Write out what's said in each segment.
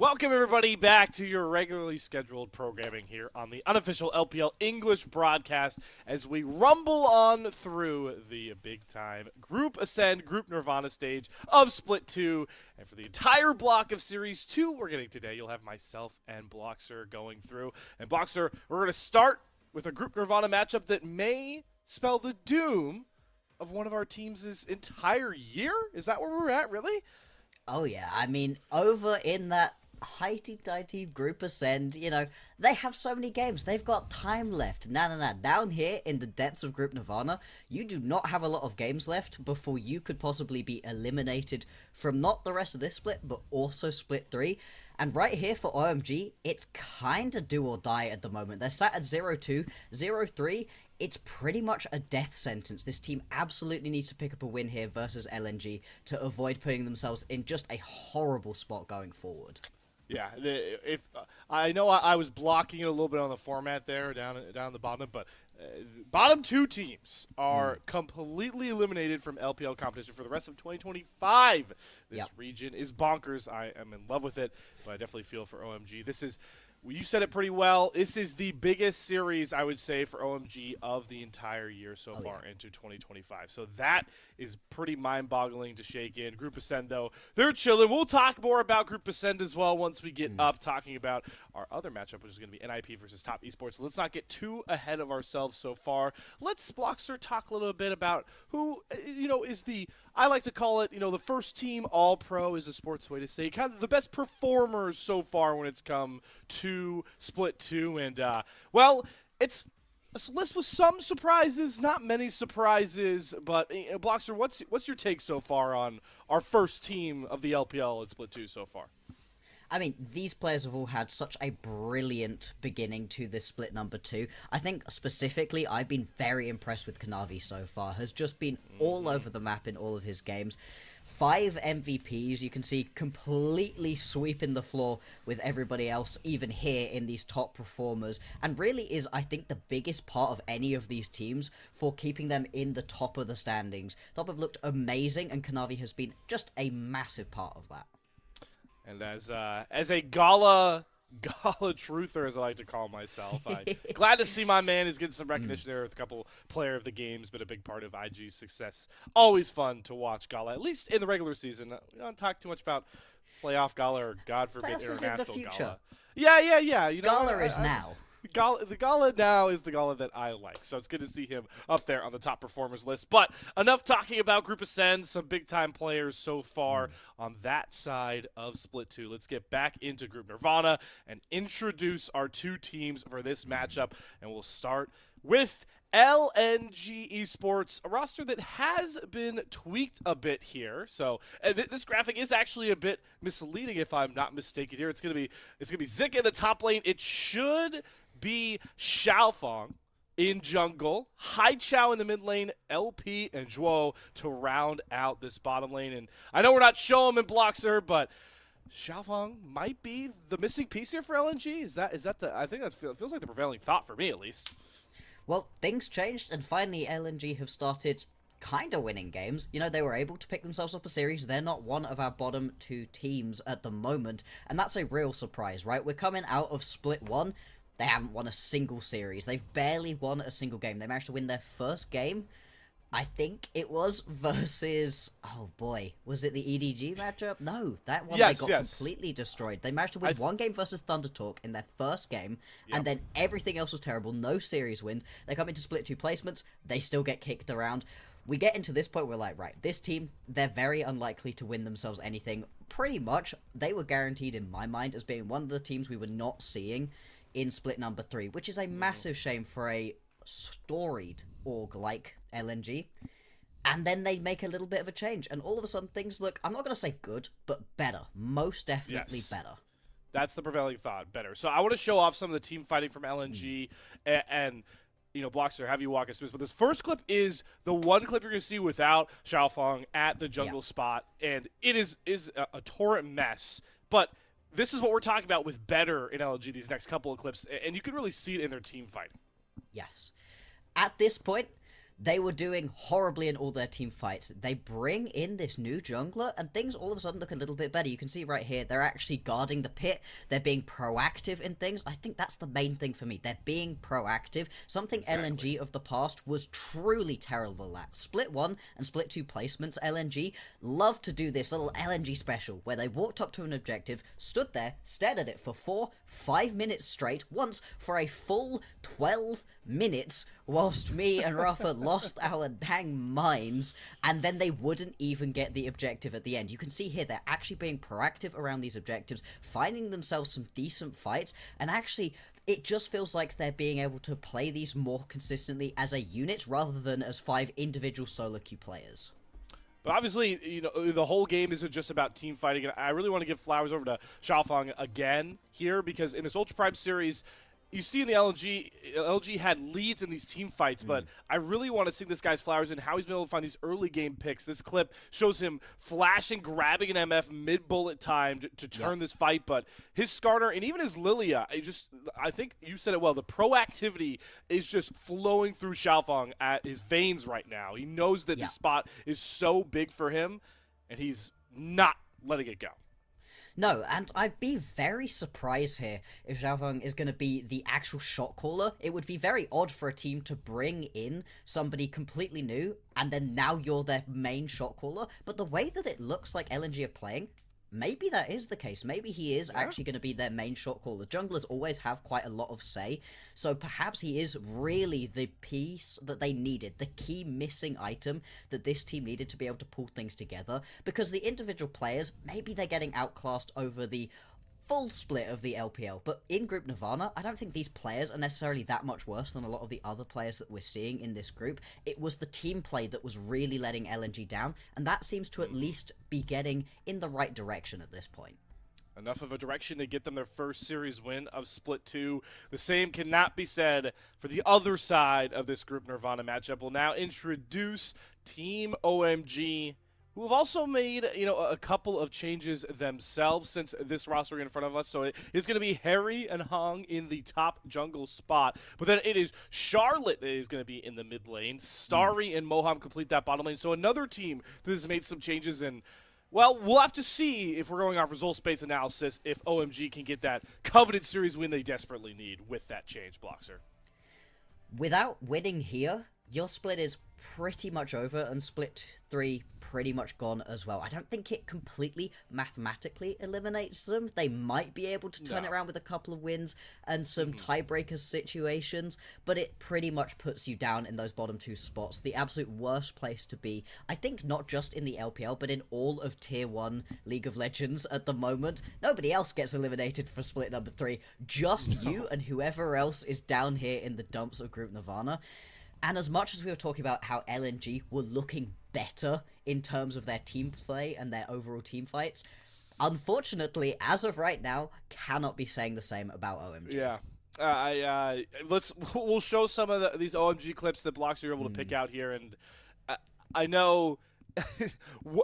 Welcome, everybody, back to your regularly scheduled programming here on the unofficial LPL English broadcast as we rumble on through the big-time Group Ascend, Group Nirvana stage of Split 2. And for the entire block of Series 2 we're getting today, you'll have myself and Bloxer going through. And Bloxer, we're going to start with a Group Nirvana matchup that may spell the doom of one of our teams' entire year? Is that where we're at, really? Oh yeah, I mean, over in that heighty-tighty Group Ascend, they have so many games. They've got time left. Nah. Down here in the depths of Group Nirvana, you do not have a lot of games left before you could possibly be eliminated from not the rest of this split, but also Split 3. And right here for OMG, it's kind of do or die at the moment. They're sat at 0-2, 0-3. It's pretty much a death sentence. This team absolutely needs to pick up a win here versus LNG to avoid putting themselves in just a horrible spot going forward. Yeah, if I know I was blocking it a little bit on the format there down the bottom, but bottom two teams are completely eliminated from LPL competition for the rest of 2025. This region is bonkers. I am in love with it, but I definitely feel for OMG. You said it pretty well. This is the biggest series, I would say, for OMG of the entire year so far into 2025. So that is pretty mind-boggling to shake in. Group Ascend, though, they're chilling. We'll talk more about Group Ascend as well once we get up talking about our other matchup, which is going to be NiP versus Top Esports. So let's not get too ahead of ourselves so far. Let's, Bloxer, talk a little bit about who, is I like to call it, the first team All-Pro is a sports way to say, kind of the best performers so far when it's come to Split 2. And, it's a list with some surprises, not many surprises. But, Bloxer, what's your take so far on our first team of the LPL at Split 2 so far? I mean, these players have all had such a brilliant beginning to this split number 2. I think specifically I've been very impressed with Kanavi so far. Has just been all over the map in all of his games. 5 MVPs, you can see completely sweeping the floor with everybody else, even here in these top performers. And really is, I think, the biggest part of any of these teams for keeping them in the top of the standings. Top have looked amazing, and Kanavi has been just a massive part of that. And as a Gala truther, as I like to call myself, I'm glad to see my man is getting some recognition there with a couple player of the games, but a big part of IG's success. Always fun to watch Gala, at least in the regular season. We don't talk too much about playoff Gala or, God forbid, Playoffs is international in the future. Gala. Yeah. Gala is now. The Gala now is the Gala that I like, so it's good to see him up there on the top performers list. But enough talking about Group Ascend, some big-time players so far on that side of Split 2. Let's get back into Group Nirvana and introduce our two teams for this matchup, and we'll start with LNG Esports, a roster that has been tweaked a bit here. So this graphic is actually a bit misleading, if I'm not mistaken. Here, it's gonna be Zik in the top lane. It should be Xiaofeng in jungle, Haichao in the mid lane, LP and Zhuo to round out this bottom lane. And I know we're not showing him in Bloxer, but Xiaofeng might be the missing piece here for LNG. Is that the? I think that feels like the prevailing thought for me, at least. Well, things changed, and finally LNG have started kind of winning games. They were able to pick themselves up a series. They're not one of our bottom 2 teams at the moment, and that's a real surprise, right? We're coming out of Split 1. They haven't won a single series. They've barely won a single game. They managed to win their first game, I think it was, versus... Oh, boy. Was it the EDG matchup? No, that one they got completely destroyed. They managed to win one game versus Thunder Talk in their first game, and then everything else was terrible. No series wins. They come into Split 2 placements. They still get kicked around. We get into this point, we're like, right, this team, they're very unlikely to win themselves anything. Pretty much, they were guaranteed, in my mind, as being one of the teams we were not seeing in Split number 3, which is a massive shame for a storied org like LNG. And then they make a little bit of a change, and all of a sudden things look, I'm not going to say good, but better. Most definitely better. That's the prevailing thought, better. So I want to show off some of the team fighting from LNG, and Bloxer, have you walk us through this. But this first clip is the one clip you're going to see without Xiaofeng at the jungle spot, and it is a torrent mess. But this is what we're talking about with better in LNG these next couple of clips, and you can really see it in their team fighting. Yes. At this point, They were doing horribly in all their team fights. They bring in this new jungler, and things all of a sudden look a little bit better. You can see right here, they're actually guarding the pit. They're being proactive in things. I think that's the main thing for me. They're being proactive. Something LNG of the past was truly terrible at. Split 1 and Split 2 placements, LNG love to do this little LNG special, where they walked up to an objective, stood there, stared at it for 5 minutes straight, once for a full 12 minutes, whilst me and Rafa lost our dang minds, and then they wouldn't even get the objective at the end. You can see here they're actually being proactive around these objectives, finding themselves some decent fights, and actually it just feels like they're being able to play these more consistently as a unit rather than as 5 individual solo queue players. But obviously, you know, the whole game isn't just about team fighting, and I really want to give flowers over to Xiaofang again here, because in this Ultra Prime series, you see in the LNG had leads in these team fights, but I really want to sing this guy's flowers and how he's been able to find these early game picks. This clip shows him flashing, grabbing an MF mid-bullet time to turn this fight, but his Skarner and even his Lilia, I think you said it well, the proactivity is just flowing through Xiaofang at his veins right now. He knows that this spot is so big for him, and he's not letting it go. No, and I'd be very surprised here if Zhao Feng is going to be the actual shot caller. It would be very odd for a team to bring in somebody completely new, and then now you're their main shot caller. But the way that it looks like LNG are playing, maybe that is the case. Maybe he is actually going to be their main shot caller. Junglers always have quite a lot of say, so perhaps he is really the piece that they needed, the key missing item that this team needed to be able to pull things together, because the individual players, maybe they're getting outclassed over the full split of the LPL, but in Group Nirvana, I don't think these players are necessarily that much worse than a lot of the other players that we're seeing in this group. It was the team play that was really letting LNG down, and that seems to at least be getting in the right direction at this point. Enough of a direction to get them their first series win of Split 2. The same cannot be said for the other side of this Group Nirvana matchup. We'll now introduce Team OMG, who have also made, you know, a couple of changes themselves since this roster in front of us. So it's going to be Harry and Hong in the top jungle spot. But then it is Charlotte that is going to be in the mid lane. Starry and Moham complete that bottom lane. So another team that has made some changes in. Well, we'll have to see if we're going off results-based analysis if OMG can get that coveted series win they desperately need with that change, Bloxer. Without winning here, your split is pretty much over, and Split 3 pretty much gone as well. I don't think it completely mathematically eliminates them. They might be able to turn it around with a couple of wins and some tiebreaker situations, but it pretty much puts you down in those bottom 2 spots. The absolute worst place to be, I think, not just in the LPL, but in all of Tier 1 League of Legends at the moment. Nobody else gets eliminated for split number 3, just you and whoever else is down here in the dumps of Group Nirvana. And as much as we were talking about how LNG were looking better in terms of their team play and their overall team fights, unfortunately, as of right now, cannot be saying the same about OMG. Yeah. We'll show some of these OMG clips that Blocks are able to pick out here, and I know.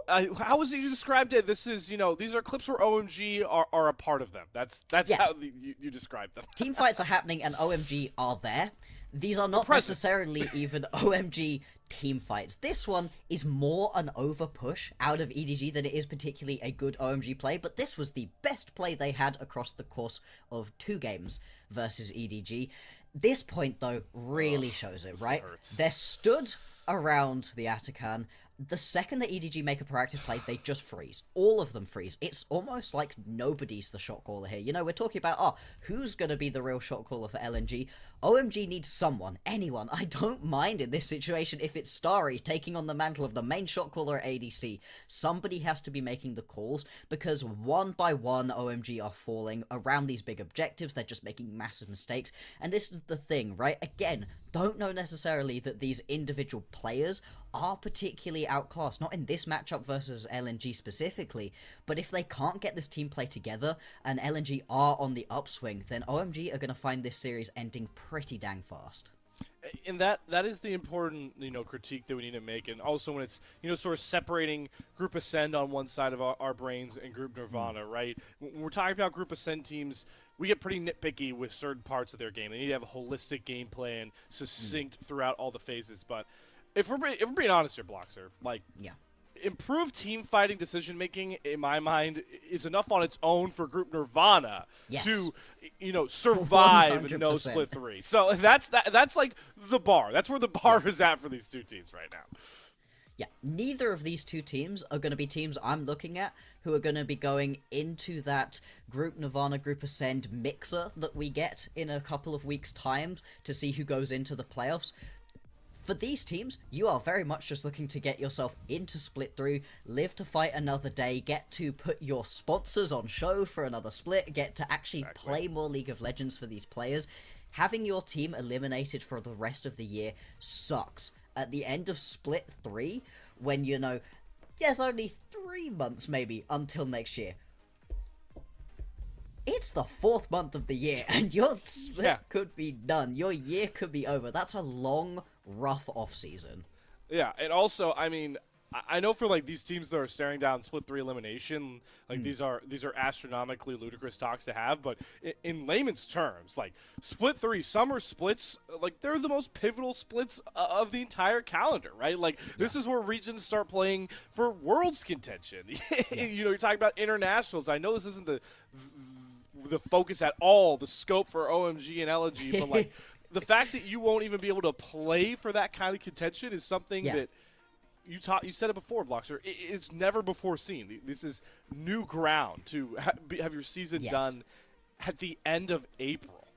How was it you described it? This is, you know, these are clips where OMG are a part of them. That's how you describe them. Team fights are happening and OMG are there. These are not necessarily even OMG team fights. This one is more an over push out of EDG than it is particularly a good OMG play, but this was the best play they had across the course of 2 games versus EDG. This point, though, really shows it, right? They're stood around the Atakan. The second that EDG make a proactive play, they just freeze. All of them freeze. It's almost like nobody's the shot caller here. You know, we're talking about, who's going to be the real shot caller for LNG? OMG needs someone, anyone. I don't mind in this situation if it's Starry taking on the mantle of the main shot caller at ADC. Somebody has to be making the calls, because one by one OMG are falling around these big objectives. They're just making massive mistakes. And this is the thing, right? Again, don't know necessarily that these individual players are particularly outclassed, not in this matchup versus LNG specifically, but if they can't get this team play together and LNG are on the upswing, then OMG are going to find this series ending pretty dang fast. And that is the important, you know, critique that we need to make. And also when it's, you know, sort of separating Group Ascend on one side of our brains and Group Nirvana, right? When we're talking about Group Ascend teams, we get pretty nitpicky with certain parts of their game. They need to have a holistic game plan, succinct throughout all the phases. But if we're being honest here, Bloxer, like Yeah. improved team fighting decision making in my mind is enough on its own for Group Nirvana Yes. to survive no 100%. split 3. So that's like the bar. That's where the bar is at for these two teams right now. Yeah, neither of these two teams are going to be teams I'm looking at who are going to be going into that Group Nirvana, Group Ascend mixer that we get in a couple of weeks' time to see who goes into the playoffs. For these teams, you are very much just looking to get yourself into Split 3, live to fight another day, get to put your sponsors on show for another split, get to actually play more League of Legends for these players. Having your team eliminated for the rest of the year sucks. At the end of Split 3, when, there's only 3 months maybe until next year. It's the 4th month of the year, and your split could be done. Your year could be over. That's a long, rough off-season. Yeah, and also, I mean, I know for like these teams that are staring down Split 3 elimination, like these are astronomically ludicrous talks to have, but in layman's terms, like Split 3 summer splits, like they're the most pivotal splits of the entire calendar, right? Like this is where regions start playing for worlds contention. You're talking about internationals. I know this isn't the focus at all, the scope for OMG and LNG, but like the fact that you won't even be able to play for that kind of contention is something that you said it before, Bloxer. It's never before seen. This is new ground to have your season done at the end of April.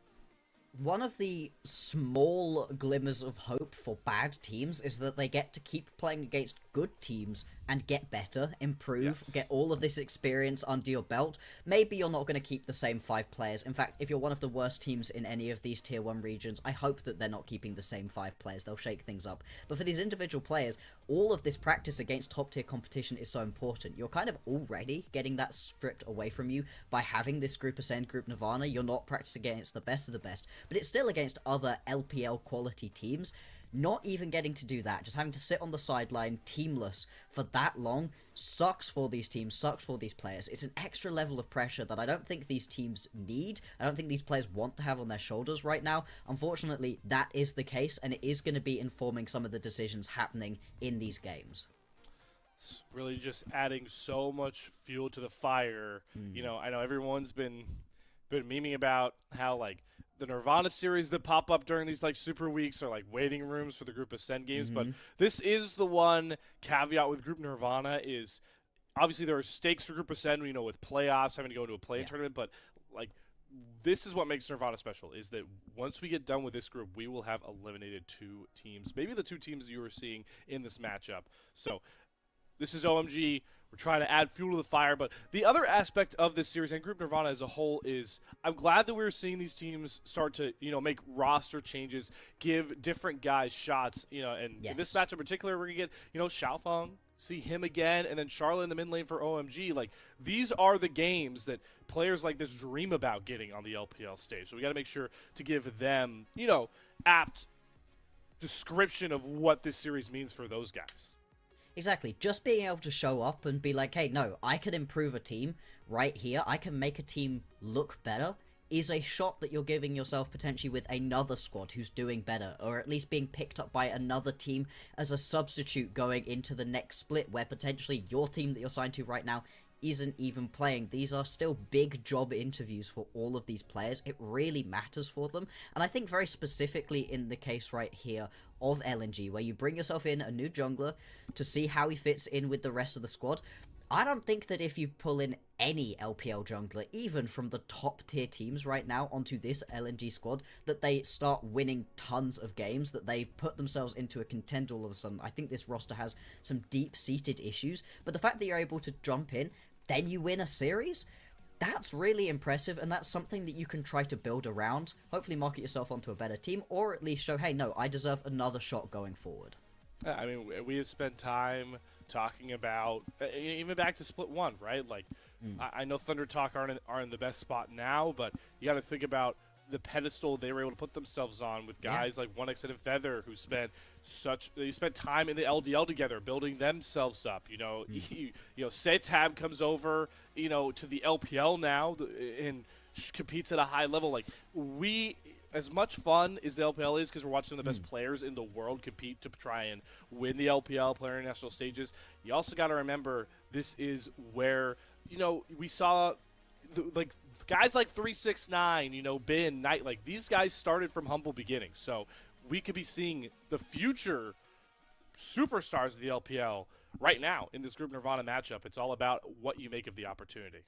One of the small glimmers of hope for bad teams is that they get to keep playing against good teams and get better, improve, get all of this experience under your belt. Maybe you're not going to keep the same 5 players. In fact, if you're one of the worst teams in any of these Tier 1 regions, I hope that they're not keeping the same 5 players. They'll shake things up. But for these individual players, all of this practice against top-tier competition is so important. You're kind of already getting that stripped away from you by having this Group Ascend, Group Nirvana. You're not practicing against the best of the best, but it's still against other LPL quality teams. Not even getting to do that, just having to sit on the sideline teamless for that long, sucks for these teams, sucks for these players. It's an extra level of pressure that I don't think these teams need. I don't think these players want to have on their shoulders right now. Unfortunately, that is the case, and it is going to be informing some of the decisions happening in these games. It's really just adding so much fuel to the fire. I know everyone's been memeing about how, like, the Nirvana series that pop up during these like super weeks are like waiting rooms for the Group Ascend games, but this is the one caveat with Group Nirvana is obviously there are stakes for Group Ascend, with playoffs, having to go into a play-in tournament, but like this is what makes Nirvana special is that once we get done with this group, we will have eliminated 2 teams, maybe the 2 teams you were seeing in this matchup. So this is OMG. We're trying to add fuel to the fire, but the other aspect of this series and Group Nirvana as a whole is I'm glad that we're seeing these teams start to, make roster changes, give different guys shots, and in this match in particular, we're going to get, Xiaofeng, see him again, and then Charlotte in the mid lane for OMG. Like, these are the games that players like this dream about getting on the LPL stage. So we got to make sure to give them, apt description of what this series means for those guys. Exactly. Just being able to show up and be like, hey, no, I can improve a team right here. I can make a team look better is a shot that you're giving yourself potentially with another squad who's doing better, or at least being picked up by another team as a substitute going into the next split where potentially your team that you're signed to right now isn't even playing. These are still big job interviews for all of these players. It really matters for them. And I think very specifically in the case right here of LNG, where you bring yourself in a new jungler to see how he fits in with the rest of the squad. I don't think that if you pull in any LPL jungler, even from the top tier teams right now, onto this LNG squad, that they start winning tons of games, that they put themselves into a contender all of a sudden. I think this roster has some deep-seated issues, but the fact that you're able to jump in, then you win a series, that's really impressive, and that's something that you can try to build around. Hopefully market yourself onto a better team, or at least show, hey, no, I deserve another shot going forward. I mean, we have spent time talking about, even back to Split 1, right? Like, I know Thunder Talk aren't in the best spot now, but you got to think about the pedestal they were able to put themselves on with guys like 1x and Feather, who spent time in the LDL together, building themselves up. Setab comes over, to the LPL now and competes at a high level. Like, we as much fun as the LPL is, because we're watching the best players in the world compete to try and win the LPL, play on international stages, you also got to remember this is where, we saw, like, guys like 369, Bin, Knight, like, these guys started from humble beginnings. So we could be seeing the future superstars of the LPL right now in this Group Nirvana matchup. It's all about what you make of the opportunity.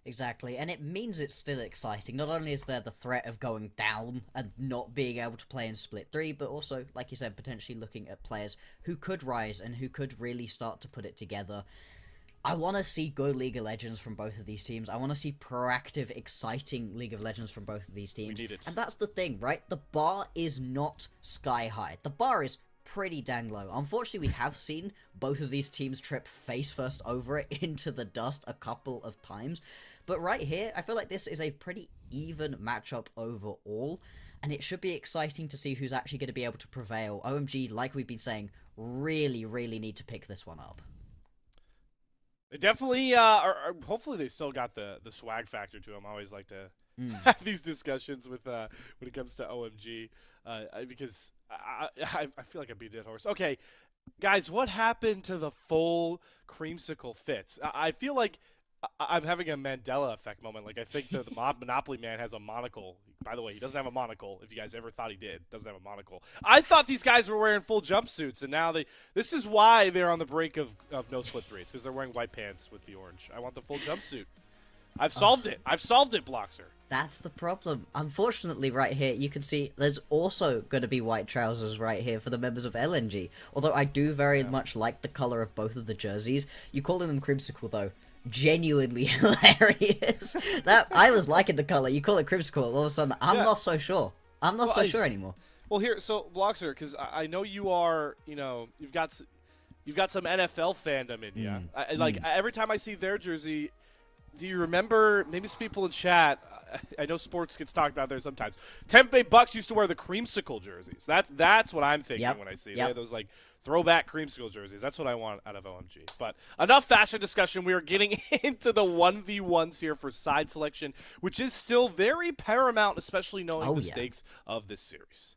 Exactly, and it means it's still exciting. Not only is there the threat of going down and not being able to play in Split 3, but also, like you said, potentially looking at players who could rise and who could really start to put it together. I want to see good League of Legends from both of these teams. I want to see proactive, exciting League of Legends from both of these teams. We need it. And that's the thing, right? The bar is not sky high. The bar is pretty dang low. Unfortunately, we have seen both of these teams trip face first over it into the dust a couple of times. But right here, I feel like this is a pretty even matchup overall, and it should be exciting to see who's actually going to be able to prevail. OMG, like we've been saying, really, really need to pick this one up. They definitely, hopefully they still got the swag factor to them. I always like to have these discussions with when it comes to OMG, because I feel like I beat a dead horse. Okay, guys, what happened to the full creamsicle fits? I feel like I'm having a Mandela effect moment. Like, I think the Monopoly man has a monocle. By the way, he doesn't have a monocle. If you guys ever thought he did, doesn't have a monocle. I thought these guys were wearing full jumpsuits, and now this is why they're on the brink of no split 3. It's because they're wearing white pants with the orange. I want the full jumpsuit. I've solved it. I've solved it, Bloxer. That's the problem. Unfortunately, right here, you can see there's also going to be white trousers right here for the members of LNG. Although I do very much like the color of both of the jerseys. You calling them creamsicle, though, genuinely hilarious. That I was liking the color. You call it creamsicle, all of a sudden I'm not so sure. I'm not so sure anymore. Well, here, so Bloxer, because I know you are, you've got some NFL fandom in you. Like every time I see their jersey. Do you remember, maybe some people in chat, I know sports gets talked about there sometimes, Tampa Bay Bucks used to wear the creamsicle jerseys. That's what I'm thinking when I see it. Those like throwback creamsicle jerseys. That's what I want out of OMG. But enough fashion discussion. We are getting into the 1v1s here for side selection, which is still very paramount, especially knowing the stakes of this series.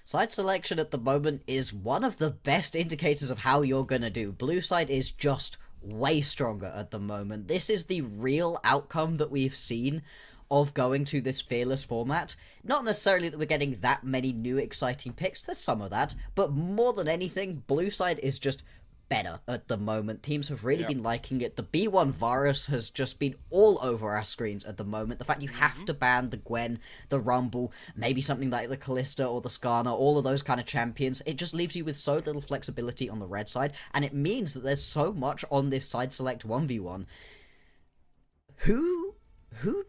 Side selection at the moment is one of the best indicators of how you're going to do. Blue side is just way stronger at the moment. This is the real outcome that we've seen of going to this fearless format. Not necessarily that we're getting that many new exciting picks, there's some of that, but more than anything, blue side is just better at the moment. Teams have really been liking it. The B1 virus has just been all over our screens at the moment. The fact you have to ban the Gwen, the Rumble, maybe something like the Kalista or the Skarner, all of those kind of champions, it just leaves you with so little flexibility on the red side, and it means that there's so much on this side select 1v1. Who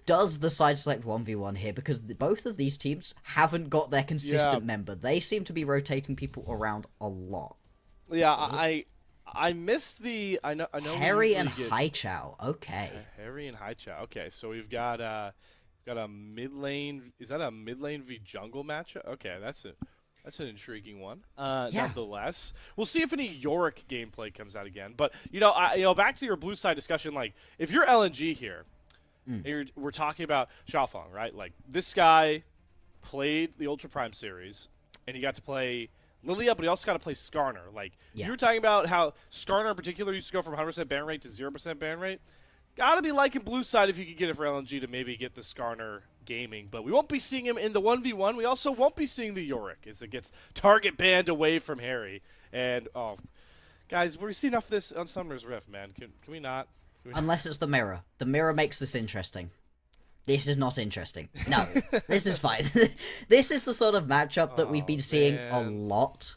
does the side select 1v1 here? Because both of these teams haven't got their consistent member. They seem to be rotating people around a lot. Yeah, I missed the. I know. Harry and Haichao. Okay. Harry and Haichao. Okay, so we've got a mid lane. Is that a mid lane v jungle matchup? Okay, that's an intriguing one. Nonetheless, we'll see if any Yorick gameplay comes out again. But back to your blue side discussion. Like, if you're LNG here, we're talking about Xiaofeng, right? Like, this guy played the Ultra Prime series, and he got to play Lilia, but he also got to play Skarner. Like, you were talking about how Skarner in particular used to go from 100% ban rate to 0% ban rate. Gotta be liking blue side if you could get it for LNG to maybe get the Skarner gaming. But we won't be seeing him in the 1v1. We also won't be seeing the Yorick as it gets target banned away from Harry. And, guys, we're seeing enough of this on Summoner's Rift, man. Can we not? Unless it's the mirror. The mirror makes this interesting. This is not interesting. No, this is fine. This is the sort of matchup that we've been seeing a lot.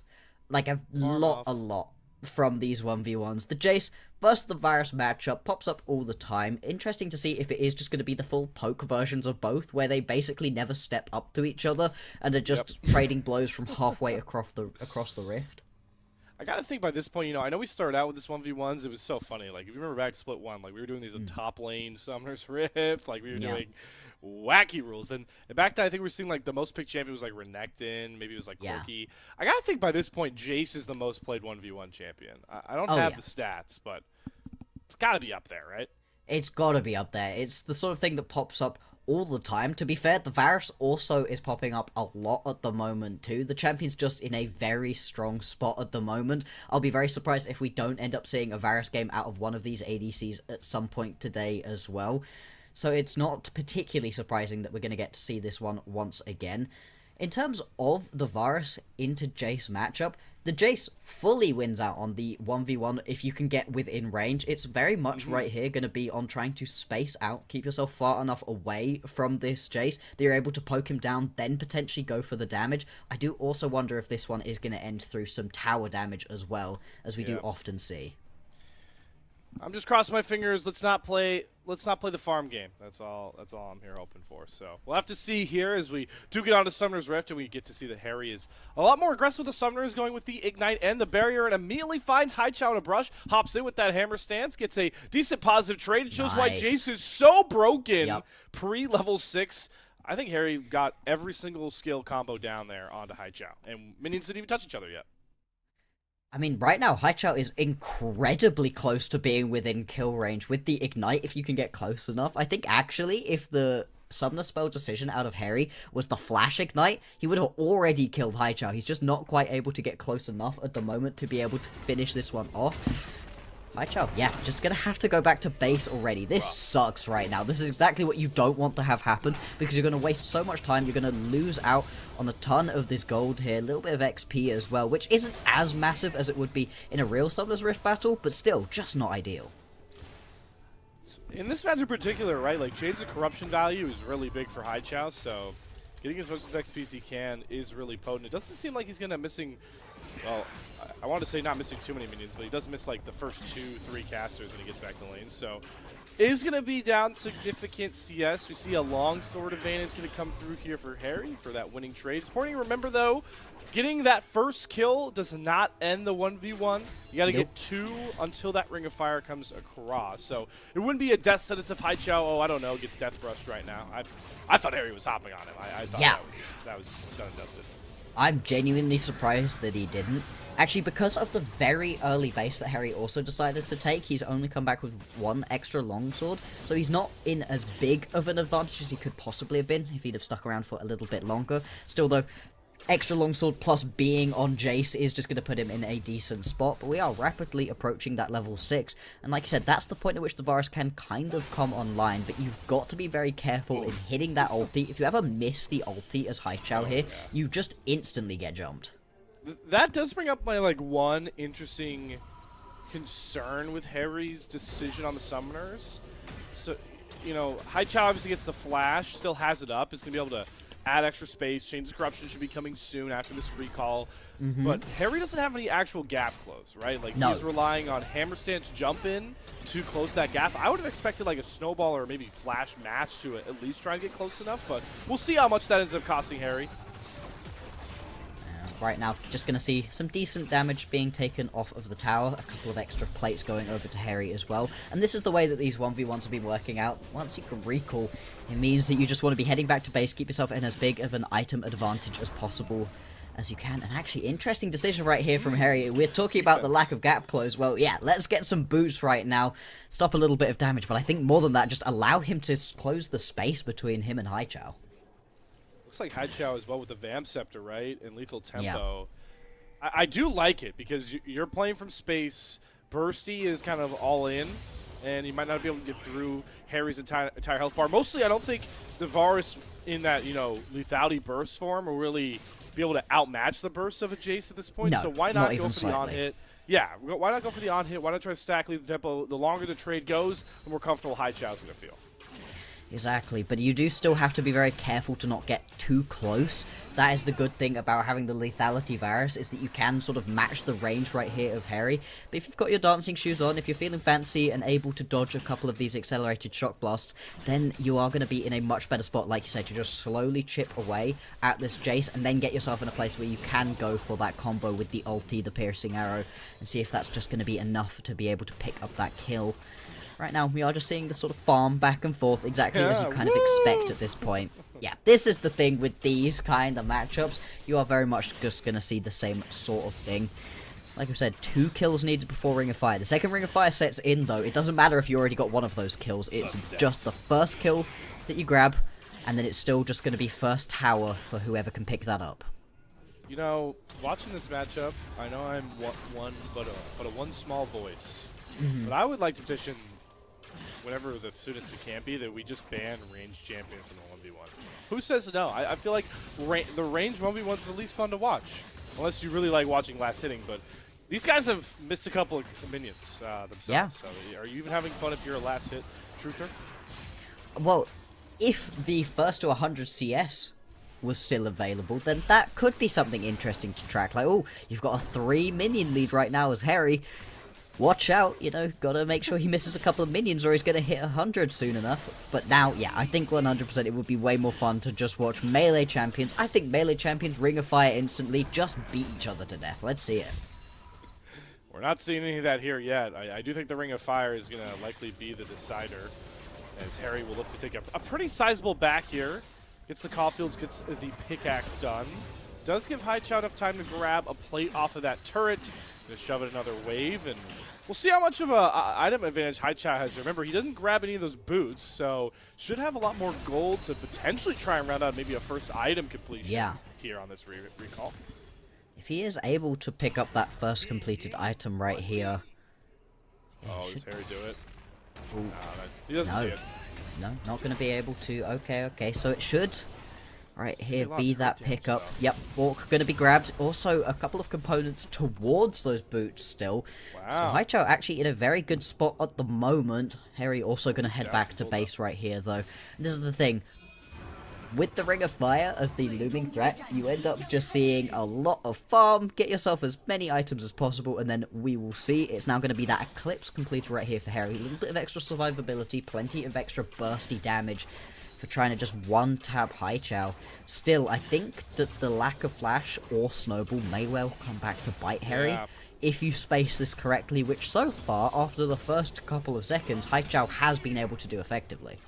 Like, a lot from these 1v1s. The Jace versus the Varus matchup pops up all the time. Interesting to see if it is just going to be the full poke versions of both, where they basically never step up to each other and are just trading blows from halfway across the rift. I gotta think by this point, I know we started out with this 1v1s. It was so funny. Like, if you remember back to Split 1, like, we were doing these in top lane Summoner's Rift. Like, we were doing wacky rules. And back then, I think we were seeing, like, the most picked champion was, like, Renekton. Maybe it was, like, Corki. I gotta think by this point, Jace is the most played 1v1 champion. I don't have the stats, but it's gotta be up there, right? It's gotta be up there. It's the sort of thing that pops up all the time. To be fair, the Varus also is popping up a lot at the moment too. The champion's just in a very strong spot at the moment. I'll be very surprised if we don't end up seeing a Varus game out of one of these ADCs at some point today as well. So it's not particularly surprising that we're going to get to see this one once again. In terms of the Varus into Jace matchup, the Jace fully wins out on the 1v1 if you can get within range. It's very much right here going to be on trying to space out, keep yourself far enough away from this Jace that you're able to poke him down, then potentially go for the damage. I do also wonder if this one is going to end through some tower damage as well, as we do often see. I'm just crossing my fingers. Let's not play the farm game. That's all I'm here hoping for. So we'll have to see here as we do get onto Summoner's Rift, and we get to see that Harry is a lot more aggressive with the Summoners, going with the Ignite and the Barrier, and immediately finds Haichao in a brush, hops in with that hammer stance, gets a decent positive trade. It shows why Jace is so broken pre-level 6. I think Harry got every single skill combo down there onto Haichao, and minions didn't even touch each other yet. I mean, right now, Haichao is incredibly close to being within kill range with the Ignite if you can get close enough. I think, actually, if the Summoner spell decision out of Harry was the Flash Ignite, he would have already killed Haichao. He's just not quite able to get close enough at the moment to be able to finish this one off. Haichao, yeah, just gonna have to go back to base already. This sucks right now. This is exactly what you don't want to have happen, because you're gonna waste so much time. You're gonna lose out on a ton of this gold here, a little bit of XP as well, which isn't as massive as it would be in a real Summoner's Rift battle, but still, just not ideal. In this match in particular, right, like Shades of Corruption value is really big for Haichao, so getting as much as XP as he can is really potent. It doesn't seem like he's gonna missing. Well, I want to say not missing too many minions, but he does miss like the first 2-3 casters when he gets back to lane. So is going to be down significant CS. We see a long sword advantage going to come through here for Harry for that winning trade. It's important to remember, though, getting that first kill does not end the 1v1. You got to get 2 until that Ring of Fire comes across. So it wouldn't be a death sentence if Haichao, oh, I don't know, gets death brushed right now. I thought Harry was hopping on him. I thought that was done and dusted. I'm genuinely surprised that he didn't. Actually, because of the very early base that Harry also decided to take, he's only come back with 1 extra longsword, so he's not in as big of an advantage as he could possibly have been if he'd have stuck around for a little bit longer. Still, though, extra longsword plus being on Jace is just going to put him in a decent spot, but we are rapidly approaching that level 6, and like I said, that's the point at which the Varus can kind of come online, but you've got to be very careful in hitting that ulti. If you ever miss the ulti as Haichao here, you just instantly get jumped. That does bring up my one interesting concern with Harry's decision on the Summoners. So, you know, Haichao obviously gets the flash, still has it up, is going to be able to add extra space. Chains of Corruption should be coming soon after this recall. But Harry doesn't have any actual gap close, right? Like, he's relying on Hammer Stance jump in to close that gap. I would have expected like a snowball or maybe flash match to at least try and get close enough, but we'll see how much that ends up costing Harry. Right now, just going to see some decent damage being taken off of the tower, a couple of extra plates going over to Harry as well, and this is the way that these 1v1s have been working out. Once you can recall, it means that you just want to be heading back to base, keep yourself in as big of an item advantage as possible as you can. And actually, interesting decision right here from Harry. We're talking about the lack of gap close. Well, yeah, let's get some boots right now, stop a little bit of damage, but I think more than that, just allow him to close the space between him and Haichao. Looks like Haichao as well with the Vamp Scepter, right? And Lethal Tempo. Yeah. I do like it because you're playing from space. Bursty is kind of all in, and he might not be able to get through Harry's entire health bar. Mostly, I don't think the Varus in that, you know, lethality burst form will really be able to outmatch the bursts of a Jace at this point. No, so why not go for slightly. the on-hit? Yeah, why not go for the on-hit? Why not try to stack Lethal Tempo? The longer the trade goes, the more comfortable Haichao's going to feel. Exactly, but you do still have to be very careful to not get too close. That is the good thing about having the lethality Varus, is that you can sort of match the range right here of Harry. But if you've got your dancing shoes on, if you're feeling fancy and able to dodge a couple of these accelerated shock blasts, then you are going to be in a much better spot, like you said, to just slowly chip away at this Jace and then get yourself in a place where you can go for that combo with the ulti, the piercing arrow, and see if that's just going to be enough to be able to pick up that kill. Right now, we are just seeing the sort of farm back and forth exactly as you kind of expect at this point. Yeah, this is the thing with these kind of matchups. You are very much just going to see the same sort of thing. Like I said, 2 kills needed before Ring of Fire. The second Ring of Fire sets in, though. It doesn't matter if you already got one of those kills. It's just the first kill that you grab and then it's still just going to be first tower for whoever can pick that up. You know, watching this matchup, I know I'm one small voice, but I would like to petition whenever the soonest it can be that we just ban range champion from the 1v1. Who says no? I feel like the range 1v1's the least fun to watch, unless you really like watching last hitting. But these guys have missed a couple of minions themselves. Yeah. So are you even having fun if you're a last hit truther? Well, if the first to 100 CS was still available, then that could be something interesting to track. Like, oh, you've got a 3 minion lead right now as Harry. Watch out, you know, gotta make sure he misses a couple of minions or he's gonna hit 100 soon enough. But now, yeah, I think 100% it would be way more fun to just watch melee champions. I think melee champions Ring of Fire instantly, just beat each other to death. Let's see it. We're not seeing any of that here yet. I do think the Ring of Fire is gonna likely be the decider, as Harry will look to take a pretty sizable back here. Gets the Caulfields, gets the pickaxe done. Does give Haichao enough time to grab a plate off of that turret. Gonna shove it another wave, and we'll see how much of a item advantage Haichao has. Remember, he doesn't grab any of those boots, so should have a lot more gold to potentially try and round out maybe a first item completion here on this recall. If he is able to pick up that first completed item right here... Oh, does Harry do it? Ooh. No, he doesn't see it. No, not going to be able to. Okay, so it should, right here, lot be of that turret damage, pickup. though. Yep, Walk going to be grabbed. Also, a couple of components towards those boots still. Wow. So Haichao actually in a very good spot at the moment. Harry also going to head Stats back to pulled base up. right here, though. And this is the thing. With the Ring of Fire as the looming threat, you end up just seeing a lot of farm. Get yourself as many items as possible, and then we will see. It's now going to be that Eclipse completed right here for Harry. A little bit of extra survivability, plenty of extra bursty damage for trying to just one-tap Haichao. Still, I think that the lack of flash or snowball may well come back to bite Harry. Yeah. If you space this correctly, which so far, after the first couple of seconds, Haichao has been able to do effectively.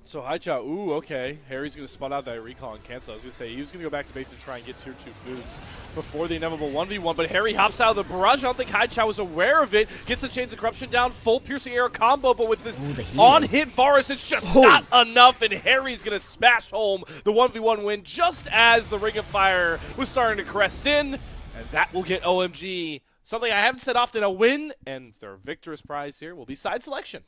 So Haichao, ooh, okay. Harry's going to spot out that recall and cancel. I was going to say, he was going to go back to base and try and get tier 2 boots before the inevitable 1v1, but Harry hops out of the barrage. I don't think Haichao was aware of it. Gets the Chains of Corruption down, full piercing arrow combo, but with this on-hit Varus, it's just not enough, and Harry's going to smash home the 1v1 win just as the Ring of Fire was starting to crest in, and that will get OMG something I haven't said often, a win, and their victorious prize here will be side selection.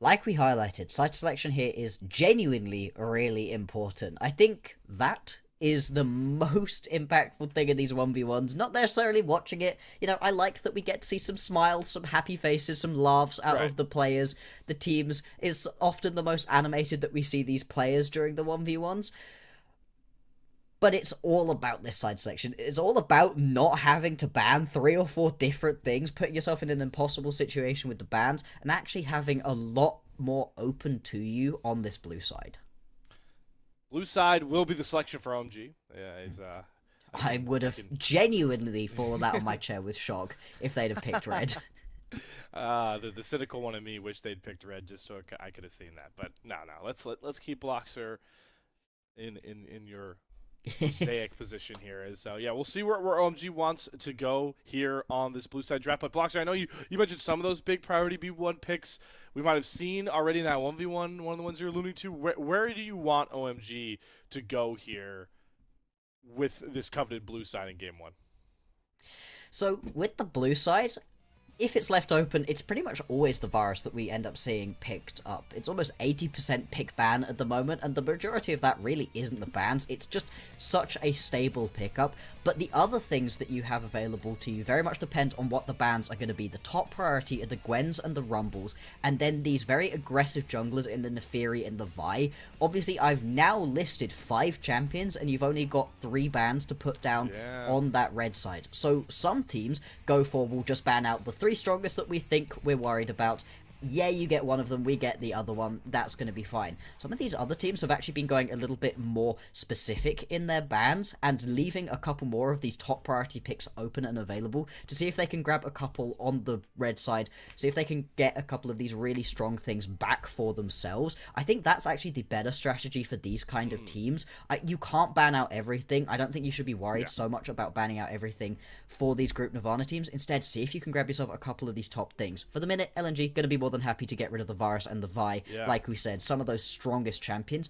Like we highlighted, side selection here is genuinely really important. I think that is the most impactful thing in these 1v1s, not necessarily watching it. You know, I like that we get to see some smiles, some happy faces, some laughs out of the players, the teams. It's often the most animated that we see these players during the 1v1s. But it's all about this side selection. It's all about not having to ban 3 or 4 different things, putting yourself in an impossible situation with the bans, and actually having a lot more open to you on this blue side. Blue side will be the selection for OMG. Yeah, I would have genuinely fallen out of my chair with shock if they'd have picked red. The cynical one of me wish they'd picked red just so I could have seen that. But no, let's keep Bloxer in your mosaic position here. So yeah, we'll see where OMG wants to go here on this blue side draft. But Bloxer, I know you mentioned some of those big priority B1 picks we might have seen already in that 1v1, one of the ones you're alluding to. Where do you want OMG to go here with this coveted blue side in game 1? So with the blue side, if it's left open, it's pretty much always the Varus that we end up seeing picked up. It's almost 80% pick ban at the moment, and the majority of that really isn't the bans. It's just such a stable pickup. But the other things that you have available to you very much depend on what the bans are going to be. The top priority are the Gwens and the Rumbles, and then these very aggressive junglers in the Neferi and the Vi. Obviously, I've now listed 5 champions, and you've only got 3 bans to put down on that red side. So some teams go for, we'll just ban out the 3 strongest that we think we're worried about. Yeah, you get one of them, we get the other one, that's going to be fine. Some of these other teams have actually been going a little bit more specific in their bans and leaving a couple more of these top priority picks open and available to see if they can grab a couple on the red side, see if they can get a couple of these really strong things back for themselves. I think that's actually the better strategy for these kind of teams. You can't ban out everything. I don't think you should be worried so much about banning out everything for these group Nirvana teams. Instead, see if you can grab yourself a couple of these top things. For the minute, LNG going to be more than happy to get rid of the Varus and the Vi. Yeah. Like we said, some of those strongest champions.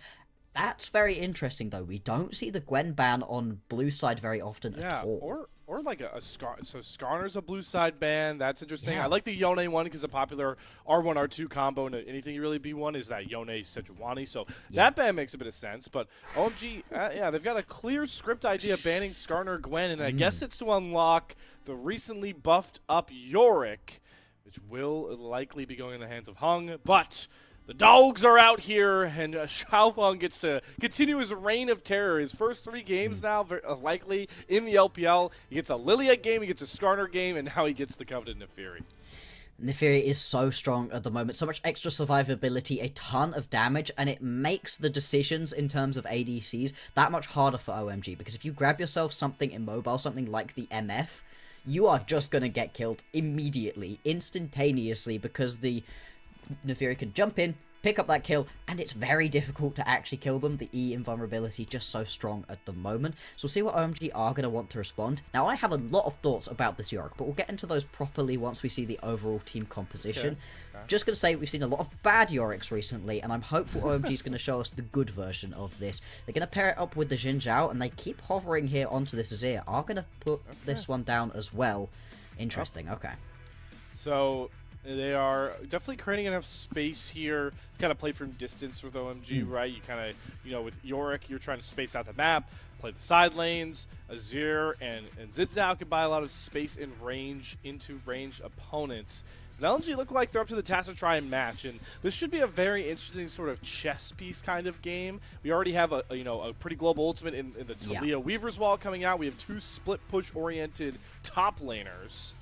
That's very interesting, though. We don't see the Gwen ban on blue side very often at all. Or like a Scar. So Skarner's a blue side ban. That's interesting. Yeah. I like the Yone one because a popular R1 R2 combo and anything you really B1 is that Yone Sejuani. So that ban makes a bit of sense. But OMG, yeah, they've got a clear script idea banning Skarner Gwen, and I guess it's to unlock the recently buffed up Yorick, which will likely be going in the hands of Hung. But the dogs are out here, and Xiaofeng gets to continue his reign of terror. His first 3 games now, likely in the LPL. He gets a Lilia game, he gets a Skarner game, and now he gets the coveted Neferi. Neferi is so strong at the moment, so much extra survivability, a ton of damage, and it makes the decisions in terms of ADCs that much harder for OMG, because if you grab yourself something immobile, something like the MF, you are just going to get killed immediately, instantaneously, because the Neferi can jump in, pick up that kill, and it's very difficult to actually kill them. The E invulnerability just so strong at the moment. So we'll see what OMG are going to want to respond. Now, I have a lot of thoughts about this Yorick, but we'll get into those properly once we see the overall team composition. Okay. Just going to say we've seen a lot of bad Yoricks recently, and I'm hopeful OMG is going to show us the good version of this. They're going to pair it up with the Xin Zhao, and they keep hovering here onto this Azir. Are going to put this one down as well. Interesting, okay. So they are definitely creating enough space here to kind of play from distance with OMG, right? You kind of, with Yorick, you're trying to space out the map, play the side lanes. Azir and Xin Zhao can buy a lot of space in range into ranged opponents. And LNG look like they're up to the task to try and match, and this should be a very interesting sort of chess piece kind of game. We already have a pretty global ultimate in the Talia Weaver's Wall coming out. We have 2 split push oriented top laners,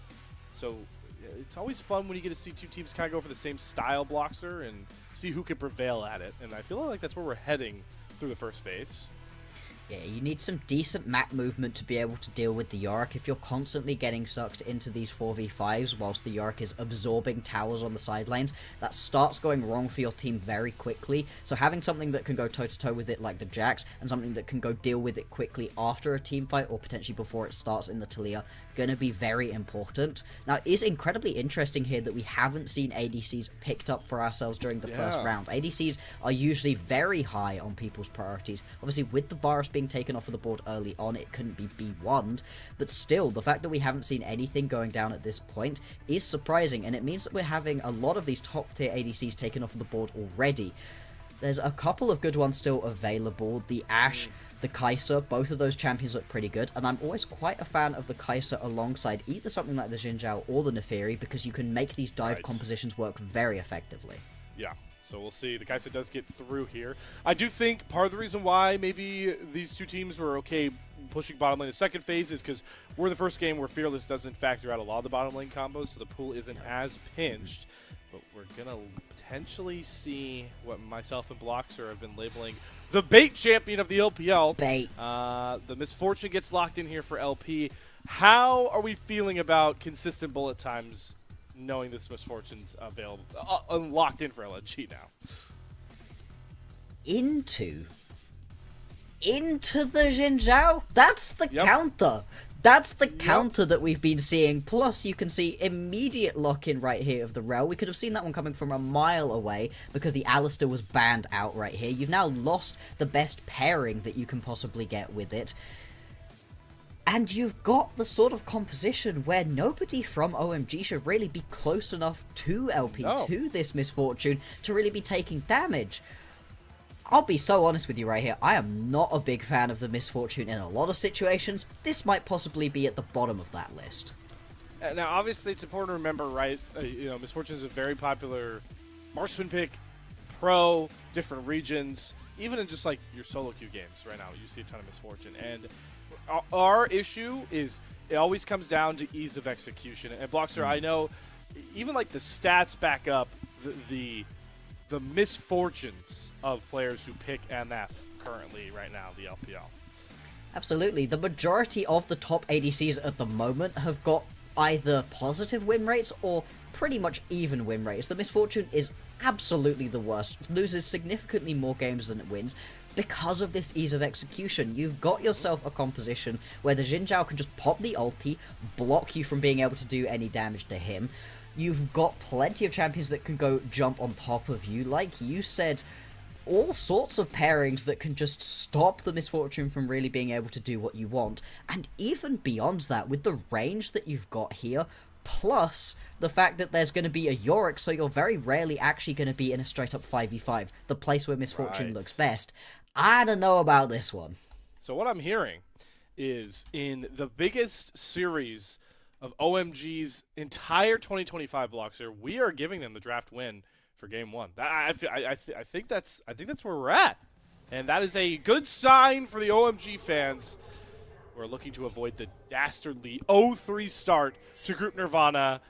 so it's always fun when you get to see 2 teams kind of go for the same style Bloxer and see who can prevail at it. And I feel like that's where we're heading through the first phase. Yeah, you need some decent map movement to be able to deal with the Yorick. If you're constantly getting sucked into these 4v5s whilst the Yorick is absorbing towers on the side lanes, that starts going wrong for your team very quickly. So having something that can go toe-to-toe with it like the Jax, and something that can go deal with it quickly after a team fight, or potentially before it starts in the Talia, gonna be very important. Now, it is incredibly interesting here that we haven't seen ADCs picked up for ourselves during the first round. ADCs are usually very high on people's priorities. Obviously, with the Varus being taken off of the board early on, it couldn't be B1'd, but still, the fact that we haven't seen anything going down at this point is surprising, and it means that we're having a lot of these top-tier ADCs taken off of the board already. There's a couple of good ones still available. The Ashe, the Kai'Sa, both of those champions look pretty good, and I'm always quite a fan of the Kai'Sa alongside either something like the Xin Zhao or the Neferi, because you can make these dive compositions work very effectively. Yeah, so we'll see. The Kai'Sa does get through here. I do think part of the reason why maybe these 2 teams were okay pushing bottom lane in the second phase is because we're the first game where Fearless doesn't factor out a lot of the bottom lane combos, so the pool isn't as pinched. But we're going to potentially see what myself and Bloxer have been labeling the bait champion of the LPL. Bait. The Misfortune gets locked in here for LP. How are we feeling about consistent bullet times, knowing this Misfortune's available, locked in for LNG now? Into the Xin Zhao? That's the counter. That's the counter that we've been seeing. Plus, you can see immediate lock-in right here of the Rel. We could have seen that one coming from a mile away because the Alistair was banned out right here. You've now lost the best pairing that you can possibly get with it. And you've got the sort of composition where nobody from OMG should really be close enough to LP, to this Misfortune, to really be taking damage. I'll be so honest with you right here, I am not a big fan of the Misfortune in a lot of situations. This might possibly be at the bottom of that list. Now, obviously, it's important to remember, right, Misfortune is a very popular marksman pick, pro, different regions, even in just, like, your solo queue games right now, you see a ton of Misfortune. And our issue is it always comes down to ease of execution. And Bloxer, I know, even, like, the stats back up the misfortunes of players who pick MF currently right now, the LPL. Absolutely. The majority of the top ADCs at the moment have got either positive win rates or pretty much even win rates. The Misfortune is absolutely the worst. It loses significantly more games than it wins because of this ease of execution. You've got yourself a composition where the Xin Zhao can just pop the ulti, block you from being able to do any damage to him. You've got plenty of champions that can go jump on top of you. Like you said, all sorts of pairings that can just stop the Misfortune from really being able to do what you want. And even beyond that, with the range that you've got here, plus the fact that there's going to be a Yorick, so you're very rarely actually going to be in a straight up 5v5, the place where Misfortune looks best. I don't know about this one. So what I'm hearing is in the biggest series of OMG's entire 2025 blocks here, we are giving them the draft win for game 1. I think that's where we're at, and that is a good sign for the OMG fans. We're looking to avoid the dastardly 0-3 start to Group Nirvana.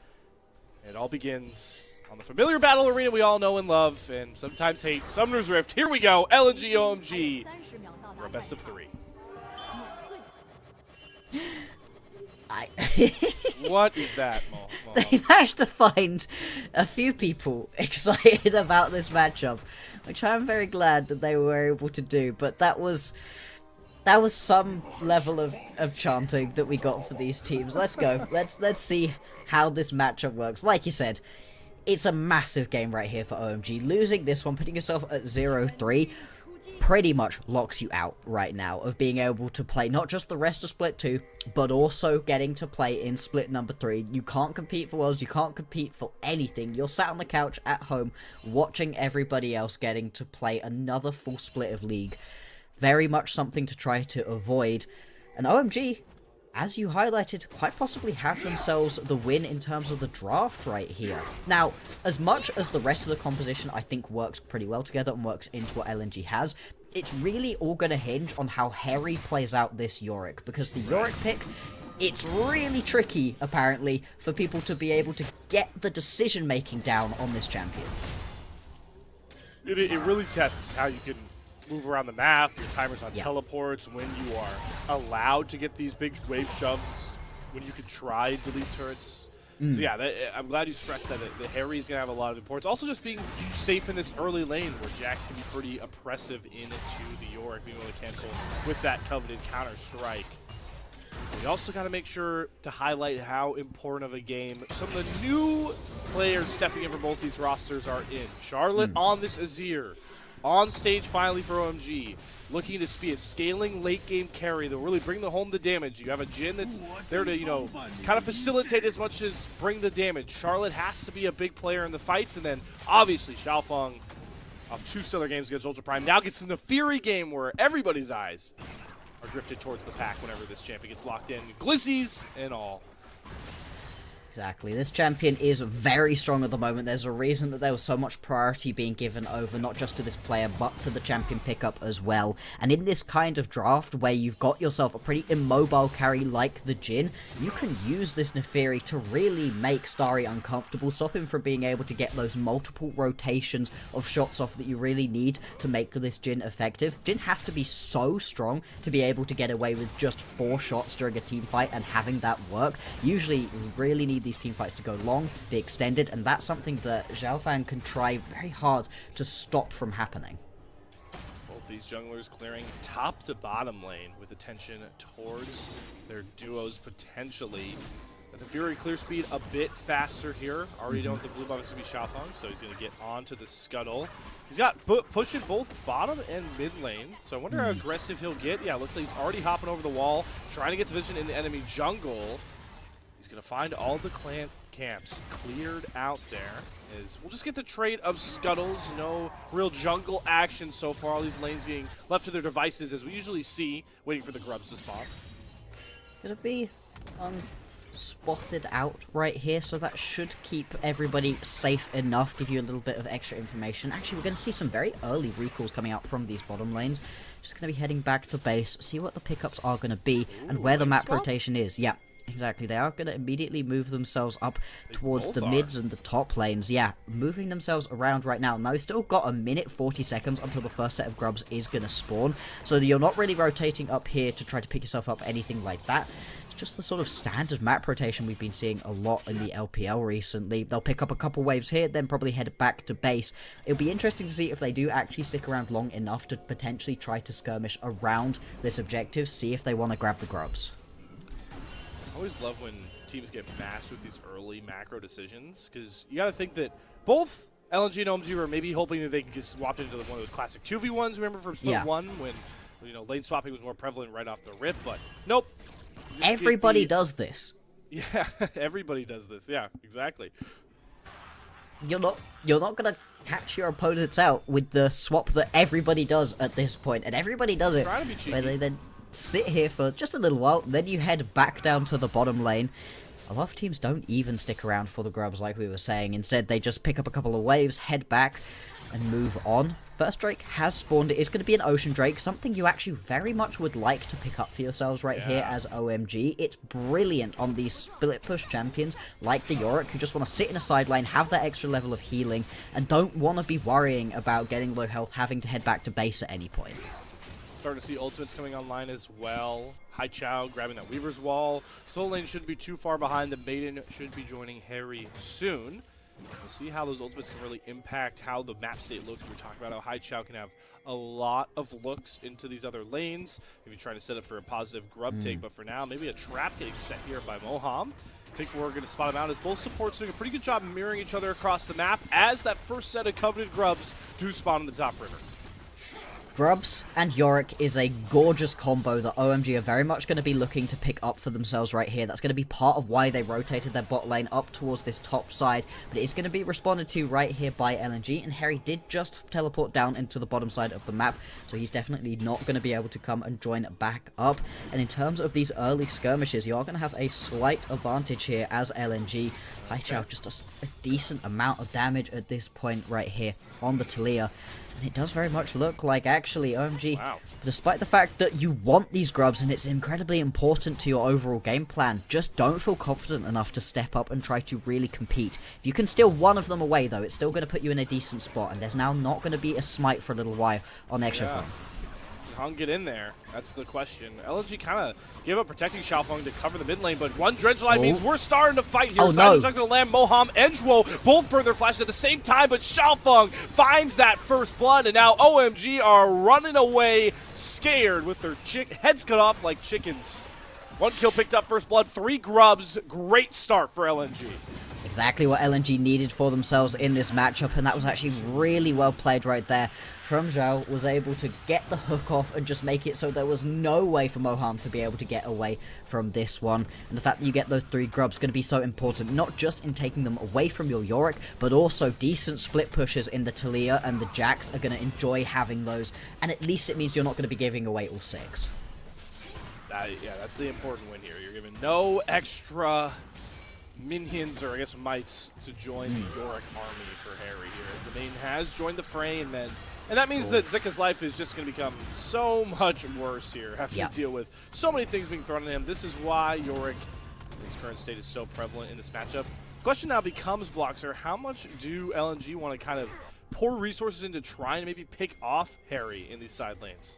It all begins on the familiar battle arena we all know and love, and sometimes hate, Summoner's Rift. Here we go, LNG OMG for a best of 3. What is that, Mom? They managed to find a few people excited about this matchup, which I'm very glad that they were able to do, but that was some level of chanting that we got for these teams. Let's go. Let's see how this matchup works. Like you said, it's a massive game right here for OMG. Losing this one, putting yourself at 0-3, pretty much locks you out right now of being able to play not just the rest of Split 2, but also getting to play in Split number 3. You can't compete for Worlds, you can't compete for anything. You're sat on the couch at home watching everybody else getting to play another full split of League. Very much something to try to avoid. And OMG, as you highlighted, quite possibly have themselves the win in terms of the draft right here. Now, as much as the rest of the composition I think works pretty well together and works into what LNG has, it's really all going to hinge on how Harry plays out this Yorick, because the Yorick pick, it's really tricky, apparently, for people to be able to get the decision-making down on this champion. It really tests how you can move around the map, your timers on teleports, when you are allowed to get these big wave shoves, when you can try to delete turrets. So yeah, I'm glad you stressed that Harry is going to have a lot of importance. Also just being safe in this early lane where Jax can be pretty oppressive into the Yorick, being able to cancel with that coveted counter-strike. We also got to make sure to highlight how important of a game some of the new players stepping in for both these rosters are in. Charlotte on this Azir, on stage finally for OMG, looking to be a scaling late game carry that'll really bring home the damage. You have a Jhin that's there to, kind of facilitate as much as bring the damage. Charlotte has to be a big player in the fights, and then obviously Xiaofeng off 2 stellar games against Ultra Prime now gets in the Fury game where everybody's eyes are drifted towards the pack whenever this champion gets locked in. Glissies and all. Exactly. This champion is very strong at the moment. There's a reason that there was so much priority being given over not just to this player, but to the champion pickup as well. And in this kind of draft, where you've got yourself a pretty immobile carry like the Jhin, you can use this Neferi to really make Starry uncomfortable, stop him from being able to get those multiple rotations of shots off that you really need to make this Jhin effective. Jhin has to be so strong to be able to get away with just 4 shots during a team fight and having that work. Usually, you really need these team fights to go long, be extended, and that's something that Xiaofeng can try very hard to stop from happening. Both these junglers clearing top to bottom lane with attention towards their duos potentially. But the Fury clear speed a bit faster here. Already know the blue buff is going to be Xiaofeng, so he's going to get onto the scuttle. He's got pushing both bottom and mid lane, so I wonder how aggressive he'll get. Yeah, looks like he's already hopping over the wall, trying to get to vision in the enemy jungle. He's going to find all the clan camps cleared out there. We'll just get the trade of scuttles. No real jungle action so far. All these lanes getting left to their devices, as we usually see, waiting for the grubs to spawn. Gonna be spotted out right here, so that should keep everybody safe enough, give you a little bit of extra information. Actually, we're going to see some very early recalls coming out from these bottom lanes. Just going to be heading back to base, see what the pickups are going to be, and where the map rotation is. Yeah. Exactly, they are going to immediately move themselves up towards the mids and the top lanes. Yeah, moving themselves around right now. Now, we've still got a minute 40 seconds until the first set of grubs is going to spawn. So you're not really rotating up here to try to pick yourself up, anything like that. It's just the sort of standard map rotation we've been seeing a lot in the LPL recently. They'll pick up a couple waves here, then probably head back to base. It'll be interesting to see if they do actually stick around long enough to potentially try to skirmish around this objective, see if they want to grab the grubs. I always love when teams get matched with these early macro decisions, because you got to think that both LNG and OMG were maybe hoping that they could get swapped into one of those classic 2v1s, remember, from Split 1, when lane swapping was more prevalent right off the rip, but nope. Everybody does this. Yeah, everybody does this. Yeah, exactly. You're not gonna catch your opponents out with the swap that everybody does at this point, and everybody does it. Trying to be cheeky. Where they then sit here for just a little while, then you head back down to the bottom lane. A lot of teams don't even stick around for the grubs, like we were saying. Instead, they just pick up a couple of waves, head back, and move on. First Drake has spawned. It is going to be an Ocean Drake, something you actually very much would like to pick up for yourselves right here as OMG. It's brilliant on these split push champions like the Yorick, who just want to sit in a sideline, have that extra level of healing, and don't want to be worrying about getting low health, having to head back to base at any point. Starting to see ultimates coming online as well. Hai Chao grabbing that Weaver's Wall. Soul Lane shouldn't be too far behind. The Maiden should be joining Harry soon. We'll see how those ultimates can really impact how the map state looks. We're talking about how Hai Chao can have a lot of looks into these other lanes. Maybe trying to set up for a positive grub take, but for now, maybe a trap getting set here by Moham. I think we're going to spot him out as both supports doing a pretty good job mirroring each other across the map as that first set of coveted grubs do spawn in the top river. Grubs and Yorick is a gorgeous combo that OMG are very much going to be looking to pick up for themselves right here. That's going to be part of why they rotated their bot lane up towards this top side, but it is going to be responded to right here by LNG, and Harry did just teleport down into the bottom side of the map, so he's definitely not going to be able to come and join back up. And in terms of these early skirmishes, you are going to have a slight advantage here as LNG. Hai Chao just does a decent amount of damage at this point right here on the Talia. And it does very much look like, actually, OMG, despite the fact that you want these grubs and it's incredibly important to your overall game plan, just don't feel confident enough to step up and try to really compete. If you can steal one of them away, though, it's still going to put you in a decent spot, and there's now not going to be a smite for a little while on Exofeng. Hung get in there? That's the question. LNG kind of gave up protecting Xiaofeng to cover the mid lane, but one dredge line means we're starting to fight here. Simon's not going to land. Moham and Zhuo both burn their flashes at the same time, but Xiaofeng finds that first blood, and now OMG are running away scared with their heads cut off like chickens. One kill picked up, first blood, 3 grubs. Great start for LNG. Exactly what LNG needed for themselves in this matchup, and that was actually really well played right there. From Zhao was able to get the hook off and just make it so there was no way for Moham to be able to get away from this one. And the fact that you get those 3 grubs is going to be so important, not just in taking them away from your Yorick, but also decent split pushes in the Talia, and the Jax are going to enjoy having those, and at least it means you're not going to be giving away all 6. Yeah, that's the important win here. You're giving no extra minions, or I guess mites, to join the Yorick army for Harry here, as the main has joined the fray, and that means that Zika's life is just going to become so much worse here, having to deal with so many things being thrown at him. This is why Yorick, in his current state, is so prevalent in this matchup. Question now becomes, Bloxer, how much do LNG want to kind of pour resources into trying to maybe pick off Harry in these side lanes?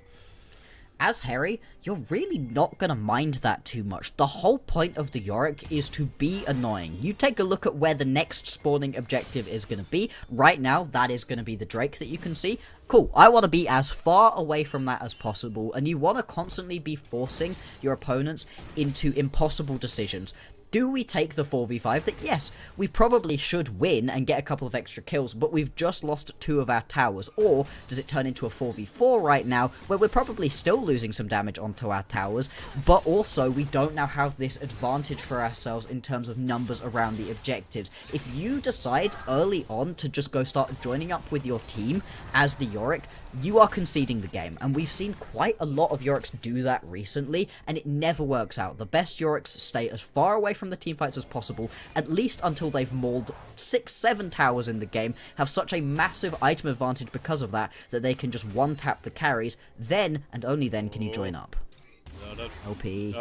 As Harry, you're really not going to mind that too much. The whole point of the Yorick is to be annoying. You take a look at where the next spawning objective is going to be. Right now, that is going to be the Drake that you can see. Cool, I want to be as far away from that as possible, and you want to constantly be forcing your opponents into impossible decisions. Do we take the 4v5 that, yes, we probably should win and get a couple of extra kills, but we've just lost 2 of our towers? Or does it turn into a 4v4 right now, where we're probably still losing some damage onto our towers, but also we don't now have this advantage for ourselves in terms of numbers around the objectives? If you decide early on to just go start joining up with your team as the Yorick, you are conceding the game, and we've seen quite a lot of Yoricks do that recently, and it never works out. The best Yoricks stay as far away from the teamfights as possible, at least until they've mauled 6-7 towers in the game, have such a massive item advantage because of that, that they can just one-tap the carries. Then, and only then, can you join up. LP.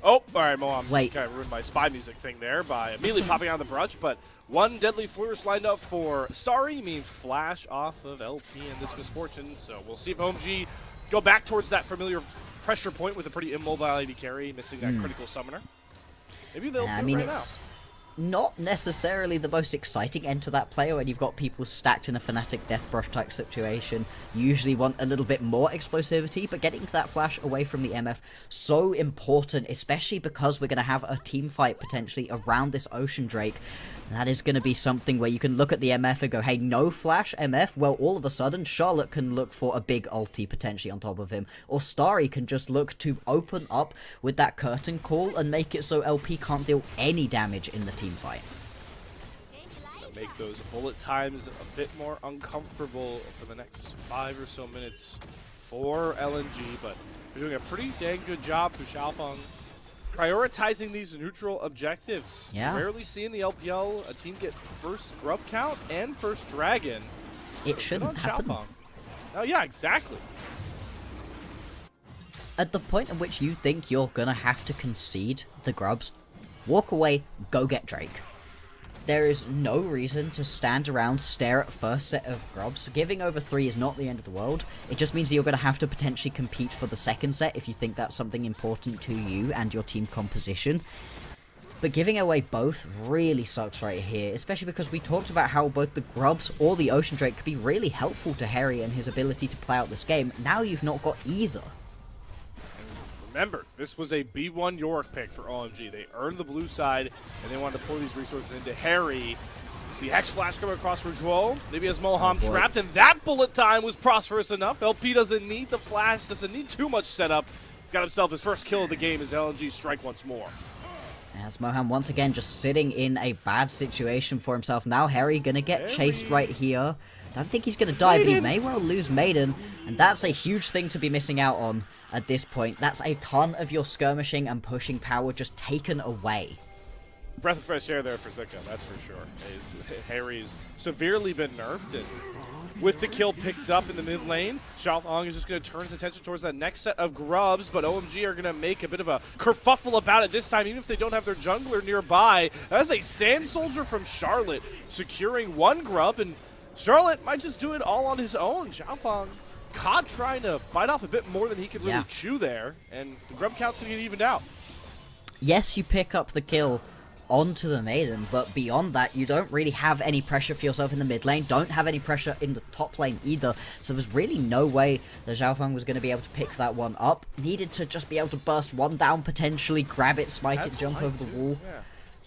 Oh, alright, Moham. Wait. Kind of ruined my spy music thing there by immediately popping out of the brush, but one deadly flourish lined up for Starry means flash off of LP and this misfortune, so we'll see if OMG go back towards that familiar pressure point with a pretty immobile AD carry, missing that critical summoner. Maybe they'll do it right now. not necessarily the most exciting end to that play when you've got people stacked in a Fnatic Deathbrush type situation. You usually want a little bit more explosivity, but getting that flash away from the MF, so important, especially because we're going to have a team fight potentially around this Ocean Drake. That is going to be something where you can look at the MF and go, hey, no flash MF? Well, all of a sudden, Charlotte can look for a big ulti potentially on top of him. Or Starry can just look to open up with that curtain call and make it so LP can't deal any damage in the team fight. Make those bullet times a bit more uncomfortable for the next 5 or so minutes for LNG, but they're doing a pretty dang good job through Xiaofeng prioritizing these neutral objectives. Yeah. Rarely seeing the LPL a team get first grub count and first dragon. It shouldn't happen. Oh yeah, exactly. At the point at which you think you're gonna have to concede the grubs, walk away, go get Drake. There is no reason to stand around, stare at first set of grubs. Giving over 3 is not the end of the world. It just means that you're going to have to potentially compete for the second set if you think that's something important to you and your team composition. But giving away both really sucks right here, especially because we talked about how both the grubs or the Ocean Drake could be really helpful to Harry and his ability to play out this game. Now you've not got either. Remember, this was a B1 York pick for OMG. They earned the blue side, and they wanted to pour these resources into Harry. You see Hex Flash coming across for Joel. Maybe has Moham trapped, and that bullet time was prosperous enough. LP doesn't need the flash, doesn't need too much setup. He's got himself his first kill of the game as LNG strike once more. As Moham once again just sitting in a bad situation for himself. Now Harry gonna get chased right here. Don't think he's gonna die, but he may well lose Maiden, and that's a huge thing to be missing out on at this point. That's a ton of your skirmishing and pushing power just taken away. Breath of fresh air there for Zika, that's for sure. Harry's severely been nerfed, and with the kill picked up in the mid lane, Xiaofeng is just going to turn his attention towards that next set of grubs, but OMG are going to make a bit of a kerfuffle about it this time, even if they don't have their jungler nearby. That's a Sand Soldier from Charlotte securing one grub, and Charlotte might just do it all on his own. Xiaofeng caught trying to bite off a bit more than he could really chew there, and the grub count's going to get evened out. Yes, you pick up the kill onto the Maiden, but beyond that, you don't really have any pressure for yourself in the mid lane, don't have any pressure in the top lane either, so there's really no way that Xiaofeng was going to be able to pick that one up. Needed to just be able to burst one down, potentially grab it, smite it, jump over the wall.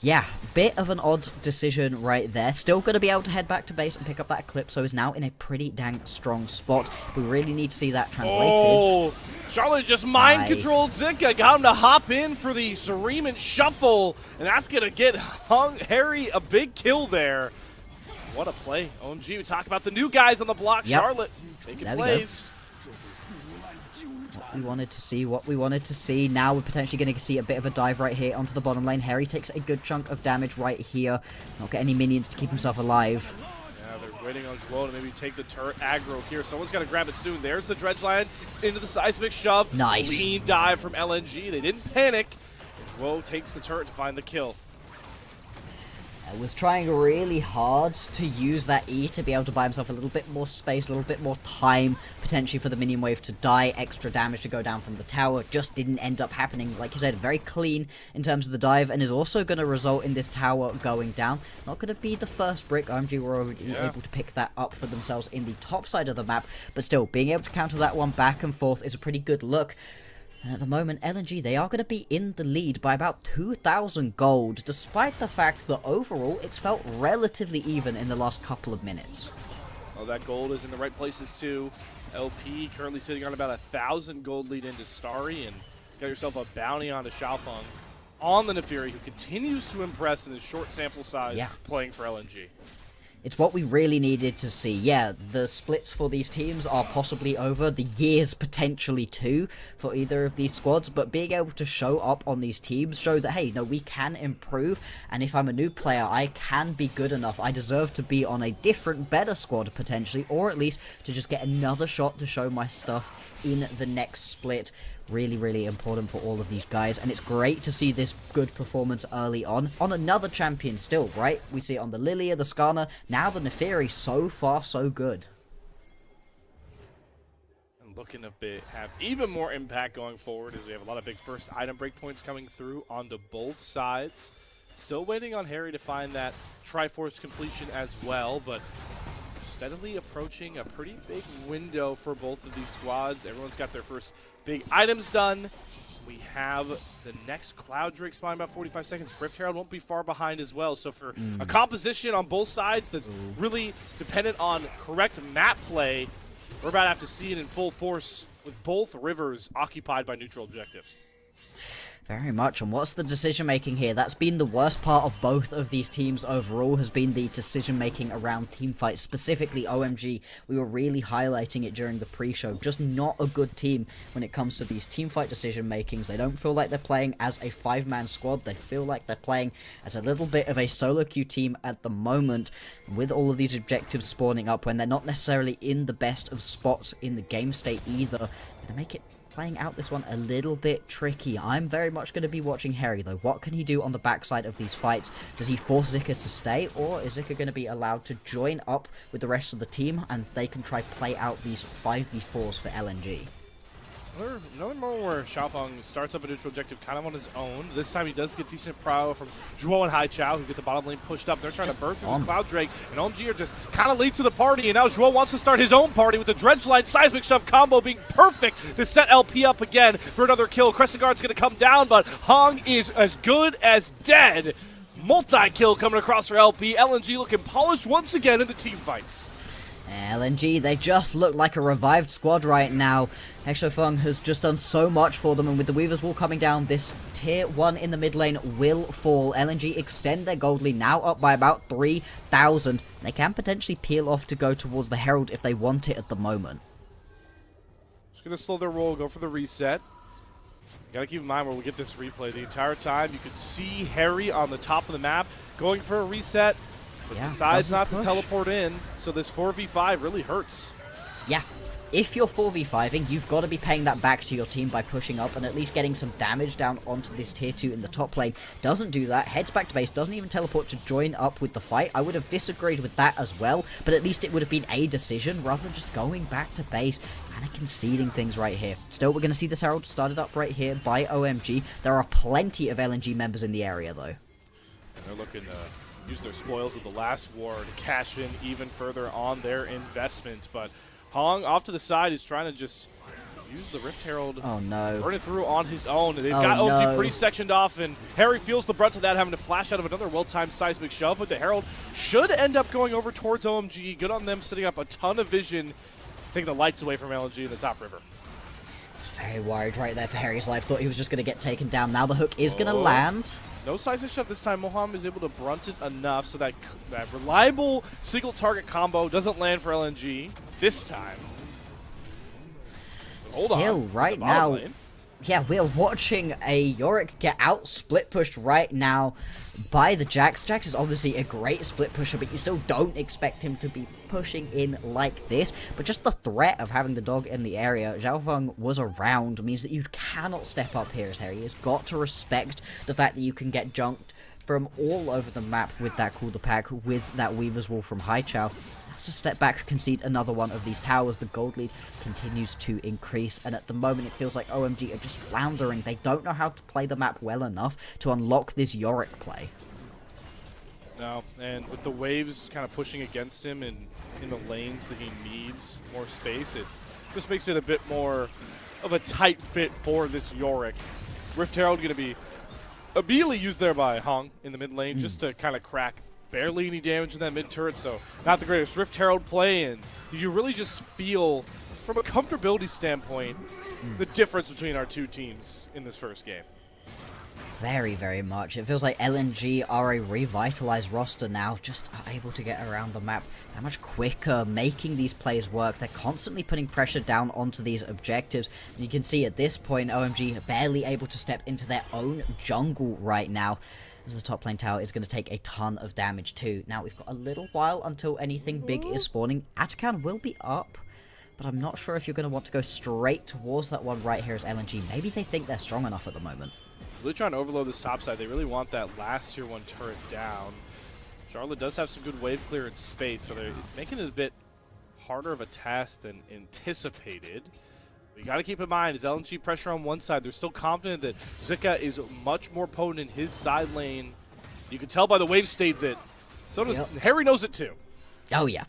Yeah, bit of an odd decision right there. Still going to be able to head back to base and pick up that Eclipse, so is now in a pretty dang strong spot. We really need to see that translated. Oh, Charlotte just mind-controlled Zika, got him to hop in for the Cereman Shuffle, and that's going to get Harry a big kill there. What a play. OMG, we talk about the new guys on the block. Charlotte taking plays. What we wanted to see. Now we're potentially going to see a bit of a dive right here onto the bottom lane. Harry takes a good chunk of damage right here. Not get any minions to keep himself alive. Yeah, they're waiting on Joel to maybe take the turret aggro here. Someone's got to grab it soon. There's the Dredge Line into the seismic shove. Nice. Lean dive from LNG. They didn't panic. Joel takes the turret to find the kill. Was trying really hard to use that E to be able to buy himself a little bit more space, a little bit more time, potentially for the minion wave to die, extra damage to go down from the tower. Just didn't end up happening. Like you said, very clean in terms of the dive, and is also going to result in this tower going down. Not going to be the first brick. OMG were already able to pick that up for themselves in the top side of the map, but still, being able to counter that one back and forth is a pretty good look. And at the moment, LNG, they are going to be in the lead by about 2,000 gold, despite the fact that overall, it's felt relatively even in the last couple of minutes. Well, that gold is in the right places too. LP currently sitting on about 1,000 gold lead into Starry, and got yourself a bounty onto Xiaofeng on the Nefiri, who continues to impress in his short sample size playing for LNG. It's what we really needed to see. Yeah, the splits for these teams are possibly over. The years potentially too for either of these squads. But being able to show up on these teams show that, hey, no, we can improve. And if I'm a new player, I can be good enough. I deserve to be on a different, better squad potentially. Or at least to just get another shot to show my stuff in the next split. Really, really important for all of these guys, and it's great to see this good performance early on another champion still, right? We see it on the Lilia, the Skarner, now the Nefiri. So far, so good. And looking to have even more impact going forward as we have a lot of big first item breakpoints coming through onto both sides. Still waiting on Harry to find that Triforce completion as well, but steadily approaching a pretty big window for both of these squads. Everyone's got their first big items done. We have the next Cloud Drake spawning about 45 seconds. Rift Herald won't be far behind as well. So for a composition on both sides that's really dependent on correct map play, we're about to have to see it in full force with both rivers occupied by neutral objectives. Very much, and what's the decision making here? That's been the worst part of both of these teams overall, has been the decision making around team fights, specifically OMG. We were really highlighting it during the pre-show. Just not a good team when it comes to these team fight decision makings. They don't feel like they're playing as a 5-man squad. They feel like they're playing as a little bit of a solo queue team at the moment, with all of these objectives spawning up when they're not necessarily in the best of spots in the game state either. To make it playing out this one a little bit tricky. I'm very much going to be watching Harry though. What can he do on the backside of these fights? Does he force Zika to stay, or is Zika going to be allowed to join up with the rest of the team and they can try play out these 5v4s for LNG? Another moment where Xiaofeng starts up a neutral objective kind of on his own. This time he does get decent prow from Zhuo and Haichao, who get the bottom lane pushed up. They're trying to burn through the Cloud Drake, and OMG are just kind of late to the party, and now Zhuo wants to start his own party with the Dredge Line Seismic Shove combo being perfect to set LP up again for another kill. Crescent Guard's going to come down, but Hong is as good as dead. Multi-kill coming across for LP. LNG looking polished once again in the team fights. LNG, they just look like a revived squad right now. Xiaofeng has just done so much for them, and with the Weaver's Wall coming down, this tier 1 in the mid lane will fall. LNG extend their gold lead, now up by about 3,000. They can potentially peel off to go towards the Herald if they want it at the moment. Just going to slow their roll, go for the reset. You gotta keep in mind where we get this replay. The entire time you could see Harry on the top of the map going for a reset, but decides not to teleport in, so this 4v5 really hurts. Yeah, if you're 4v5ing, you've got to be paying that back to your team by pushing up and at least getting some damage down onto this tier 2 in the top lane. Doesn't do that, heads back to base, doesn't even teleport to join up with the fight. I would have disagreed with that as well, but at least it would have been a decision rather than just going back to base. Kind of conceding things right here. Still, we're going to see this Herald started up right here by OMG. There are plenty of LNG members in the area though. And they're looking to use their spoils of the last war to cash in even further on their investment, but Hong off to the side is trying to just use the Rift Herald. Oh no. Burn it through on his own. They've got OMG pretty sectioned off, and Harry feels the brunt of that, having to flash out of another well-timed seismic shove, but the Herald should end up going over towards OMG. Good on them, setting up a ton of vision, taking the lights away from LNG in the top river. Very worried right there for Harry's life. Thought he was just going to get taken down. Now the hook is going to land. No seismic shove this time. Moham is able to brunt it enough so that reliable single target combo doesn't land for LNG this time. Still, right now, yeah, we're watching a Yorick get out split pushed right now by the Jax. Jax is obviously a great split pusher, but you still don't expect him to be pushing in like this. But just the threat of having the dog in the area, Xiaofeng was around, means that you cannot step up here as Harry has got to respect the fact that you can get junked from all over the map with that Cooler Pack, with that Weaver's Wall from Haichao. Has to step back, concede another one of these towers. The gold lead continues to increase, and at the moment it feels like OMG are just floundering. They don't know how to play the map well enough to unlock this Yorick play. No, and with the waves kind of pushing against him and in the lanes that he needs more space, it just makes it a bit more of a tight fit for this Yorick. Rift Herald going to be immediately used there by Hong in the mid lane just to kind of crack. Barely any damage in that mid turret, so not the greatest Rift Herald play, and you really just feel, from a comfortability standpoint, the difference between our two teams in this first game. Very, very much. It feels like LNG are a revitalized roster now, just are able to get around the map that much quicker, making these plays work. They're constantly putting pressure down onto these objectives. And you can see at this point, OMG barely able to step into their own jungle right now, as the top lane tower is going to take a ton of damage too. Now, we've got a little while until anything big is spawning. Atakan will be up, but I'm not sure if you're going to want to go straight towards that one right here as LNG. Maybe they think they're strong enough at the moment. Really trying to overload this top side. They really want that last tier 1 turret down. Charlotte does have some good wave clearance space, so they're making it a bit harder of a task than anticipated. You got to keep in mind, is LNG pressure on one side. They're still confident that Zika is much more potent in his side lane. You can tell by the wave state that so does Yep. Harry knows it too. Oh yeah.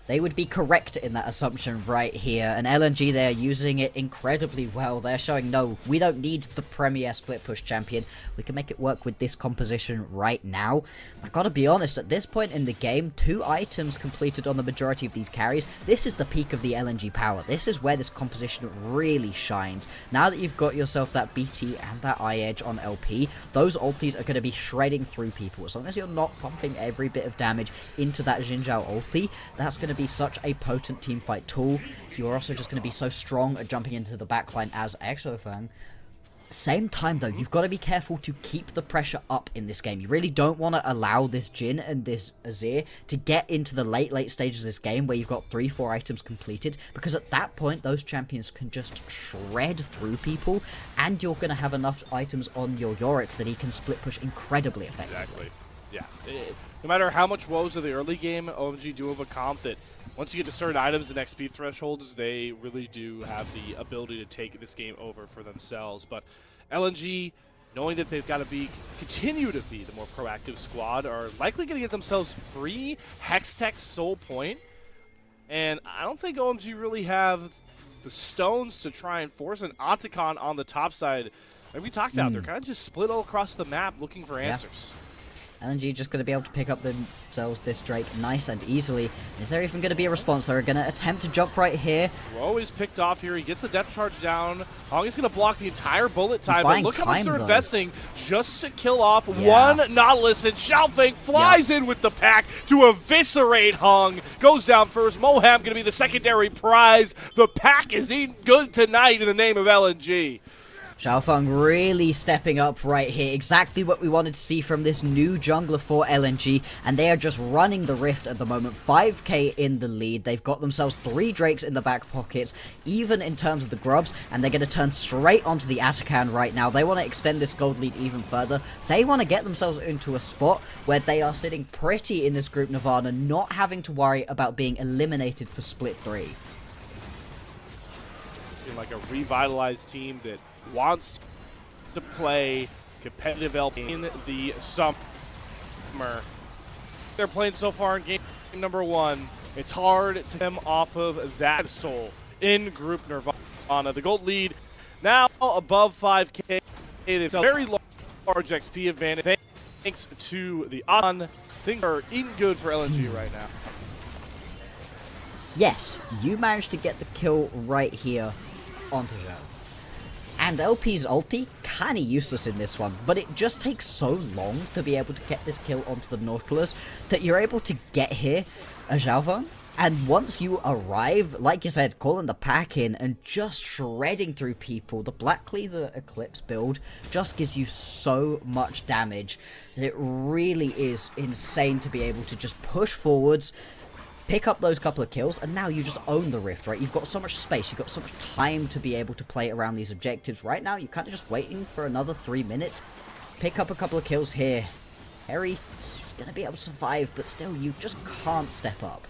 They would be correct in that assumption right here, and LNG, they're using it incredibly well. They're showing, no, we don't need the premier split push champion. We can make it work with this composition right now. I gotta be honest, at this point in the game, 2 items completed on the majority of these carries. This is the peak of the LNG power. This is where this composition really shines. Now that you've got yourself that BT and that eye edge on LP, those ultis are going to be shredding through people. As long as you're not pumping every bit of damage into that Xin Zhao ulti, that's going to be such a potent teamfight tool. You're also just going to be so strong at jumping into the backline as Exofang. Same time though, you've got to be careful to keep the pressure up in this game. You really don't want to allow this Jhin and this Azir to get into the late stages of this game where you've got 3-4 items completed, because at that point those champions can just shred through people, and you're going to have enough items on your Yorick that he can split push incredibly effectively. Exactly. Yeah. No matter how much woes of the early game, OMG do have a comp that once you get to certain items and XP thresholds, they really do have the ability to take this game over for themselves. But LNG, knowing that they've got to continue to be the more proactive squad, are likely going to get themselves free Hextech Soul Point. And I don't think OMG really have the stones to try and force an Otacon on the top side. Like we talked about, they're kind of just split all across the map looking for answers. LNG just going to be able to pick up themselves this Drake nice and easily. Is there even going to be a response? They're going to attempt to jump right here. Throw is picked off here. He gets the depth charge down. Hong is going to block the entire bullet time. But buying look how much time, they're though. investing just to kill off one Nautilus. And Xiaofeng flies in with the pack to eviscerate Hong. Goes down first. Moham going to be the secondary prize. The pack is eating good tonight in the name of LNG. Xiaofeng really stepping up right here. Exactly what we wanted to see from this new jungler for LNG. And they are just running the rift at the moment. 5k in the lead. They've got themselves 3 Drakes in the back pockets, even in terms of the grubs. And they're going to turn straight onto the Atakan right now. They want to extend this gold lead even further. They want to get themselves into a spot where they are sitting pretty in this group Nirvana, not having to worry about being eliminated for split 3. Like a revitalized team that wants to play competitive LP in the summer. They're playing so far in game number 1. It's hard to them off of that pedestal in Group Nirvana. The gold lead now above 5k. They've a very large XP advantage thanks to the on. Things are eating good for LNG right now. Yes, you managed to get the kill right here onto Zhao. And LP's ulti, kinda useless in this one, but it just takes so long to be able to get this kill onto the Nautilus that you're able to get here a Xiaofeng. And once you arrive, like you said, calling the pack in and just shredding through people, the Black Cleaver Eclipse build just gives you so much damage that it really is insane to be able to just push forwards, pick up those couple of kills, and now you just own the rift, right? You've got so much space, you've got so much time to be able to play around these objectives. Right now, you're kind of just waiting for another 3 minutes. Pick up a couple of kills here. Harry, he's going to be able to survive, but still, you just can't step up.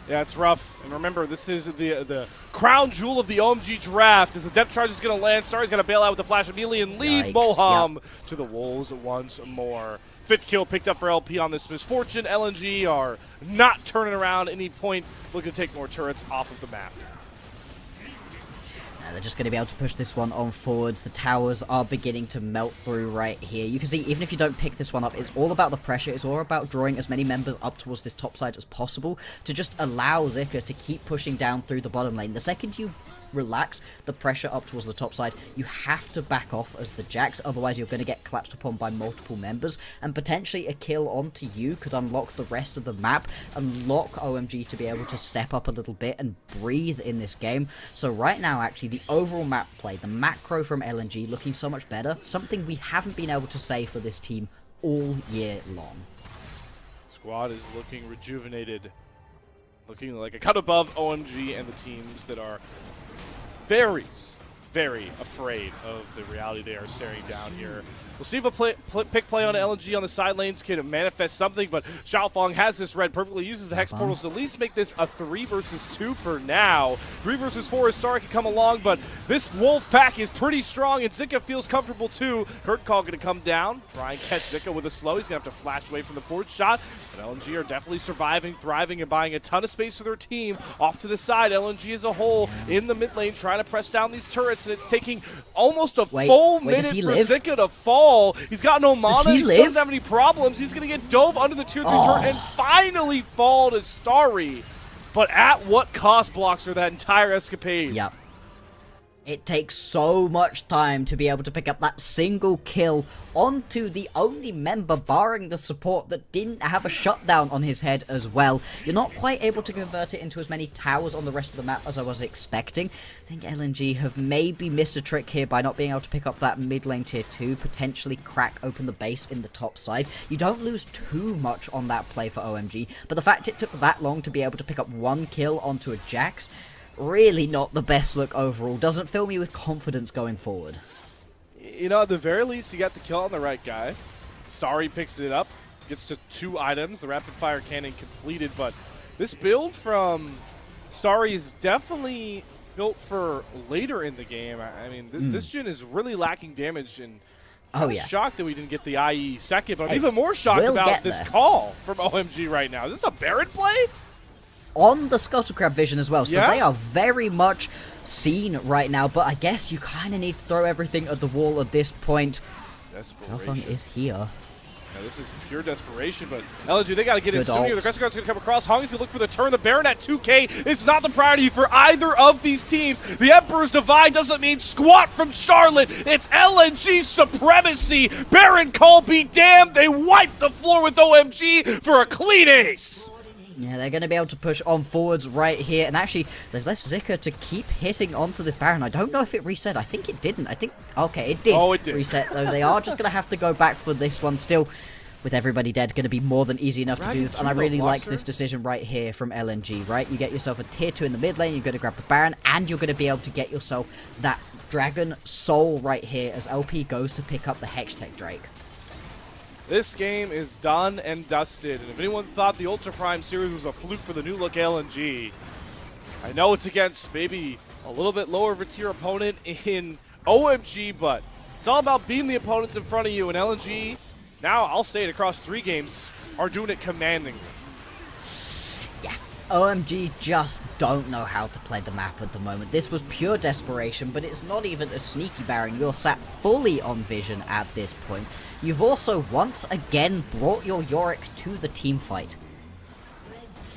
Yeah, it's rough. And remember, this is the crown jewel of the OMG draft. As the depth charge is going to land, Starry's going to bail out with the flash immediately and leave Moham to the Wolves once more. 5th kill picked up for LP on this misfortune. LNG are not turning around any point, looking to take more turrets off of the map. They're just going to be able to push this one on forwards. The towers are beginning to melt through right here. You can see, even if you don't pick this one up, it's all about the pressure. It's all about drawing as many members up towards this top side as possible to just allow Zika to keep pushing down through the bottom lane. The second you relax the pressure up towards the top side, you have to back off as the Jax, otherwise you're going to get collapsed upon by multiple members, and potentially a kill onto you could unlock the rest of the map, unlock OMG to be able to step up a little bit and breathe in this game. So right now, actually, the overall map play, the macro from LNG looking so much better, something we haven't been able to say for this team all year long. Squad is looking rejuvenated, looking like a cut above OMG and the teams that are very, very afraid of the reality they are staring down here. We'll see if a pick play on LNG on the side lanes can manifest something, but Xiaofeng has this red perfectly, uses the Hex Portals to at least make this a 3 versus 2 for now. 3 versus 4 as Starry can come along, but this Wolf pack is pretty strong, and Zika feels comfortable too. Hurt Call going to come down, try and catch Zika with a slow. He's going to have to flash away from the forward shot, but LNG are definitely surviving, thriving, and buying a ton of space for their team. Off to the side, LNG as a whole in the mid lane trying to press down these turrets, and it's taking almost a full minute for Zika to fall. He's got no mana, he doesn't have any problems. He's going to get dove under the tier 3 turret and finally fall to Starry. But at what cost, Bloxer, that entire escapade? Yep. It takes so much time to be able to pick up that single kill onto the only member, barring the support, that didn't have a shutdown on his head as well. You're not quite able to convert it into as many towers on the rest of the map as I was expecting. I think LNG have maybe missed a trick here by not being able to pick up that mid lane tier 2, potentially crack open the base in the top side. You don't lose too much on that play for OMG, but the fact it took that long to be able to pick up 1 kill onto a Jax, really not the best look overall. Doesn't fill me with confidence going forward. You know, at the very least, you got the kill on the right guy. Starry picks it up, gets to 2 items, the rapid fire cannon completed, but this build from Starry is definitely built for later in the game. I mean, this gen is really lacking damage, and I'm shocked that we didn't get the IE second, but I'm even more shocked about this call from OMG right now. Is this a Baron play? On the Scuttlecrab vision as well, so they are very much seen right now, but I guess you kind of need to throw everything at the wall at this point. Desperation is here. Yeah, this is pure desperation, but LNG, they got to get in soon here. The Crescent Guard's going to come across. Hong's going to look for the turn. The Baron at 2k is not the priority for either of these teams. The Emperor's Divide doesn't mean squat from Charlotte. It's LNG's supremacy. Baron call be damned. They wiped the floor with OMG for a clean ace. Yeah, they're going to be able to push on forwards right here. And actually, they've left Zika to keep hitting onto this Baron. I don't know if it reset. I think it didn't. Okay, it did. Oh, it did. Reset, though. They are just going to have to go back for this one. Still, with everybody dead, going to be more than easy enough to do this. And I really like this decision right here from LNG, right? You get yourself a tier 2 in the mid lane. You're going to grab the Baron. And you're going to be able to get yourself that Dragon Soul right here as LP goes to pick up the Hextech Drake. This game is done and dusted, and if anyone thought the Ultra Prime series was a fluke for the new look LNG, I know it's against maybe a little bit lower of a tier opponent in OMG, but it's all about beating the opponents in front of you, and LNG, now I'll say it across 3 games, are doing it commandingly. Yeah. OMG just don't know how to play the map at the moment. This was pure desperation, but it's not even a sneaky Baron. You're sat fully on vision at this point. You've also once again brought your Yorick to the team fight.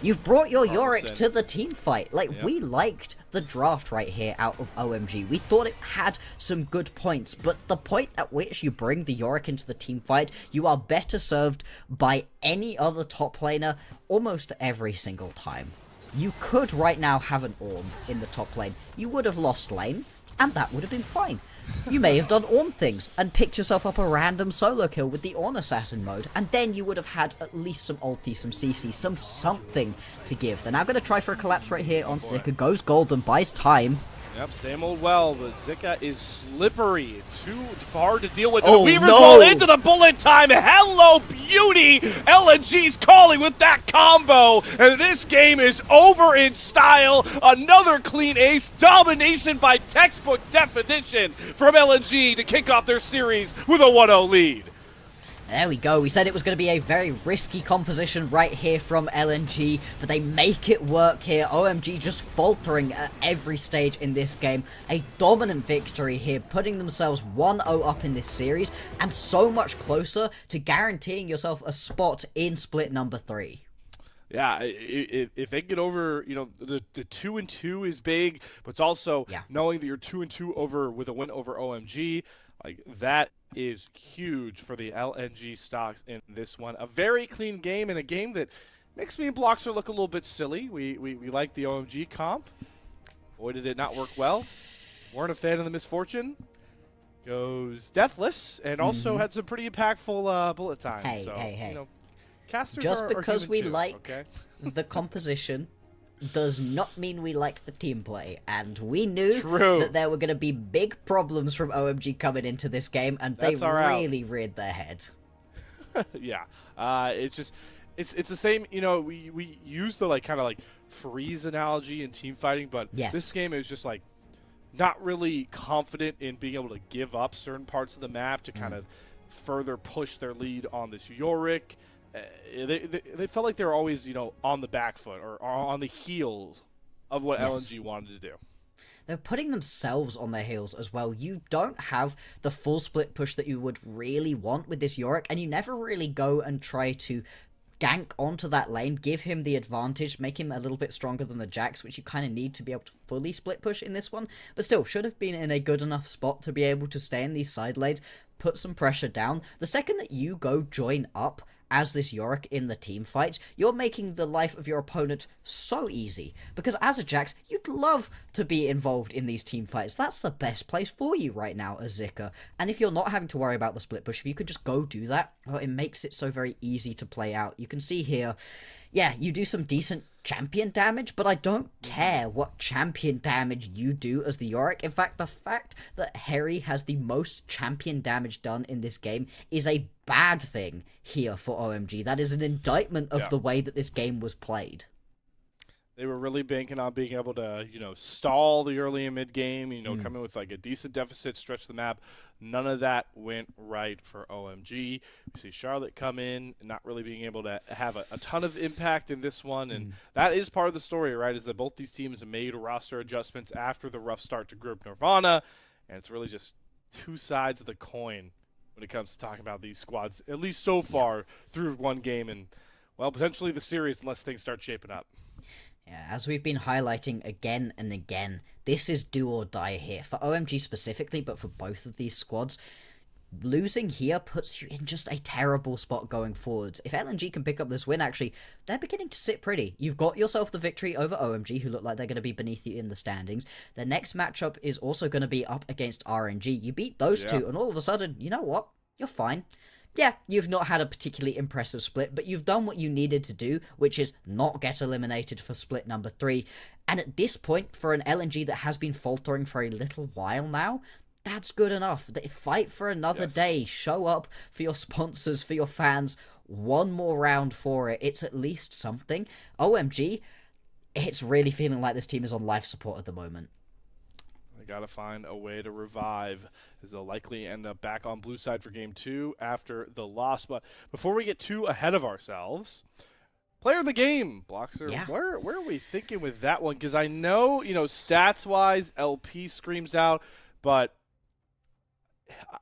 You've brought your Yorick to the team fight. Like, we liked the draft right here out of OMG. We thought it had some good points, but the point at which you bring the Yorick into the team fight, you are better served by any other top laner almost every single time. You could right now have an Ornn in the top lane. You would have lost lane, and that would have been fine. You may have done Ornn things and picked yourself up a random solo kill with the Ornn Assassin mode, and then you would have had at least some ulti, some CC, some something to give. They're now going to try for a collapse right here on Zika, goes golden, buys time. Yep, same old well, but Zika is slippery, too hard to deal with. Oh, the Weavers roll into the bullet time. Hello, beauty! LNG's calling with that combo, and this game is over in style. Another clean ace, domination by textbook definition from LNG to kick off their series with a 1-0 lead. There we go. We said it was going to be a very risky composition right here from LNG, but they make it work here. OMG just faltering at every stage in this game. A dominant victory here, putting themselves 1-0 up in this series, and so much closer to guaranteeing yourself a spot in split number 3. Yeah, if they get over, you know, the 2-2 is big, but it's also knowing that you're 2-2 over with a win over OMG, like that is huge for the LNG stocks in this one. A very clean game, and a game that makes me and Bloxer look a little bit silly. We like the OMG comp. Boy, did it not work well. Weren't a fan of the Misfortune. Goes Deathless, and also had some pretty impactful bullet time. Hey. You know, casters just are because we too, like the composition does not mean we like the team play, and we knew True. that there were going to be big problems from OMG coming into this game, and they That's our out. really reared their head. Yeah, it's just it's the same. You know, we use the like kind of like freeze analogy in team fighting, but Yes. this game is just like not really confident in being able to give up certain parts of the map to kind of further push their lead on this Yorick. They felt like they were always, you know, on the back foot or on the heels of what Yes. LNG wanted to do. They're putting themselves on their heels as well. You don't have the full split push that you would really want with this Yorick, and you never really go and try to gank onto that lane, give him the advantage, make him a little bit stronger than the Jax, which you kind of need to be able to fully split push in this one, but still should have been in a good enough spot to be able to stay in these side lanes, put some pressure down. The second that you go join up as this Yorick in the team fight, you're making the life of your opponent so easy. Because as a Jax, you'd love to be involved in these team fights. That's the best place for you right now as Zika. And if you're not having to worry about the split push, if you can just go do that, well, it makes it so very easy to play out. You can see here, yeah, you do some decent champion damage, but I don't care what champion damage you do as the Yorick. In fact, the fact that Harry has the most champion damage done in this game is a bad thing here for OMG. That is an indictment of the way that this game was played. They were really banking on being able to, you know, stall the early and mid game, you know, come in with like a decent deficit, stretch the map. None of that went right for OMG. We see Charlotte come in, not really being able to have a ton of impact in this one, and that is part of the story, right, is that both these teams have made roster adjustments after the rough start to Group Nirvana, and it's really just two sides of the coin when it comes to talking about these squads, at least so far through one game and, well, potentially the series unless things start shaping up. Yeah, as we've been highlighting again and again, this is do or die here. For OMG specifically, but for both of these squads, losing here puts you in just a terrible spot going forwards. If LNG can pick up this win, actually, they're beginning to sit pretty. You've got yourself the victory over OMG, who look like they're going to be beneath you in the standings. The next matchup is also going to be up against RNG. You beat those two, and all of a sudden, you know what? You're fine. Yeah, you've not had a particularly impressive split, but you've done what you needed to do, which is not get eliminated for split number 3. And at this point, for an LNG that has been faltering for a little while now, that's good enough. They fight for another day. Show up for your sponsors, for your fans. One more round for it. It's at least something. OMG, it's really feeling like this team is on life support at the moment. Got to find a way to revive, as they'll likely end up back on blue side for game 2 after the loss. But before we get too ahead of ourselves, player of the game, Bloxer, where are we thinking with that one? Because I know, you know, stats-wise, LP screams out, but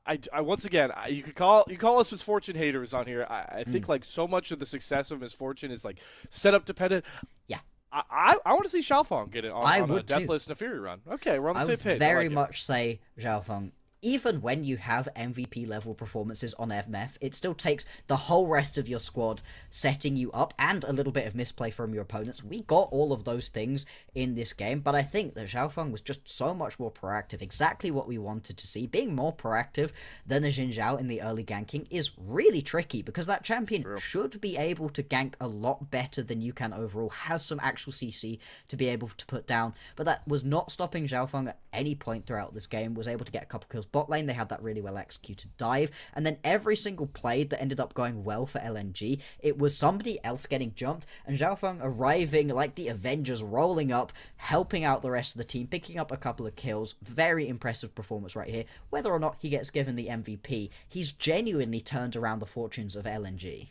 I once again, you call us misfortune haters on here. I think like so much of the success of misfortune is like setup dependent. Yeah. I want to see Xiaofeng get it on a Deathless Nefiri run. Okay, we're on the same page. I would very much say Xiaofeng. Even when you have MVP level performances on MF, it still takes the whole rest of your squad setting you up and a little bit of misplay from your opponents. We got all of those things in this game, but I think that Xiaofeng was just so much more proactive, exactly what we wanted to see. Being more proactive than a Xin Zhao in the early ganking is really tricky because that champion should be able to gank a lot better than you can overall, has some actual CC to be able to put down, but that was not stopping Xiaofeng at any point throughout this game, was able to get a couple kills bot lane. They had that really well executed dive, and then every single play that ended up going well for LNG, it was somebody else getting jumped and Xiaofeng arriving like the Avengers, rolling up, helping out the rest of the team, picking up a couple of kills. Very impressive performance right here. Whether or not he gets given the MVP, he's genuinely turned around the fortunes of LNG.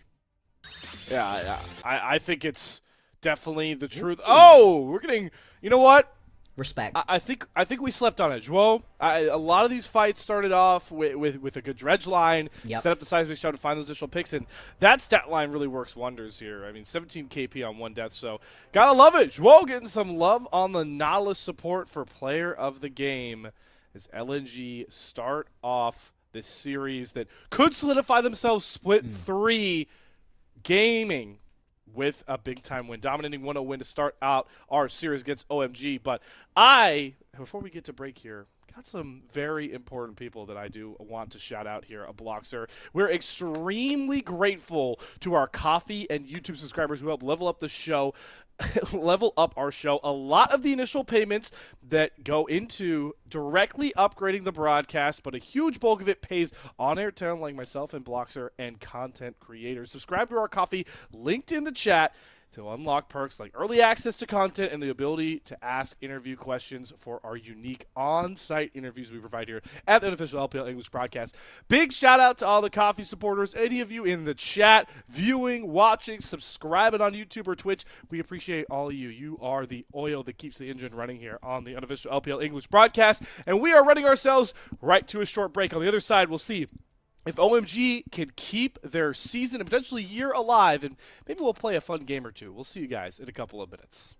Yeah, I think it's definitely the truth. Oh, we're getting, you know what? Respect. I think we slept on it. Zhuo, a lot of these fights started off with a good dredge line, set up the seismic show to find those additional picks, and that stat line really works wonders here. I mean, 17 KP on one death, so gotta love it. Zhuo getting some love on the Nautilus support for player of the game as LNG start off this series that could solidify themselves split 3 gaming with a big-time win, dominating 1-0 win to start out our series against OMG. But I before we get to break here, got some very important people that I do want to shout out here at Bloxer. We're extremely grateful to our Coffee and YouTube subscribers who help level up the show. Level up our show. A lot of the initial payments that go into directly upgrading the broadcast, but a huge bulk of it pays on-air talent like myself and Bloxer and content creators. Subscribe to our Coffee, linked in the chat, to unlock perks like early access to content and the ability to ask interview questions for our unique on-site interviews we provide here at the unofficial LPL English broadcast. Big shout out to all the Coffee supporters, any of you in the chat, viewing, watching, subscribing on YouTube or Twitch. We appreciate all of you. You are the oil that keeps the engine running here on the unofficial LPL English broadcast, and we are running ourselves right to a short break. On the other side, we'll see if OMG can keep their season and potentially year alive, and maybe we'll play a fun game or two. We'll see you guys in a couple of minutes.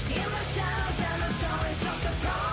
In the shadows and the stories of the past.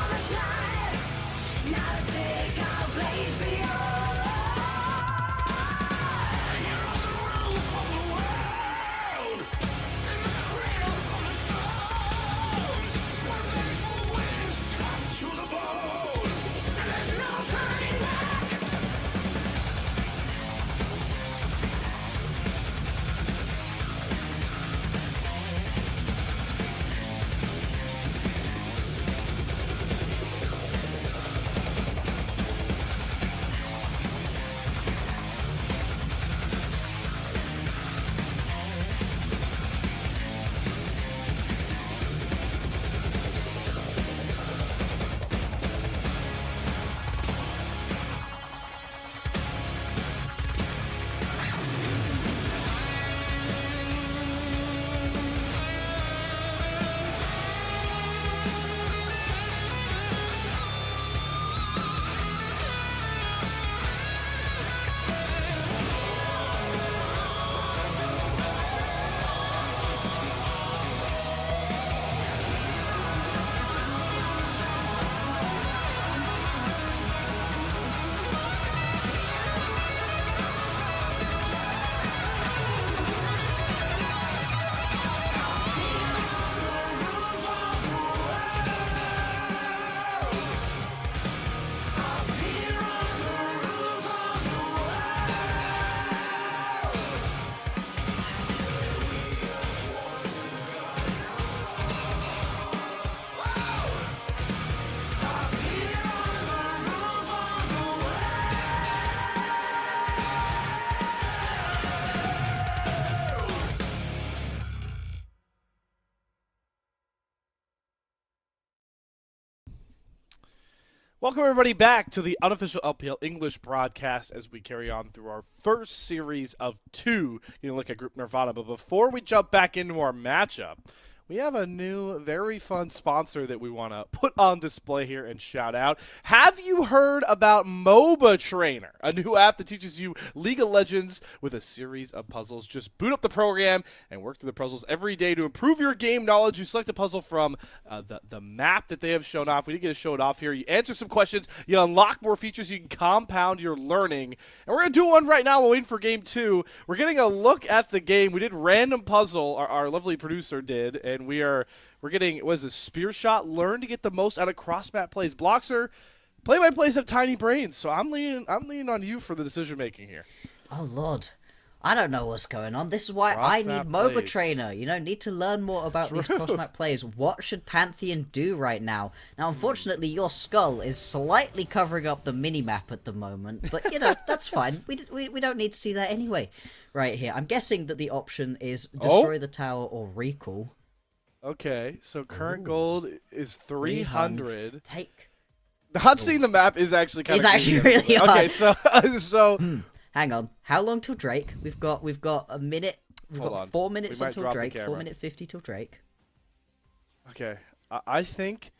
Welcome everybody back to the unofficial LPL English broadcast as we carry on through our first series of 2. You can look at Group Nirvana, but before we jump back into our matchup, we have a new, very fun sponsor that we want to put on display here and shout out. Have you heard about MOBA Trainer, a new app that teaches you League of Legends with a series of puzzles? Just boot up the program and work through the puzzles every day to improve your game knowledge. You select a puzzle from the map that they have shown off. We didn't get to show it off here. You answer some questions. You unlock more features. You can compound your learning. And we're going to do one right now while waiting for game 2. We're getting a look at the game. We did random puzzle, our lovely producer did, and we're getting, what is this, spear shot? Learn to get the most out of cross-map plays. Bloxer, play-by-plays have tiny brains, so I'm leaning on you for the decision-making here. Oh, Lord. I don't know what's going on. This is why I need MOBA plays. Trainer. You know, need to learn more about these cross-map plays. What should Pantheon do right now? Now, unfortunately, your skull is slightly covering up the mini-map at the moment, but, you know, that's fine. We don't need to see that anyway. Right here. I'm guessing that the option is destroy the tower or recall. Okay, so current gold is 300. Take. Not seeing the map is actually kind of really hard. Okay, so hang on. How long till Drake? We've got a minute. We've Hold got on. 4 minutes We might until drop the Drake. camera. 4:50 till Drake. Okay, I think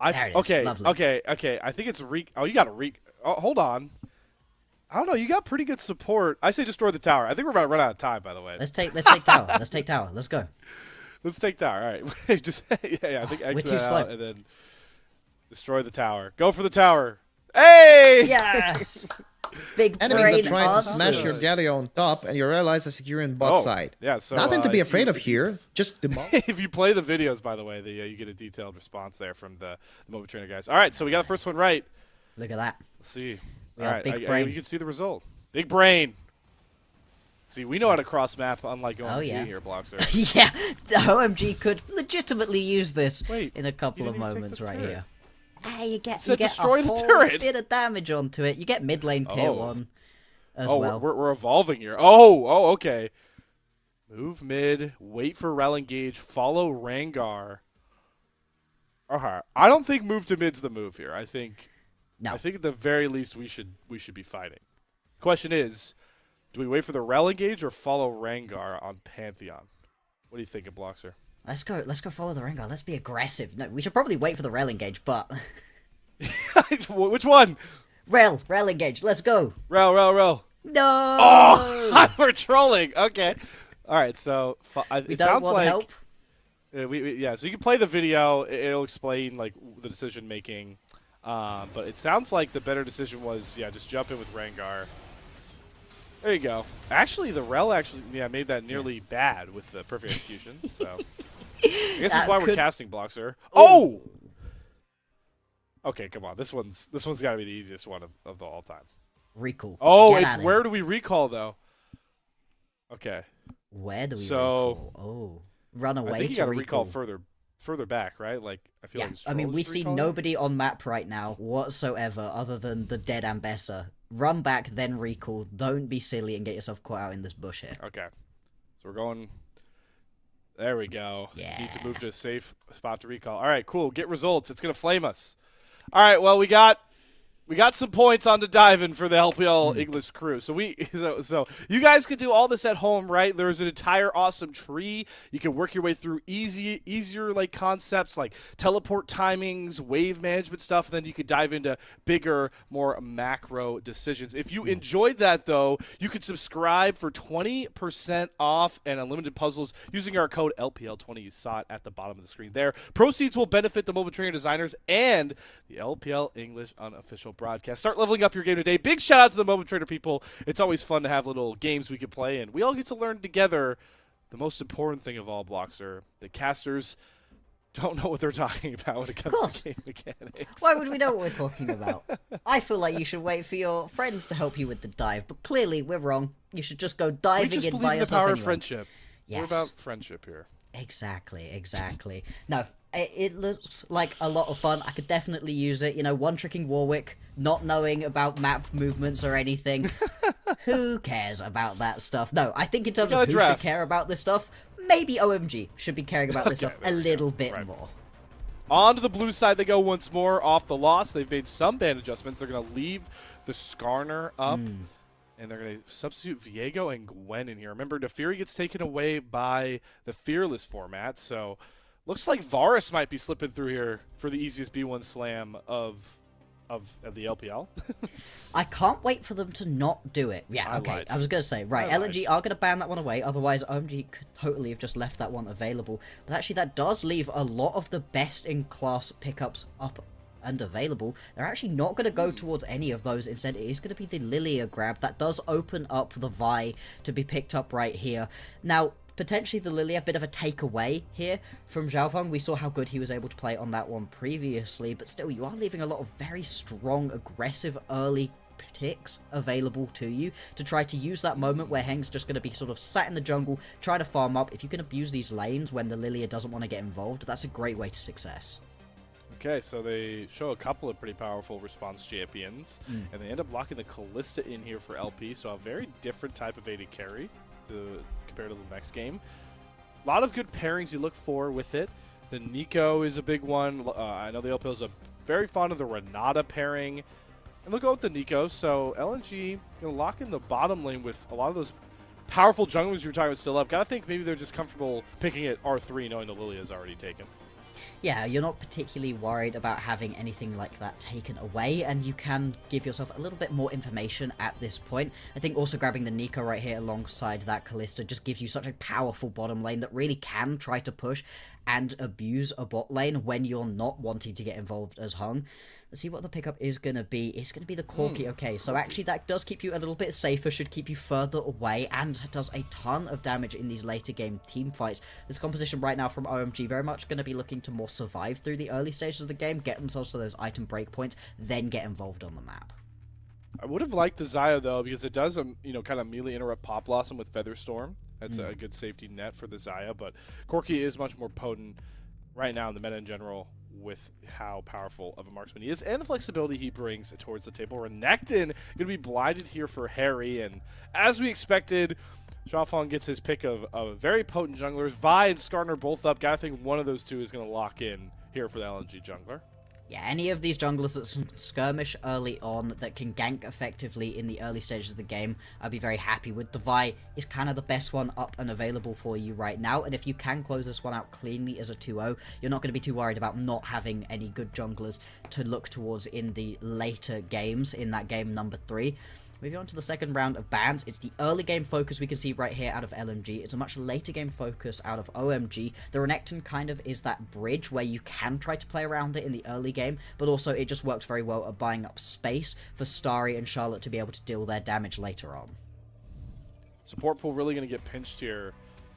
There it is. okay, Lovely. okay. I think it's Oh, you got a Oh, hold on. I don't know. You got pretty good support. I say destroy the tower. I think we're about to run out of time. By the way, Let's take tower. Let's take tower. Let's go. let's take tower. All right, just yeah. I think exit too that slow. out and then destroy the tower. Go for the tower. Hey! Yes. Big Enemies brain are trying to answers. smash your daddy on top, and you realize they're securing bot side. Yeah, so Nothing to be if afraid you- of here. Just demolish. If you play the videos, by the way, you get a detailed response there from the MOBA Trainer guys. All right, so we got the first one right. Look at that. Let's see. We All got right, big brain. you can see the result. Big brain. See, we know how to cross map, unlike OMG yeah. here, Bloxer. Yeah, the OMG could legitimately use this Wait, in a couple you of didn't even take moments the right turret. here. Hey, you get said a destroy the whole turret. bit of damage onto it. You get mid lane tier Oh. 1 as Oh, well. we're evolving here. Oh, okay. Move mid, wait for rel engage, follow Rangar. Okay, I don't think move to mid's the move here. I think at the very least we should be fighting. Question is, do we wait for the rel engage or follow Rangar on Pantheon? What do you think of Bloxer? Let's go follow the Rengar. Let's be aggressive. No, we should probably wait for the rail engage, but Which one? rail engage. Let's go. Rel. No. Oh, we're trolling. Okay. All right. So we it don't sounds want like help. yeah. So you can play the video. It'll explain like the decision making. But it sounds like the better decision was just jump in with Rangar. There you go. Actually, the rel made that nearly bad with the perfect execution. So I guess that's why we're casting Bloxer. Oh. Okay, come on. This one's got to be the easiest one of the all time. Recall. Oh, Get it's outta where here. do we recall though? Okay. Where do we So- recall? Oh, run away I think you to got to recall. recall further back, right? Like I feel Yeah, like it's I mean, we Stroll's see recalling. nobody on map right now whatsoever other than the dead Ambessa. Run back, then recall. Don't be silly and get yourself caught out in this bush here. Okay. So we're going. There we go. Yeah. Need to move to a safe spot to recall. All right, cool. Get results. It's gonna flame us. All right. Well, we got some points on the diving for the LPL English crew. So so you guys can do all this at home, right? There's an entire awesome tree. You can work your way through easier like concepts like teleport timings, wave management stuff, and then you could dive into bigger, more macro decisions. If you enjoyed that though, you could subscribe for 20% off and unlimited puzzles using our code LPL20. You saw it at the bottom of the screen there. Proceeds will benefit the MOBA Trainer designers and the LPL English unofficial broadcast. Start leveling up your game today. Big shout out to the MOBA Trainer people. It's always fun to have little games we can play, and we all get to learn together. The most important thing of all, Bloxer, the casters don't know what they're talking about when it comes to game mechanics. Why would we know what we're talking about? I feel like you should wait for your friends to help you with the dive, but clearly we're wrong. You should just go We diving just in believe by in the yourself power anyway. of friendship. We're Yes. about friendship here. Exactly. No, it looks like a lot of fun. I could definitely use it. You know, one-tricking Warwick, not knowing about map movements or anything. Who cares about that stuff? No, I think in terms of gotta who draft. should care about this stuff, maybe OMG should be caring about this stuff a little bit right. more. On to the blue side they go once more off the loss. They've made some ban adjustments. They're going to leave the Skarner up, and they're going to substitute Viego and Gwen in here. Remember, Nefiri gets taken away by the Fearless format, so looks like Varus might be slipping through here for the easiest B1 slam of the LPL. I can't wait for them to not do it. Yeah, okay. lied. I was going to say, right, I LNG are going to ban that one away. Otherwise, OMG could totally have just left that one available. But actually, that does leave a lot of the best-in-class pickups up and available. They're actually not going to go towards any of those. Instead, it is going to be the Lilia grab. That does open up the Vi to be picked up right here. Now, potentially the Lilia, a bit of a takeaway here from Xiaofeng. We saw how good he was able to play on that one previously, but still, you are leaving a lot of very strong, aggressive early ticks available to you to try to use that moment where Heng's just going to be sort of sat in the jungle, trying to farm up. If you can abuse these lanes when the Lilia doesn't want to get involved, that's a great way to success. Okay, so they show a couple of pretty powerful response champions, and they end up locking the Callista in here for LP, so a very different type of AD carry compared to the next game. A lot of good pairings you look for with it. The Nico is a big one. I know the LPL is very fond of the Renata pairing. And they'll go with the Nico, so LNG going to lock in the bottom lane with a lot of those powerful junglers you were talking about still up. Gotta think maybe they're just comfortable picking at R3 knowing the Lilia is already taken. Yeah, you're not particularly worried about having anything like that taken away, and you can give yourself a little bit more information at this point. I think also grabbing the Nico right here alongside that Callista just gives you such a powerful bottom lane that really can try to push and abuse a bot lane when you're not wanting to get involved as Hung. Let's see what the pickup is going to be. It's going to be the Corki. Okay, so actually that does keep you a little bit safer, should keep you further away, and does a ton of damage in these later game team fights. This composition right now from OMG very much going to be looking to more survive through the early stages of the game, get themselves to those item breakpoints, then get involved on the map. I would have liked the Xayah though, because it does kind of immediately interrupt Pop Blossom with Featherstorm. That's a good safety net for the Xayah, but Corki is much more potent right now in the meta in general with how powerful of a marksman he is and the flexibility he brings towards the table. Renekton going to be blinded here for Harry, and as we expected, Xiaofeng gets his pick of very potent junglers. Vi and Skarner both up. Gotta think one of those two is going to lock in here for the LNG jungler. Yeah, any of these junglers that skirmish early on that can gank effectively in the early stages of the game, I'd be very happy with. The Vi is kind of the best one up and available for you right now, and if you can close this one out cleanly as a 2-0, you're not going to be too worried about not having any good junglers to look towards in the later games, in that game number 3. Moving on to the second round of bans, it's the early game focus we can see right here out of LNG. It's a much later game focus out of OMG. The Renekton kind of is that bridge where you can try to play around it in the early game, but also it just works very well at buying up space for Starry and Charlotte to be able to deal their damage later on. Support pool really going to get pinched here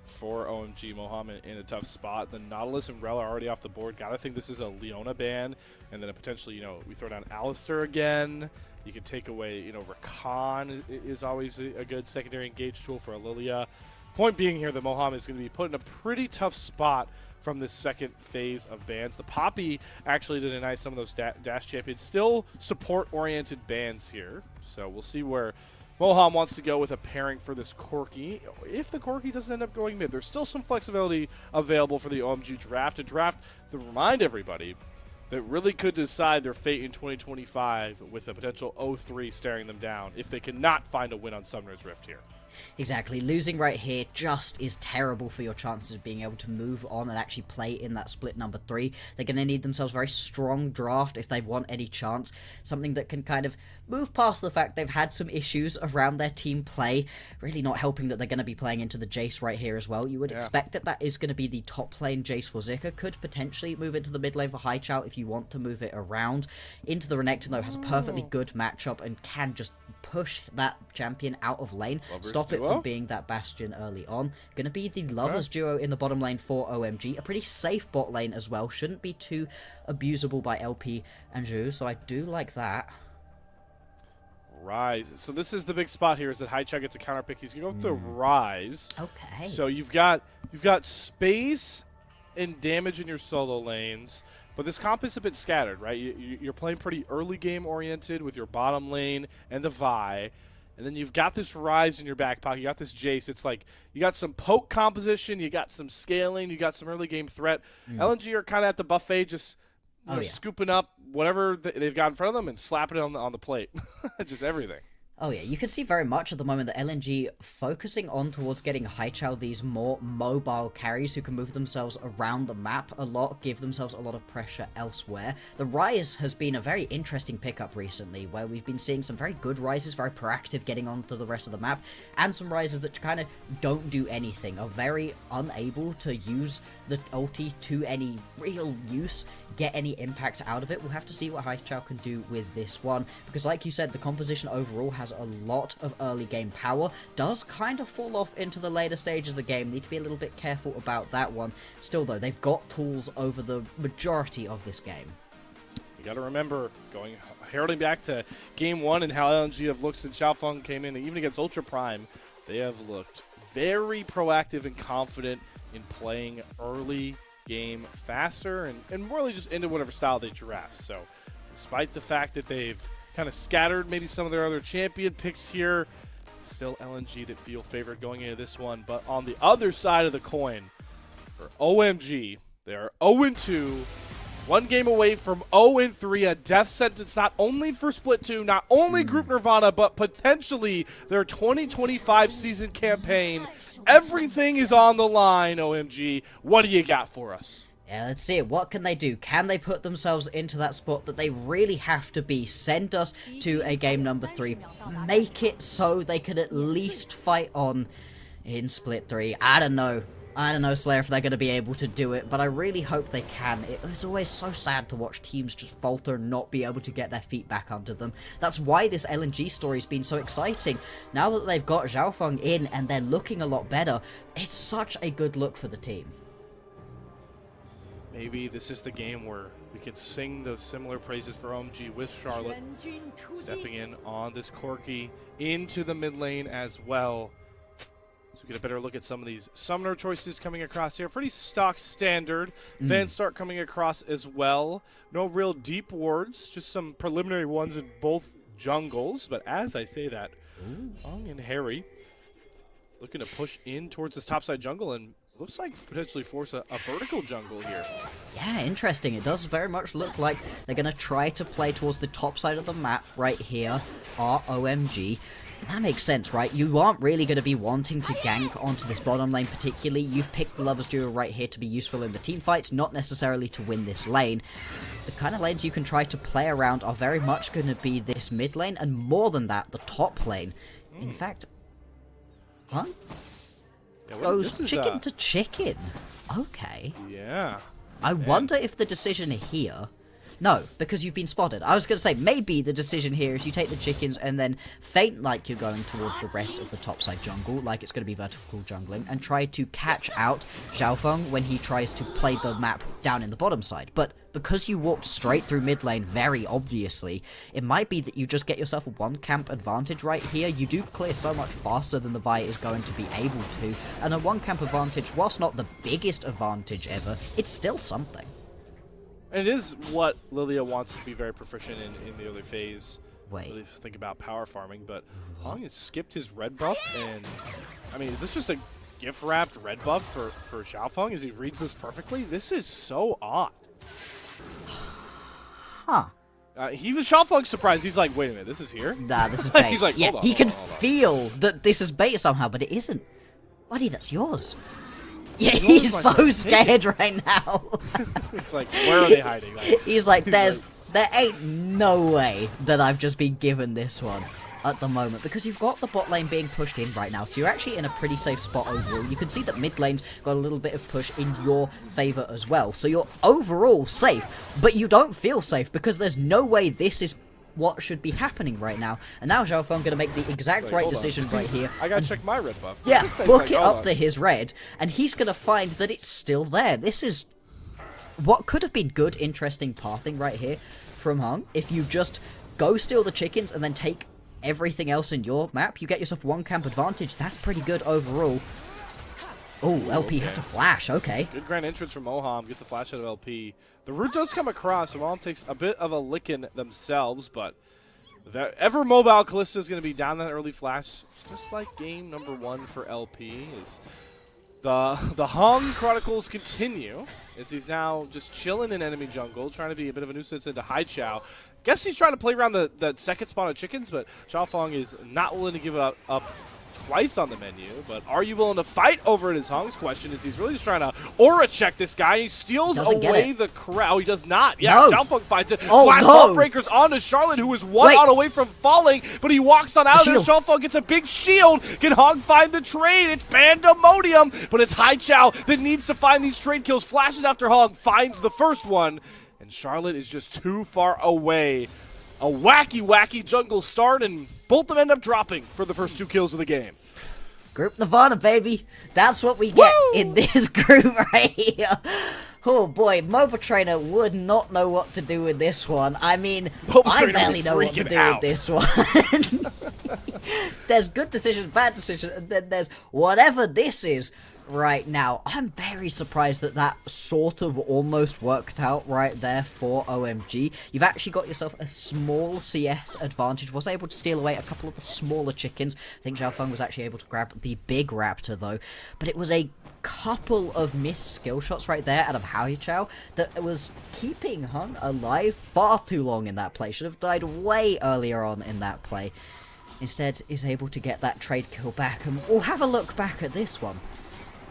for OMG. Mohammed in a tough spot. The Nautilus and Rel are already off the board. Gotta think this is a Leona ban, and then a potentially, we throw down Alistar again. You can take away, Rakan is always a good secondary engage tool for a Lilia. Point being here that Mohammed is going to be put in a pretty tough spot from this second phase of bans. The Poppy actually did deny some of those Dash champions. Still support-oriented bans here. So we'll see where Moham wants to go with a pairing for this Corki. If the Corki doesn't end up going mid, there's still some flexibility available for the OMG draft. A draft to remind everybody that really could decide their fate in 2025 with a potential 0-3 staring them down if they cannot find a win on Summoner's Rift here. Exactly. Losing right here just is terrible for your chances of being able to move on and actually play in that split number 3. They're going to need themselves a very strong draft if they want any chance. Something that can kind of move past the fact they've had some issues around their team play. Really not helping that they're going to be playing into the Jace right here as well. You would expect that that is going to be the top lane Jace for Zika. Could potentially move into the mid lane for Haichao if you want to move it around. Into the Renekton though has a perfectly good matchup and can just push that champion out of lane. Stop it from being that bastion early on. Going to be the Lovers duo in the bottom lane for OMG. A pretty safe bot lane as well. Shouldn't be too abusable by LP and Zhu, so I do like that. Rise. So this is the big spot here, is that Haichao gets a counter pick. He's going to go with the Rise. Okay. So you've got space and damage in your solo lanes, but this comp is a bit scattered, right? You're playing pretty early game oriented with your bottom lane and the Vi. and then you've got this Rise in your back pocket. You got this Jace. It's like you got some poke composition, you got some scaling, you got some early game threat. LNG are kind of at the buffet, just scooping up whatever they've got in front of them and slapping it on the plate. Just everything. Oh yeah, you can see very much at the moment that LNG focusing on towards getting Haichao these more mobile carries who can move themselves around the map a lot, give themselves a lot of pressure elsewhere. The Rise has been a very interesting pickup recently, where we've been seeing some very good Rises, very proactive getting onto the rest of the map, and some Rises that kind of don't do anything, are very unable to use the ulti to any real use, get any impact out of it. We'll have to see what Haichao can do with this one, because like you said, the composition overall has a lot of early game power, does kind of fall off into the later stages of the game. Need to be a little bit careful about that one. Still though, they've got tools over the majority of this game. You got to remember, heralding back to game 1 and how LNG have looked since Xiaofeng came in, even against Ultra Prime, they have looked very proactive and confident in playing early game faster and really just into whatever style they draft. So despite the fact that they've kind of scattered maybe some of their other champion picks here, it's still LNG that feel favored going into this one. But on the other side of the coin, for OMG, they are 0-2, one game away from 0-3, a death sentence not only for Split 2, not only Group Nirvana, but potentially their 2025 season campaign. Everything is on the line, OMG. What do you got for us? Yeah, let's see it. What can they do? Can they put themselves into that spot that they really have to be? Send us to a game number 3. Make it so they could at least fight on in Split 3. I don't know, Slayer, if they're going to be able to do it, but I really hope they can. It's always so sad to watch teams just falter and not be able to get their feet back under them. That's why this LNG story's been so exciting. Now that they've got Xiaofeng in and they're looking a lot better, it's such a good look for the team. Maybe this is the game where we can sing those similar praises for OMG with Charlotte stepping in on this Corki into the mid lane as well. So we get a better look at some of these summoner choices coming across here. Pretty stock standard. Van start coming across as well. No real deep wards, just some preliminary ones in both jungles. But as I say that, Ong and Harry looking to push in towards this topside jungle and looks like potentially force a vertical jungle here. Yeah, interesting. It does very much look like they're going to try to play towards the top side of the map right here, OMG. That makes sense, right? You aren't really going to be wanting to gank onto this bottom lane particularly. You've picked the Lovers Duo right here to be useful in the team fights, not necessarily to win this lane. The kind of lanes you can try to play around are very much going to be this mid lane, and more than that, the top lane. In fact... Huh? Yeah, Goes chicken to chicken. Okay. Yeah. I wonder if the decision here... No, because you've been spotted. I was going to say, maybe the decision here is you take the chickens and then feint like you're going towards the rest of the topside jungle, like it's going to be vertical jungling, and try to catch out Xiaofeng when he tries to play the map down in the bottom side. But because you walked straight through mid lane very obviously, it might be that you just get yourself a one camp advantage right here. You do clear so much faster than the Vi is going to be able to, and a one camp advantage, whilst not the biggest advantage ever, it's still something. And it is what Lilia wants to be very proficient in the early phase. Wait. Really think about power farming, but Hong has skipped his red buff, and I mean, is this just a gift-wrapped red buff for Xiaofeng as he reads this perfectly? This is so odd. Huh. Even Xiaofeng's surprised. He's like, wait a minute, this is here? Nah, this is bait. He's like, yeah, hold on, he hold can on, hold on. feel that this is bait somehow, but it isn't. Buddy, that's yours. Yeah, he's so scared right now. It's like, where are they hiding? Like, He's like, there ain't no way that I've just been given this one at the moment, because you've got the bot lane being pushed in right now, so you're actually in a pretty safe spot overall. You can see that mid lane's got a little bit of push in your favor as well, so you're overall safe, but you don't feel safe because there's no way this is what should be happening right now. And now Xiaofeng going to make the exact like, right hold on. decision right here. I gotta check my red buff. Yeah, It's book like, it hold up on. to his red, and he's going to find that it's still there. This is what could have been good, interesting pathing right here from Hung. If you just go steal the chickens and then take everything else in your map, you get yourself one camp advantage. That's pretty good overall. Oh, LP has to flash, okay. Good grand entrance from Moham, gets a flash out of LP. The root does come across, so Moham takes a bit of a licking themselves, but The ever mobile Kalista is going to be down that early flash, just like game number 1 for LP. Is the Hong Chronicles continue as he's now just chilling in enemy jungle, trying to be a bit of a nuisance into Haichao. Guess he's trying to play around the second spawn of chickens, but Xiaofeng is not willing to give up twice on the menu. But are you willing to fight over it is Hong's question, as he's really just trying to aura check this guy. He steals away the crowd. He does not. Yeah, No. Xiaofeng finds it. Oh, Flash no. Vault Breakers onto Charlotte, who is one Wait. out away from falling, but he walks on out of there. shield. Xiaofeng gets a big shield. Can Hong find the trade? It's Pandemonium, but it's Haichao that needs to find these trade kills. Flashes after Hong, finds the first one, and Charlotte is just too far away. A wacky jungle start, and both of them end up dropping for the first 2 kills of the game. Group Nirvana, baby. That's what we get Woo! in this group right here. Oh boy, MOBA Trainer would not know what to do with this one. I mean, MOBA I Trainer barely was know what to freaking do out. with this one. There's good decisions, bad decisions, and then there's whatever this is right now. I'm very surprised that that sort of almost worked out right there for OMG. You've actually got yourself a small CS advantage. Was able to steal away a couple of the smaller chickens. I think Xiaofeng was actually able to grab the big raptor though. But it was a couple of missed skill shots right there out of Haichao that was keeping Hung alive far too long in that play. Should have died way earlier on in that play. Instead is able to get that trade kill back, and we'll have a look back at this one.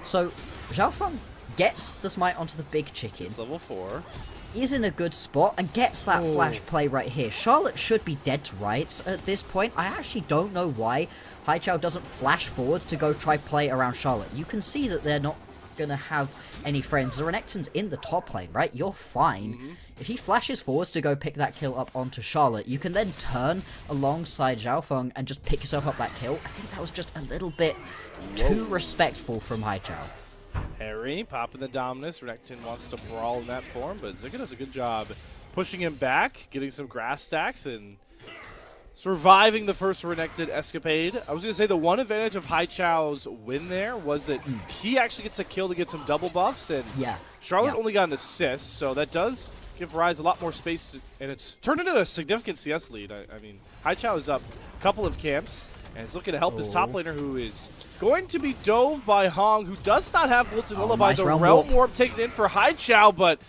So, Xiaofeng gets the smite onto the big chicken. It's level 4. Is in a good spot and gets that flash play right here. Charlotte should be dead to rights at this point. I actually don't know why Haichao doesn't flash forward to go try play around Charlotte. You can see that they're not going to have any friends. The Renekton's in the top lane, right? You're fine. If he flashes forwards to go pick that kill up onto Charlotte, you can then turn alongside Xiaofeng and just pick yourself up that kill. I think that was just a little bit too respectful from Haichao. Harry popping the Dominus. Renekton wants to brawl in that form, but Zika does a good job pushing him back, getting some grass stacks, and surviving the first Renekton escapade. I was going to say the one advantage of Haichao's win there was that he actually gets a kill to get some double buffs, and Yeah. Charlotte Yeah. only got an assist, so that does give Rise a lot more space, and it's turned into a significant CS lead. I mean, Haichao is up a couple of camps, and is looking to help his top laner, who is going to be dove by Hong, who does not have Wilted Lullaby. nice The realm Realm warp. Warp taken in for Haichao, but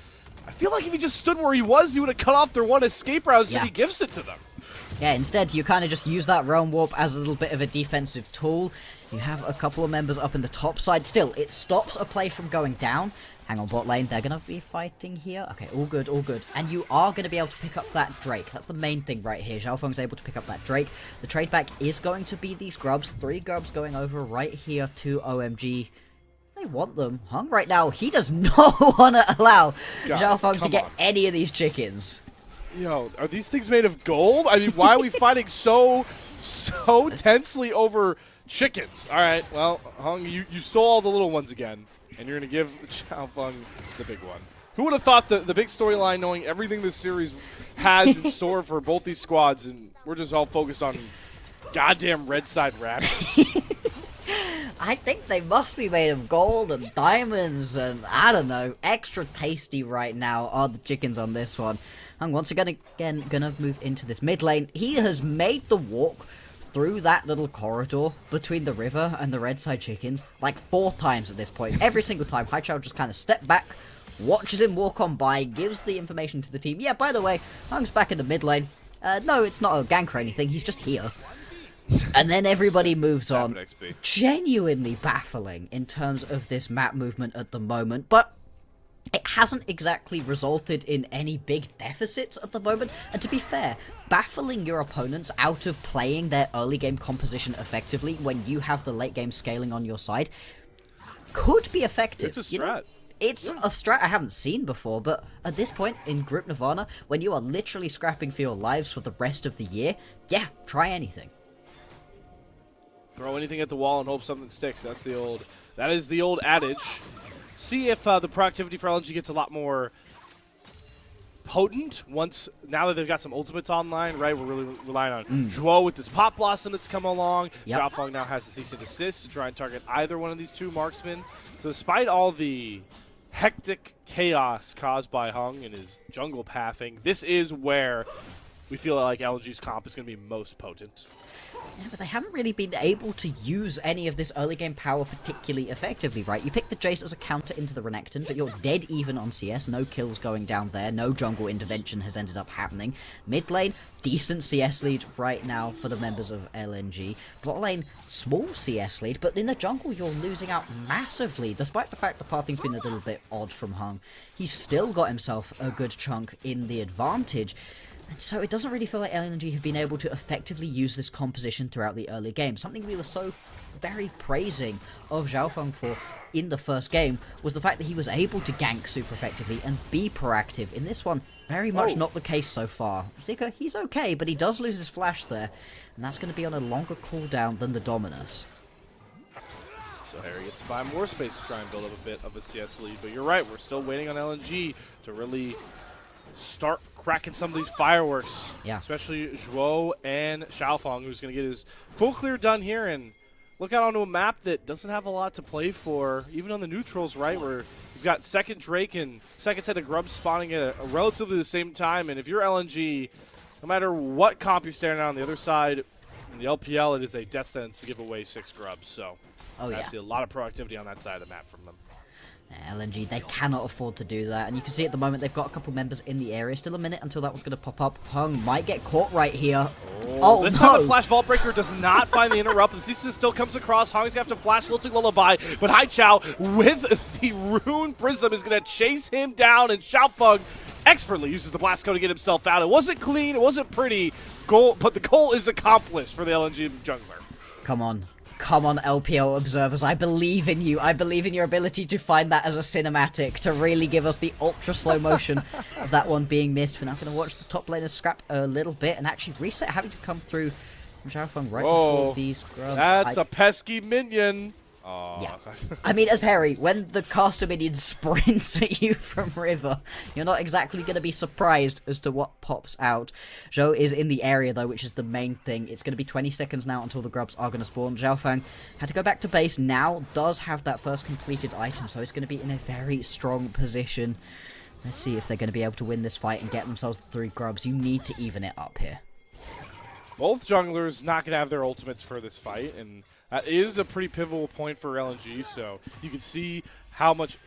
I feel like if he just stood where he was, he would have cut off their one escape route, so Yeah. he gives it to them. Yeah, instead you kind of just use that Realm Warp as a little bit of a defensive tool. You have a couple of members up in the top side. Still, it stops a play from going down. Hang on, bot lane. They're going to be fighting here. Okay, all good, all good. And you are going to be able to pick up that Drake. That's the main thing right here. Xiaofeng's able to pick up that Drake. The trade back is going to be these grubs. 3 grubs going over right here to OMG. They want them. Hung right now, he does not want to allow Guys, Xiaofeng to come get on. any of these chickens. Yo, are these things made of gold? I mean, why are we fighting so tensely over chickens? All right, well, Hung, you stole all the little ones again, and you're going to give Xiaofeng the big one. Who would have thought the big storyline, knowing everything this series has in store for both these squads, and we're just all focused on goddamn red side Raptors. I think they must be made of gold and diamonds and, I don't know, extra tasty right now are the chickens on this one. And once again, gonna move into this mid lane. He has made the walk through that little corridor between the river and the red side chickens like 4 times at this point. Every single time, Haichao just kind of stepped back, watches him walk on by, gives the information to the team. Yeah, by the way, Hung's back in the mid lane. No, it's not a gank or anything, he's just here. And then everybody moves on. XP. Genuinely baffling in terms of this map movement at the moment, but it hasn't exactly resulted in any big deficits at the moment. And to be fair, baffling your opponents out of playing their early game composition effectively when you have the late game scaling on your side could be effective. It's a You know, strat. it's a strat I haven't seen before, but at this point in Group Nirvana, when you are literally scrapping for your lives for the rest of the year, yeah, try anything. Throw anything at the wall and hope something sticks. That is the old adage. See if the productivity for LNG gets a lot more potent now that they've got some ultimates online, right? We're really relying on Zhuo with this Pop Blossom that's come along. Yep. Xiaofeng now has the cease and desist to try and target either one of these 2 marksmen. So despite all the hectic chaos caused by Hung and his jungle pathing, this is where we feel like LNG's comp is going to be most potent. Yeah, but they haven't really been able to use any of this early game power particularly effectively, right? You pick the Jace as a counter into the Renekton, but you're dead even on CS, no kills going down there, no jungle intervention has ended up happening. Mid lane, decent CS lead right now for the members of LNG. Bot lane, small CS lead, but in the jungle you're losing out massively, despite the fact the pathing's been a little bit odd from Hung. He's still got himself a good chunk in the advantage. And so it doesn't really feel like LNG have been able to effectively use this composition throughout the early game. Something we were so very praising of Xiaofeng for in the first game was the fact that he was able to gank super effectively and be proactive. In this one, very much not the case so far. Zika, he's okay, but he does lose his flash there, and that's going to be on a longer cooldown than the Dominus. So Harry gets to buy more space to try and build up a bit of a CS lead, but you're right, we're still waiting on LNG to really start cracking some of these fireworks. Yeah. Especially Zhuo and Xiaofeng, who's going to get his full clear done here and look out onto a map that doesn't have a lot to play for, even on the neutrals, right? Where you've got second Drake and second set of grubs spawning at a relatively the same time. And if you're LNG, no matter what comp you're staring at on the other side, in the LPL, it is a death sentence to give away 6 grubs. So I see a lot of proactivity on that side of the map from them. LNG, they cannot afford to do that, and you can see at the moment they've got a couple members in the area. Still a minute until that was going to pop up. Hung might get caught right here. Oh, this no. time the Flash Vault Breaker does not find the interrupt. The CC still comes across. Hong's going to have to flash Lilting Lullaby, but Haichao with the Rune Prism is going to chase him down, and Xiaofeng expertly uses the Blast Code to get himself out. It wasn't clean, it wasn't pretty, but the goal is accomplished for the LNG jungler. Come on. Come on, LPL observers, I believe in you. I believe in your ability to find that as a cinematic, to really give us the ultra slow motion of that one being missed. We're now going to watch the top laners scrap a little bit, and actually Reset having to come through from Xiaofeng right before these grubs. That's a pesky minion. Yeah. I mean, as Harry, when the caster minion sprints at you from River, you're not exactly going to be surprised as to what pops out. Zhou is in the area, though, which is the main thing. It's going to be 20 seconds now until the grubs are going to spawn. Xiaofeng had to go back to base, now does have that first completed item, so it's going to be in a very strong position. Let's see if they're going to be able to win this fight and get themselves 3 grubs. You need to even it up here. Both junglers not going to have their ultimates for this fight, and that is a pretty pivotal point for LNG, so you can see how much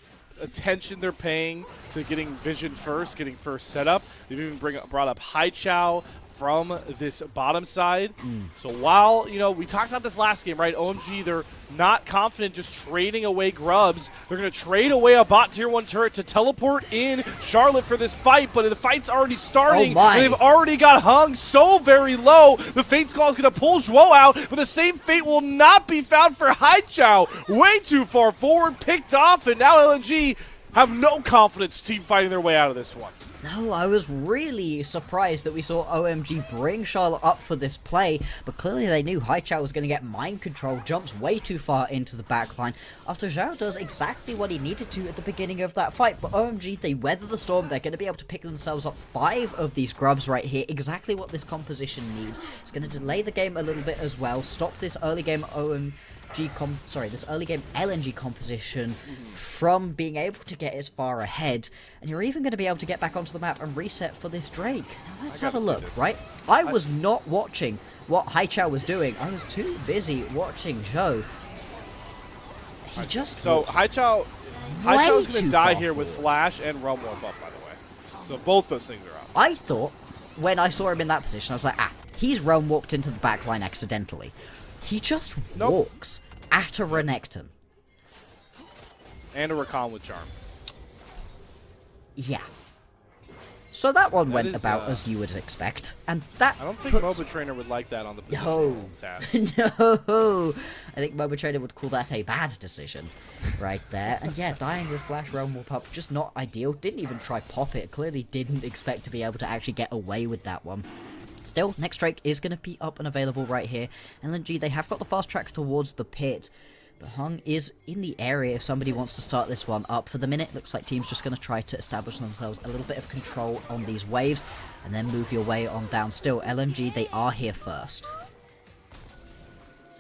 attention they're paying to getting vision first, getting first setup. They've even brought up Haichao from this bottom side. So while, you know, we talked about this last game, right? OMG, they're not confident just trading away grubs. They're going to trade away a bot tier 1 turret to teleport in Charlotte for this fight, but the fight's already starting. Oh, they've already got Hung so very low. The Fate's Call is going to pull Zhuo out, but the same fate will not be found for Haichao. Way too far forward, picked off, and now LNG have no confidence team fighting their way out of this one. No, I was really surprised that we saw OMG bring Charlotte up for this play, but clearly they knew Haichao was going to get mind control, jumps way too far into the backline, after Zhao does exactly what he needed to at the beginning of that fight. But OMG, they weather the storm, they're going to be able to pick themselves up 5 of these grubs right here, exactly what this composition needs. It's going to delay the game a little bit as well, stop this early game this early game LNG composition from being able to get as far ahead, and you're even going to be able to get back onto the map and reset for this Drake. Now let's have a look, right? I was not watching what Haichao was doing. I was too busy watching Zhou. He just Haichao's going to die here with Flash and Realm Warp up, by the way. So both those things are up. I thought, when I saw him in that position, I was like, he's Realm Warped into the backline accidentally. He just walks at a Renekton. And a Rakan with Charm. Yeah. So that one went about as you would expect. And that I don't think MOBA Trainer would like that on the position task. No! I think MOBA Trainer would call that a bad decision right there. And yeah, dying with Flash Realm Warp up, just not ideal. Didn't even try pop it. Clearly didn't expect to be able to actually get away with that one. Still, next Drake is going to be up and available right here. LNG, they have got the fast track towards the pit, but Hung is in the area if somebody wants to start this one up. For the minute, looks like team's just going to try to establish themselves a little bit of control on these waves, and then move your way on down. Still, LNG, they are here first.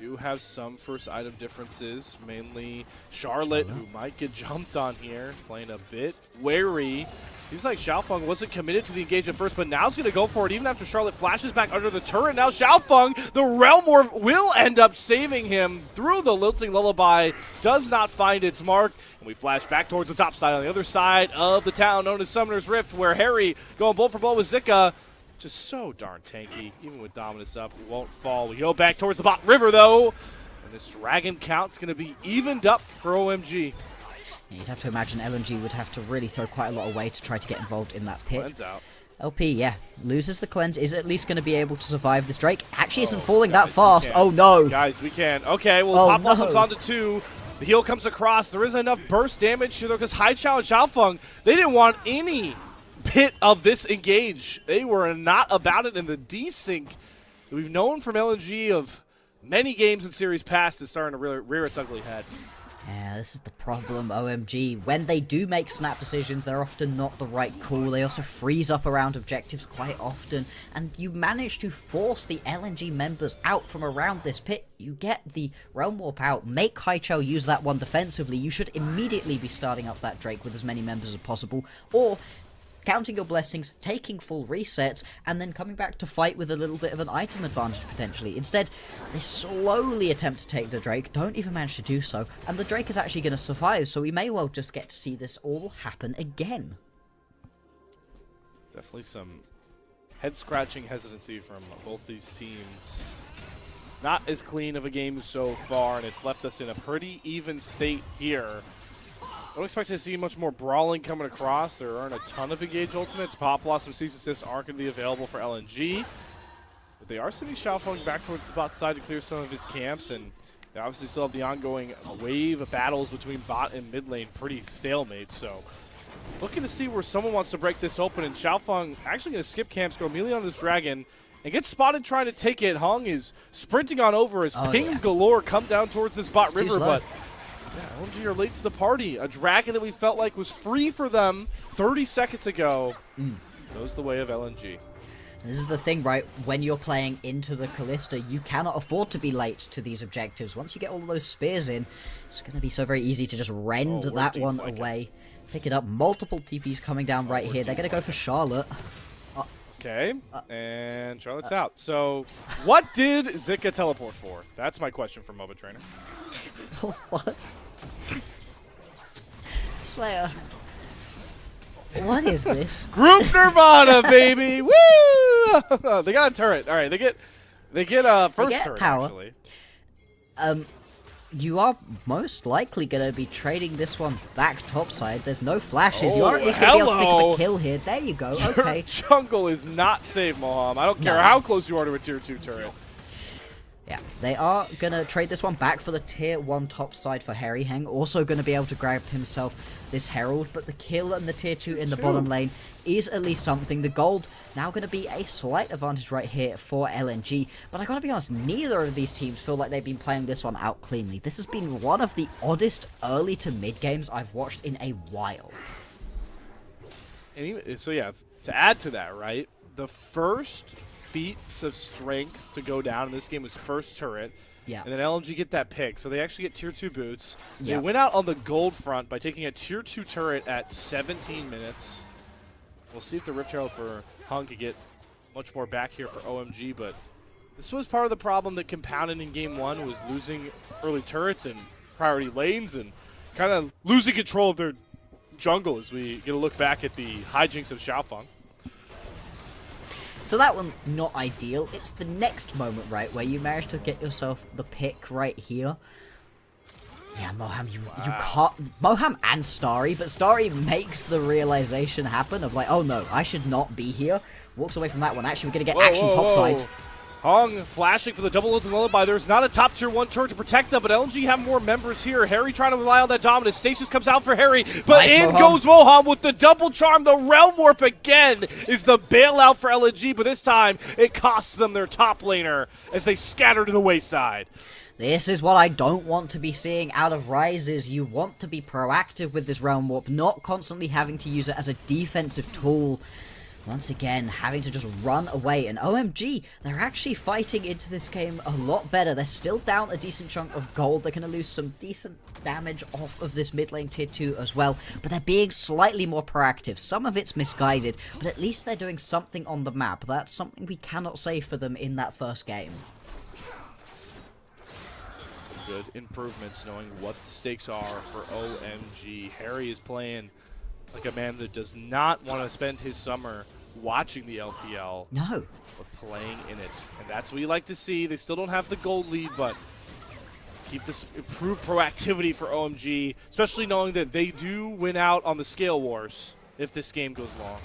Do have some first item differences, mainly Charlotte, who might get jumped on here, playing a bit wary. Seems like Xiaofeng wasn't committed to the engage at first, but now's going to go for it even after Charlotte flashes back under the turret. Now Xiaofeng, the Realm Orb, will end up saving him through the Lilting Lullaby. Does not find its mark. And we flash back towards the top side on the other side of the town known as Summoner's Rift, where Harry going bolt for bolt with Zika. Just so darn tanky. Even with Dominus up, won't fall. We go back towards the bot river, though. And this dragon count's going to be evened up for OMG. You'd have to imagine LNG would have to really throw quite a lot away to try to get involved in that pit. Cleanse out. LP, yeah, loses the cleanse, is at least going to be able to survive this Drake. Actually isn't falling guys, that fast. Oh no! Guys, we can. Okay, well, Oh, Pop Blossom's no. onto 2. The heal comes across. There isn't enough burst damage here, though, because Haichao and Xiaofeng, they didn't want any pit of this engage. They were not about it, in the desync that we've known from LNG of many games in series past is starting to rear its ugly head. Yeah, this is the problem, OMG. When they do make snap decisions, they're often not the right call. They also freeze up around objectives quite often. And you manage to force the LNG members out from around this pit. You get the Realm Warp out, make Haichao use that one defensively. You should immediately be starting up that Drake with as many members as possible. Or counting your blessings, taking full resets, and then coming back to fight with a little bit of an item advantage potentially. Instead, they slowly attempt to take the Drake, don't even manage to do so, and the Drake is actually going to survive, so we may well just get to see this all happen again. Definitely some head-scratching hesitancy from both these teams. Not as clean of a game so far, and it's left us in a pretty even state here. I don't expect to see much more brawling coming across. There aren't a ton of engage ultimates. Pop Blossom, Cease Assist aren't going to be available for LNG. But they are sending Xiaofeng back towards the bot side to clear some of his camps, and they obviously still have the ongoing wave of battles between bot and mid lane, pretty stalemate. So looking to see where someone wants to break this open, and Xiaofeng actually going to skip camps, go immediately on this dragon, and get spotted trying to take it. Hung is sprinting on over as pings galore come down towards this bot river, but yeah, LNG are late to the party. A dragon that we felt like was free for them 30 seconds ago goes the way of LNG. This is the thing, right? When you're playing into the Callista, you cannot afford to be late to these objectives. Once you get all of those spears in, it's going to be so very easy to just rend that one away. Pick it up. Multiple TPs coming down right here. They're going to go for Charlotte. Okay, and Charlotte's out. So what did Zika teleport for? That's my question for MOBA Trainer. What? Slayer. What is this? Group Nirvana, baby! Woo! They got a turret. All right, they get first turret power. actually. You are most likely going to be trading this one back topside. There's no flashes. You are at least going to be able to pick up a kill here. There you go. Okay. Your jungle is not safe, Moham. I don't care how close you are to a tier 2 turret. Yeah, they are going to trade this one back for the tier 1 top side for Harry Heng. Also going to be able to grab himself this Herald, but the kill and the tier 2 in the bottom lane is at least something. The gold now going to be a slight advantage right here for LNG, but I got to be honest, neither of these teams feel like they've been playing this one out cleanly. This has been one of the oddest early to mid games I've watched in a while. And even, so yeah, to add to that, right, the first feats of strength to go down in this game was first turret. Yeah. And then LNG get that pick, so they actually get tier 2 boots. Yeah. They went out on the gold front by taking a tier 2 turret at 17 minutes. We'll see if the Rift Herald for Hung could get much more back here for OMG, but this was part of the problem that compounded in game 1 was losing early turrets and priority lanes and kind of losing control of their jungle as we get a look back at the hijinks of Xiaofeng. So that one, not ideal. It's the next moment, right, where you manage to get yourself the pick right here. Yeah, Moham, you can't... Moham and Starry, but Starry makes the realization happen of like, oh no, I should not be here. Walks away from that one. Actually, we're going to get action topside. Hung flashing for the double ult and lullaby. There's not a top tier 1 turret to protect them, but LNG have more members here. Harry trying to rely on that dominance. Stasis comes out for Harry, but Nice, in Moham. goes Moham with the double charm. The Realm Warp again is the bailout for LNG, but this time it costs them their top laner as they scatter to the wayside. This is what I don't want to be seeing out of Rises. You want to be proactive with this Realm Warp, not constantly having to use it as a defensive tool. Once again, having to just run away. And OMG, they're actually fighting into this game a lot better. They're still down a decent chunk of gold. They're going to lose some decent damage off of this mid lane tier 2 as well. But they're being slightly more proactive. Some of it's misguided, but at least they're doing something on the map. That's something we cannot say for them in that first game. Some good improvements, knowing what the stakes are for OMG. Harry is playing like a man that does not want to spend his summer watching the LPL. No. But playing in it. And that's what you like to see. They still don't have the gold lead, but keep this improved proactivity for OMG, especially knowing that they do win out on the scale wars if this game goes long.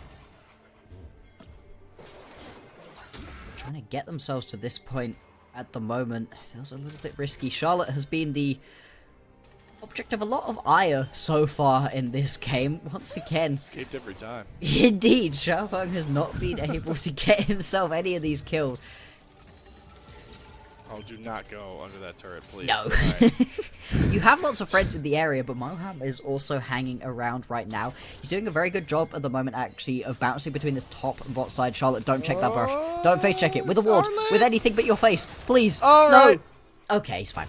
Trying to get themselves to this point at the moment feels a little bit risky. Charlotte has been the object of a lot of ire so far in this game. Once again, Escaped every time. indeed, Xiaofeng has not been able to get himself any of these kills. Oh, do not go under that turret, please. No. Right. You have lots of friends in the area, but Moham is also hanging around right now. He's doing a very good job at the moment, actually, of bouncing between this top and bot side. Charlotte, don't check that brush. Don't face check it. With a ward. With anything but your face. Please. All no. right. Okay, he's fine.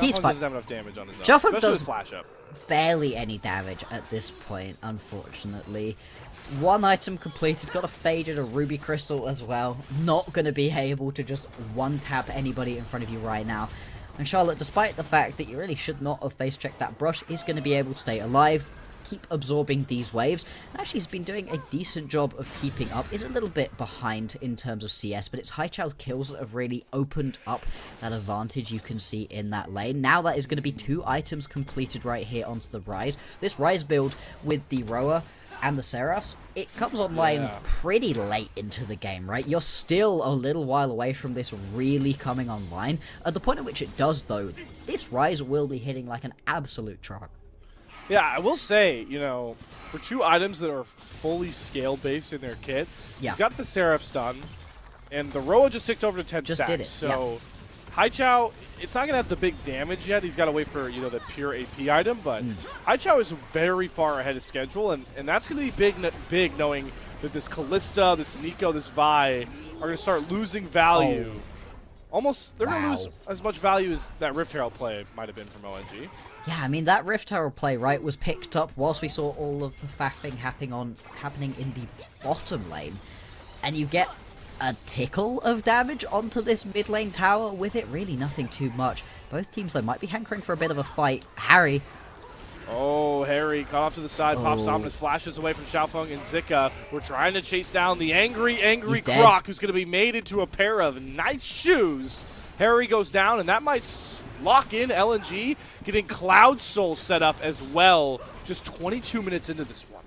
He's fine. doesn't have enough damage on his own. Xiaofeng Especially does with flash up. barely any damage at this point, unfortunately. One item completed, got a faded, a ruby crystal as well. Not going to be able to just one-tap anybody in front of you right now. And Charlotte, despite the fact that you really should not have face-checked that brush, is going to be able to stay alive, keep absorbing these waves. And actually, he's been doing a decent job of keeping up. Is a little bit behind in terms of CS, but it's Haichao's kills that have really opened up that advantage you can see in that lane. Now that is going to be 2 items completed right here onto the Ryze. This Ryze build with the Roa and the Seraphs, it comes online pretty late into the game, right? You're still a little while away from this really coming online. At the point at which it does, though, this Ryze will be hitting like an absolute truck. Yeah, I will say, you know, for 2 items that are fully scale-based in their kit, he's got the Seraph stun, and the Roa just ticked over to 10 Just stacks. did it, So, Haichao, it's not going to have the big damage yet. He's got to wait for, you know, the pure AP item, but Haichao is very far ahead of schedule, and that's going to be big knowing that this Kalista, this Nico, this Vi are going to start losing value. Almost, they're going to lose as much value as that Rift Herald play might have been from OMG. Yeah, I mean, that Rift Herald play, right, was picked up whilst we saw all of the faffing happening in the bottom lane. And you get a tickle of damage onto this mid lane tower with it. Really nothing too much. Both teams, though, might be hankering for a bit of a fight. Harry. Oh, Harry cut off to the side, pops ominous flashes away from Xiaofeng and Zika. We're trying to chase down the angry Croc, who's going to be made into a pair of nice shoes. Harry goes down, and that might lock in LNG, getting Cloud Soul set up as well, just 22 minutes into this one.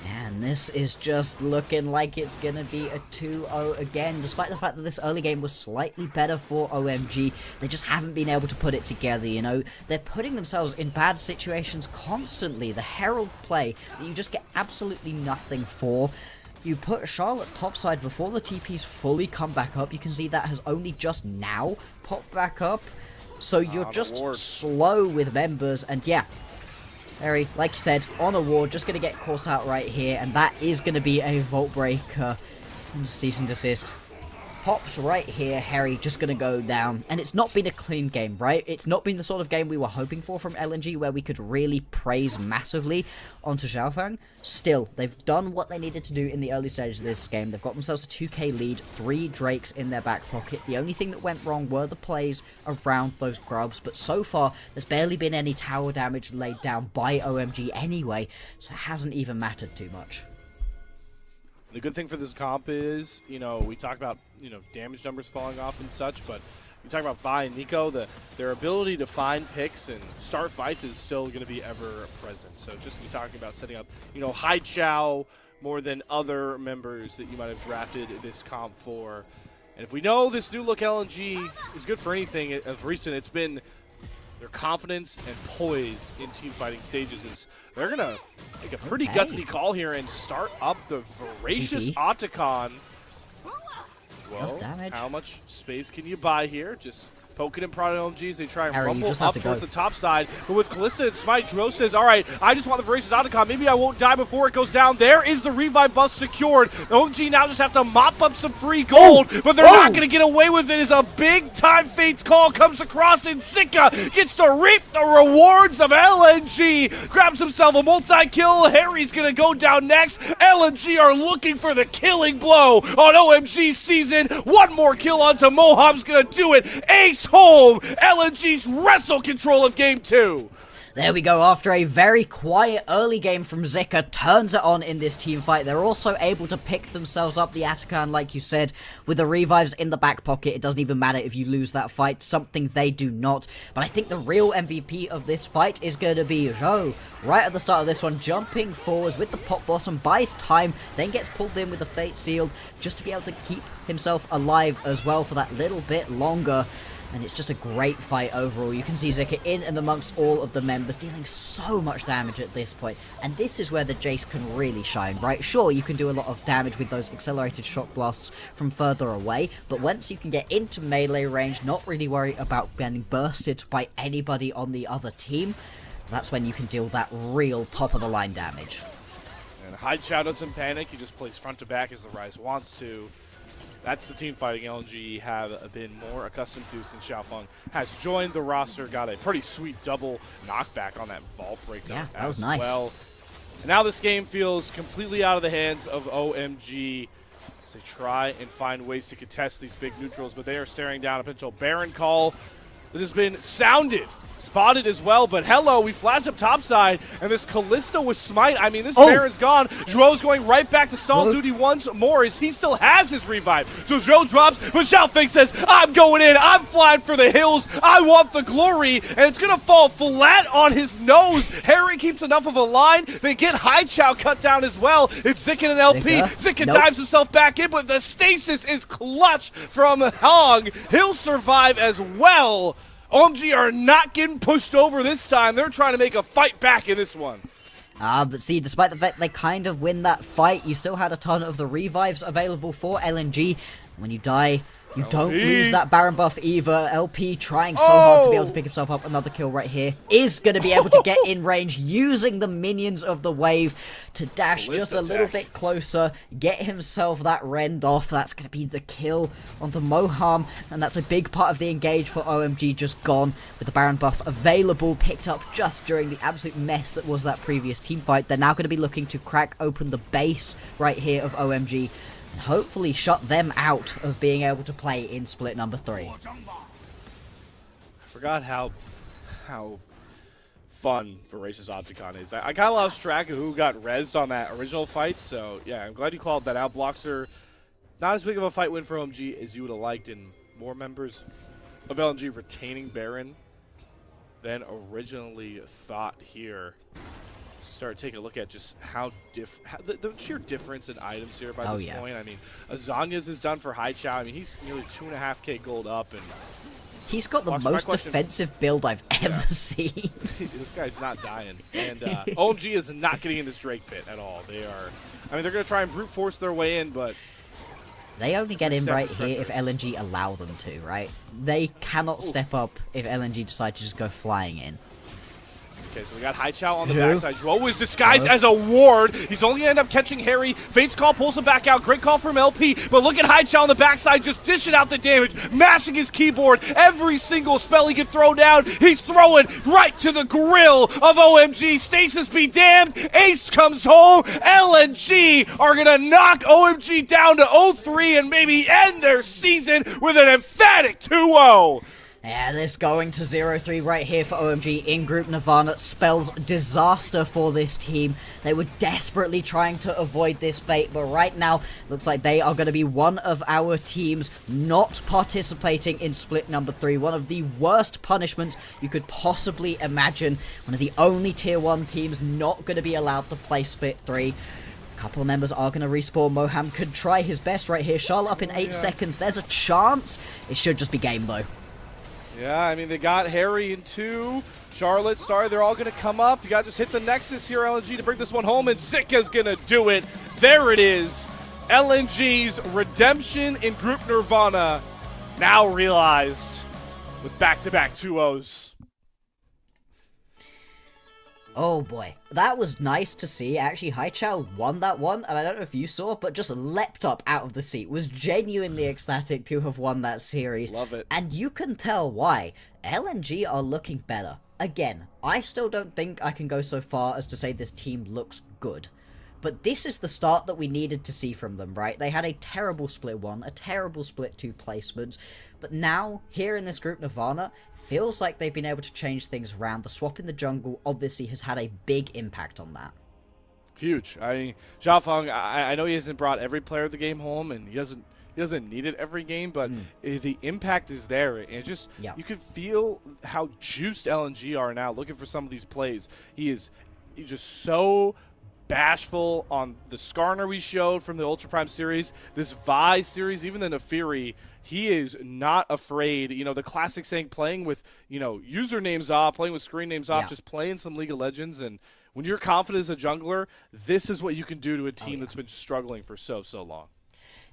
And this is just looking like it's going to be a 2-0 again. Despite the fact that this early game was slightly better for OMG, they just haven't been able to put it together, you know. They're putting themselves in bad situations constantly. The Herald play that you just get absolutely nothing for. You put Charlotte topside before the TP's fully come back up. You can see that has only just now popped back up. So you're just slow with members, and yeah, Harry, like you said, on a ward, just going to get caught out right here, and that is going to be a Vault Breaker. Cease and desist. Pops right here, Harry just going to go down, and it's not been a clean game, right? It's not been the sort of game we were hoping for from LNG, where we could really praise massively onto Xiaofeng. Still, they've done what they needed to do in the early stages of this game. They've got themselves a 2k lead, 3 Drakes in their back pocket. The only thing that went wrong were the plays around those grubs, but so far, there's barely been any tower damage laid down by OMG anyway, so it hasn't even mattered too much. The good thing for this comp is, you know, we talk about, you know, damage numbers falling off and such, but we talk about Vi and Nico, their ability to find picks and start fights is still going to be ever present. So just be talking about setting up, you know, Haichao more than other members that you might have drafted this comp for. And if we know this new look LNG is good for anything of recent, it's been their confidence and poise in team fighting stages. Is they're going to make a pretty gutsy call here and start up the voracious Otacon. Well, how much space can you buy here? Just Poking and prodding OMGs, they try and Harry, you rumble just have up to towards go. the top side. But with Kalista and Smite, Dro says, all right, I just want the Voracious Otacon. Maybe I won't die before it goes down. There is the revive buff secured. OMG now just have to mop up some free gold, but they're not going to get away with it as a big-time Fate's Call comes across, and Zika gets to reap the rewards of LNG. Grabs himself a multi-kill. Harry's going to go down next. LNG are looking for the killing blow on OMG season. One more kill onto Moham's going to do it. Ace home. LNG's wrestle control of game 2. There we go, after a very quiet early game from Zika, turns it on in this team fight. They're also able to pick themselves up the Atachan, like you said, with the revives in the back pocket. It doesn't even matter if you lose that fight, something they do not. But I think the real MVP of this fight is going to be Zhou. Right at the start of this one, jumping forwards with the pop blossom, buys time, then gets pulled in with the Fate Sealed, just to be able to keep himself alive as well for that little bit longer. And it's just a great fight overall. You can see Zika in and amongst all of the members, dealing so much damage at this point. And this is where the Jace can really shine, right? Sure, you can do a lot of damage with those accelerated shock blasts from further away, but once you can get into melee range, not really worry about getting bursted by anybody on the other team, that's when you can deal that real top-of-the-line damage. And Haichao doesn't panic. He just plays front to back as the Rise wants to. That's the team fighting LNG have been more accustomed to since Xiaofeng has joined the roster. Got a pretty sweet double knockback on that Vault Breaker. Yeah, that was nice. Well, and now this game feels completely out of the hands of OMG as they try and find ways to contest these big neutrals, but they are staring down a potential Baron call that has been sounded. Spotted as well, but hello, we flash up topside, and this Kalista with Smite, I mean, this Baron's gone. Zhuo's going right back to stall duty once more as he still has his revive. So Zhuo drops, but Xiaofeng says, I'm going in, I'm flying for the hills, I want the glory, and it's going to fall flat on his nose. Harry keeps enough of a line, they get Haichao cut down as well. It's Zika and LP. Zika dives himself back in, but the stasis is clutch from Hong. He'll survive as well. OMG are not getting pushed over this time. They're trying to make a fight back in this one. But see, despite the fact they kind of win that fight, you still had a ton of the revives available for LNG. When you die, you don't lose that Baron buff either. LP trying so hard to be able to pick himself up. Another kill right here. Is going to be able to get in range using the minions of the wave to dash just a little bit closer. Get himself that rend off. That's going to be the kill onto Moham. And that's a big part of the engage for OMG just gone. With the Baron buff available, picked up just during the absolute mess that was that previous team fight. They're now going to be looking to crack open the base right here of OMG. And hopefully shut them out of being able to play in split number 3. I forgot how fun Voracious Otacon is. I kind of lost track of who got rezzed on that original fight, so yeah, I'm glad you called that out. Blocks are not as big of a fight win for OMG as you would have liked, and more members of LNG retaining Baron than originally thought here. Start taking a look at just how the sheer difference in items here by this point. I mean, Azanya's is done for Haichao. I mean, he's nearly 2.5k gold up, and he's got the most defensive build I've ever seen. This guy's not dying, and OMG is not getting in this Drake pit at all. They are, I mean, they're gonna try and brute force their way in, but they only get in right here if LNG allow them to, right? They cannot step up if LNG decide to just go flying in. Okay, so we got Haichao on the backside. Zhuo is disguised as a ward. He's only going to end up catching Harry. Fate's Call pulls him back out. Great call from LP. But look at Haichao on the backside just dishing out the damage, mashing his keyboard. Every single spell he can throw down, he's throwing right to the grill of OMG. Stasis be damned. Ace comes home. LNG are going to knock OMG down to 0-3 and maybe end their season with an emphatic 2-0. Yeah, this going to 0-3 right here for OMG in Group Nirvana spells disaster for this team. They were desperately trying to avoid this fate, but right now, looks like they are going to be one of our teams not participating in split number 3. One of the worst punishments you could possibly imagine. One of the only tier 1 teams not going to be allowed to play split 3. Couple of members are going to respawn. Moham could try his best right here. Charlotte up in 8 seconds. There's a chance. It should just be game, though. Yeah, I mean, they got Harry in 2. Charlotte, Star, they're all going to come up. You got to just hit the Nexus here, LNG, to bring this one home, and Zika's going to do it. There it is. LNG's redemption in Group Nirvana now realized. with back-to-back 2-0s. Oh boy, that was nice to see. Actually, Haichao won that one, and I don't know if you saw, but just leapt up out of the seat. Was genuinely ecstatic to have won that series. Love it. And you can tell why. LNG are looking better. Again, I still don't think I can go so far as to say this team looks good. But this is the start that we needed to see from them, right? They had a terrible split 1, a terrible split 2 placements, but now, here in this group, Nirvana feels like they've been able to change things around. The swap in the jungle obviously has had a big impact on that. Huge. I mean, Xiaofeng, I know he hasn't brought every player of the game home, and he doesn't need it every game, but the impact is there. And it just, you can feel how juiced LNG are now looking for some of these plays. He's just so bashful on the Skarner we showed from the Ultra Prime series, this Vi series, even the Nefiri. He is not afraid. You know, the classic saying, playing with, you know, usernames off, playing with screen names off, just playing some League of Legends. And when you're confident as a jungler, this is what you can do to a team that's been struggling for so long.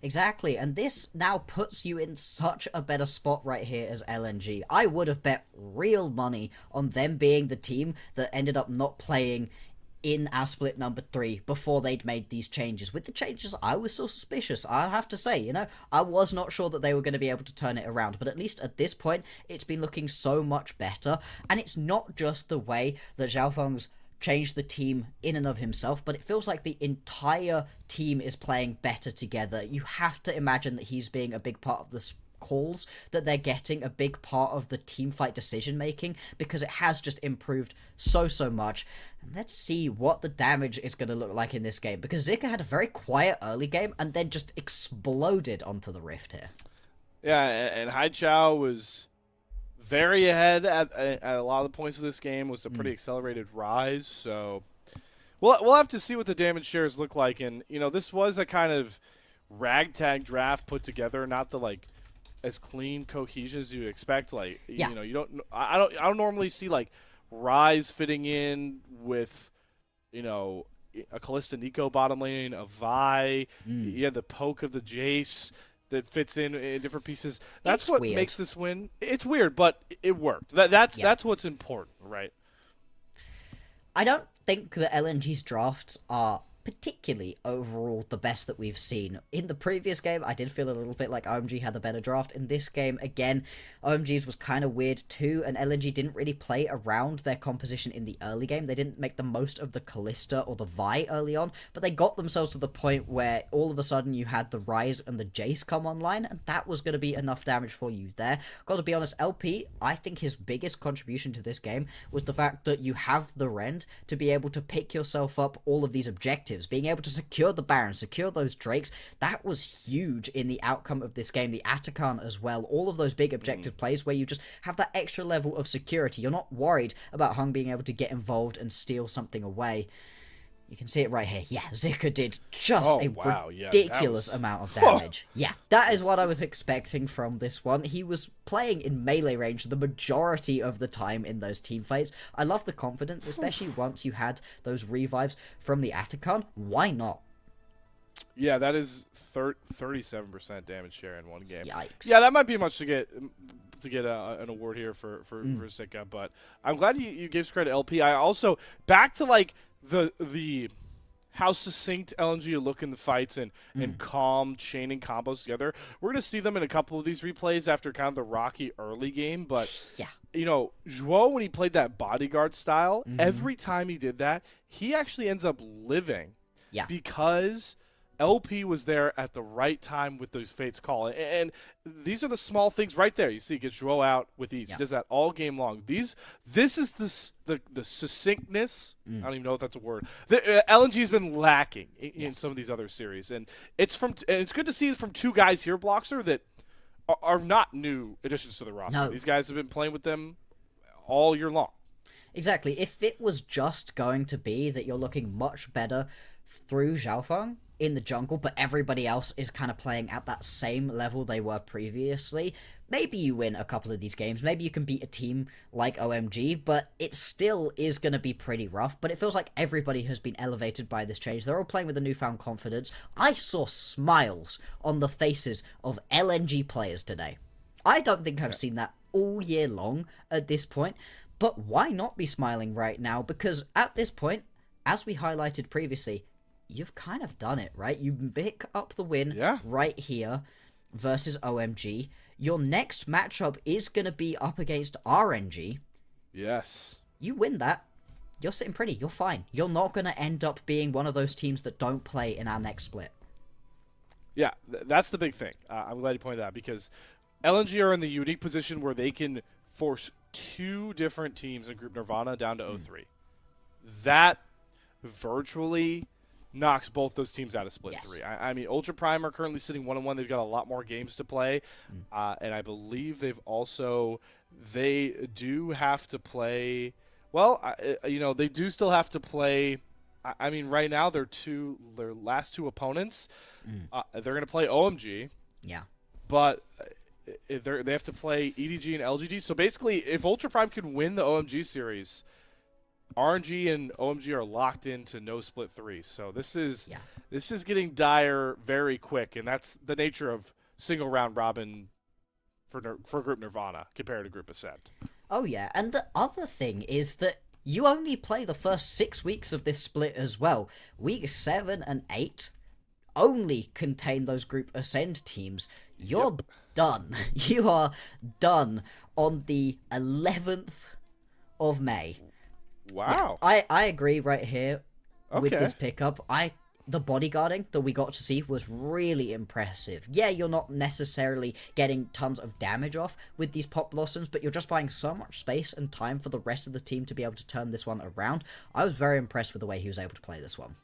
Exactly, and this now puts you in such a better spot right here as LNG. I would have bet real money on them being the team that ended up not playing in our split number 3 before they'd made these changes. With the changes, I was so suspicious. I have to say, you know, I was not sure that they were going to be able to turn it around, but at least at this point, it's been looking so much better, and it's not just the way that Xiaofeng's changed the team in and of himself, but it feels like the entire team is playing better together. You have to imagine that he's being a big part of the calls that they're getting, a big part of the team fight decision making, because it has just improved so much. And let's see what the damage is going to look like in this game, because Zika had a very quiet early game and then just exploded onto the Rift here. Yeah, and Haichao was very ahead at a lot of the points of this game. Was a pretty accelerated rise, so we'll have to see what the damage shares look like. And you know, this was a kind of ragtag draft put together, not the like as clean cohesion as you expect. Like, you know, I don't normally see like Rise fitting in with, you know, a Kalista Nico bottom lane, a Vi, the poke of the Jace that fits in different pieces. That's what makes this win. It's weird, but it worked. That's what's important, right? I don't think that LNG's drafts are particularly overall the best that we've seen. In the previous game, I did feel a little bit like OMG had the better draft. In this game, again, OMG's was kind of weird too, and LNG didn't really play around their composition in the early game. They didn't make the most of the Kalista or the Vi early on, but they got themselves to the point where all of a sudden you had the Ryze and the Jace come online, and that was going to be enough damage for you there. Got to be honest, LP, I think his biggest contribution to this game was the fact that you have the Rend to be able to pick yourself up all of these objectives. Being able to secure the Baron, secure those Drakes, that was huge in the outcome of this game. The Atakan as well, all of those big objective plays where you just have that extra level of security. You're not worried about Hung being able to get involved and steal something away. You can see it right here. Yeah, Zika did just ridiculous amount of damage. Yeah, that is what I was expecting from this one. He was playing in melee range the majority of the time in those team fights. I love the confidence, especially once you had those revives from the Atakan. Why not? Yeah, that is 37% damage share in one game. Yikes. Yeah, that might be much to get an award here for Zika, but I'm glad you gave credit to LP. I also, back to like the how succinct LNG look in the fights and calm chaining combos together. We're going to see them in a couple of these replays after kind of the rocky early game, but you know, Zhuo, when he played that bodyguard style, every time he did that, he actually ends up living because LP was there at the right time with those Fates call. And these are the small things right there. You see, he gets Zhuo out with ease. He does that all game long. This is the succinctness. I don't even know if that's a word. LNG's been lacking in some of these other series. And it's good to see from two guys here, Bloxer, that are not new additions to the roster. No. These guys have been playing with them all year long. Exactly. If it was just going to be that you're looking much better through Xiaofeng in the jungle, but everybody else is kind of playing at that same level they were previously, maybe you win a couple of these games. Maybe you can beat a team like OMG, but it still is going to be pretty rough. But it feels like everybody has been elevated by this change. They're all playing with a newfound confidence. I saw smiles on the faces of LNG players today. I don't think I've seen that all year long at this point. But why not be smiling right now? Because at this point, as we highlighted previously, you've kind of done it, right? You pick up the win right here versus OMG. Your next matchup is going to be up against RNG. Yes. You win that, you're sitting pretty. You're fine. You're not going to end up being one of those teams that don't play in our next split. Yeah, that's the big thing. I'm glad you pointed that out because LNG are in the unique position where they can force 2 different teams in Group Nirvana down to 0-3. That virtually knocks both those teams out of split 3. I mean, Ultra Prime are currently sitting 1-1. They've got a lot more games to play, and I believe they do have to play. Well, they do still have to play. I mean, right now their last 2 opponents, they're going to play OMG. Yeah, but they have to play EDG and LGD. So basically, if Ultra Prime can win the OMG series, RNG and OMG are locked into no split 3. So this is getting dire very quick, and that's the nature of single round robin for Group Nirvana compared to Group Ascent. Oh yeah, and the other thing is that you only play the first 6 weeks of this split as well. Week 7 and 8 only contain those Group Ascend teams. You're done. You are done on the 11th of May. Wow. Yeah, I agree right here with this pickup. The bodyguarding that we got to see was really impressive. Yeah, you're not necessarily getting tons of damage off with these pop blossoms, but you're just buying so much space and time for the rest of the team to be able to turn this one around. I was very impressed with the way he was able to play this one.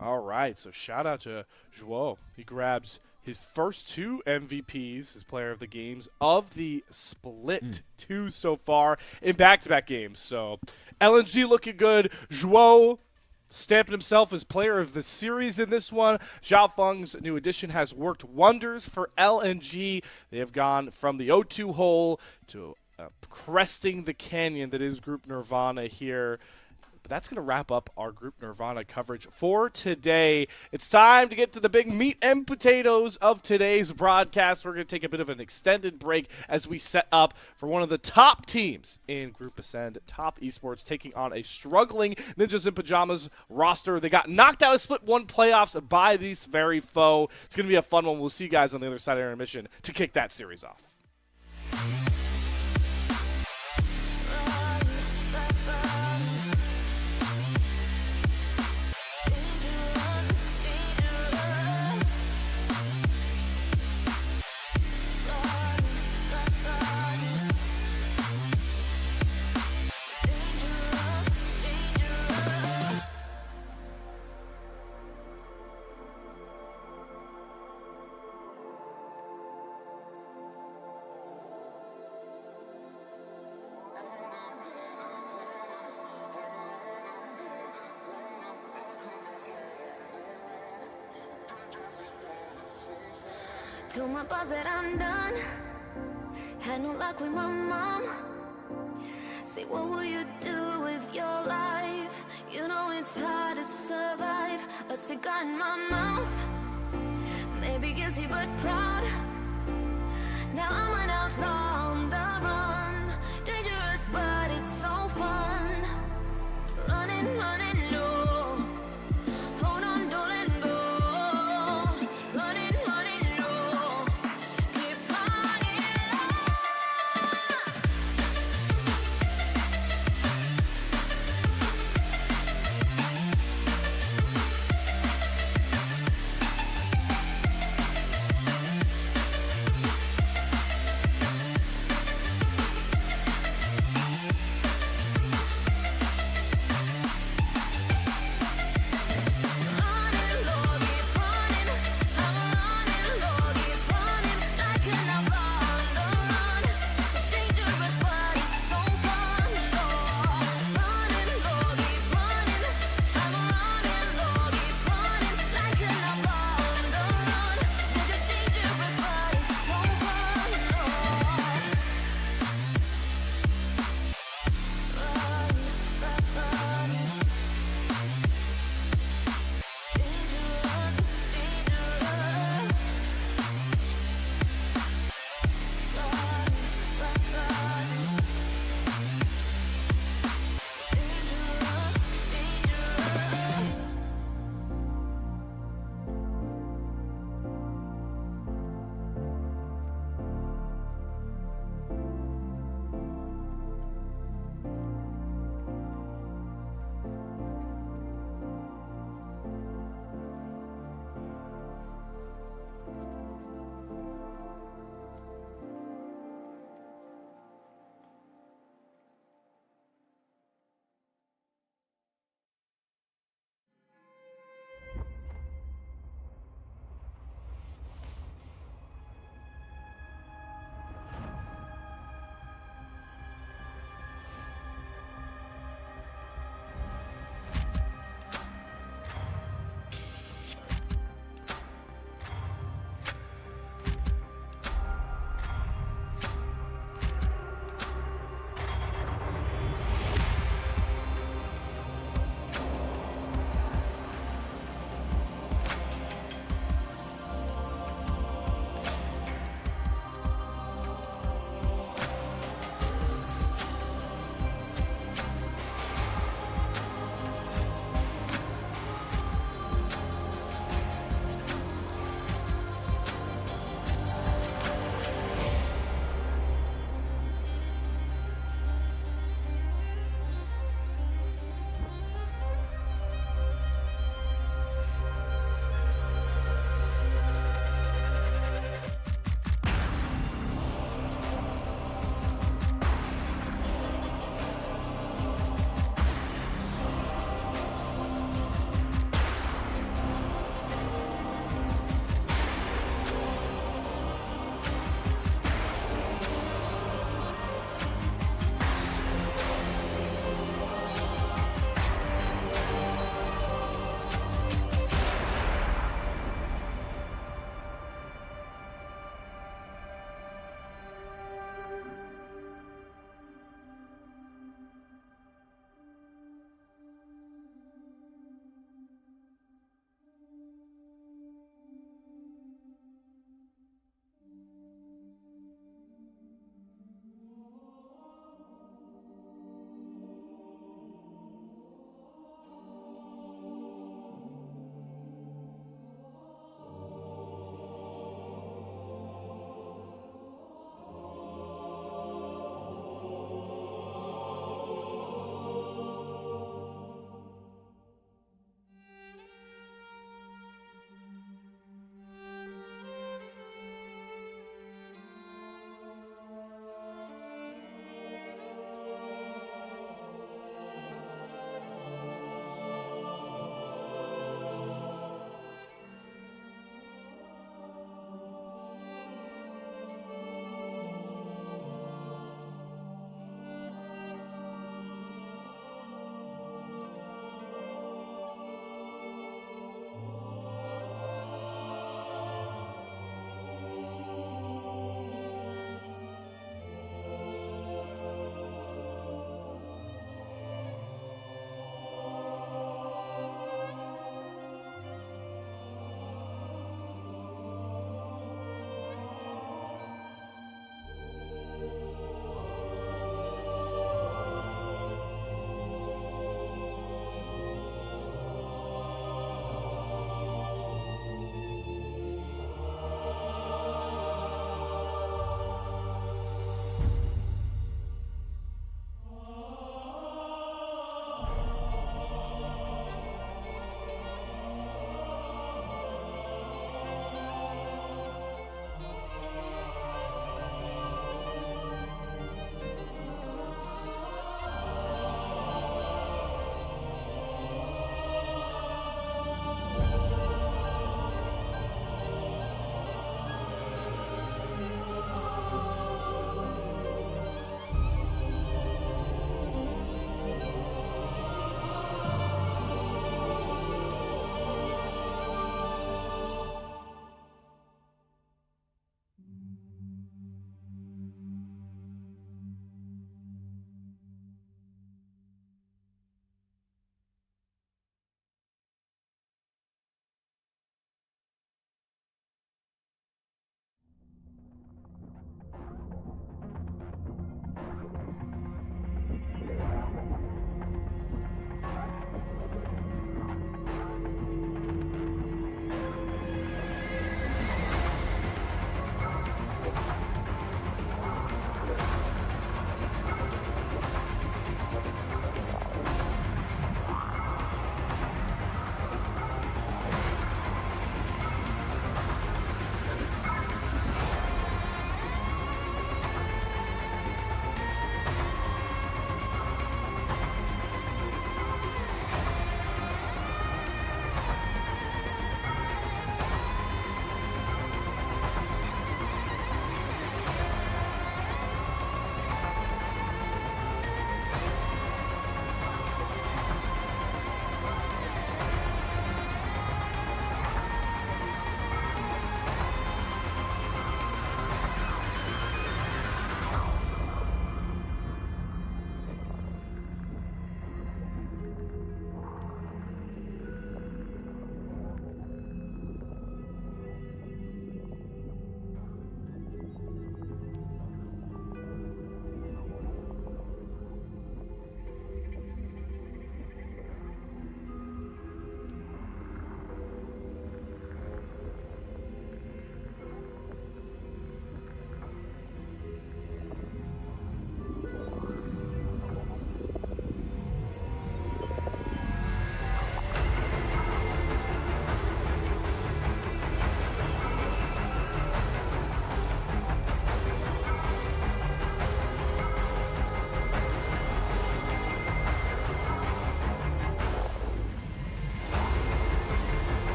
All right, so shout out to Joao. He grabs his first 2 MVPs, his player of the games of the split 2 so far in back-to-back games. So LNG looking good. Joao stamping himself as player of the series in this one. Zhao Feng's new addition has worked wonders for LNG. They have gone from the O2 hole to cresting the canyon that is Group Nirvana here. But that's going to wrap up our Group Nirvana coverage for today. It's time to get to the big meat and potatoes of today's broadcast. We're going to take a bit of an extended break as we set up for one of the top teams in Group Ascend, Top Esports, taking on a struggling Ninjas in Pajamas roster. They got knocked out of Split 1 playoffs by this very foe. It's going to be a fun one. We'll see you guys on the other side of Intermission to kick that series off. Told my boss that I'm done. Had no luck with my mom. Say, what will you do with your life? You know it's hard to survive. A cigar in my mouth. Maybe guilty but proud. Now I'm an outlaw on the run. Dangerous but it's so fun. Running, running low. Hold on, don't let go. Running, running low. Keep running low.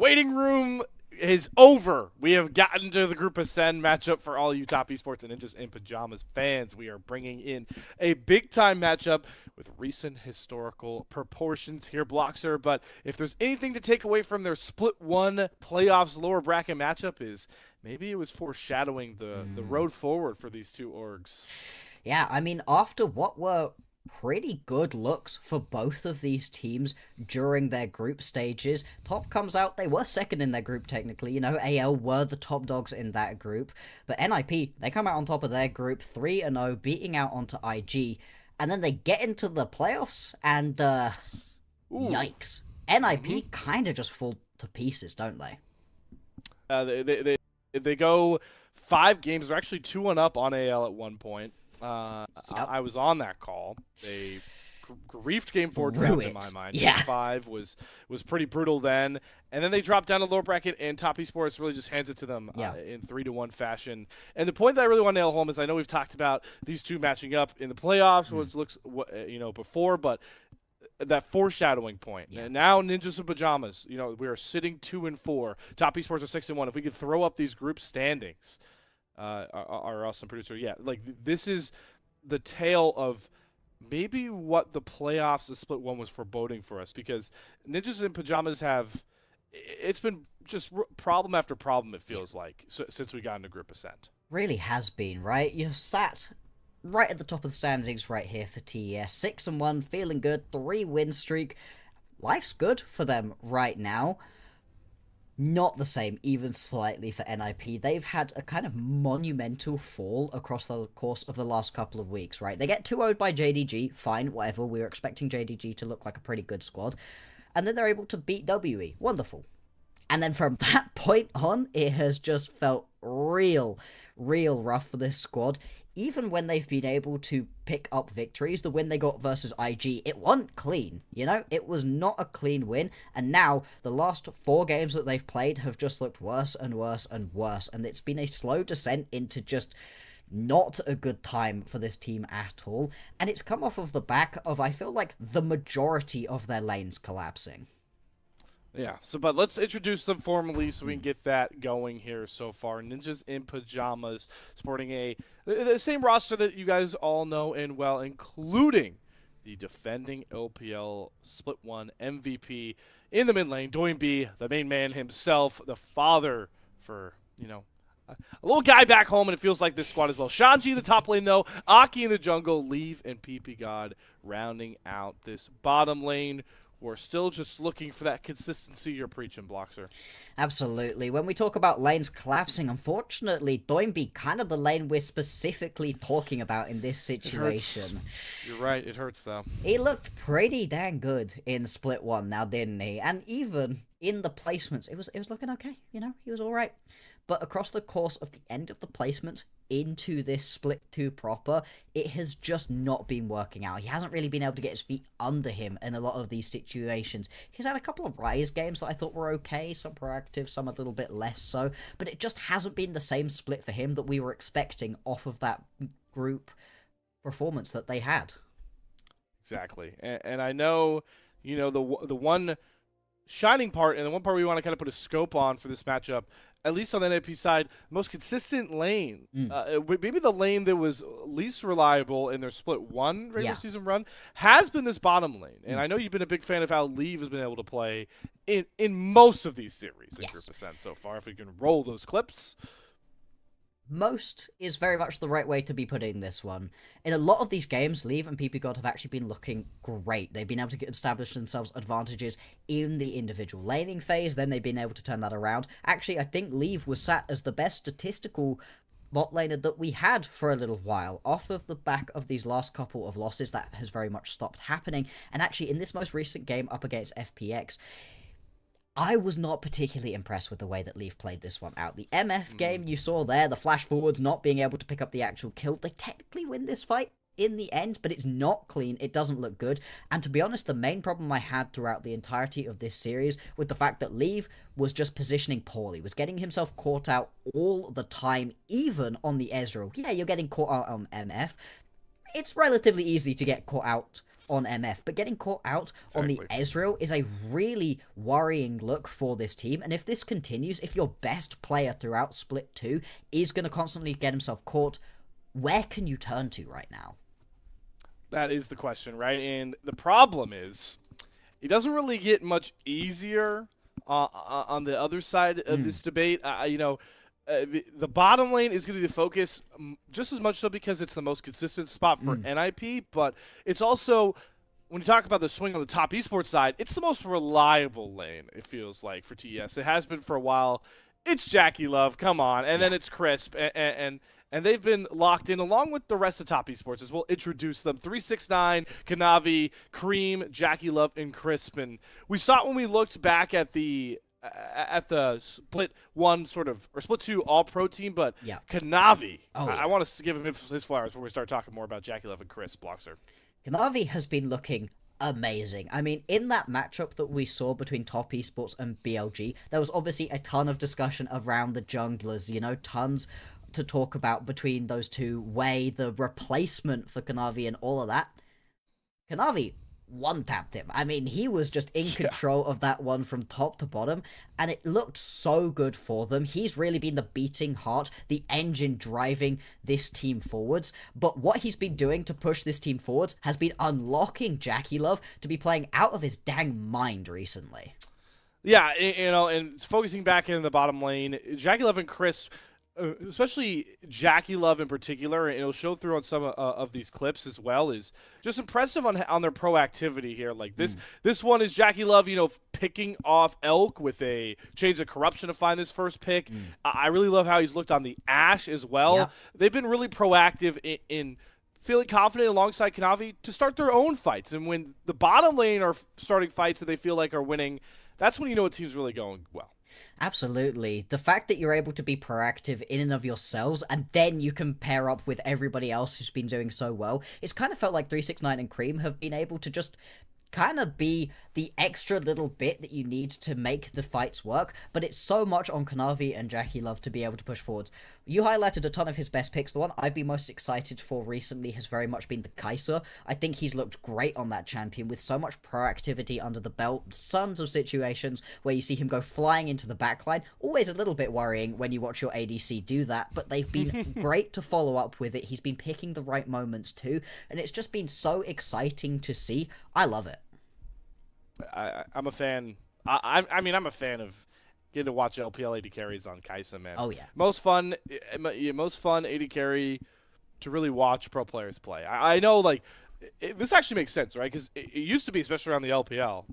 waiting room is over. We have gotten to the Group Ascend matchup for all you Top Esports and Ninjas in Pajamas fans. We are bringing in a big-time matchup with recent historical proportions here, Bloxer. But if there's anything to take away from their Split 1 playoffs lower bracket matchup is maybe it was foreshadowing the road forward for these two orgs. Yeah, I mean, after what were pretty good looks for both of these teams during their group stages. Top comes out, they were second in their group technically, you know, AL were the top dogs in that group, but NiP, they come out on top of their group 3-0, beating out onto IG, and then they get into the playoffs, and yikes. NiP kind of just fall to pieces, don't they? They go 5 games, they're actually 2-1 up on AL at one point. I was on that call. They griefed Game 4 draft in my mind. Yeah. Game 5 was pretty brutal then. And then they dropped down to lower bracket, and Top Esports really just hands it to them in 3-1 fashion. And the point that I really want to nail home is I know we've talked about these two matching up in the playoffs, which looks, before, but that foreshadowing point. And now Ninjas in Pajamas, we are sitting 2-4. Top Esports are 6-1. If we could throw up these group standings, our awesome producer, this is the tale of maybe what the playoffs of Split 1 was foreboding for us, because Ninjas in Pajamas it's been just problem after problem, it feels like, since we got into Group Ascent. Really has been, right? You've sat right at the top of the standings right here for TES. 6-1, feeling good, 3-win streak. Life's good for them right now. Not the same, even slightly, for NiP. They've had a kind of monumental fall across the course of the last couple of weeks, right? They get 2-0'd by JDG, fine, whatever. We were expecting JDG to look like a pretty good squad. And then they're able to beat WE. Wonderful. And then from that point on, it has just felt real rough for this squad. Even when they've been able to pick up victories, the win they got versus IG, it wasn't clean, It was not a clean win, and now the last 4 games that they've played have just looked worse and worse and worse, and it's been a slow descent into just not a good time for this team at all, and it's come off of the back of, I feel like, the majority of their lanes collapsing. Yeah, but let's introduce them formally so we can get that going here so far. Ninjas in Pajamas, sporting the same roster that you guys all know and well, including the defending LPL Split 1 MVP in the mid lane, Doinb, the main man himself, the father for, a little guy back home, and it feels like this squad as well. Shanji in the top lane, though. Aki in the jungle. Leave and PP God rounding out this bottom lane. We're still just looking for that consistency you're preaching, Bloxer. Absolutely. When we talk about lanes collapsing, unfortunately, Doinb kind of the lane we're specifically talking about in this situation. You're right. It hurts, though. He looked pretty dang good in Split 1 now, didn't he? And even in the placements, it was looking okay. He was all right. But across the course of the end of the placements into this Split 2 proper, it has just not been working out. He hasn't really been able to get his feet under him in a lot of these situations. He's had a couple of Rise games that I thought were okay, some proactive, some a little bit less so, but it just hasn't been the same split for him that we were expecting off of that group performance that they had. Exactly. And I know, the one shining part, and the one part we want to kind of put a scope on for this matchup, at least on the NiP side, most consistent lane, maybe the lane that was least reliable in their Split 1 regular season run, has been this bottom lane. And I know you've been a big fan of how Leave has been able to play in most of these series in Group Ascent so far, if we can roll those clips. Most is very much the right way to be putting this one. In a lot of these games, Leave and PP God have actually been looking great. They've been able to establish themselves advantages in the individual laning phase, then they've been able to turn that around. Actually, I think Leave was sat as the best statistical bot laner that we had for a little while. Off of the back of these last couple of losses, that has very much stopped happening. And actually, in this most recent game up against FPX, I was not particularly impressed with the way that Leaf played this one out. The MF game you saw there, the flash forwards not being able to pick up the actual kill, they technically win this fight in the end, but it's not clean, it doesn't look good, and to be honest, the main problem I had throughout the entirety of this series with the fact that Leaf was just positioning poorly, was getting himself caught out all the time, even on the Ezreal. Yeah, you're getting caught out on MF, it's relatively easy to get caught out on MF, but getting caught out on the Exactly. Ezreal is a really worrying look for this team. And if this continues, if your best player throughout Split 2 is going to constantly get himself caught, where can you turn to right now? That is the question, right? And the problem is, it doesn't really get much easier on the other side of this debate. The bottom lane is going to be the focus just as much so because it's the most consistent spot for NiP, but it's also, when you talk about the swing on the top esports side, it's the most reliable lane, it feels like, for TES. It has been for a while. It's Jackie Love, come on, and then it's Crisp, and they've been locked in along with the rest of top esports as we'll introduce them. 369, Kanavi, Cream, Jackie Love, and Crisp. And we saw it when we looked back at the split 1 sort of, or split 2 all-pro team, but Yeah. Kanavi, Oh, yeah. I want to give him his flowers before we start talking more about Jackie Love and Chris Bloxer. Kanavi has been looking amazing. I mean, in that matchup that we saw between Top Esports and BLG, there was obviously a ton of discussion around the junglers, tons to talk about between those two, Wei, the replacement for Kanavi, and all of that. Kanavi one-tapped him. I mean, he was just in control of that one from top to bottom, and it looked so good for them. He's really been the beating heart, the engine driving this team forwards, but what he's been doing to push this team forwards has been unlocking Jackie Love to be playing out of his dang mind recently. Yeah, and focusing back in the bottom lane, Jackie Love and Chris, especially Jackie Love in particular, and it'll show through on some of these clips as well, is just impressive on their proactivity here. Like this one is Jackie Love, picking off Elk with a Chains of Corruption to find his first pick. I really love how he's looked on the Ashe as well. Yeah. They've been really proactive in feeling confident alongside Kanavi to start their own fights. And when the bottom lane are starting fights that they feel like are winning, that's when you know a team's really going well. Absolutely. The fact that you're able to be proactive in and of yourselves, and then you can pair up with everybody else who's been doing so well, it's kind of felt like 369 and Cream have been able to just kind of be the extra little bit that you need to make the fights work, but it's so much on Kanavi and Jackie Love to be able to push forwards. You highlighted a ton of his best picks. The one I've been most excited for recently has very much been the Kai'Sa. I think he's looked great on that champion with so much proactivity under the belt. Tons of situations where you see him go flying into the backline. Always a little bit worrying when you watch your ADC do that, but they've been great to follow up with it. He's been picking the right moments too, and it's just been so exciting to see. I love it. I'm a fan. I'm a fan of getting to watch LPL AD carries on Kai'Sa, man. Oh, yeah. Most fun AD carry to really watch pro players play. I know, like, this actually makes sense, right? Because it used to be, especially around the LPL,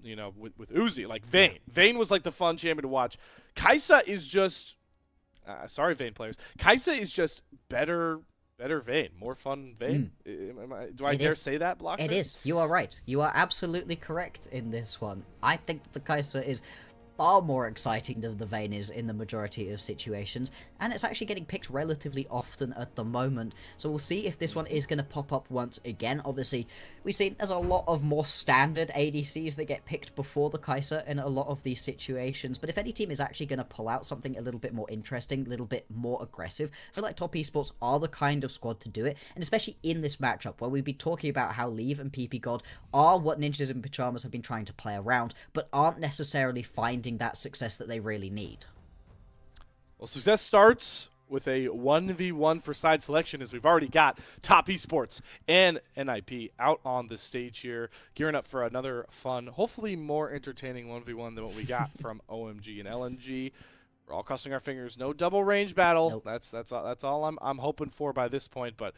with Uzi, like Vayne. Vayne was like the fun champion to watch. Kai'Sa is just, sorry, Vayne players. Kai'Sa is just better Vayne, more fun Vayne. Do I dare say that, Blocker? It is. You are right. You are absolutely correct in this one. I think the Kai'Sa is far more exciting than the Vayne is in the majority of situations, and it's actually getting picked relatively often at the moment, so we'll see if this one is going to pop up once again. Obviously, we've seen there's a lot of more standard ADCs that get picked before the Kai'Sa in a lot of these situations, but if any team is actually going to pull out something a little bit more interesting, a little bit more aggressive, I feel like Top Esports are the kind of squad to do it, and especially in this matchup where we've been talking about how Leave and PP God are what Ninjas in Pyjamas have been trying to play around, but aren't necessarily finding that success that they really need. Well, success starts with a 1v1 for side selection, as we've already got Top Esports and NiP out on the stage here, gearing up for another fun, hopefully more entertaining 1v1 than what we got from OMG and LNG. We're all crossing our fingers. No double range battle. Nope. That's all I'm hoping for by this point. But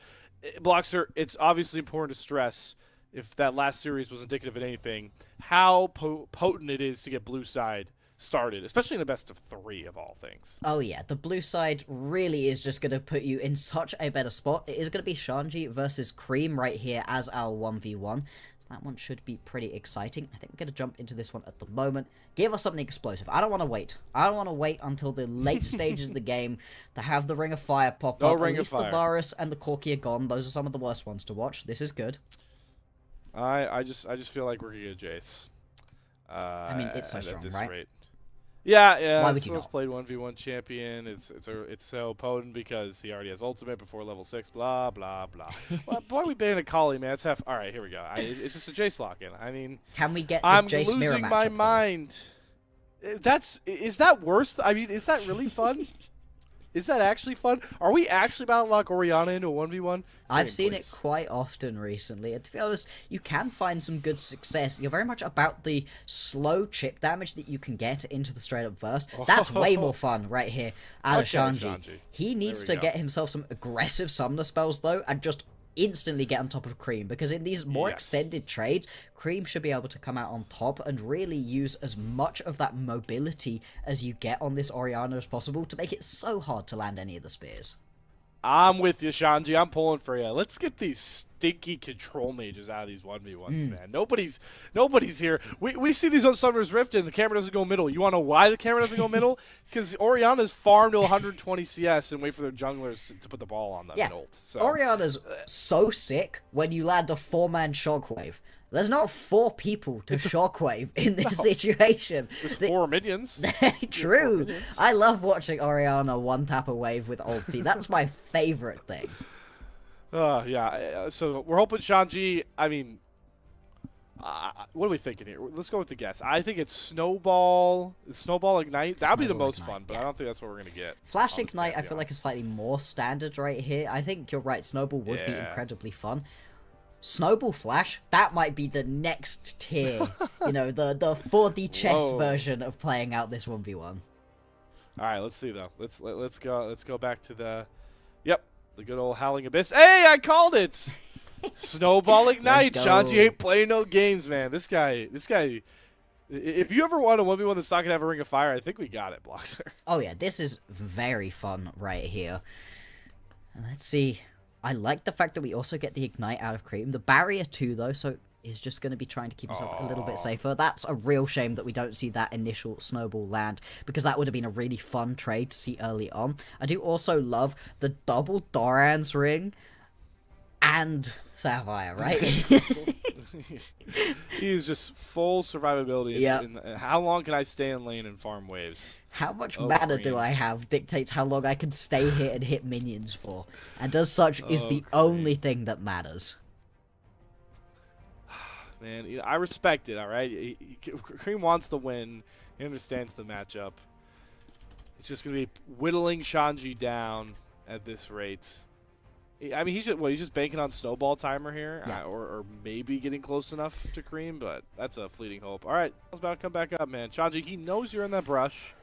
Bloxer, it's obviously important to stress, if that last series was indicative of anything, how potent it is to get blue side started, especially in a best of 3 of all things. Oh yeah, the blue side really is just going to put you in such a better spot. It is going to be Shanji versus Cream right here as our 1v1. So that one should be pretty exciting. I think we're going to jump into this one at the moment. Give us something explosive. I don't want to wait. I don't want to wait until the late stages of the game to have the Ring of Fire pop up. Ring At of least Fire. the Varus and the Corki are gone. Those are some of the worst ones to watch. This is good. I just feel like we're gonna get Jace. I mean, it's so strong, at this right? rate. Yeah. Why would It's you most not? played 1v1 champion. It's so potent because he already has ultimate before level 6. Blah blah blah. Well, why are we banning Akali, man? All right. Here we go. It's just a Jace lock-in. I mean, Can we get the I'm Jace mirror losing matchup? my though? mind. Is that worse? I mean, is that really fun? Is that actually fun? Are we actually about to lock Orianna into a 1v1? I've Please. seen it quite often recently, and to be honest, you can find some good success. You're very much about the slow chip damage that you can get into the straight-up burst. That's way more fun right here out of Okay, Shanji. Shanji. He needs we to go. get himself some aggressive summoner spells, though, and just instantly get on top of Cream, because in these more Yes. extended trades, Cream should be able to come out on top and really use as much of that mobility as you get on this Orianna as possible to make it so hard to land any of the spears. I'm with you, Shanji. I'm pulling for you. Let's get these stinky control mages out of these 1v1s, man. Nobody's here. We see these on Summer's Rift and the camera doesn't go middle. You want to know why the camera doesn't go middle? Because Orianna's farm to 120 CS and wait for their junglers to put the ball on them Yeah, and ult. So. Orianna's so sick when you land a 4-man shockwave. There's not 4 people to shockwave in this situation. There's 4 minions. True. minions. I love watching Orianna one-tap a wave with ulti. That's my favorite thing. Yeah. So we're hoping Shanji. I mean, what are we thinking here? Let's go with the guess. I think it's Snowball Ignite. That'd be the Snowball most Ignite, fun, but yeah. I don't think that's what we're gonna get. Flash on this Ignite, I feel Pantheon. like is slightly more standard right here. I think you're right, Snowball would be Yeah. incredibly fun. Snowball Flash, that might be the next tier. You know, the 4D chess Whoa. version of playing out this 1v1. All right, let's see though. Let's go back to the good old Howling Abyss. Hey, I called it. Snowball Ignite. Let's go. Shanji ain't playing no games, man. This guy. If you ever want a 1v1 that's not gonna have a Ring of Fire, I think we got it, Bloxer. Oh yeah, this is very fun right here. Let's see. I like the fact that we also get the Ignite out of Cream. The barrier too, though, so is just going to be trying to keep himself a little bit safer. That's a real shame that we don't see that initial Snowball land, because that would have been a really fun trade to see early on. I do also love the double Doran's ring and Sapphire, right? He is just full survivability. Yeah. How long can I stay in lane and farm waves? How much Oh, mana Cream. do I have dictates how long I can stay here and hit minions for. And as such is Oh, the Cream. only thing that matters. Man, I respect it, all right? Cream wants the win. He understands the matchup. It's just going to be whittling Shanji down at this rate. I mean, he's just banking on Snowball timer here, Yeah. or maybe getting close enough to Cream, but that's a fleeting hope. All right, I was about to come back up, man. Shanji, he knows you're in that brush.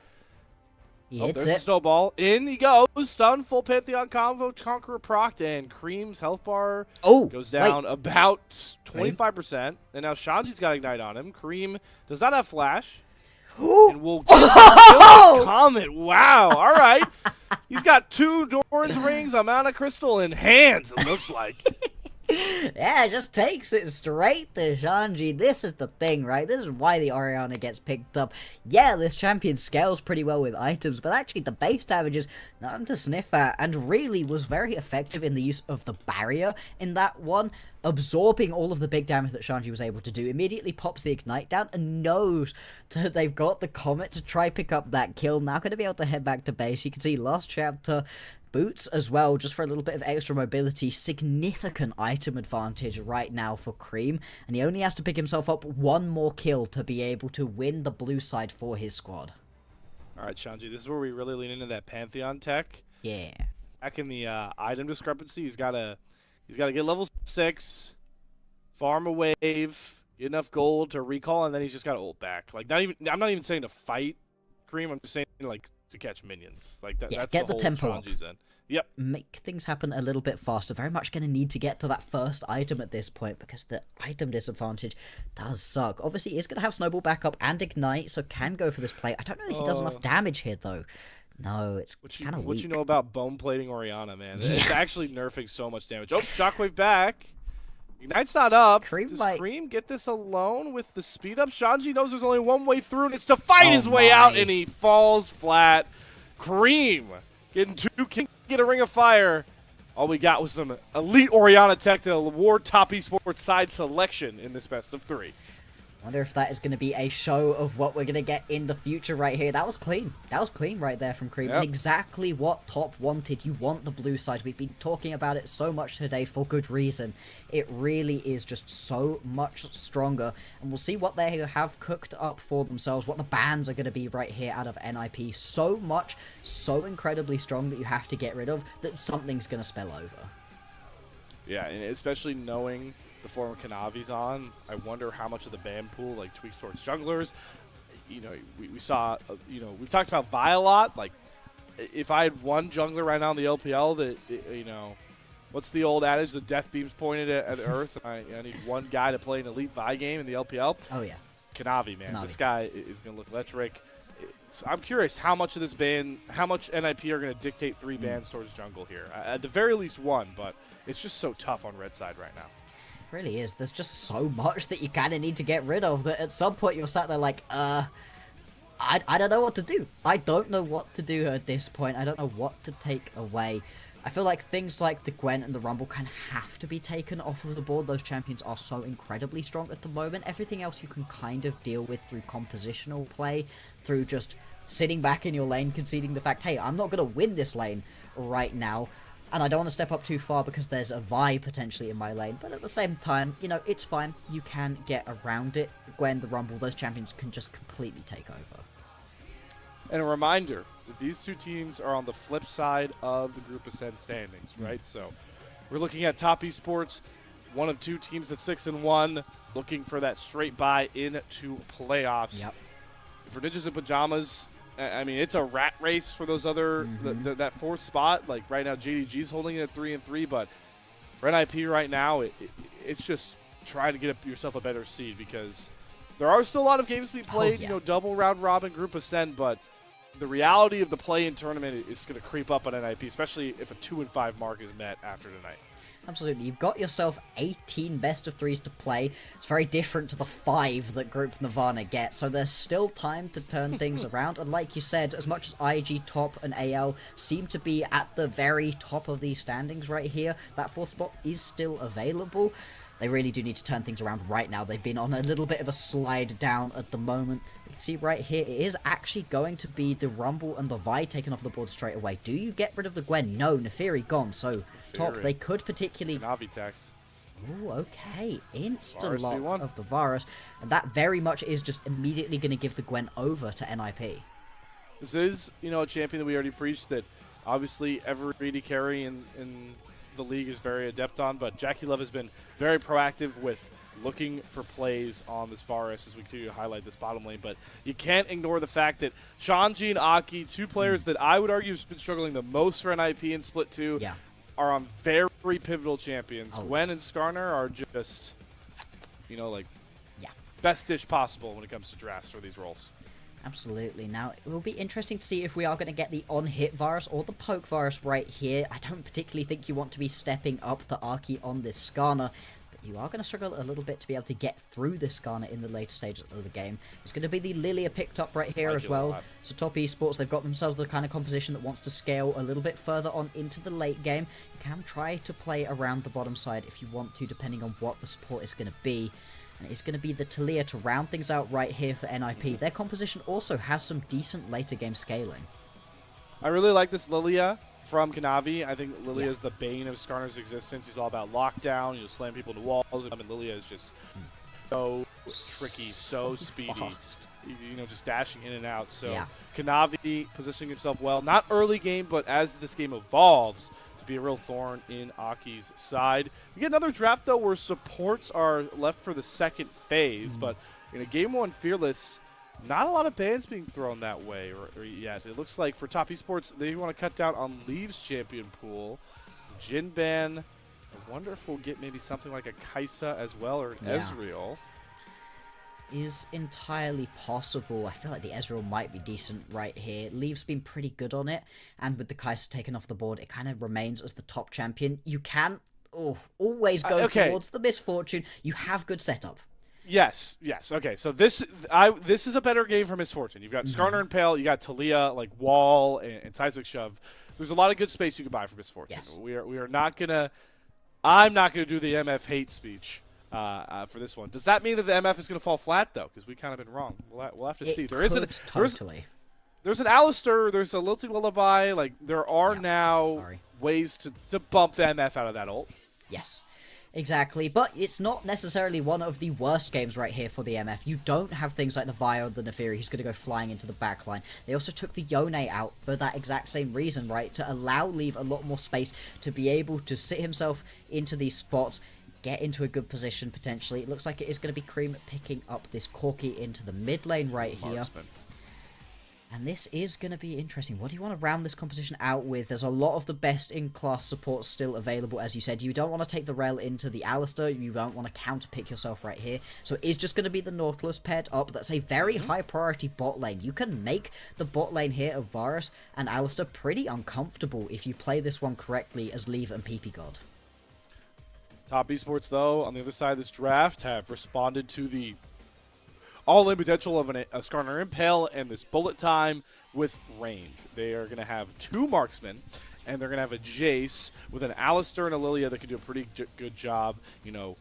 He Oh, hits there's the it. Snowball. In he goes. Stun, full Pantheon combo, Conqueror procced, and Cream's health bar Oh, goes wait. down about 25%. And now Shanji's got Ignite on him. Cream does not have Flash. And will kill Comet. Wow. All right. He's got 2 Doran's rings, a Mana Crystal, and hands, it looks like. Yeah, it just takes it straight to Shanji. This is the thing, right? This is why the Orianna gets picked up. Yeah, this champion scales pretty well with items, but actually the base damage is nothing to sniff at, and really was very effective in the use of the barrier in that one, absorbing all of the big damage that Shanji was able to do. Immediately pops the Ignite down and knows that they've got the Comet to try pick up that kill. Now going to be able to head back to base. You can see last chapter boots as well, just for a little bit of extra mobility. Significant item advantage right now for Cream, and he only has to pick himself up 1 more kill to be able to win the blue side for his squad. All right, Shanji, this is where we really lean into that Pantheon tech. Yeah. Back in the item discrepancy, he's got to get level 6, farm a wave, get enough gold to recall, and then he's just got to ult back. Like, I'm not even saying to fight Cream. I'm just saying like to catch minions. Like that. Yeah, That's get the the whole tempo up. Shanji's in. Yep. Make things happen a little bit faster. Very much going to need to get to that first item at this point, because the item disadvantage does suck. Obviously, he's going to have Snowball backup and Ignite, so can go for this play. I don't know if he does enough damage here, though. No, it's kind of weak. What you know about bone plating Orianna, man? It's actually nerfing so much damage. Oh, Shockwave back. Ignite's not up. Cream Does might- Cream get this alone with the speed up? Shanji knows there's only one way through, and it's to fight Oh his way out, my. and he falls flat. Cream getting 2 can get a Ring of Fire. All we got was some elite Orianna tech to award top esports side selection in this best of 3. Wonder if that is going to be a show of what we're going to get in the future right here. That was clean. That was clean right there from Cream. Yep. And exactly what Top wanted. You want the blue side. We've been talking about it so much today for good reason. It really is just so much stronger. And we'll see what they have cooked up for themselves, what the bans are going to be right here out of NiP. So much, so incredibly strong that you have to get rid of, that something's going to spill over. Yeah, and especially knowing the form Kanavi's on, I wonder how much of the ban pool like tweaks towards junglers. You know, we saw, you know, we've talked about Vi a lot. Like, if I had one jungler right now in the LPL that, you know, what's the old adage? The death beam's pointed at Earth. I need one guy to play an elite Vi game in the LPL. Oh, yeah. Kanavi, man. Kanavi. This guy is going to look electric. So I'm curious how much of this ban, how much NiP are going to dictate 3 bans towards jungle here. At the very least one, but it's just so tough on red side right now. Really is. There's just so much that you kind of need to get rid of that at some point you're sat there like, I don't know what to do. I don't know what to do at this point. I don't know what to take away. I feel like things like the Gwen and the Rumble kind of have to be taken off of the board. Those champions are so incredibly strong at the moment. Everything else you can kind of deal with through compositional play, through just sitting back in your lane, conceding the fact, hey, I'm not going to win this lane right now. And I don't want to step up too far because there's a Vi potentially in my lane. But at the same time, you know, it's fine. You can get around it. Gwen, the Rumble, those champions can just completely take over. And a reminder that these two teams are on the flip side of the Group Ascend standings, right? So we're looking at Top Esports, one of 2 teams at 6-1, looking for that straight bye into playoffs. Yep. For Ninjas in Pajamas, I mean, it's a rat race for those other that 4th spot. Like right now, JDG's holding it at 3-3, but for NiP right now, it's just trying to get yourself a better seed because there are still a lot of games to be played. yeah. You know, double round robin, Group Ascend, but the reality of the play-in tournament is going to creep up on NiP, especially if a 2-5 mark is met after tonight. Absolutely. You've got yourself 18 best of 3s to play. It's very different to the 5 that Group Nirvana get, so there's still time to turn things around. And like you said, as much as IG, Top, and AL seem to be at the very top of these standings right here, that 4th spot is still available. They really do need to turn things around right now. They've been on a little bit of a slide down at the moment. You can see right here, it is actually going to be the Rumble and the Vi taken off the board straight away. Do you get rid of the Gwen? No, Neferi gone. So, Top, they could particularly... Navi tax. Ooh, okay. Insta-lock V1 of the Varus. And that very much is just immediately going to give the Gwen over to NiP. This is, you know, a champion that we already preached that obviously every AD carry in the league is very adept on, but Jackie Love has been very proactive with looking for plays on this Varus as we continue to highlight this bottom lane. But you can't ignore the fact that Shanji and Aki, 2 players that I would argue have been struggling the most for NiP in Split 2, are on very pivotal champions. Gwen and Skarner are just, you know, like best dish possible when it comes to drafts for these roles. Absolutely. Now, it will be interesting to see if we are going to get the on-hit Varus or the poke Varus right here. I don't particularly think you want to be stepping up the Arky on this Skarner, but you are going to struggle a little bit to be able to get through this Skarner in the later stages of the game. It's going to be the Lilia picked up right here as well. So Top Esports, they've got themselves the kind of composition that wants to scale a little bit further on into the late game. You can try to play around the bottom side if you want to, depending on what the support is going to be. It's going to be the Talia to round things out right here for NiP. Their composition also has some decent later game scaling. I really like this Lilia from Kanavi. I think Lilia is the bane of Skarner's existence. He's all about lockdown. You'll slam people into walls. I mean, Lilia is just so tricky, so speedy. Fast. You know, just dashing in and out. So Kanavi positioning himself well. Not early game, but as this game evolves, to be a real thorn in Aki's side. We get another draft, though, where supports are left for the second phase. But in a Game 1 Fearless, not a lot of bans being thrown that way or yet. It looks like for Top Esports, they want to cut down on Leaves champion pool. Jin ban. I wonder if we'll get maybe something like a Kaisa as well or an Ezreal. Is entirely possible. I feel like the Ezreal might be decent right here. Leave's been pretty good on it, and with the Kai'Sa taken off the board, it kind of remains as the top champion. You can always go towards the Misfortune. You have good setup. Yes. Okay, so this is a better game for Misfortune. You've got Skarner and Pale, you got Talia, like Wall and Seismic Shove. There's a lot of good space you can buy for Misfortune. Yes. We are not gonna. I'm not gonna do the MF hate speech for this one. Does that mean that the MF is going to fall flat, though? Because we kind of been wrong. We'll have to see. Totally. There's an Alistair, there's a Lilting Lullaby. Like, there are now ways to bump the MF out of that ult. Yes, exactly. But it's not necessarily one of the worst games right here for the MF. You don't have things like the Vio, the Nefiri, who's going to go flying into the backline. They also took the Yone out for that exact same reason, right? To allow Leave a lot more space to be able to sit himself into these spots, get into a good position potentially. It looks like it is going to be Cream picking up this Corki into the mid lane right here. Marksman. And this is going to be interesting. What do you want to round this composition out with? There's a lot of the best-in-class support still available, as you said. You don't want to take the Rel into the Alistair. You don't want to counter-pick yourself right here. So it is just going to be the Nautilus paired up. That's a very high-priority bot lane. You can make the bot lane here of Varus and Alistair pretty uncomfortable if you play this one correctly as Leave and PP God. Top Esports, though, on the other side of this draft, have responded to the all-in potential of a Skarner Impale and this bullet time with range. They are going to have 2 marksmen, and they're going to have a Jace with an Alistair and a Lilia that can do a pretty good job, you know,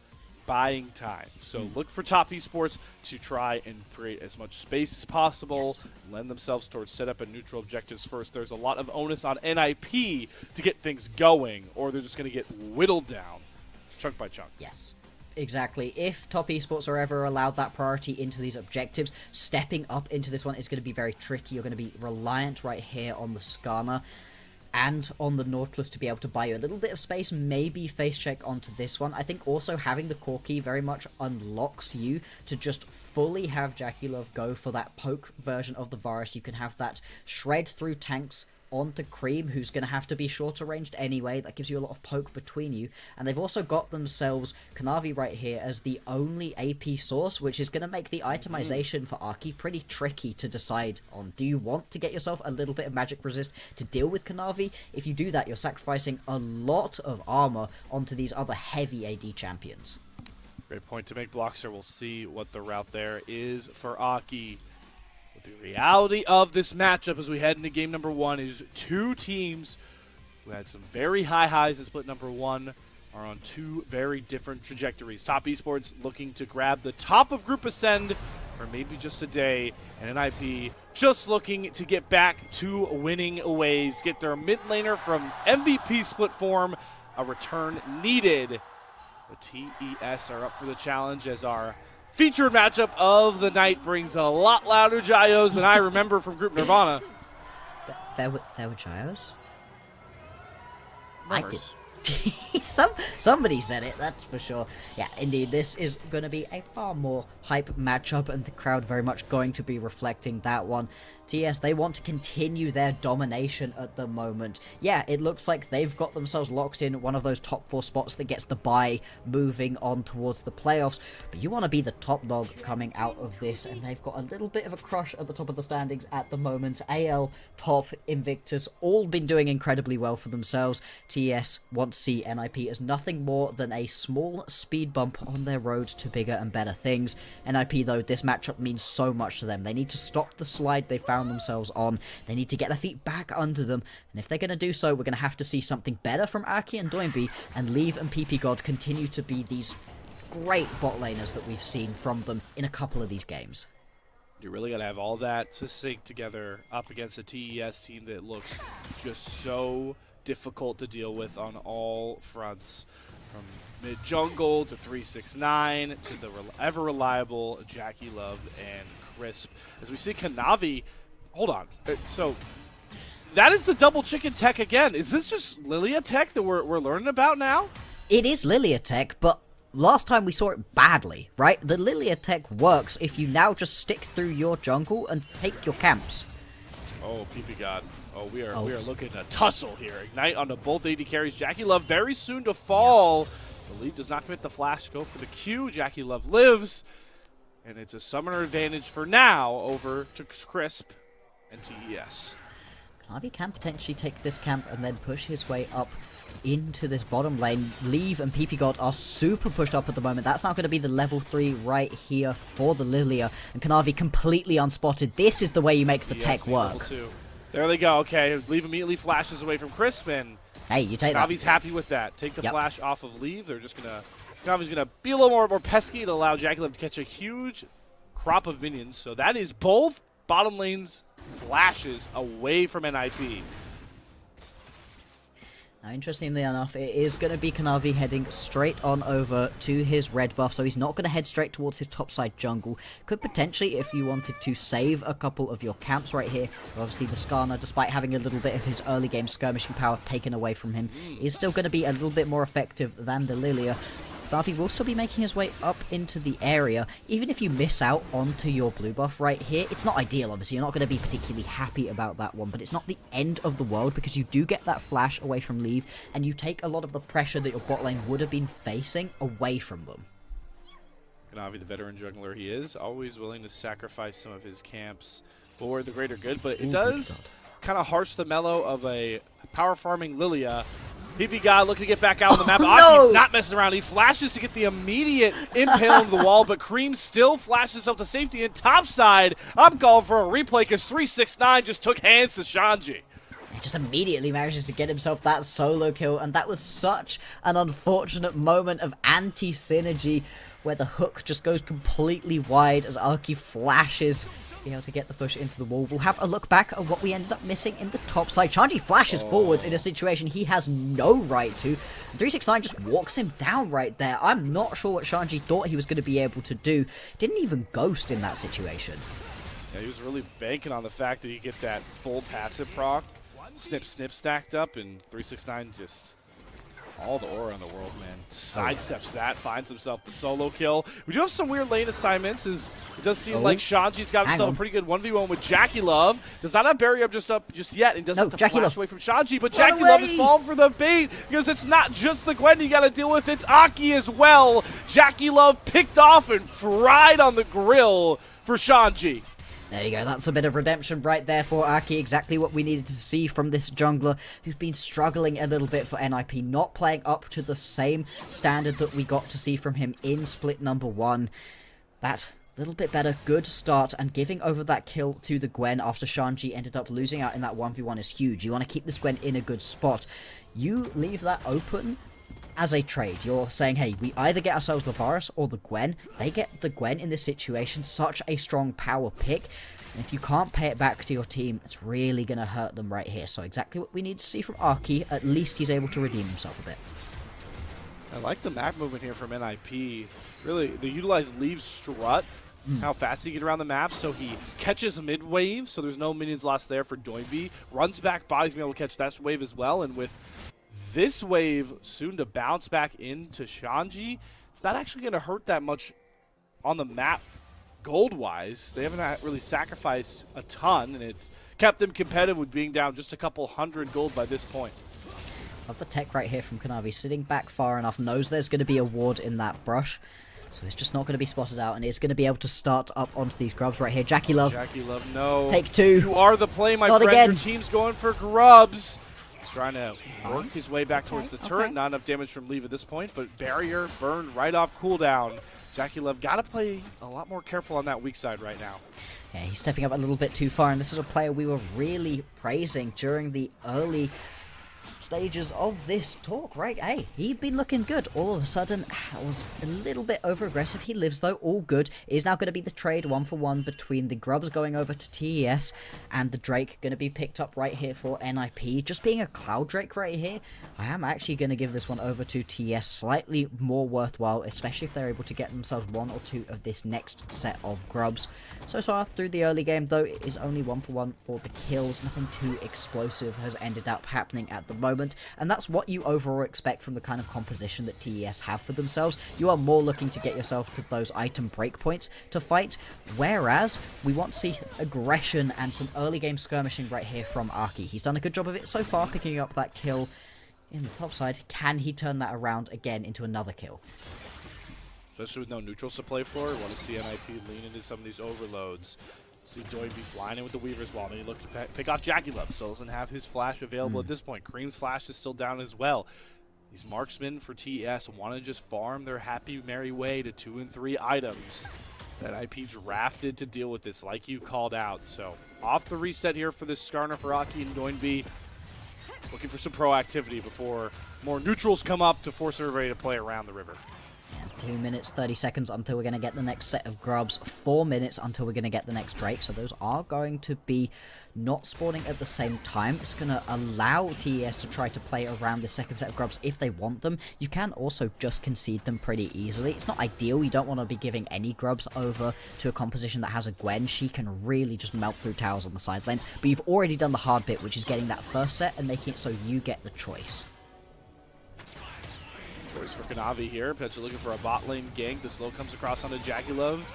buying time. So look for Top Esports to try and create as much space as possible, lend themselves towards setup and neutral objectives first. There's a lot of onus on NiP to get things going, or they're just going to get whittled down chunk by chunk. Yes. Exactly. If Top Esports are ever allowed that priority into these objectives, stepping up into this one is going to be very tricky. You're going to be reliant right here on the Skarner and on the Nautilus to be able to buy you a little bit of space, maybe face check onto this one. I think also having the Corki very much unlocks you to just fully have Jackie Love go for that poke version of the Varus. You can have that shred through tanks onto Cream, who's going to have to be shorter ranged anyway. That gives you a lot of poke between you. And they've also got themselves Kanavi right here as the only AP source, which is going to make the itemization for Arki pretty tricky to decide on. Do you want to get yourself a little bit of magic resist to deal with Kanavi? If you do that, you're sacrificing a lot of armor onto these other heavy AD champions. Great point to make, Blockster. We'll see what the route there is for Aki. The reality of this matchup as we head into game number 1 is 2 teams who had some very high highs in split number 1 are on 2 very different trajectories. Top Esports looking to grab the top of Group Ascend for maybe just a day, and NiP just looking to get back to winning ways, get their mid laner from MVP split form, a return needed. The TES are up for the challenge as our featured matchup of the night brings a lot louder Gyos than I remember from Group Nirvana. There were Gyos? Murmurs. I did. Somebody said it, that's for sure. Yeah, indeed, this is going to be a far more hype matchup, and the crowd very much going to be reflecting that one. TES, they want to continue their domination at the moment. Yeah, it looks like they've got themselves locked in one of those top 4 spots that gets the bye moving on towards the playoffs. But you want to be the top dog coming out of this, and they've got a little bit of a crush at the top of the standings at the moment. AL, Top, Invictus, all been doing incredibly well for themselves. TES want to see NiP as nothing more than a small speed bump on their road to bigger and better things. NiP, though, this matchup means so much to them. They need to stop the slide they found themselves on. They need to get their feet back under them, and if they're going to do so, we're going to have to see something better from Aki and Doinby, and Leave and PP God continue to be these great bot laners that we've seen from them in a couple of these games. You really got to have all that to sync together up against a TES team that looks just so difficult to deal with on all fronts. From mid-jungle to 369 to the ever-reliable Jackie Love and Crisp. As we see Kanavi, hold on. So that is the double chicken tech again. Is this just Lilia tech that we're learning about now? It is Lilia tech, but last time we saw it badly, right? The Lilia tech works if you now just stick through your jungle and take your camps. Oh, PP God. Oh, we are looking to tussle here. Ignite onto both AD carries. Jackie Love very soon to fall. The lead does not commit the flash. Go for the Q. Jackie Love lives. And it's a summoner advantage for now over to Crisp and TES. Kanavi can potentially take this camp and then push his way up into this bottom lane. Leave and PP God are super pushed up at the moment. That's now going to be the level 3 right here for the Lilia. And Kanavi completely unspotted. This is the way you make the tech work. There they go. Okay, Leave immediately flashes away from Crisp, and hey, you take that. Kanavi's happy with that. Take the flash off of Leave. They're just going to Kanavi's going to be a little more pesky to allow JackeyLove to catch a huge crop of minions. So that is both bottom lanes flashes away from NiP. Now, interestingly enough, it is going to be Kanavi heading straight on over to his red buff, so he's not going to head straight towards his topside jungle. Could potentially, if you wanted to save a couple of your camps right here, obviously the Skarner, despite having a little bit of his early game skirmishing power taken away from him, is still going to be a little bit more effective than the Lilia. Kanavi will still be making his way up into the area. Even if you miss out onto your blue buff right here, it's not ideal, obviously. You're not going to be particularly happy about that one, but it's not the end of the world because you do get that flash away from Leave, and you take a lot of the pressure that your bot lane would have been facing away from them. Kanavi, the veteran jungler he is, always willing to sacrifice some of his camps for the greater good, but it does kind of harsh the mellow of a power farming Lilia. PP God looking to get back out on the map. Aki's not messing around. He flashes to get the immediate impale into the wall, but Cream still flashes himself to safety. And topside, I'm calling for a replay because 369 just took hands to Shanji. He just immediately manages to get himself that solo kill, and that was such an unfortunate moment of anti-synergy where the hook just goes completely wide as Aki flashes, being able to get the push into the wall. We'll have a look back at what we ended up missing in the top side. Shanji flashes forwards in a situation he has no right to. 369 just walks him down right there. I'm not sure what Shanji thought he was going to be able to do. Didn't even ghost in that situation. Yeah, he was really banking on the fact that you get that full passive proc. Snip, snip stacked up, and 369 just all the aura in the world, man. Sidesteps that, finds himself the solo kill. We do have some weird lane assignments. It does seem like Shanji's got himself a pretty good 1v1 with JackeyLove. Does not have barrier up just yet, and does have to flash away from Shanji, but JackeyLove is falling for the bait because it's not just the Gwen you got to deal with, it's Aki as well. JackeyLove picked off and fried on the grill for Shanji. There you go, that's a bit of redemption right there for Aki, exactly what we needed to see from this jungler who's been struggling a little bit for NiP, not playing up to the same standard that we got to see from him in split number 1. That little bit better, good start, and giving over that kill to the Gwen after Shanji ended up losing out in that 1v1 is huge. You want to keep this Gwen in a good spot. You leave that open as a trade. You're saying, hey, we either get ourselves the Varus or the Gwen. They get the Gwen in this situation, such a strong power pick. And if you can't pay it back to your team, it's really going to hurt them right here. So exactly what we need to see from Aki. At least he's able to redeem himself a bit. I like the map movement here from NiP. Really, they utilize Leave's strut, how fast he get around the map, so he catches mid-wave, so there's no minions lost there for Doinby. Runs back, bodies being able to catch that wave as well, and with this wave soon to bounce back into Shanji, it's not actually going to hurt that much on the map gold-wise. They haven't really sacrificed a ton, and it's kept them competitive with being down just a couple hundred gold by this point. Love the tech right here from Kanavi, sitting back far enough, knows there's going to be a ward in that brush, so it's just not going to be spotted out, and it's going to be able to start up onto these grubs right here. JackeyLove. JackeyLove, no. Take 2. You are the play, my Not friend. again. Your team's going for grubs. He's trying to work his way back towards the turret. Not enough damage from Leave at this point, but barrier burned right off cooldown. JackeyLove got to play a lot more careful on that weak side right now. Yeah, he's stepping up a little bit too far, and this is a player we were really praising during the early stages of this talk, right? Hey, he'd been looking good. All of a sudden, was a little bit over-aggressive. He lives, though, all good. It is now going to be the trade 1-for-1 between the Grubs going over to TES and the Drake going to be picked up right here for NiP. Just being a Cloud Drake right here, I am actually going to give this one over to TES. Slightly more worthwhile, especially if they're able to get themselves 1 or 2 of this next set of Grubs. So far, through the early game, though, it is only 1-for-1 for the kills. Nothing too explosive has ended up happening at the moment. And that's what you overall expect from the kind of composition that TES have for themselves. You are more looking to get yourself to those item breakpoints to fight, whereas we want to see aggression and some early game skirmishing right here from Aki. He's done a good job of it so far, picking up that kill in the top side. Can he turn that around again into another kill? Especially with no neutrals to play for, we want to see NiP lean into some of these overloads. See Doinby flying in with the Weaver's Wall. Then he looks to pick off JackeyLove. Still doesn't have his flash available at this point. Cream's flash is still down as well. These marksmen for TES want to just farm their happy, merry way to 2 and 3 items that NiP drafted to deal with this, like you called out. So off the reset here for this Skarner for Aki and Doinby. Looking for some proactivity before more neutrals come up to force everybody to play around the river. Yeah, 2 minutes, 30 seconds until we're going to get the next set of grubs, 4 minutes until we're going to get the next Drake, so those are going to be not spawning at the same time. It's going to allow TES to try to play around the second set of grubs if they want them. You can also just concede them pretty easily. It's not ideal, you don't want to be giving any grubs over to a composition that has a Gwen. She can really just melt through towers on the side lanes, but you've already done the hard bit, which is getting that first set and making it so you get the choice. Choice for Kanavi here, potentially looking for a bot lane gank. The slow comes across onto Jackie Love.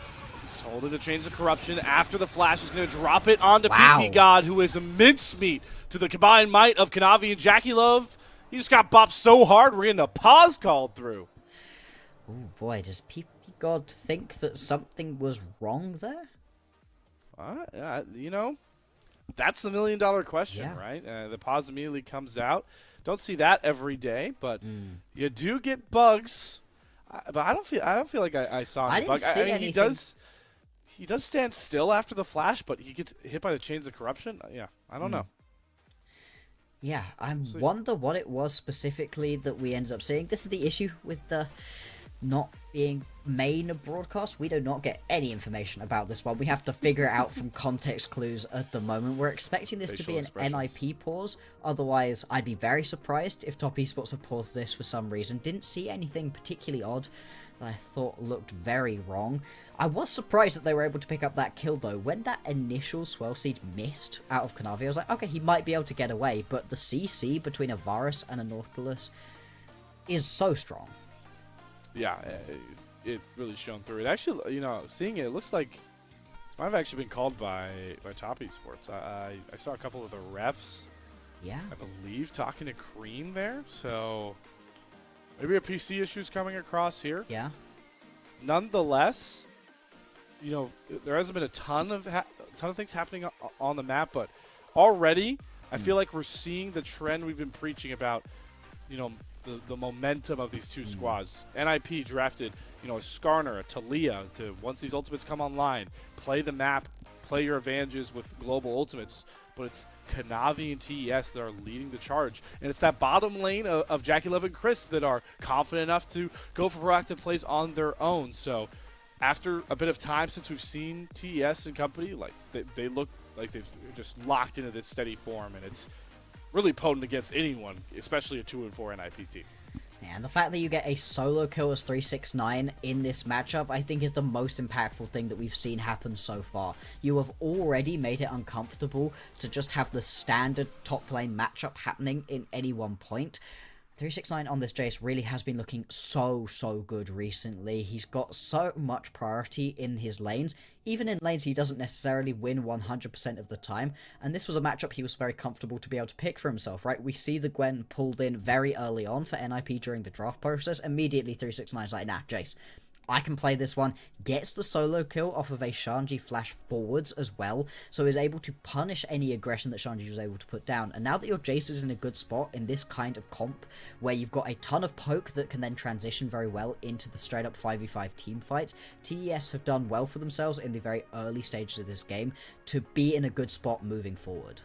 He's holding the Chains of Corruption. After the flash, he's going to drop it onto PP God, who is a mincemeat to the combined might of Kanavi and Jackie Love. He just got bopped so hard, we're getting a pause called through. Oh boy, does PP God think that something was wrong there? You know, that's the $1 million question, right? The pause immediately comes out. Don't see that every day, but you do get bugs. But I don't feel like I saw any bug. I mean, he does stand still after the flash, but he gets hit by the Chains of Corruption. Yeah, I don't know. Yeah, I wonder what it was specifically that we ended up seeing. This is the issue with the not being main broadcast. We do not get any information about this one. We have to figure it out from context clues at the moment. We're expecting this to be an NiP pause. Otherwise, I'd be very surprised if Top Esports have paused this for some reason. Didn't see anything particularly odd that I thought looked very wrong. I was surprised that they were able to pick up that kill though. When that initial Swell Seed missed out of Kanavi, I was like, okay, he might be able to get away, but the CC between a Varus and a Nautilus is so strong. Yeah, it really shone through. It actually, you know, seeing it, it looks like it might have actually been called by Top Esports. I saw a couple of the refs, yeah, I believe, talking to Cream there. So maybe a PC issue's coming across here. Yeah. Nonetheless, you know, there hasn't been a ton of things happening on the map, but already I feel like we're seeing the trend we've been preaching about. You know, the momentum of these two squads. NiP drafted, you know, a Skarner, a Talia to, once these ultimates come online, play the map, play your advantages with global ultimates. But it's Kanavi and TES that are leading the charge. And it's that bottom lane of Jackie Love and Chris that are confident enough to go for proactive plays on their own. So after a bit of time since we've seen TES and company, like they look like they've just locked into this steady form, and it's really potent against anyone, especially a 2-4 NiP team. And the fact that you get a solo kill as 369 in this matchup, I think is the most impactful thing that we've seen happen so far. You have already made it uncomfortable to just have the standard top lane matchup happening in any one point. 369 on this Jace really has been looking so good recently. He's got so much priority in his lanes. Even in lanes he doesn't necessarily win 100% of the time, and this was a matchup he was very comfortable to be able to pick for himself, right? We see the Gwen pulled in very early on for NiP during the draft process. Immediately 369's like, nah, Jace, I can play this one. Gets the solo kill off of a Shanji flash forwards as well, so is able to punish any aggression that Shanji was able to put down. And now that your Jace is in a good spot in this kind of comp, where you've got a ton of poke that can then transition very well into the straight up 5v5 team fights, TES have done well for themselves in the very early stages of this game to be in a good spot moving forward.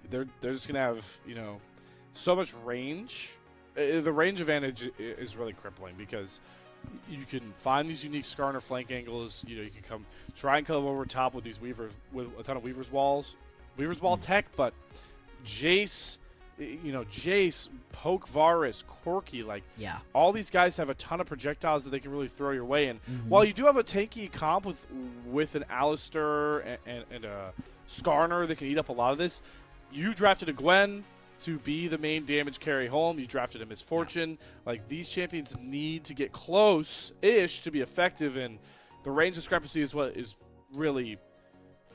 They're just going to have, you know, so much range. The range advantage is really crippling because you can find these unique Skarner flank angles. You know, you can try and come over top with these Weavers, with a ton of Weaver's Wall tech, but Jace, you know, Jace, Poke, Varus, Corki, like, yeah, all these guys have a ton of projectiles that they can really throw your way. And while you do have a tanky comp with an Alistar and a Skarner that can eat up a lot of this, you drafted a Gwen to be the main damage carry home. You drafted a Misfortune. Yeah. Like, these champions need to get close-ish to be effective, and the range discrepancy is what is really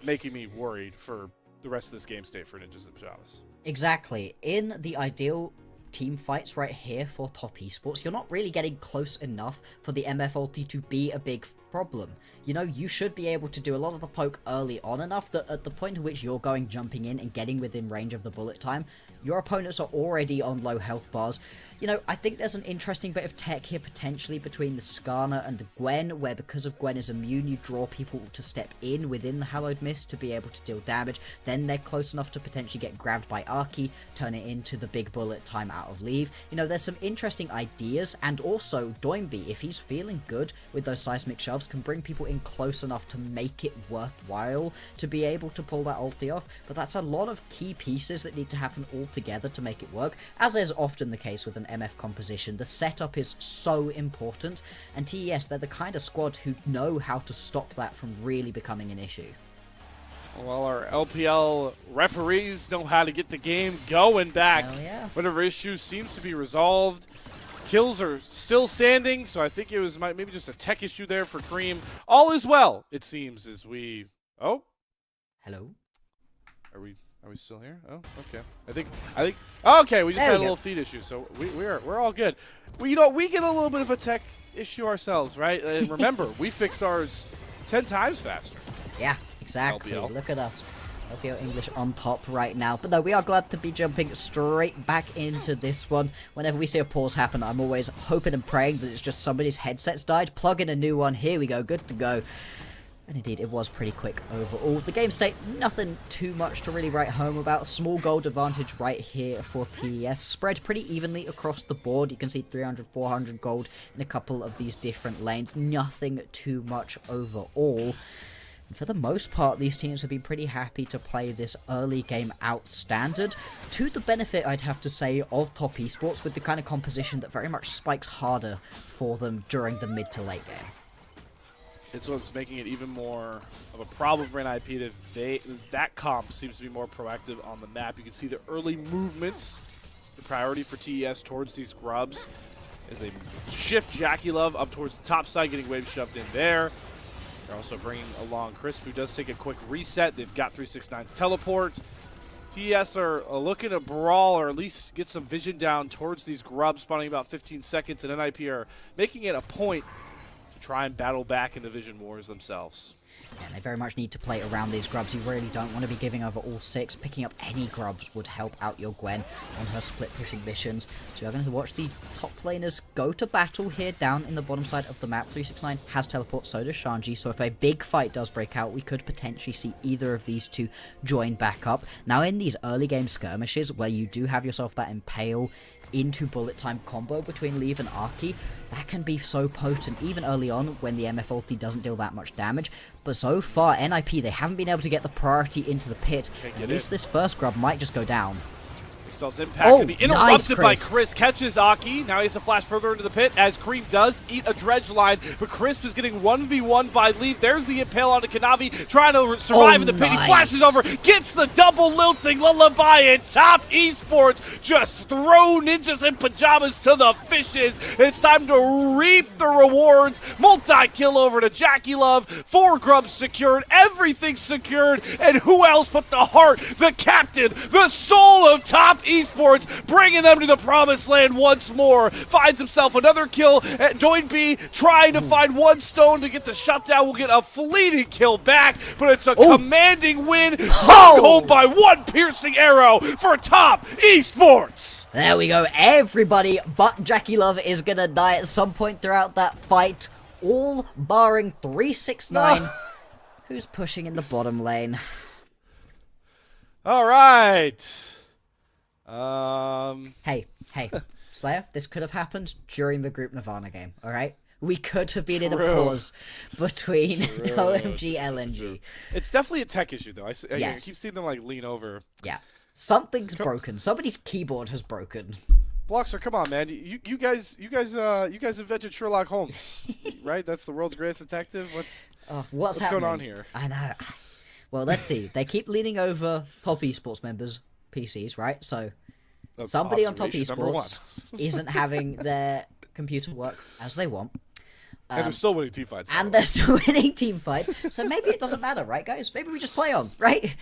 making me worried for the rest of this game state for Ninjas and Pajamas. Exactly. In the ideal team fights right here for Top Esports, you're not really getting close enough for the MF ulti to be a big problem. You know, you should be able to do a lot of the poke early on enough that at the point at which you're jumping in and getting within range of the bullet time, Your opponents are already on low health bars. You know, I think there's an interesting bit of tech here potentially between the Skarner and the Gwen, where because of Gwen is immune, you draw people to step in within the Hallowed Mist to be able to deal damage. Then they're close enough to potentially get grabbed by Arky, turn it into the big bullet time out of leave. You know, there's some interesting ideas, and also Doinby, if he's feeling good with those seismic shoves, can bring people in close enough to make it worthwhile to be able to pull that ulti off. But that's a lot of key pieces that need to happen all together to make it work, as is often the case with an MF composition. The setup is so important, and TES, they're the kind of squad who know how to stop that from really becoming an issue. Well, our LPL referees know how to get the game going back. Hell yeah. Whatever issue seems to be resolved. Kills are still standing, so I think it was maybe just a tech issue there for Cream. All is well, it seems, as we... Oh? Hello? Are we still here? Oh, okay. I think. Okay, we just There had we a go. little feed issue, so we're all good. Well, you know, we get a little bit of a tech issue ourselves, right? And remember, we fixed ours 10 times faster. Yeah, exactly. LPL. Look at us. LPL English on top right now. But no, we are glad to be jumping straight back into this one. Whenever we see a pause happen, I'm always hoping and praying that it's just somebody's headset's died. Plug in a new one. Here we go. Good to go. And indeed, it was pretty quick overall. The game state, nothing too much to really write home about. Small gold advantage right here for TES. Spread pretty evenly across the board. You can see 300, 400 gold in a couple of these different lanes. Nothing too much overall. And for the most part, these teams have been pretty happy to play this early game out standard, to the benefit, I'd have to say, of top esports, with the kind of composition that very much spikes harder for them during the mid to late game. It's what's making it even more of a problem for NiP that that comp seems to be more proactive on the map. You can see the early movements, the priority for TES towards these grubs as they shift Jackie Love up towards the top side, getting wave shoved in there. They're also bringing along Crisp, who does take a quick reset. They've got 369's teleport. TES are looking to brawl, or at least get some vision down towards these grubs, spawning about 15 seconds, and NiP are making it a point to try and battle back in the vision wars themselves. Yeah, they very much need to play around these grubs. You really don't want to be giving over all 6. Picking up any grubs would help out your Gwen on her split pushing missions. So you're going to watch the top laners go to battle here down in the bottom side of the map. 369 has teleport, so does Shanji. So if a big fight does break out, we could potentially see either of these two join back up. Now in these early game skirmishes where you do have yourself that Impale into bullet time combo between Leave and Arky, that can be so potent even early on when the MF ulti doesn't deal that much damage. But so far, NiP, they haven't been able to get the priority into the pit. At least this first grub might just go down. Xtal's impact Oh, can be nice, interrupted by Chris. Chris. Catches Aki. Now he has to flash further into the pit as Cream does eat a dredge line, but Crisp is getting 1v1 by Leaf. There's the impale onto Kanavi, trying to survive in the pit. nice. He flashes over, gets the double lilting lullaby, and Top Esports just throw ninjas in pajamas to the fishes. It's time to reap the rewards. Multi-kill over to Jackie Love. 4 grubs secured, everything secured, and who else but the heart, the captain, the soul of Top Esports, bringing them to the promised land once more. Finds himself another kill at Doinby, trying to find one stone to get the shutdown. Will get a fleeting kill back, but it's a commanding win. Struck home by one piercing arrow for Top Esports. There we go. Everybody but Jackie Love is gonna die at some point throughout that fight, all barring 369, who's pushing in the bottom lane. All right. Hey, Slayer, this could have happened during the Group Nirvana game, alright? We could have been in a pause between OMG, LNG. It's definitely a tech issue, though. I Yes. keep seeing them like lean over. Yeah. Something's broken. Somebody's keyboard has broken. Bloxer, come on, man. You guys invented Sherlock Holmes, right? That's the world's greatest detective. What's happening? going on here? I know. Well, let's see. They keep leaning over top esports members' PCs, right? So That's somebody on top observation number esports isn't having their computer work as they want. And they're still winning team fights. by And the they're way. still winning team fights. So maybe it doesn't matter, right, guys? Maybe we just play on, right?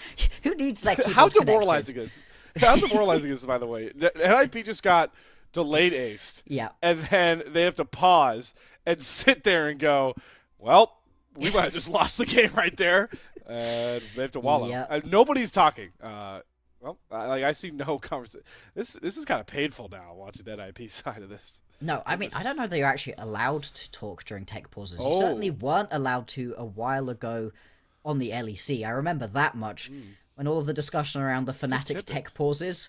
Who needs that keyboard How connected? demoralizing is? How demoralizing is, by the way? NiP just got delayed aced. Yeah. And then they have to pause and sit there and go, well, we might have just lost the game right there. And they have to wallow. Yep. Nobody's talking. Well, I see no conversation. This is kind of painful now watching that IP side of this. No, I mean, I don't know that you're actually allowed to talk during tech pauses. You Oh. certainly weren't allowed to a while ago on the LEC. I remember that much when all of the discussion around the Fnatic tech pauses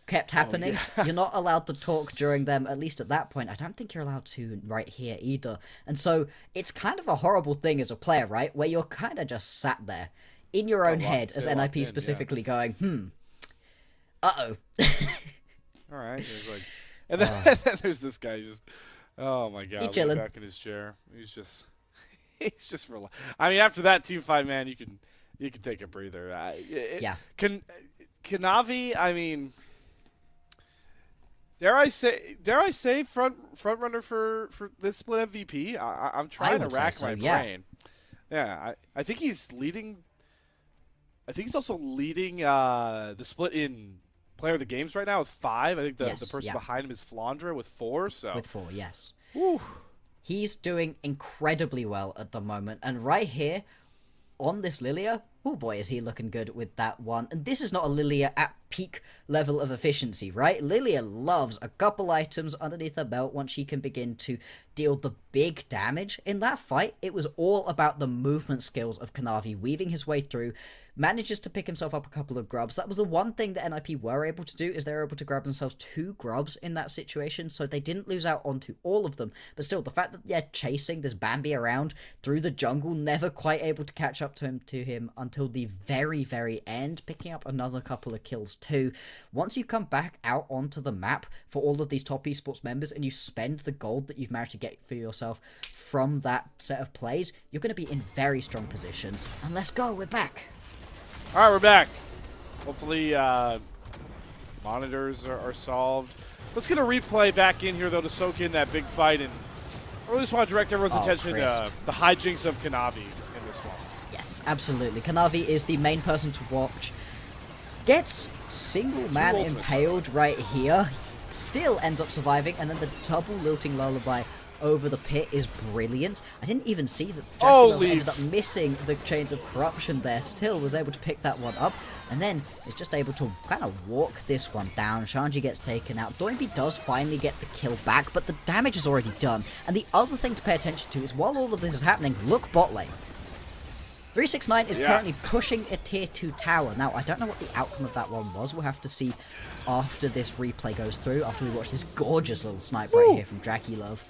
kept happening. You're not allowed to talk during them, at least at that point. I don't think you're allowed to right here either. And so it's kind of a horrible thing as a player, right? Where you're kind of just sat there in your own head as NiP specifically going, uh-oh. All right. There's like, and then, then there's this guy just, oh my God, chilling. back in his chair. He's just I mean, after that team fight, man, you can take a breather. Yeah. Kanavi, I mean, dare I say front runner for this split MVP? I'm trying to rack my brain. Yeah, I think he's leading. I think he's also leading the split in player of the games right now with 5. I think the person behind him is Flandra with 4. So with 4, yes. Whew. He's doing incredibly well at the moment. And right here, on this Lilia, oh boy, is he looking good with that one. And this is not a Lilia at peak level of efficiency, right? Lilia loves a couple items underneath her belt once she can begin to deal the big damage. In that fight, it was all about the movement skills of Kanavi, weaving his way through, manages to pick himself up a couple of grubs. That was the one thing that NiP were able to do, is they were able to grab themselves 2 grubs in that situation, so they didn't lose out onto all of them. But still, the fact that they're chasing this Bambi around through the jungle, never quite able to catch up to him until the very, very end, picking up another couple of kills too. Once you come back out onto the map for all of these top esports members and you spend the gold that you've managed to get for yourself from that set of plays, you're going to be in very strong positions. And let's go, we're back. All right, we're back. Hopefully, monitors are solved. Let's get a replay back in here, though, to soak in that big fight. And I really just want to direct everyone's attention to the hijinks of Kanavi in this one. Yes, absolutely. Kanavi is the main person to watch. Gets single man impaled right here. Still ends up surviving, and then the double lilting lullaby over the pit is brilliant. I didn't even see that Jackie ended up missing the chains of corruption there. Still was able to pick that one up, and then is just able to kind of walk this one down. Shanji gets taken out. Doinby does finally get the kill back, but the damage is already done. And the other thing to pay attention to is while all of this is happening, look bot lane. 369 is currently pushing a tier 2 tower. Now, I don't know what the outcome of that one was. We'll have to see after this replay goes through, after we watch this gorgeous little snipe right here from Jackie Love.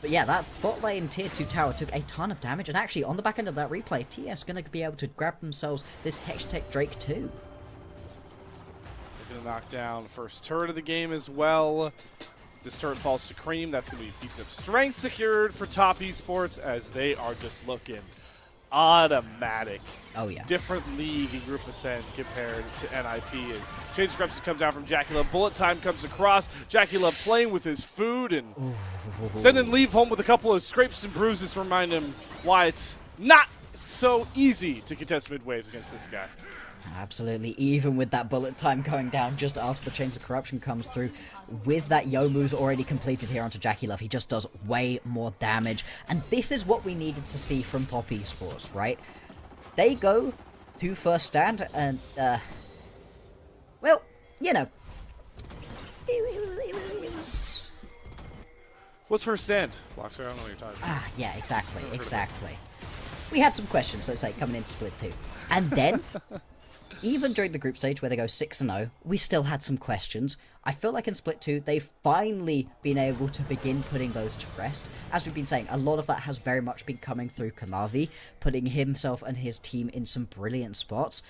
But yeah, that bot lane tier 2 tower took a ton of damage, and actually on the back end of that replay, TES going to be able to grab themselves this Hextech Drake too. They're going to knock down first turret of the game as well. This turret falls to Cream. That's going to be feats of strength secured for top esports, as they are just looking automatic. Oh yeah. Different league in Group Ascent compared to NiP as Chain Scrubs comes down from Jackie Love. Bullet time comes across. Jackie Love playing with his food and sending Leave home with a couple of scrapes and bruises to remind him why it's not so easy to contest mid waves against this guy. Absolutely, even with that bullet time going down just after the Chains of Corruption comes through, with that Youmuu's already completed here onto Jackie Love, he just does way more damage. And this is what we needed to see from top esports, right? They go to first stand and, well, you know, it was... What's first stand? Bloxer, I don't know what you're talking about. Yeah, exactly. We had some questions, let's say, coming into Split 2. And then... even during the group stage where they go 6-0, we still had some questions. I feel like in Split 2, they've finally been able to begin putting those to rest. As we've been saying, a lot of that has very much been coming through Kanavi, putting himself and his team in some brilliant spots.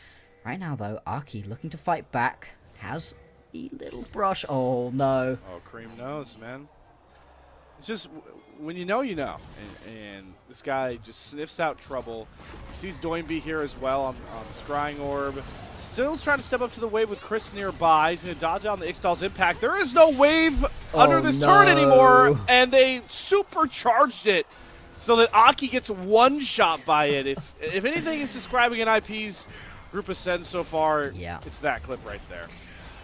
Right now, though, Aki looking to fight back, has the little brush. Oh, no. Oh, Cream knows, man. It's just, when you know, you know. And this guy just sniffs out trouble. He sees Doinby here as well on the Scrying Orb. Still trying to step up to the wave with Chris nearby. He's going to dodge out on the Ixtal's impact. There is no wave under this turret anymore, and they supercharged it so that Aki gets one shot by it. If anything is describing an IP's Group Ascend so far, it's that clip right there.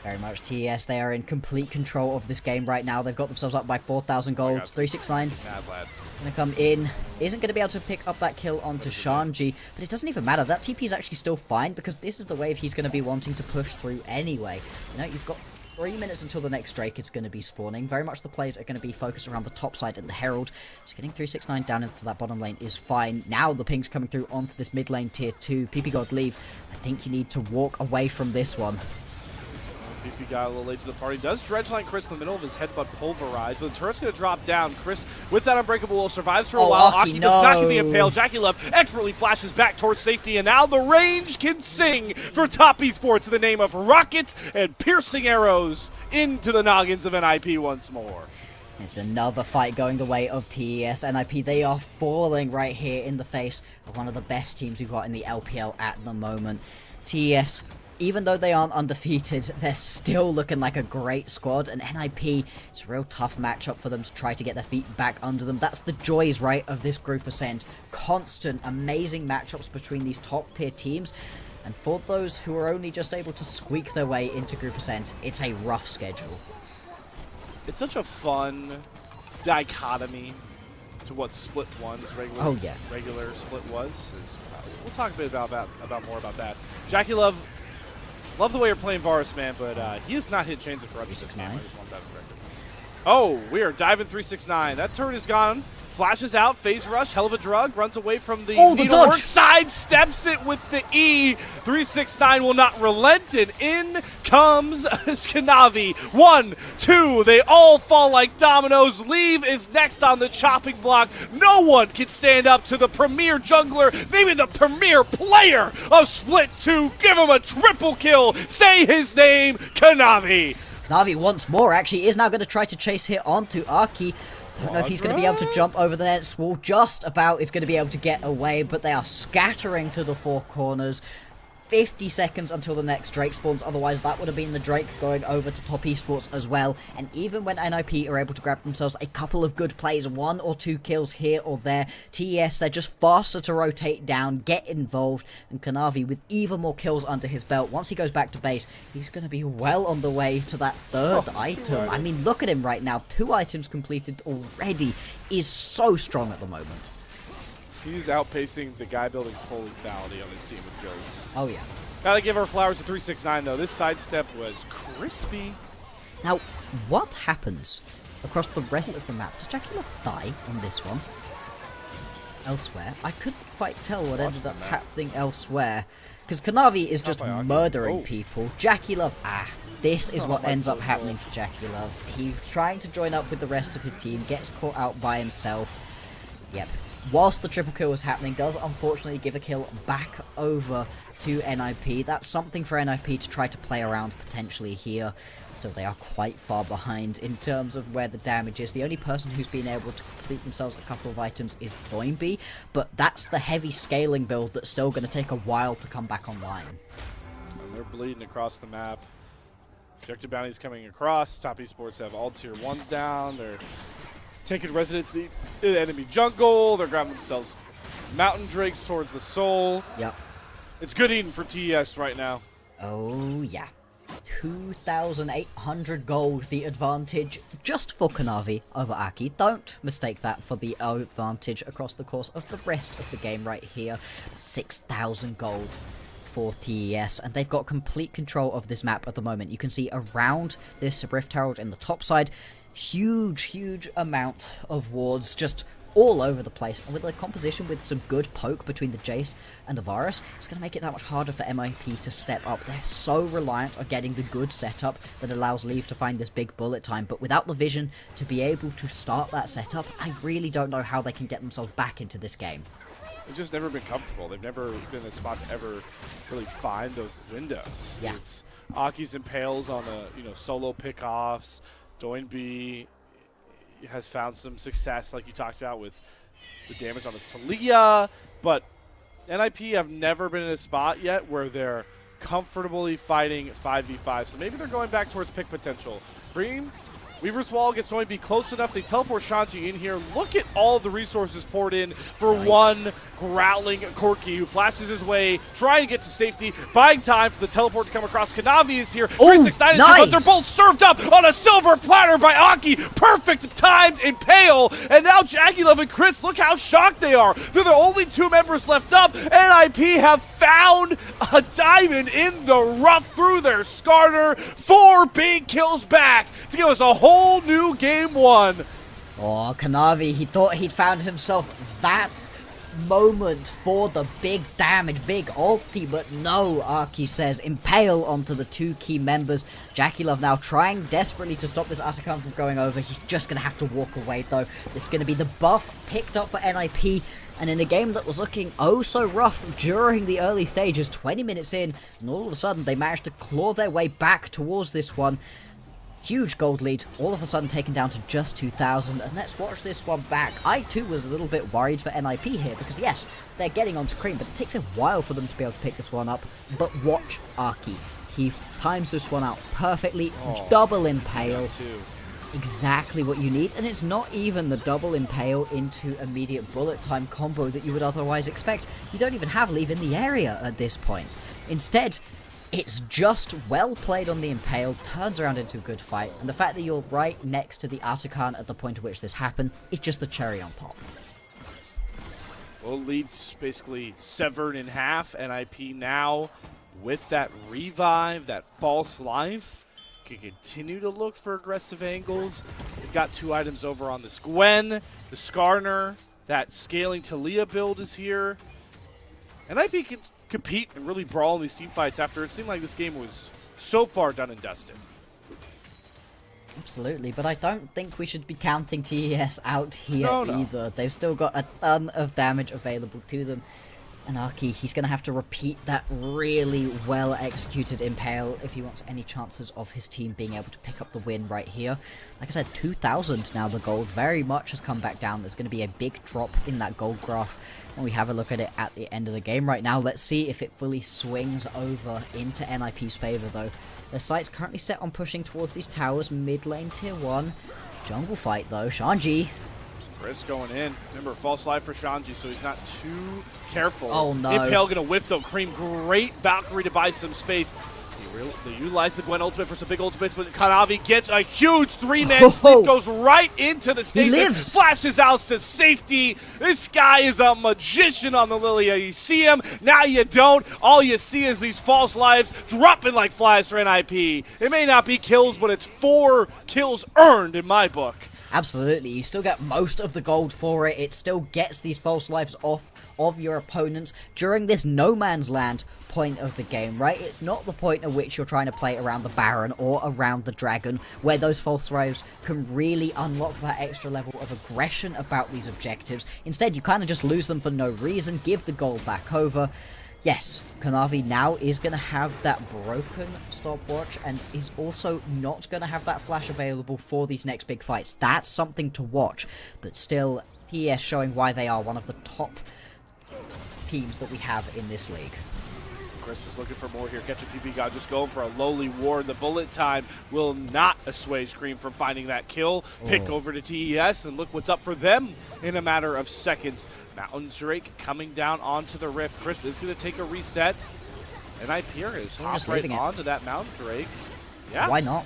Very much TES. They are in complete control of this game right now. They've got themselves up by 4,000 gold. God. 369 Mad lad. gonna come in. Isn't gonna be able to pick up that kill onto Shanji, but it doesn't even matter. That TP is actually still fine because this is the wave he's gonna be wanting to push through anyway. You know, you've got 3 minutes until the next Drake is going to be spawning. Very much the plays are going to be focused around the top side and the Herald. So getting 369 down into that bottom lane is fine. Now the ping's coming through onto this mid lane tier 2. PP God leave. I think you need to walk away from this one. PP got a little late to the party. Does Dredgeline Chris in the middle of his headbutt pulverize, but the turret's going to drop down. Chris, with that Unbreakable will survives for a while. Aki does not get the impale. Jackie Love expertly flashes back towards safety, and now the range can sing for top esports in the name of rockets and piercing arrows into the noggins of NiP once more. It's another fight going the way of TES. NiP, they are falling right here in the face of one of the best teams we've got in the LPL at the moment. TES, even though they aren't undefeated, they're still looking like a great squad, and NiP, it's a real tough matchup for them to try to get their feet back under them. That's the joys, right, of this Group Ascent. Constant, amazing matchups between these top-tier teams, and for those who are only just able to squeak their way into Group Ascent, it's a rough schedule. It's such a fun dichotomy to what Split 1's regular Split was. We'll talk a bit about more about that. Jackie Love the way you're playing Varus, man, but he has not hit chains of corruption this game. I just want that corrected. Oh, we are diving 369. That turret is gone. Flashes out, phase rush, hell of a drug, runs away from the needlework, sidesteps it with the E. 369 will not relent, and in comes Skanavi. 1, 2, they all fall like dominoes. Leave is next on the chopping block. No one can stand up to the premier jungler, maybe the premier player of Split 2. Give him a triple kill. Say his name, Kanavi. Kanavi once more actually is now going to try to chase here onto Aki. Don't know if he's going to be able to jump over the next wall. Just about is going to be able to get away, but they are scattering to the four corners. 50 seconds until the next Drake spawns, otherwise that would have been the Drake going over to top esports as well. And even when NiP are able to grab themselves a couple of good plays, 1 or 2 kills here or there, TES, they're just faster to rotate down, get involved, and Kanavi with even more kills under his belt. Once he goes back to base, he's going to be well on the way to that third item. I mean, look at him right now, 2 items completed already. Is so strong at the moment. He's outpacing the guy building full lethality on his team with kills. Oh, yeah. Gotta give our flowers to 369, though. This sidestep was crispy. Now, what happens across the rest of the map? Does Jackie Love die on this one? Elsewhere? I couldn't quite tell what ended up happening elsewhere. Because Kanavi is just murdering people. Jackie Love, this is what ends up happening to Jackie Love. He's trying to join up with the rest of his team, gets caught out by himself. Yep. Whilst the triple kill was happening, does unfortunately give a kill back over to NiP. That's something for NiP to try to play around potentially here. Still, they are quite far behind in terms of where the damage is. The only person who's been able to complete themselves a couple of items is Doinby, but that's the heavy scaling build that's still going to take a while to come back online. And they're bleeding across the map. Objective bounties coming across. Top esports have all tier 1s down. They're taking residency in enemy jungle. They're grabbing themselves mountain drakes towards the soul. Yep. It's good eating for TES right now. Oh, yeah. 2,800 gold, the advantage just for Kanavi over Aki. Don't mistake that for the advantage across the course of the rest of the game right here. 6,000 gold for TES, and they've got complete control of this map at the moment. You can see around this Rift Herald in the top side, huge amount of wards just all over the place, and with a composition with some good poke between the Jace and the Varus, it's going to make it that much harder for NiP to step up. They're so reliant on getting the good setup that allows Leave to find this big bullet time, but without the vision to be able to start that setup, I really don't know how they can get themselves back into this game. They've just never been comfortable. They've never been in a spot to ever really find those windows. Yeah. It's Aki's impales on the solo pickoffs. Doinby has found some success, like you talked about, with the damage on his Talia, but NiP have never been in a spot yet where they're comfortably fighting 5v5, so maybe they're going back towards pick potential. Bream Weaver's Wall gets going to be close enough. They teleport Shanji in here. Look at all the resources poured in for one growling Corki who flashes his way, trying to get to safety, buying time for the teleport to come across. Kanavi is here. 369 is here, but they're both served up on a silver platter by Aki. Perfect timed Impale. And now Jaggylove and Chris, look how shocked they are. They're the only 2 members left up. NiP have found a diamond in the rough through their Skarner. 4 big kills back to give us a whole new game 1. Oh, Kanavi, he thought he'd found himself that moment for the big damage, big ulti, but no, Aki says. Impale onto the 2 key members. Jackylove now trying desperately to stop this Atakan from going over. He's just going to have to walk away, though. It's going to be the buff picked up for NiP. And in a game that was looking oh so rough during the early stages, 20 minutes in, and all of a sudden they managed to claw their way back towards this one. Huge gold lead, all of a sudden taken down to just 2,000, and let's watch this one back. I too was a little bit worried for NiP here, because yes, they're getting onto Cream, but it takes a while for them to be able to pick this one up. But watch Aki. He times this one out perfectly, double Impale. Exactly what you need, and it's not even the double Impale into immediate bullet time combo that you would otherwise expect. You don't even have Leave in the area at this point. Instead, it's just well played on the Impale, turns around into a good fight, and the fact that you're right next to the Atakan at the point at which this happened is just the cherry on top. Well, lead's basically severed in half. NiP now, with that revive, that false life, can continue to look for aggressive angles. They've got 2 items over on this Gwen, the Skarner, that scaling Talia build is here. NiP can compete and really brawl in these team fights after it seemed like this game was so far done and dusted. Absolutely, but I don't think we should be counting TES out here No. either. They've still got a ton of damage available to them. And Aki, he's going to have to repeat that really well executed Impale if he wants any chances of his team being able to pick up the win right here. Like I said, 2,000 now. The gold very much has come back down. There's going to be a big drop in that gold graph when we have a look at it at the end of the game right now. Let's see if it fully swings over into NiP's favor, though. Their sight's currently set on pushing towards these towers, mid lane tier 1. Jungle fight, though. Shanji. Chris going in. Remember, false life for Shanji, so he's not too careful. Oh, no. Impale going to whiff, though. Cream, great Valkyrie to buy some space. They utilize the Gwen ultimate for some big ultimates, but Kanavi gets a huge 3-man sleep, goes right into the stasis, flashes out to safety. This guy is a magician on the Lilia. You see him, now you don't. All you see is these false lives dropping like flies for NiP. It may not be kills, but it's 4 kills earned in my book. Absolutely, you still get most of the gold for it. It still gets these false lives off of your opponents during this no man's land point of the game, right? It's not the point at which you're trying to play around the Baron or around the Dragon, where those false lives can really unlock that extra level of aggression about these objectives. Instead, you kind of just lose them for no reason, give the gold back over. Yes, Kanavi now is going to have that broken stopwatch and is also not going to have that flash available for these next big fights. That's something to watch, but still, TES showing why they are one of the top teams that we have in this league. Chris is looking for more here. Catch a PB God just going for a lowly ward. The bullet time will not assuage Cream from finding that kill. Pick over to TES, and look what's up for them in a matter of seconds. Mountain Drake coming down onto the Rift. Chris is going to take a reset. And NiP is hop right onto that Mountain Drake. Yeah. Why not?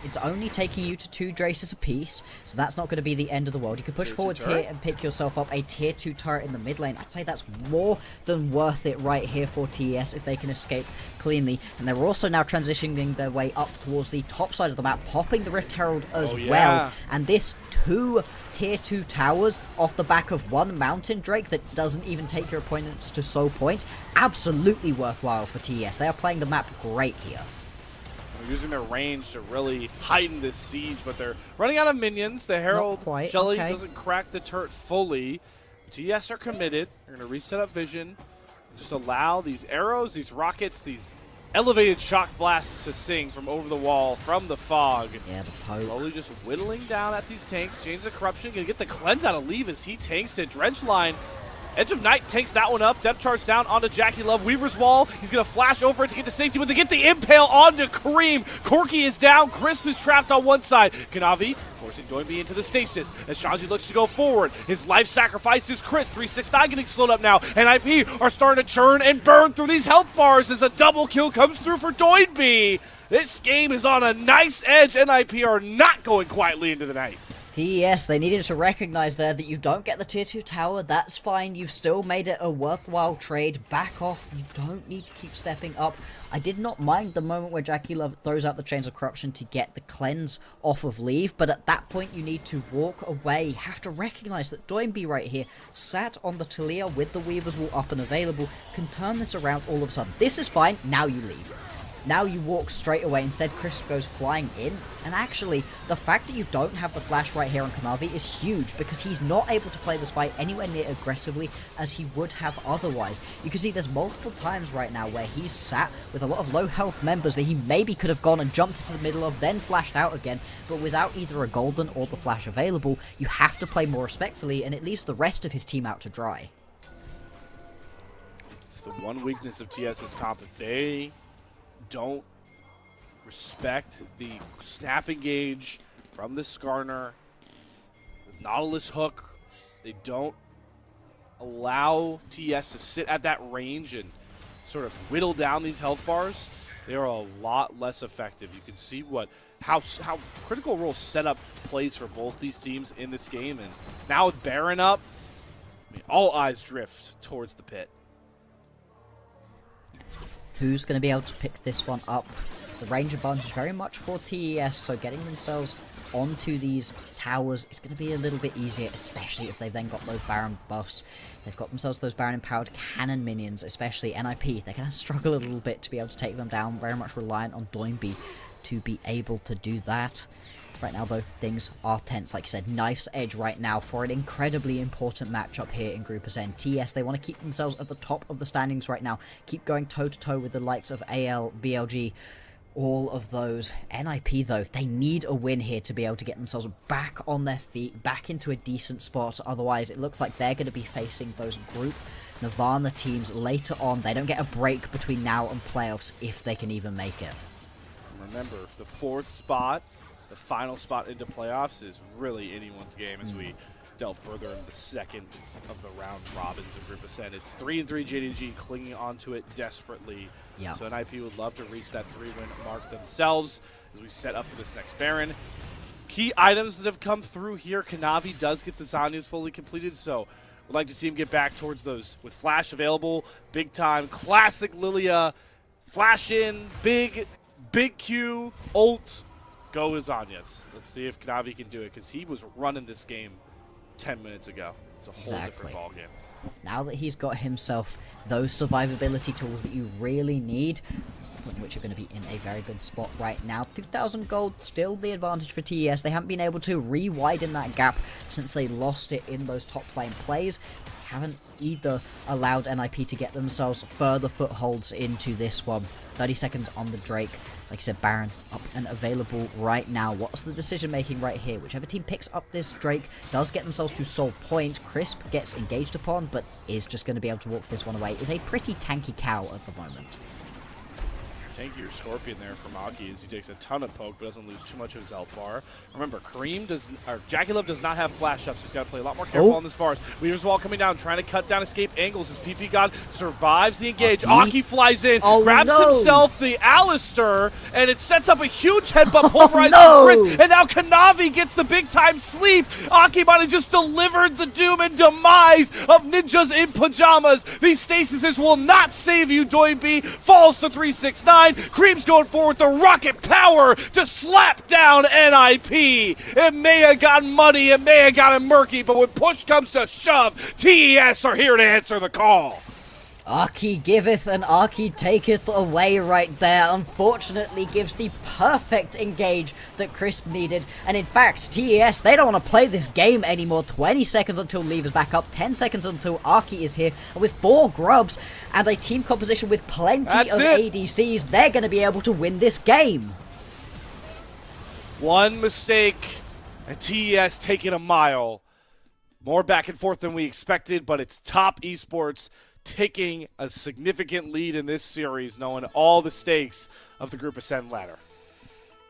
It's only taking you to 2 Draces apiece, so that's not going to be the end of the world. You could push forwards here and pick yourself up a tier 2 turret in the mid lane. I'd say that's more than worth it right here for TES if they can escape cleanly. And they're also now transitioning their way up towards the top side of the map, popping the Rift Herald as well. And this 2 tier 2 towers off the back of 1 Mountain Drake that doesn't even take your opponents to soul point, absolutely worthwhile for TES. They are playing the map great here. Using their range to really heighten this siege, but they're running out of minions. The Herald Shelly doesn't crack the turret fully. TES are committed. They're going to reset up vision. Just allow these arrows, these rockets, these elevated shock blasts to sing from over the wall, from the fog. Yeah, the Pope. Slowly just whittling down at these tanks. Chains of Corruption going to get the cleanse out of Leave as he tanks it. Drench line Edge of Night takes that one up. Depth charge down onto Jackie Love. Weaver's Wall. He's going to flash over it to get to safety, but they get the impale onto Kareem. Corky is down. Crisp is trapped on one side. Kanavi forcing Doinby into the stasis as Shanji looks to go forward. His life sacrifice is Chris. 369 getting slowed up now. NiP are starting to churn and burn through these health bars as a double kill comes through for Doinby. This game is on a nice edge. NiP are not going quietly into the night. TES, they needed to recognize there that you don't get the tier 2 tower, that's fine, you've still made it a worthwhile trade, back off, you don't need to keep stepping up. I did not mind the moment where Jackie Love throws out the Chains of Corruption to get the cleanse off of Leave, but at that point you need to walk away. You have to recognize that Doinby right here, sat on the Talia with the Weaver's Wall up and available, can turn this around all of a sudden. This is fine, now you leave. Now you walk straight away, instead Chris goes flying in, and actually, the fact that you don't have the flash right here on Kanavi is huge, because he's not able to play this fight anywhere near aggressively as he would have otherwise. You can see there's multiple times right now where he's sat with a lot of low health members that he maybe could have gone and jumped into the middle of, then flashed out again, but without either a golden or the flash available, you have to play more respectfully, and it leaves the rest of his team out to dry. It's the one weakness of TS's comp. If they don't respect the snap engage from the Skarner with Nautilus hook, they don't allow TS to sit at that range and sort of whittle down these health bars, they are a lot less effective. You can see how critical role setup plays for both these teams in this game, and now with Baron up, I mean, all eyes drift towards the pit. Who's going to be able to pick this one up? The range advantage very much for TES, so getting themselves onto these towers is going to be a little bit easier, especially if they've then got those Baron buffs. They've got themselves those Baron empowered cannon minions, especially NiP. They're going to struggle a little bit to be able to take them down, very much reliant on Doinby to be able to do that. Right now, though, things are tense. Like I said, knife's edge right now for an incredibly important matchup here in Group N. TS, they want to keep themselves at the top of the standings right now. Keep going toe-to-toe with the likes of AL, BLG, all of those. NiP, though, they need a win here to be able to get themselves back on their feet, back into a decent spot. Otherwise, it looks like they're going to be facing those Group Nirvana teams later on. They don't get a break between now and playoffs if they can even make it. Remember, the fourth spot, the final spot into playoffs, is really anyone's game as we delve further into the second of the round robins of Group Ascent. It's 3-3 JDG clinging onto it desperately. Yep. So NiP would love to reach that 3-win mark themselves as we set up for this next Baron. Key items that have come through here. Kanavi does get the Zanyas fully completed, so we'd like to see him get back towards those with Flash available. Big time, classic Lilia. Flash in, big Q, ult. Go Zanyas. Let's see if Kanavi can do it, because he was running this game 10 minutes ago. It's a whole different ballgame. Now that he's got himself those survivability tools that you really need, that's the point in which you're going to be in a very good spot right now. 2,000 gold, still the advantage for TES. They haven't been able to re-widen that gap since they lost it in those top lane plays. They haven't either allowed NiP to get themselves further footholds into this one. 30 seconds on the Drake. Like I said, Baron up and available right now. What's the decision making right here? Whichever team picks up this Drake does get themselves to Soul Point. Crisp gets engaged upon, but is just going to be able to walk this one away. Is a pretty tanky cow at the moment. Tankier Scorpion there from Aki as he takes a ton of poke but doesn't lose too much of his health bar. Remember, Jackie Love does not have flash up, so he's got to play a lot more careful on this bars. Weaver's Wall coming down, trying to cut down escape angles as PP God survives the engage. Aki flies in, grabs himself the Alistair, and it sets up a huge headbutt pulverizing Chris, and now Kanavi gets the big time sleep. Aki might have just delivered the doom and demise of ninjas in pajamas. These stasises will not save you. Doinby falls to 369. Cream's going forward with the rocket power to slap down NiP. It may have gotten muddy, it may have gotten murky, but when push comes to shove, TES are here to answer the call. Aki giveth and Aki taketh away right there. Unfortunately gives the perfect engage that Crisp needed. And in fact, TES, they don't want to play this game anymore. 20 seconds until Leave is back up. 10 seconds until Aki is here. And with 4 grubs and a team composition with plenty of ADCs, they're going to be able to win this game. One mistake and TES taking a mile. more back and forth than we expected, but it's Top Esports taking a significant lead in this series, knowing all the stakes of the Group Ascend ladder.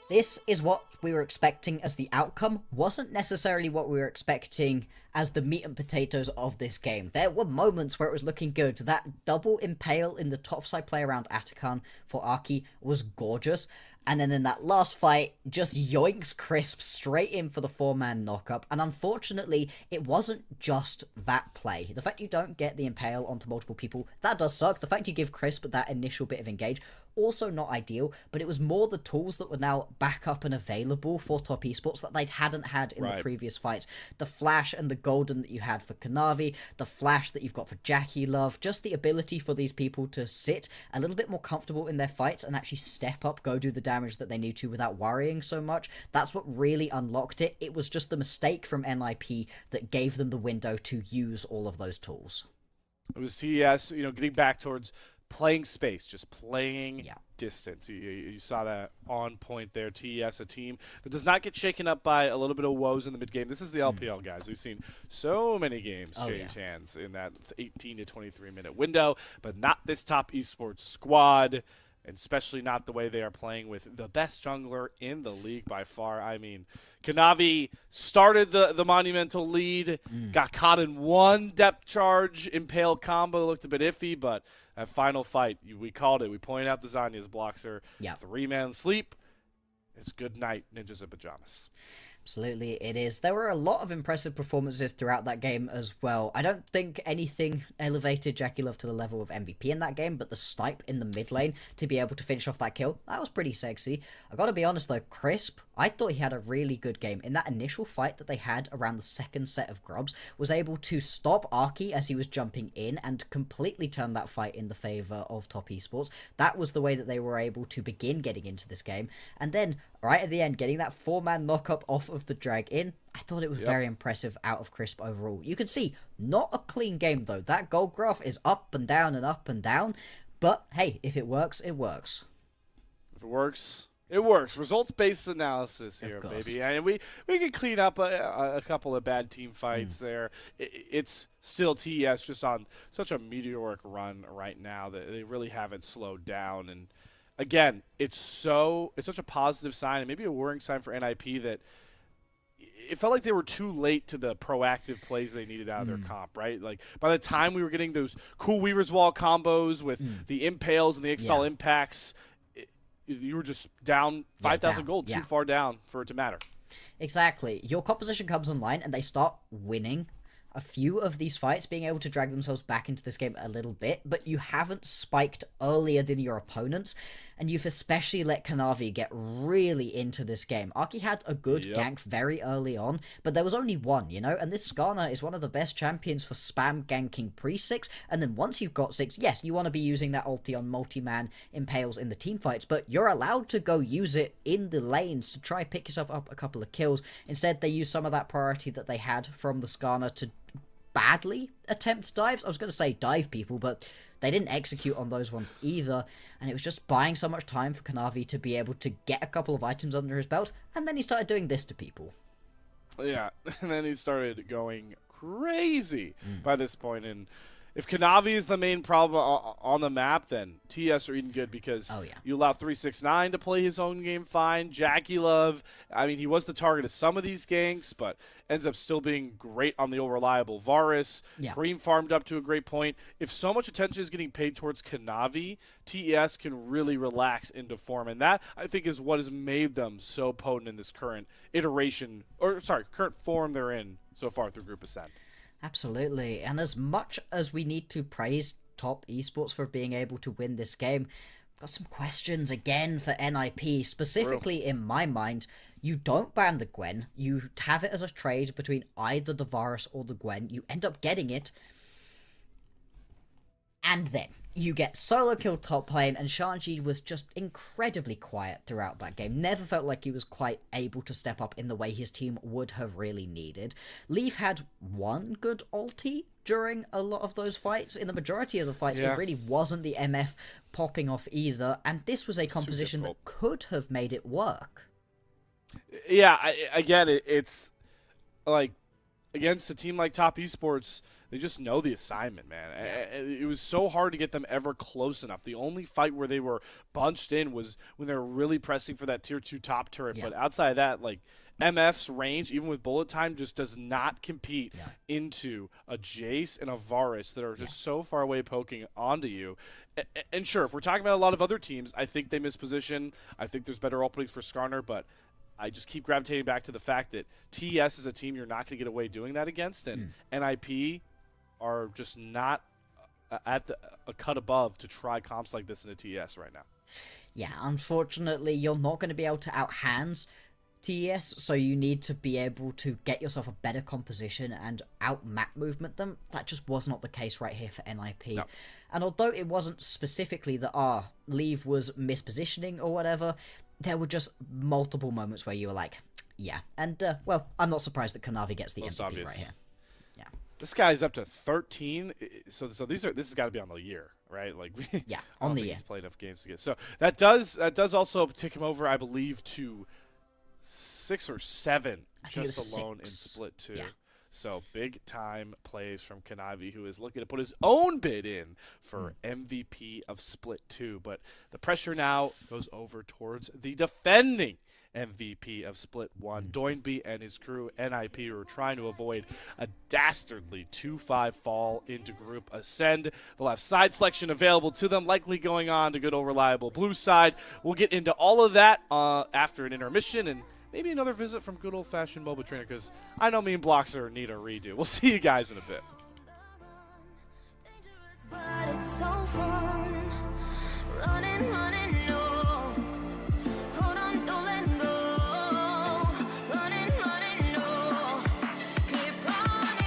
This is what we were expecting as the outcome, wasn't necessarily what we were expecting as the meat and potatoes of this game. There were moments where it was looking good. That double impale in the topside play around Atakan for Arki was gorgeous. And then in that last fight, just yoinks Crisp straight in for the 4-man knockup. And unfortunately, it wasn't just that play. The fact you don't get the impale onto multiple people, that does suck. The fact you give Crisp that initial bit of engage, also not ideal. But it was more the tools that were now back up and available for Top Esports that they hadn't had in the previous fights. The flash and the golden that you had for Kanavi, the flash that you've got for Jackie Love, just the ability for these people to sit a little bit more comfortable in their fights and actually step up, go do the damage that they need to without worrying so much. That's what really unlocked it. It was just the mistake from NiP that gave them the window to use all of those tools. It was TES, getting back towards playing space, just playing distance. You saw that on point there. TES, a team that does not get shaken up by a little bit of woes in the mid game. This is the LPL, guys. We've seen so many games change hands in that 18 to 23 minute window, but not this Top Esports squad. And especially not the way they are playing with the best jungler in the league by far. I mean, Kanavi started the monumental lead, got caught in one depth charge, impale combo, looked a bit iffy, but that final fight, we called it. We pointed out the Zanya's blocks her. 3-man sleep. It's good night, ninjas in pajamas. Absolutely, it is. There were a lot of impressive performances throughout that game as well. I don't think anything elevated Jackie Love to the level of MVP in that game, but the snipe in the mid lane to be able to finish off that kill, that was pretty sexy. I gotta be honest though, Crisp, I thought he had a really good game. In that initial fight that they had around the second set of grubs, was able to stop Arki as he was jumping in and completely turn that fight in the favour of Top Esports. That was the way that they were able to begin getting into this game. And then, right at the end, getting that 4-man knockup off of the drag in, I thought it was very impressive out of Crisp overall. You could see, not a clean game though. That gold graph is up and down and up and down. But hey, if it works, it works. If it works, it works. Results-based analysis here, baby. And we can clean up a couple of bad team fights there. It's still TES just on such a meteoric run right now that they really haven't slowed down. And again, it's such a positive sign and maybe a worrying sign for NiP that it felt like they were too late to the proactive plays they needed out of their comp, right? Like, by the time we were getting those cool Weaver's Wall combos with the impales and the X-Style impacts, you were just down 5,000 gold, too far down for it to matter. Exactly. Your composition comes online and they start winning a few of these fights, being able to drag themselves back into this game a little bit, but you haven't spiked earlier than your opponents, and you've especially let Kanavi get really into this game. Arki had a good gank very early on, but there was only one, and this Skarner is one of the best champions for spam ganking pre-6, and then once you've got 6, yes, you want to be using that ulti on multi-man impales in the team fights, but you're allowed to go use it in the lanes to try pick yourself up a couple of kills. Instead, they use some of that priority that they had from the Skarner to badly attempt dives. I was going to say dive people, but they didn't execute on those ones either, and it was just buying so much time for Kanavi to be able to get a couple of items under his belt, and then he started doing this to people. Yeah, and then he started going crazy by this point, and if Kanavi is the main problem on the map, then TS are eating good because you allow 369 to play his own game fine. Jackie Love, I mean, he was the target of some of these ganks, but ends up still being great on the reliable Varus. Green farmed up to a great point. If so much attention is getting paid towards Kanavi, TES can really relax into form, and that, I think, is what has made them so potent in this current current form they're in so far through Group Ascend. Absolutely, and as much as we need to praise Top Esports for being able to win this game, got some questions again for NiP, specifically in my mind. You don't ban the Gwen, you have it as a trade between either the Varus or the Gwen, you end up getting it, and then you get solo kill top lane, and Shanji was just incredibly quiet throughout that game. Never felt like he was quite able to step up in the way his team would have really needed. Leaf had one good ulti during a lot of those fights. In the majority of the fights, it really wasn't the MF popping off either, and this was a composition that could have made it work. Yeah, again, it's like against a team like Top Esports, they just know the assignment, man. It was so hard to get them ever close enough. The only fight where they were bunched in was when they were really pressing for that tier 2 top turret. But outside of that, like, MF's range, even with bullet time, just does not compete into a Jace and a Varus that are just so far away poking onto you. And sure, if we're talking about a lot of other teams, I think they misposition. I think there's better openings for Skarner, but I just keep gravitating back to the fact that TES is a team you're not going to get away doing that against, and NiP are just not at a cut above to try comps like this in a TES right now. Yeah, unfortunately, you're not going to be able to out-hands TES, so you need to be able to get yourself a better composition and out-map movement them. That just was not the case right here for NiP. No. And although it wasn't specifically that, Leave was mispositioning or whatever, there were just multiple moments where you were like, yeah. And, well, I'm not surprised that Kanavi gets the Most MVP obvious. right here. Yeah. This guy's up to 13, so this has got to be on the year, right? Like, Yeah, I on don't the think year. he's played enough games to get. So that does also tick him over, I believe, to 6 or 7 I think it just was alone in 6. Split 2. Yeah. So big time plays from Kanavi, who is looking to put his own bid in for MVP of Split 2. But the pressure now goes over towards the defending MVP of Split 1. Doinby and his crew, NiP, are trying to avoid a dastardly 2-5 fall into Group Ascend. They'll have side selection available to them, likely going on to good old reliable blue side. We'll get into all of that after an intermission and maybe another visit from good old-fashioned MOBA Trainer, because I know me and Bloxer need a redo. We'll see you guys in a bit. But it's so fun. Running, no. Hold on, don't let go. Running, no. Keep running.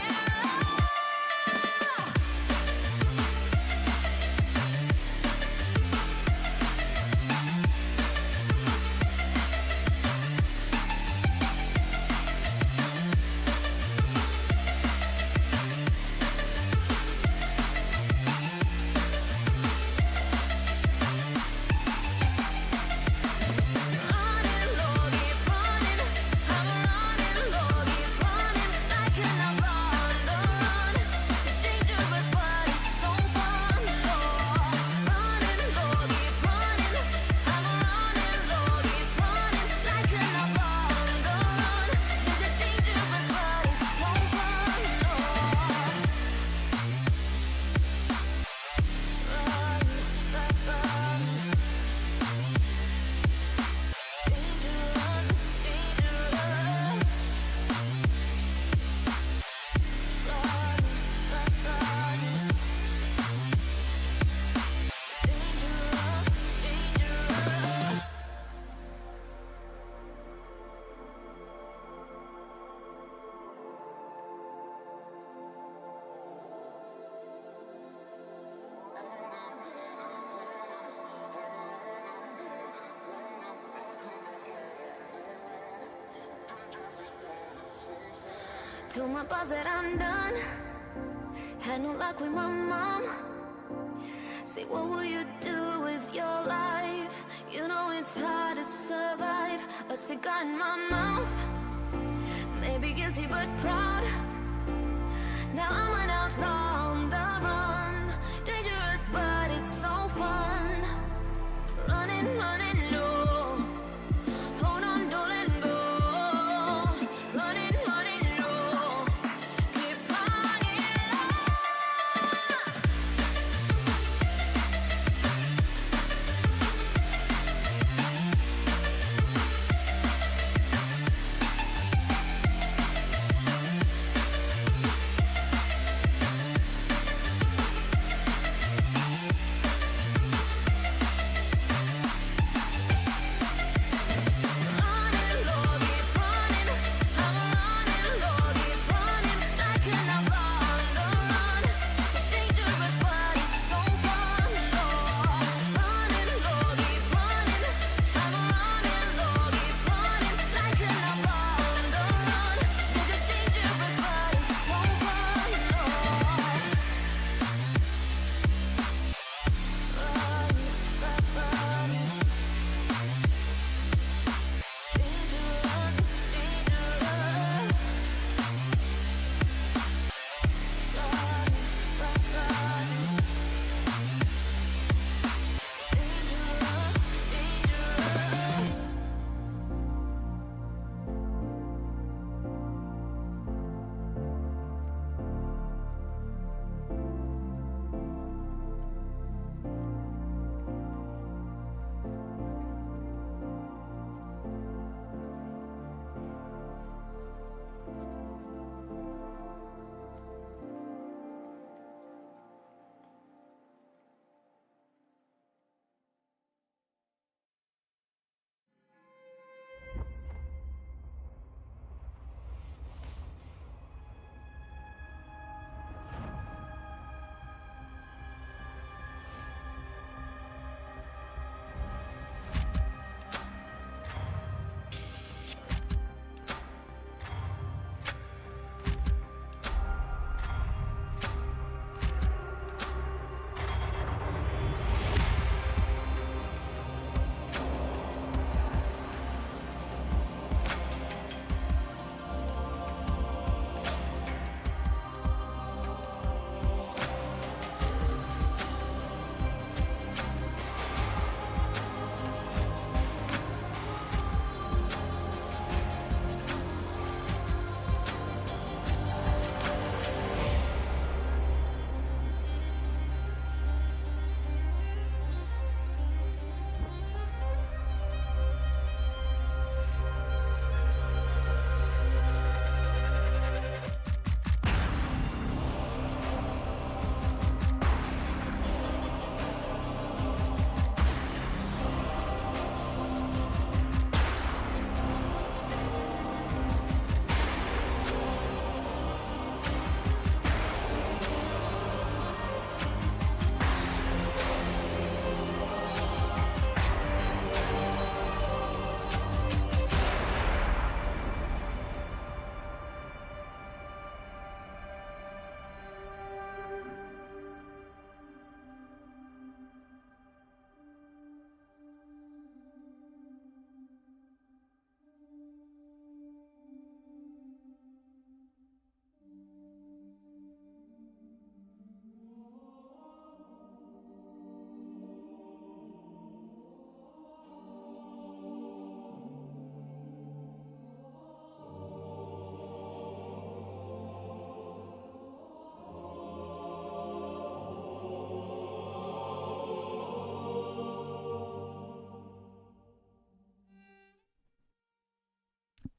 Told my boss that I'm done. Had no luck with my mom. Say, what will you do with your life? You know it's hard to survive. A cigar in my mouth. Maybe guilty but proud. Now I'm an outlaw on the run. Dangerous but it's so fun. Running, no. Hold on, don't let go. Running, no. Keep running.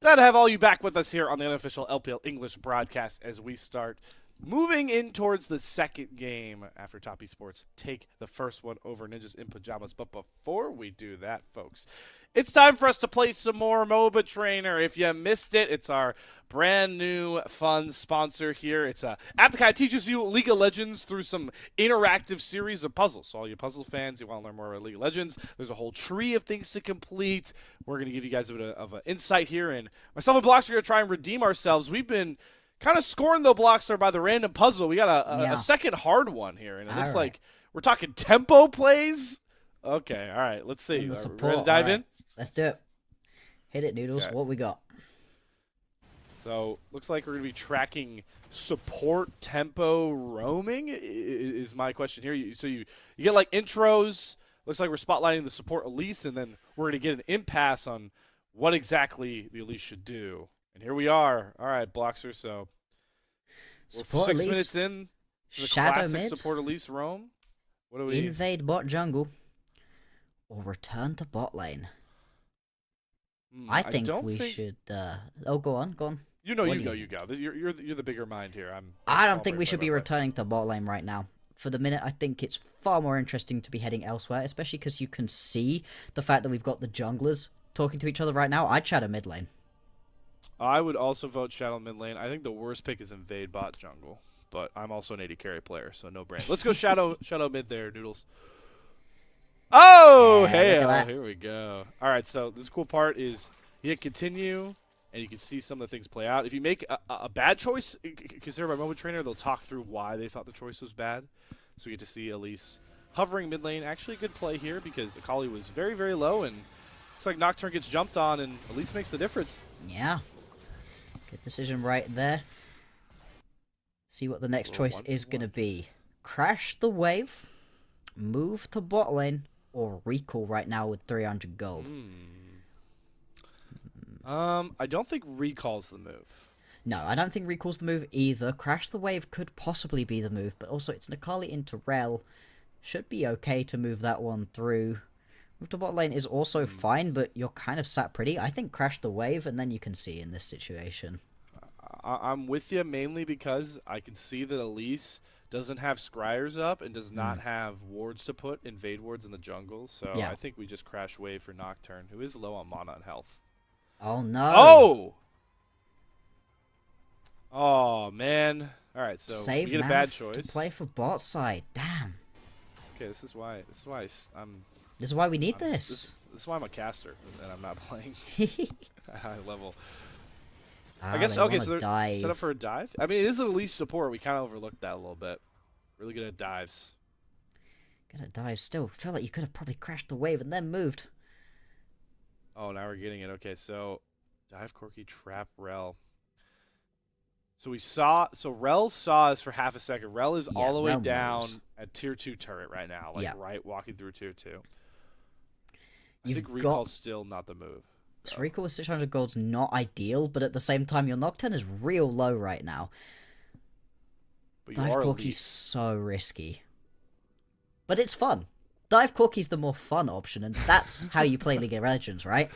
Glad to have all you back with us here on the unofficial LPL English broadcast as we start moving in towards the second game after Top Esports take the first one over Ninjas in Pajamas. But before we do that, folks, it's time for us to play some more MOBA Trainer. If you missed it, it's our brand new fun sponsor here. It's a app that kind of teaches you League of Legends through some interactive series of puzzles. So all you puzzle fans, you want to learn more about League of Legends, there's a whole tree of things to complete. We're going to give you guys a bit of an insight here. And myself and Blocks are going to try and redeem ourselves. We've been kind of scoring the blocks there by the random puzzle. We got a second hard one here, and it looks like we're talking tempo plays. Okay, all right, let's see. Ready to dive in? Let's do it. Hit it, Noodles. Okay. What we got? So, looks like we're going to be tracking support tempo roaming is my question here. So you get like intros. Looks like we're spotlighting the support Elise, and then we're going to get an impasse on what exactly the Elise should do. And here we are. All right, Bloxer. So we're 6 minutes in. The Shadow classic mid. Support Elise roam. What do we invade bot jungle or return to bot lane? I think we should. Oh, go on. You go. You're the bigger mind here. I don't think we should be returning to bot lane right now. For the minute, I think it's far more interesting to be heading elsewhere, especially because you can see the fact that we've got the junglers talking to each other right now. I'd shadow mid lane. I would also vote Shadow mid lane. I think the worst pick is invade bot jungle, but I'm also an AD carry player, so no brand. Let's go Shadow mid there, Noodles. Oh, hey, here we go. All right, so this cool part is you hit continue, and you can see some of the things play out. If you make a bad choice, considered by MOBA Trainer, they'll talk through why they thought the choice was bad. So we get to see Elise hovering mid lane. Actually, a good play here because Akali was very, very low, and looks like Nocturne gets jumped on, and Elise makes the difference. Yeah. Good decision right there. See what the next choice is going to be. Crash the wave, move to bot lane, or recall right now with 300 gold. I don't think recall's the move. No, I don't think recall's the move either. Crash the wave could possibly be the move, but also it's Akali into Rel. Should be okay to move that one through. Move to bot lane is also fine, but you're kind of sat pretty. I think crash the wave, and then you can see in this situation. I'm with you mainly because I can see that Elise doesn't have scryers up and does not have wards to put, invade wards in the jungle. So I think we just crash wave for Nocturne, who is low on mana and health. Oh, no. Oh! Oh, man. All right, so Save we get a bad choice. To play for bot side. Damn. Okay, this is why I'm... This is why we need this. This is why I'm a caster, and I'm not playing at high level. I guess, okay, so they're set up for a dive? I mean, it is a Elise support. We kind of overlooked that a little bit. Really good at dives. Good at dives still. I feel like you could have probably crashed the wave and then moved. Oh, now we're getting it. Okay, so dive Corki, trap Rel. So Rel saw us for half a second. Rel is all the way down at tier 2 turret right now. Like, right, walking through tier 2. I think recall's still not the move. So recall with 600 gold's not ideal, but at the same time, your Nocturne is real low right now. But Dive Corki's so risky. But it's fun. Dive Corki's the more fun option, and that's how you play League of Legends, right?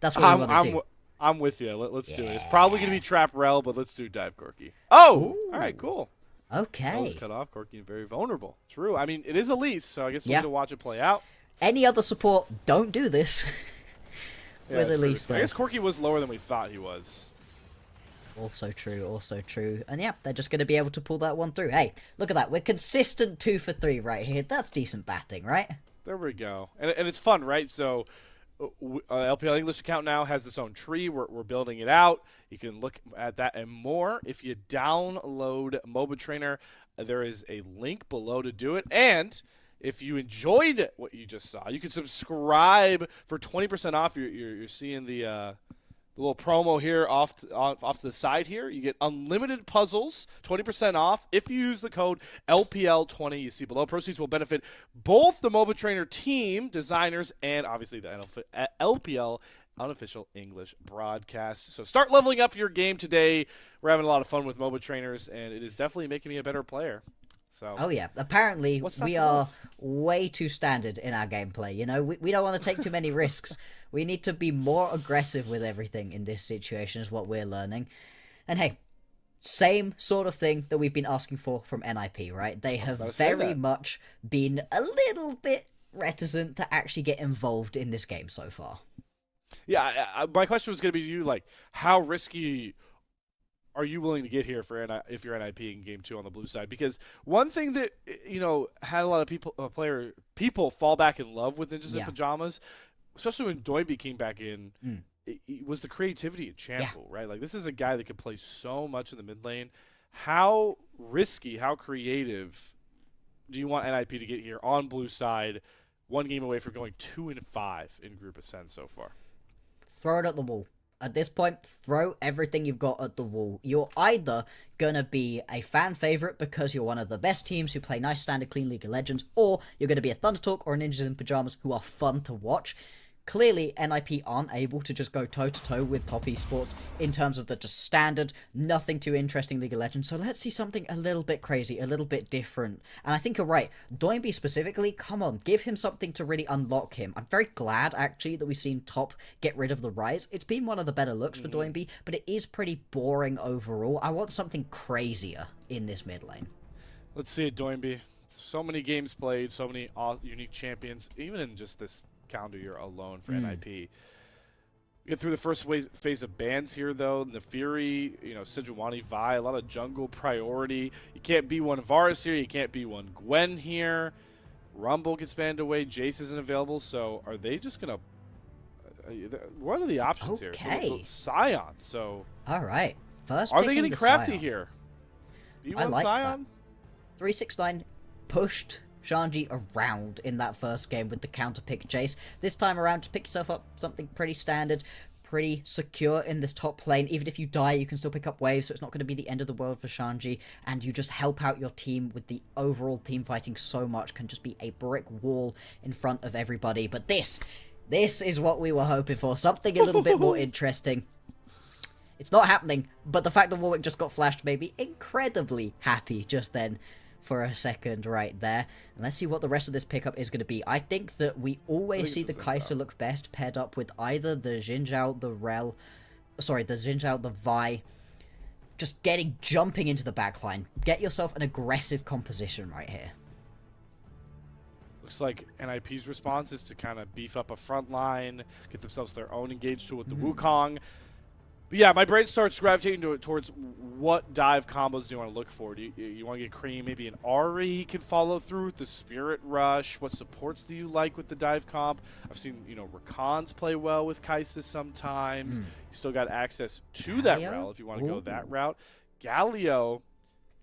That's what we want to do. I'm with you. Let's do it. It's probably going to be Trap Rel, but let's do Dive Corki. Oh! Ooh. All right, cool. Okay. Rel is cut off. Corki very vulnerable. True. I mean, it is Elise, so I guess we need to watch it play out. Any other support, don't do this. With Elise there. I guess Corki was lower than we thought he was. Also true. And yeah, they're just going to be able to pull that one through. Hey, look at that. We're consistent 2 for 3 right here. That's decent batting, right? There we go. And it's fun, right? So LPL English account now has its own tree. We're building it out. You can look at that and more. If you download MOBA Trainer, there is a link below to do it. And if you enjoyed what you just saw, you can subscribe for 20% off. You're seeing the little promo here off to the side here. You get unlimited puzzles, 20% off if you use the code LPL20. You see below. Proceeds will benefit both the MOBA Trainer team, designers, and obviously the LPL unofficial English broadcast. So start leveling up your game today. We're having a lot of fun with MOBA Trainers, and it is definitely making me a better player. So, oh yeah, apparently we are way too standard in our gameplay. You know, we don't want to take too many risks. We need to be more aggressive with everything in this situation is what we're learning. And hey, same sort of thing that we've been asking for from NiP, right? They have very much been a little bit reticent to actually get involved in this game so far. Yeah, my question was going to be to you, like, how risky are you willing to get here for if you're NiP in Game 2 on the blue side? Because one thing that, had a lot of people fall back in love with Ninjas in Pajamas, especially when Doinby came back in, it was the creativity at Champo, right? Like, this is a guy that can play so much in the mid lane. How risky, how creative do you want NiP to get here on blue side, one game away from going 2-5 in Group Ascent so far? Throw it at the wall. At this point, throw everything you've got at the wall. You're either going to be a fan favorite because you're one of the best teams who play nice standard clean League of Legends, or you're going to be a Thunder Talk or a Ninjas in Pajamas who are fun to watch. Clearly, NiP aren't able to just go toe-to-toe with top esports in terms of the just standard, nothing too interesting League of Legends. So let's see something a little bit crazy, a little bit different. And I think you're right. Doinby specifically, come on, give him something to really unlock him. I'm very glad, actually, that we've seen Top get rid of the Rise. It's been one of the better looks for Doinby, but it is pretty boring overall. I want something crazier in this mid lane. Let's see it, Doinby. So many games played, so many unique champions, even in just this calendar year alone for NiP. Get through the first phase of bans here, though. The Fury, Sejuani, Vi, a lot of jungle priority. You can't be one Varus here. You can't be one Gwen here. Rumble gets banned away. Jace isn't available. So are they just going to... what are the options here? So Sion. So... All right. First are they getting crafty Sion here? Do you I want like Sion? That. 369 pushed Shanji around in that first game with the counter pick Jace. This time around, just pick yourself up something pretty standard, pretty secure in this top lane. Even if you die, you can still pick up waves, so it's not going to be the end of the world for Shanji, and you just help out your team with the overall team fighting so much, can just be a brick wall in front of everybody. But this is what we were hoping for, something a little bit more interesting. It's not happening, but the fact that Warwick just got flashed made me incredibly happy just then. For a second right there. And let's see what the rest of this pickup is going to be. I think that we always see the Kai'Sa look best paired up with either the Xin Zhao, the Xin Zhao, the Vi. Just jumping into the backline. Get yourself an aggressive composition right here. Looks like NiP's response is to kind of beef up a front line, get themselves their own engaged tool with the Wukong. But yeah, my brain starts gravitating towards what dive combos do you want to look for. Do you want to get Cream, maybe an Ahri he can follow through with the Spirit Rush? What supports do you like with the dive comp? I've seen, Rakans play well with Kai'Sa sometimes. You still got access to that route if you want to go that route. Galio,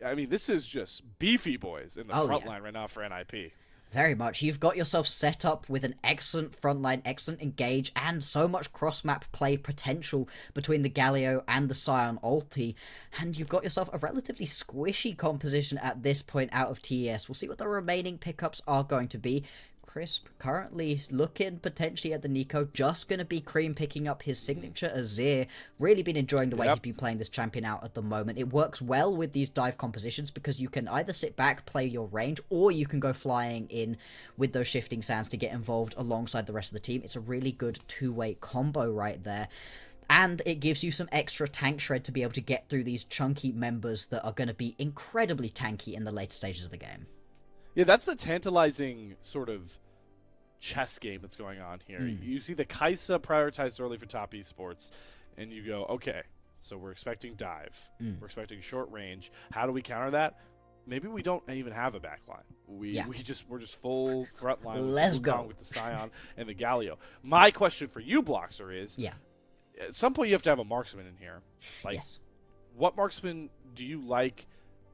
I mean, this is just beefy boys in the front line right now for NiP. Very much. You've got yourself set up with an excellent frontline, excellent engage, and so much cross-map play potential between the Galio and the Sion ulti. And you've got yourself a relatively squishy composition at this point out of TES. We'll see what the remaining pickups are going to be. Crisp currently looking potentially at the Nico, just going to be Cream picking up his signature Azir. Really been enjoying the way he's been playing this champion out at the moment. It works well with these dive compositions because you can either sit back, play your range, or you can go flying in with those shifting sands to get involved alongside the rest of the team. It's a really good two-way combo right there. And it gives you some extra tank shred to be able to get through these chunky members that are going to be incredibly tanky in the later stages of the game. Yeah, that's the tantalizing sort of chess game that's going on here. You see the Kai'Sa prioritized early for top esports, and you go, okay, so we're expecting dive. We're expecting short range. How do we counter that? Maybe we don't even have a backline. We're just full front line. Let's go with the Sion and the Galio. My question for you, Bloxer, is at some point you have to have a marksman in here. Like, what marksman do you like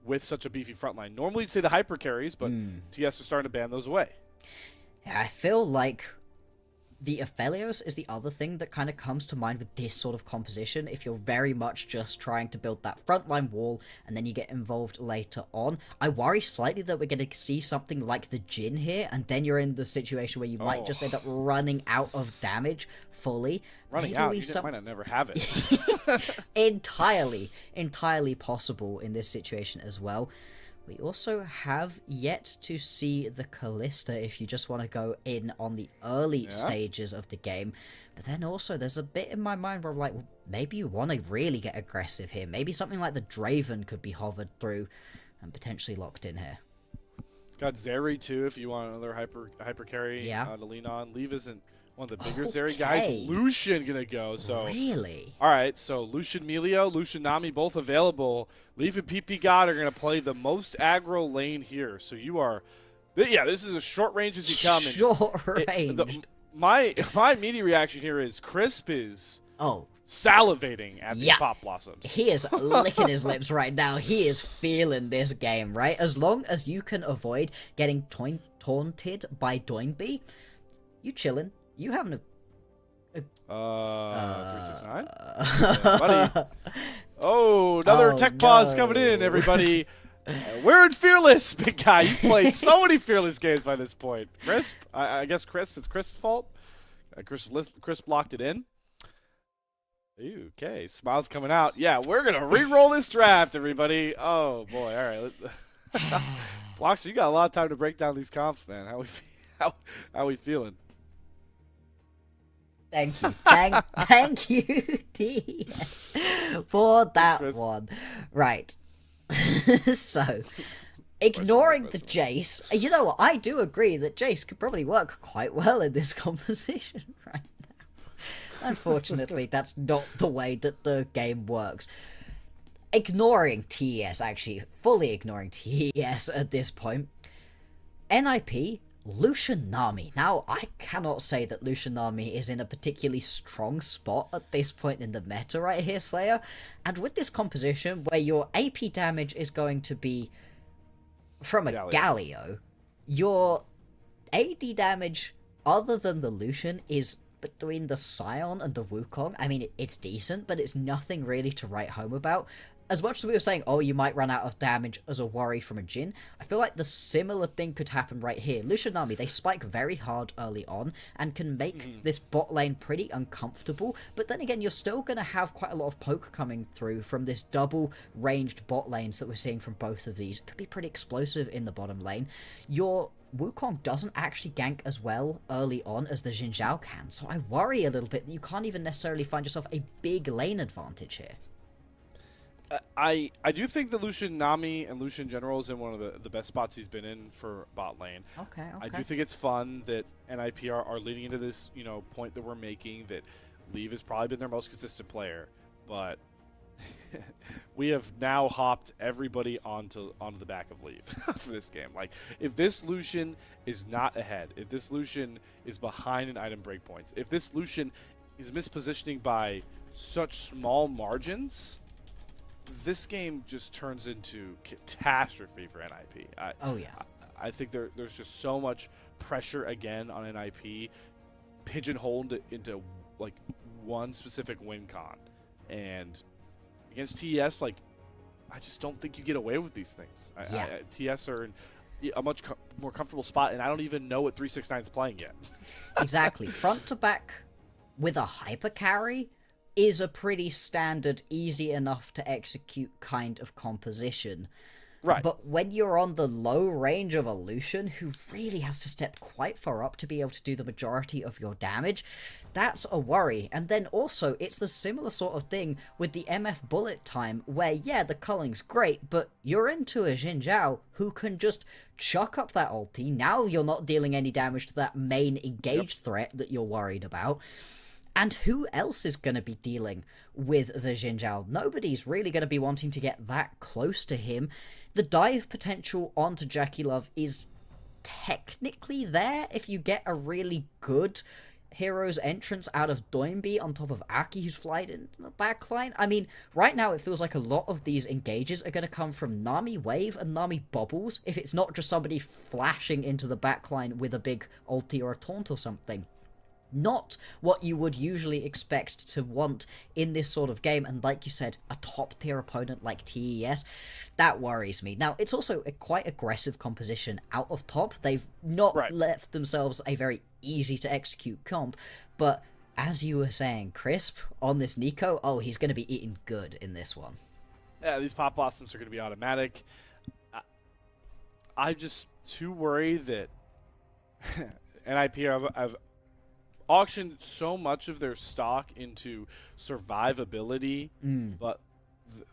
with such a beefy front line? Normally you'd say the hyper carries, but TS are starting to ban those away. I feel like the Aphelios is the other thing that kind of comes to mind with this sort of composition. If you're very much just trying to build that frontline wall and then you get involved later on, I worry slightly that we're going to see something like the Jhin here, and then you're in the situation where you might just end up running out of damage fully. Running out, you might not never have it. Entirely possible in this situation as well. We also have yet to see the Callista if you just want to go in on the early stages of the game. But then also there's a bit in my mind where I'm like, well, maybe you want to really get aggressive here. Maybe something like the Draven could be hovered through and potentially locked in here. Got Zeri too if you want another hyper carry to lean on. Leave isn't one of the bigger Zeri guys. Lucian gonna go. So really? All right, so Lucian Melio, Lucian Nami both available. Leaf and PP God are gonna play the most aggro lane here. So you are, this is as short range as you come. Short range. My immediate reaction here is Crisp is salivating at the pop blossoms. He is licking his lips right now. He is feeling this game, right? As long as you can avoid getting taunted by Doinby, you chilling. You having a 369? Yeah, buddy. Oh, another tech pause coming in, everybody. We're in Fearless, big guy. You played so many Fearless games by this point. Crisp? I guess Crisp. It's Crisp's fault. Crisp locked it in. Ooh, okay, smiles coming out. Yeah, we're going to re-roll this draft, everybody. Oh, boy. All right. Bloxer, you got a lot of time to break down these comps, man. How we feeling? Thank you. Thank you, TES, for that one. Right. So, ignoring the Jace, you know what? I do agree that Jace could probably work quite well in this composition right now. Unfortunately, that's not the way that the game works. Ignoring TES, actually, fully ignoring TES at this point, NiP, Lucian Nami. Now, I cannot say that Lucian Nami is in a particularly strong spot at this point in the meta right here, Slayer. And with this composition, where your AP damage is going to be from a Galio, your AD damage, other than the Lucian, is between the Scion and the Wukong. I mean, it's decent, but it's nothing really to write home about. As much as we were saying, oh, you might run out of damage as a worry from a Jhin, I feel like the similar thing could happen right here. Lucian Nami, they spike very hard early on and can make this bot lane pretty uncomfortable, but then again, you're still going to have quite a lot of poke coming through from this double ranged bot lanes that we're seeing from both of these. It could be pretty explosive in the bottom lane. Your Wukong doesn't actually gank as well early on as the Xin Zhao can, so I worry a little bit that you can't even necessarily find yourself a big lane advantage here. I do think that Lucian Nami and Lucian in general is in one of the best spots he's been in for bot lane. Okay. I do think it's fun that NiP are leading into this, point that we're making, that Leave has probably been their most consistent player, but we have now hopped everybody onto the back of Leave for this game. Like, if this Lucian is not ahead, if this Lucian is behind in item breakpoints, if this Lucian is mispositioning by such small margins, this game just turns into catastrophe for NiP. I think there's just so much pressure again on NiP, pigeonholed into like one specific win con, and against TES, like, I just don't think you get away with these things. TES are in a much more comfortable spot, and I don't even know what 369 is playing yet. Exactly, front to back with a hyper carry is a pretty standard, easy enough to execute kind of composition. Right. But when you're on the low range of a Lucian, who really has to step quite far up to be able to do the majority of your damage, that's a worry. And then also, it's the similar sort of thing with the MF bullet time, where, the culling's great, but you're into a Xin Zhao who can just chuck up that ulti. Now you're not dealing any damage to that main engaged threat that you're worried about. And who else is going to be dealing with the Xin Zhao? Nobody's really going to be wanting to get that close to him. The dive potential onto Jackie Love is technically there if you get a really good hero's entrance out of Doinby on top of Aki, who's flied into the backline. I mean, right now it feels like a lot of these engages are going to come from Nami Wave and Nami Bubbles, if it's not just somebody flashing into the backline with a big ulti or a taunt or something. Not what you would usually expect to want in this sort of game, and like you said, a top-tier opponent like TES, that worries me. Now, it's also a quite aggressive composition out of top. They've not left themselves a very easy-to-execute comp, but as you were saying, Crisp, on this Nico, he's going to be eating good in this one. Yeah, these pop blossoms are going to be automatic. I'm just too worried that NiP have auctioned so much of their stock into survivability, but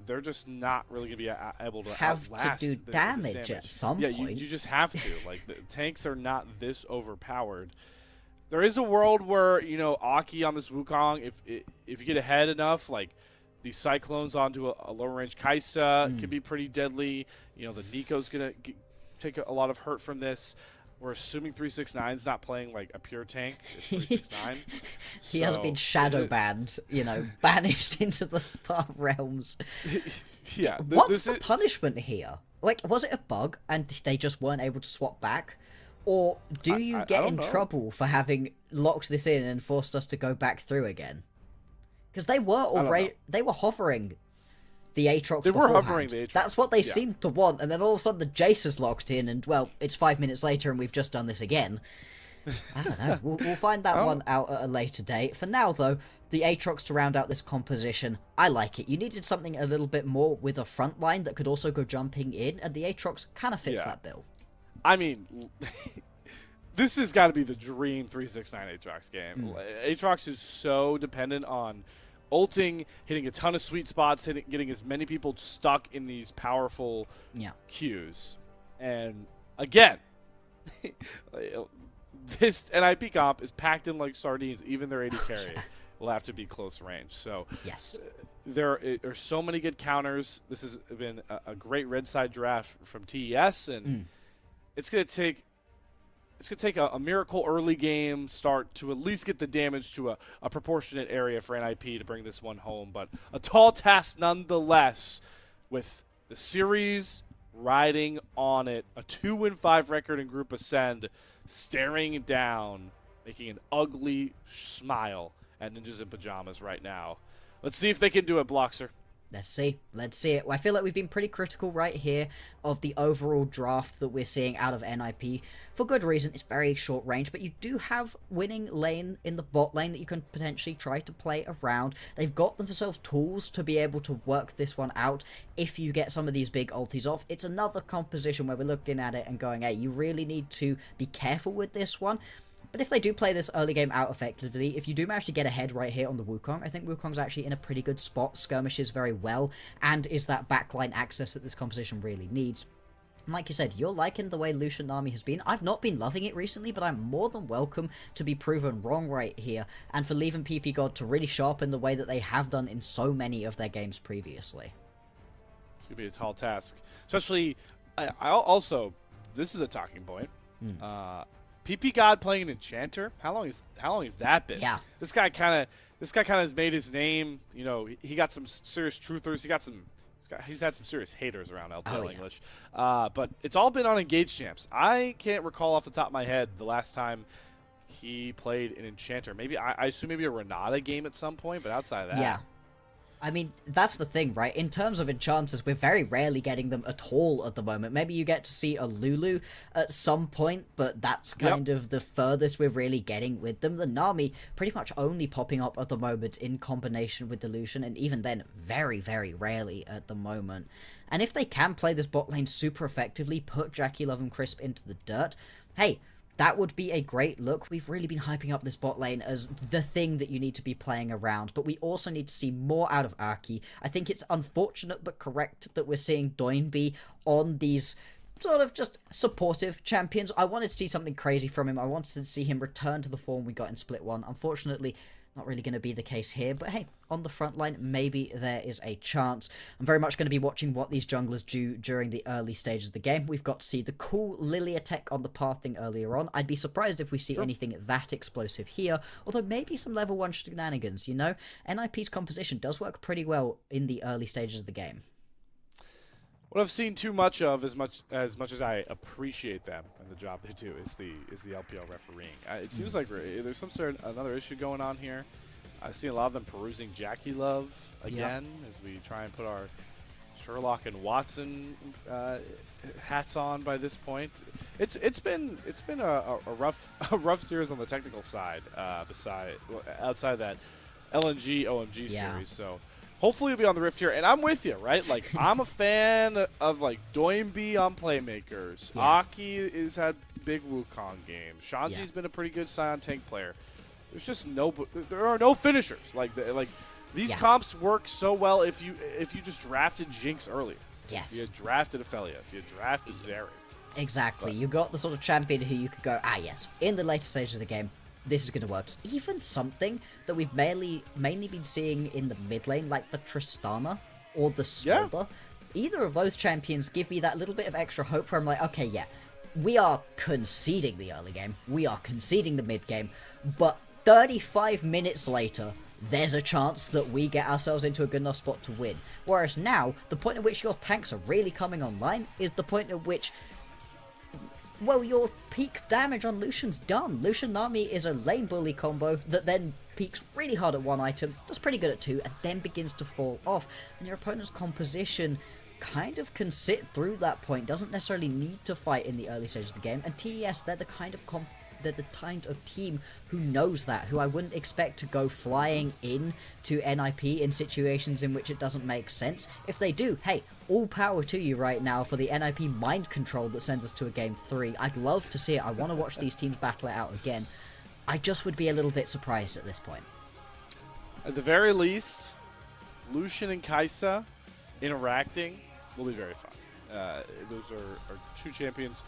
they're just not really going to be able to Have to outlast do this damage at some yeah, point. you just have to. Like, the tanks are not this overpowered. There is a world where, you know, Aki on this Wukong, if you get ahead enough, like these Cyclones onto a lower range Kaisa can be pretty deadly. You know, the Nico's going to take a lot of hurt from this. We're assuming 369's not playing like a pure tank. It's 369. He hasn't been shadow banned, you know, banished into the far realms. Yeah. What's the punishment here? Like, was it a bug and they just weren't able to swap back? Or do you get in trouble for having locked this in and forced us to go back through again? Because they were already hovering the Aatrox. They were hovering the Aatrox. That's what they seemed to want, and then all of a sudden the Jace is locked in, and well, it's 5 minutes later, and we've just done this again. I don't know. We'll find that one out at a later date. For now, though, the Aatrox to round out this composition, I like it. You needed something a little bit more with a front line that could also go jumping in, and the Aatrox kind of fits that bill. I mean, this has got to be the dream 369 Aatrox game. Aatrox is so dependent on ulting, hitting a ton of sweet spots, getting as many people stuck in these powerful queues. And again, this NiP comp is packed in like sardines. Even their AD carry will have to be close range. So yes, there are so many good counters. This has been a great red side draft from TES, and it's going to take a miracle early game start to at least get the damage to a proportionate area for NiP to bring this one home. But a tall task nonetheless, with the series riding on it. A 2-5 record in Group Ascend, staring down, making an ugly smile at Ninjas in Pajamas right now. Let's see if they can do it, Bloxer. Let's see. Let's see it. I feel like we've been pretty critical right here of the overall draft that we're seeing out of NiP. For good reason. It's very short range, but you do have winning lane in the bot lane that you can potentially try to play around. They've got themselves tools to be able to work this one out if you get some of these big ultis off. It's another composition where we're looking at it and going, hey, you really need to be careful with this one. But if they do play this early game out effectively, if you do manage to get ahead right here on the Wukong, I think Wukong's actually in a pretty good spot, skirmishes very well, and is that backline access that this composition really needs. And like you said, you're liking the way Lucian Nami has been. I've not been loving it recently, but I'm more than welcome to be proven wrong right here, and for leaving PP God to really sharpen the way that they have done in so many of their games previously. It's going to be a tall task. Especially, I also, this is a talking point. PP God playing an enchanter. How long has that been? Yeah. This guy kind of has made his name. You know, he got some serious truthers. He's had some serious haters around LPL English. But it's all been on engaged champs. I can't recall off the top of my head the last time he played an enchanter. Maybe I assume maybe a Renata game at some point. But outside of that, yeah. I mean, that's the thing, right? In terms of enchanters, we're very rarely getting them at all at the moment. Maybe you get to see a Lulu at some point, but that's kind of the furthest we're really getting with them. The Nami pretty much only popping up at the moment in combination with the Lucian, and even then, very, very rarely at the moment. And if they can play this bot lane super effectively, put Jackie Love and Crisp into the dirt, hey, that would be a great look. We've really been hyping up this bot lane as the thing that you need to be playing around, but we also need to see more out of Aki. I think it's unfortunate but correct that we're seeing Doinby on these sort of just supportive champions. I wanted to see something crazy from him. I wanted to see him return to the form we got in Split 1. Unfortunately, not really going to be the case here, but hey, on the front line, maybe there is a chance. I'm very much going to be watching what these junglers do during the early stages of the game. We've got to see the cool Lilia tech on the path thing earlier on. I'd be surprised if we see anything that explosive here, although maybe some level 1 shenanigans, you know? NiP's composition does work pretty well in the early stages of the game. What I've seen too much of, as much as I appreciate them and the job they do, is the LPL refereeing. It seems like there's some sort of another issue going on here. I see a lot of them perusing Jackie Love again as we try and put our Sherlock and Watson hats on. By this point, it's been a rough series on the technical side. Outside that LNG OMG series, so. hopefully we'll be on the Rift here. And I'm with you, right? Like, I'm a fan of, like, Doimbi on playmakers. Yeah. Aki has had big Wukong games. Shanji's been a pretty good Scion tank player. There's just there are no finishers. Like these comps work so well if you just drafted Jinx earlier. Yes. You had drafted Aphelios. You had drafted Zeri. Exactly. You got the sort of champion who you could go, yes, in the later stages of the game, this is going to work. Even something that we've mainly been seeing in the mid lane, like the Tristana or the Swalber. Either of those champions give me that little bit of extra hope where I'm like, okay, yeah, we are conceding the early game. We are conceding the mid game. But 35 minutes later, there's a chance that we get ourselves into a good enough spot to win. Whereas now, the point at which your tanks are really coming online is the point at which, well, your peak damage on Lucian's done. Lucian Nami is a lane bully combo that then peaks really hard at one item, does pretty good at two, and then begins to fall off. And your opponent's composition kind of can sit through that point, doesn't necessarily need to fight in the early stages of the game. And TES, they're the kind of team who knows that, who I wouldn't expect to go flying in to NiP in situations in which it doesn't make sense. If they do, hey, all power to you right now for the NiP mind control that sends us to a game 3. I'd love to see it. I want to watch these teams battle it out again. I just would be a little bit surprised at this point. At the very least, Lucian and Kai'Sa interacting will be very fun. Those are two champions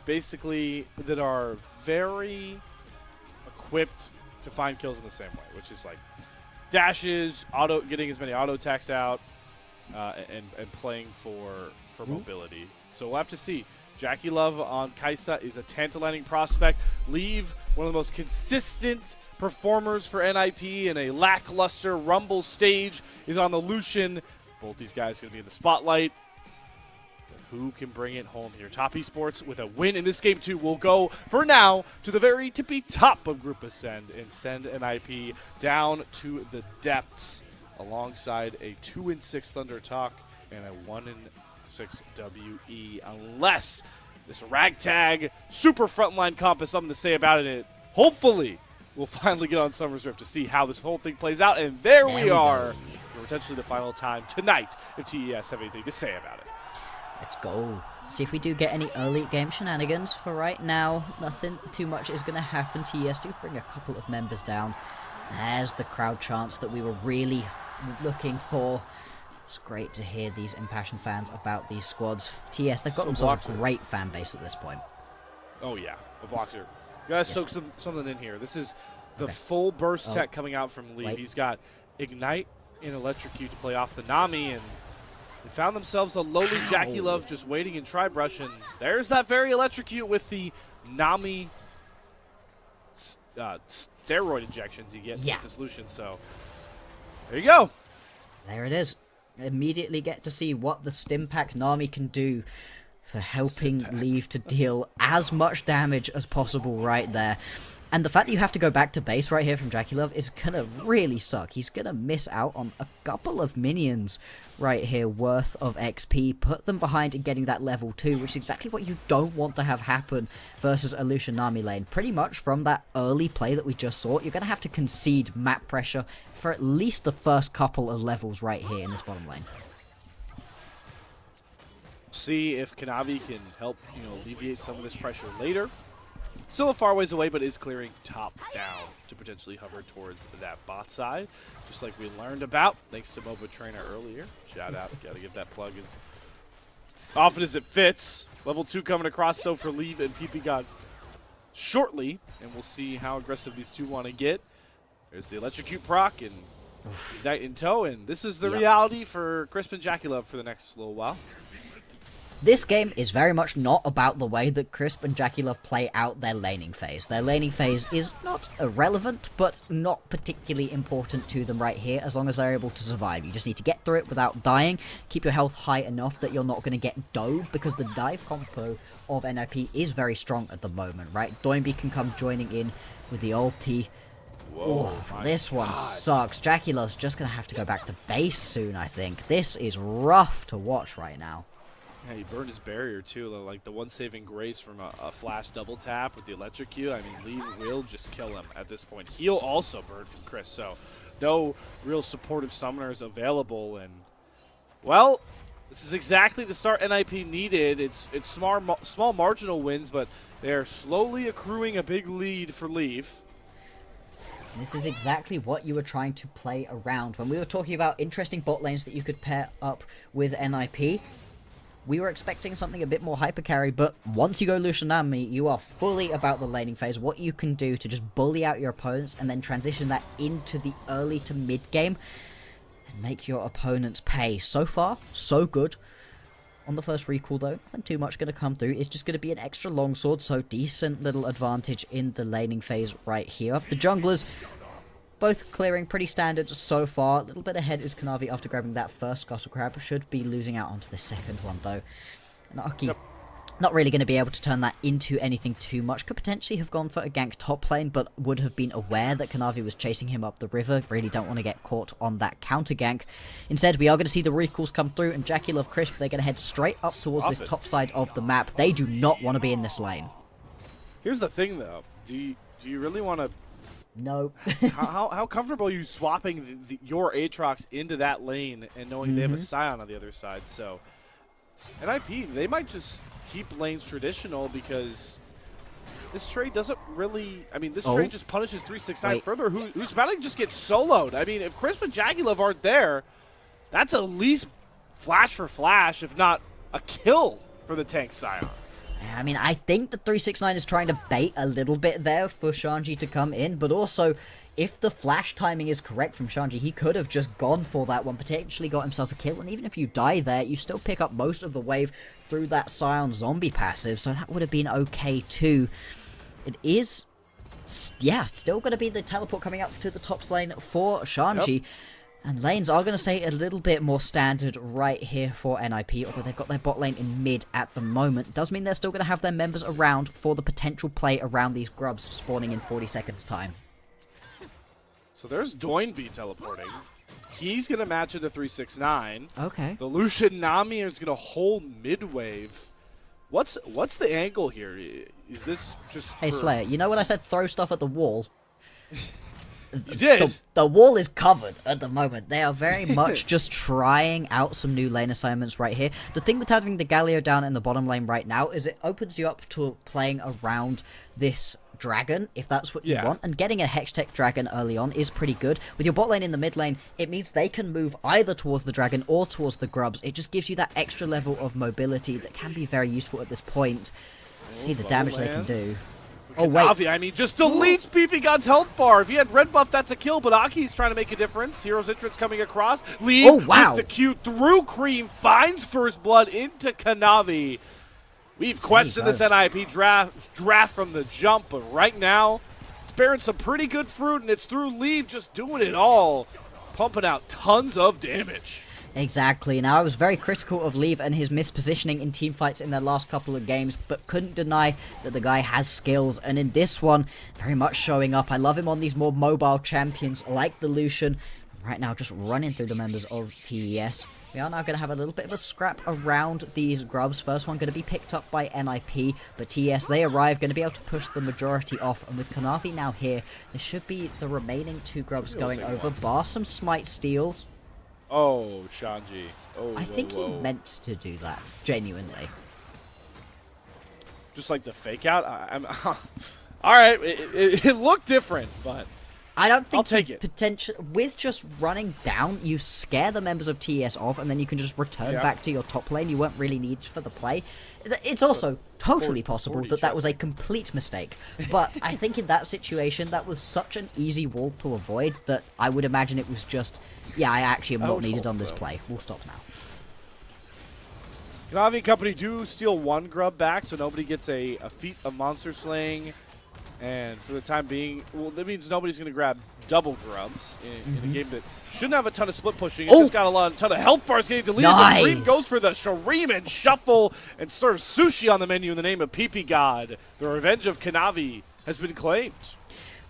basically that are very equipped to find kills in the same way, which is like dashes, getting as many auto attacks out, and playing for mobility. So we'll have to see. Jackie Love on Kai'Sa is a tantalizing prospect. Leave, one of the most consistent performers for NiP in a lackluster Rumble stage, is on the Lucian. Both these guys going to be in the spotlight. Who can bring it home here? Top Esports with a win in this game 2 will go, for now, to the very tippy top of Group Ascend and send NiP down to the depths alongside a 2-6 Thunder Talk and a 1-6 WE. Unless this ragtag super frontline comp has something to say about it, hopefully we'll finally get on Summer's Rift to see how this whole thing plays out. And there we are. For potentially the final time tonight if TES have anything to say about it. Let's go. See if we do get any early game shenanigans. For right now, nothing too much is going to happen. TES do bring a couple of members down. There's the crowd chants that we were really looking for. It's great to hear these impassioned fans about these squads. TES, they've got themselves a great fan base at this point. Oh yeah, a Boxer. You gotta soak something in here. This is the full burst tech coming out from Leave. He's got Ignite and Electrocute to play off the Nami, and they found themselves a lowly Jackie Love just waiting in Tri-Brush, and there's that very Electrocute with the Nami steroid injections you get with the solution. So there you go. There it is. Immediately get to see what the Stimpack Nami can do for helping Leave to deal as much damage as possible right there. And the fact that you have to go back to base right here from Jackie Love is going to really suck. He's going to miss out on a couple of minions right here worth of XP. Put them behind in getting that level 2, which is exactly what you don't want to have happen versus a Lucian Nami lane. Pretty much from that early play that we just saw, you're going to have to concede map pressure for at least the first couple of levels right here in this bottom lane. See if Kanavi can help, alleviate some of this pressure later. Still a far ways away, but is clearing top down to potentially hover towards that bot side, just like we learned about thanks to MOBA Trainer earlier. Shout out, gotta give that plug as often as it fits. Level 2 coming across though for Leave and PP God shortly, and we'll see how aggressive these two want to get. There's the Electrocute proc and Ignite in tow, and this is the reality for Crisp and Jackie Love for the next little while. This game is very much not about the way that Crisp and Jackie Love play out their laning phase. Their laning phase is not irrelevant, but not particularly important to them right here, as long as they're able to survive. You just need to get through it without dying, keep your health high enough that you're not going to get dove, because the dive combo of NiP is very strong at the moment, right? Doimbi can come joining in with the ulti. Whoa, this one sucks. Jackie Love's just going to have to go back to base soon, I think. This is rough to watch right now. Yeah, he burned his barrier too, like the one saving grace from a flash double tap with the Electrocute. I mean, Lee will just kill him at this point. He'll also burn from Chris, so no real supportive summoners available. And, well, this is exactly the start NiP needed. It's small marginal wins, but they're slowly accruing a big lead for Leaf. This is exactly what you were trying to play around. When we were talking about interesting bot lanes that you could pair up with NiP, we were expecting something a bit more hyper carry, but once you go Lucian Nami, you are fully about the laning phase, what you can do to just bully out your opponents and then transition that into the early to mid game and make your opponents pay. So far, so good. On the first recall though, nothing too much going to come through. It's just going to be an extra longsword, so decent little advantage in the laning phase right here. The junglers both clearing pretty standard so far. A little bit ahead is Kanavi after grabbing that first Scuttle Crab. Should be losing out onto the second one though. Naki not really going to be able to turn that into anything too much. Could potentially have gone for a gank top lane, but would have been aware that Kanavi was chasing him up the river. Really don't want to get caught on that counter gank. Instead, we are going to see the recalls come through, and Jackie Love Crisp, they're going to head straight up towards this top side of the map. They do not want to be in this lane. Here's the thing, though. Do you really want to... No. how comfortable are you swapping your Aatrox into that lane and knowing they have a Scion on the other side? So, NiP, they might just keep lanes traditional because this trade doesn't really... I mean, this trade just punishes 369 further, who's about to just get soloed. I mean, if Crisp and Jagulov aren't there, that's at least flash for flash, if not a kill for the tank Scion. I mean, I think the 369 is trying to bait a little bit there for Shanji to come in, but also, if the flash timing is correct from Shanji, he could have just gone for that one, potentially got himself a kill, and even if you die there, you still pick up most of the wave through that Scion zombie passive, so that would have been okay too. It is, yeah, still going to be the teleport coming up to the top lane for Shanji. Yep. And lanes are going to stay a little bit more standard right here for NiP, although they've got their bot lane in mid at the moment. Does mean they're still going to have their members around for the potential play around these grubs spawning in 40 seconds time. So there's Doinby teleporting. He's going to match into 369. Okay. The Lucian Nami is going to hold mid-wave. What's the angle here? Is this just... Hey, Slayer, you know when I said throw stuff at the wall? You did. The wall is covered at the moment. They are very much just trying out some new lane assignments right here. The thing with having the Galio down in the bottom lane right now is it opens you up to playing around this dragon, if that's what you want. And getting a Hextech dragon early on is pretty good. With your bot lane in the mid lane, it means they can move either towards the dragon or towards the grubs. It just gives you that extra level of mobility that can be very useful at this point. See the damage they can do. Oh, wait. I mean, just deletes PP God's health bar. If he had red buff, that's a kill, but Aki's trying to make a difference. Hero's entrance coming across. Leave with the Q through Cream, finds first blood into Kanavi. We've questioned this NiP draft from the jump, but right now, it's bearing some pretty good fruit, and it's through Leave just doing it all, pumping out tons of damage. Exactly. Now, I was very critical of Leave and his mispositioning in teamfights in their last couple of games, but couldn't deny that the guy has skills, and in this one, very much showing up. I love him on these more mobile champions like the Lucian. Right now, just running through the members of TES. We are now going to have a little bit of a scrap around these grubs. First one going to be picked up by NiP, but TES, they arrive, going to be able to push the majority off, and with Kanavi now here, there should be the remaining two grubs going over, bar some smite steals. Oh, Shanji. Oh, I think he meant to do that, genuinely. Just like the fake out? All right, it looked different, but I don't think I'll take it. With just running down, you scare the members of TES off, and then you can just return back to your top lane. You weren't really needed for the play. It's also totally possible that that was a complete mistake. But I think in that situation, that was such an easy wall to avoid that I would imagine it was just, yeah, I actually am not needed on this play. We'll stop now. Kanavi and company do steal one grub back, so nobody gets a feat of monster slaying. And for the time being, well, that means nobody's going to grab double grubs in a game that shouldn't have a ton of split pushing. It just got a ton of health bars getting deleted. Nice. The Dream goes for the Shreem and Shuffle and serves sushi on the menu in the name of PP God. The revenge of Kanavi has been claimed.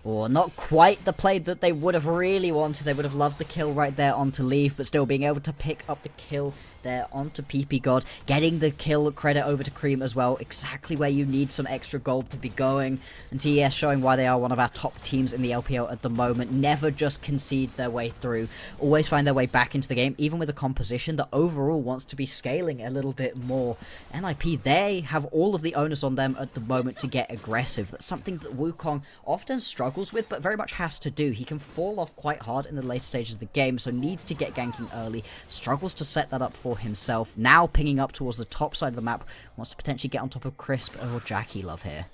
Or not quite the play that they would have really wanted. They would have loved the kill right there onto Leave, but still being able to pick up the kill there onto PP God. Getting the kill credit over to Cream as well. Exactly where you need some extra gold to be going. And TES showing why they are one of our top teams in the LPL at the moment. Never just concede their way through. Always find their way back into the game, even with a composition that overall wants to be scaling a little bit more. NiP, they have all of the onus on them at the moment to get aggressive. That's something that Wukong often struggles with, but very much has to do. He can fall off quite hard in the later stages of the game, so needs to get ganking early. Struggles to set that up for himself. Now pinging up towards the top side of the map. Wants to potentially get on top of Crisp or Jackie Love here.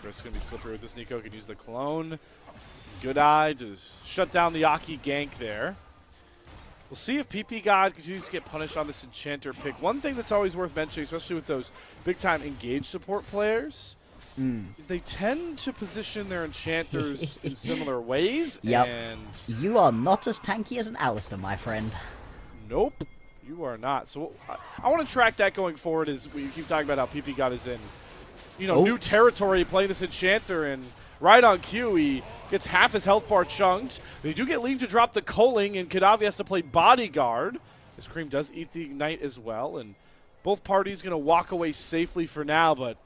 Crisp going to be slippery with this. Nico could use the clone. Good eye to shut down the Aki gank there. We'll see if PP God continues to get punished on this Enchanter pick. One thing that's always worth mentioning, especially with those big-time engaged support players, is they tend to position their enchanters in similar ways. Yep. And you are not as tanky as an Alistair, my friend. nope, you are not. So I want to track that going forward as we keep talking about how PP God is in, new territory playing this enchanter, and right on cue he gets half his health bar chunked. They do get leave to drop the culling, and Kadavi has to play bodyguard. This Cream does eat the ignite as well, and both parties going to walk away safely for now, but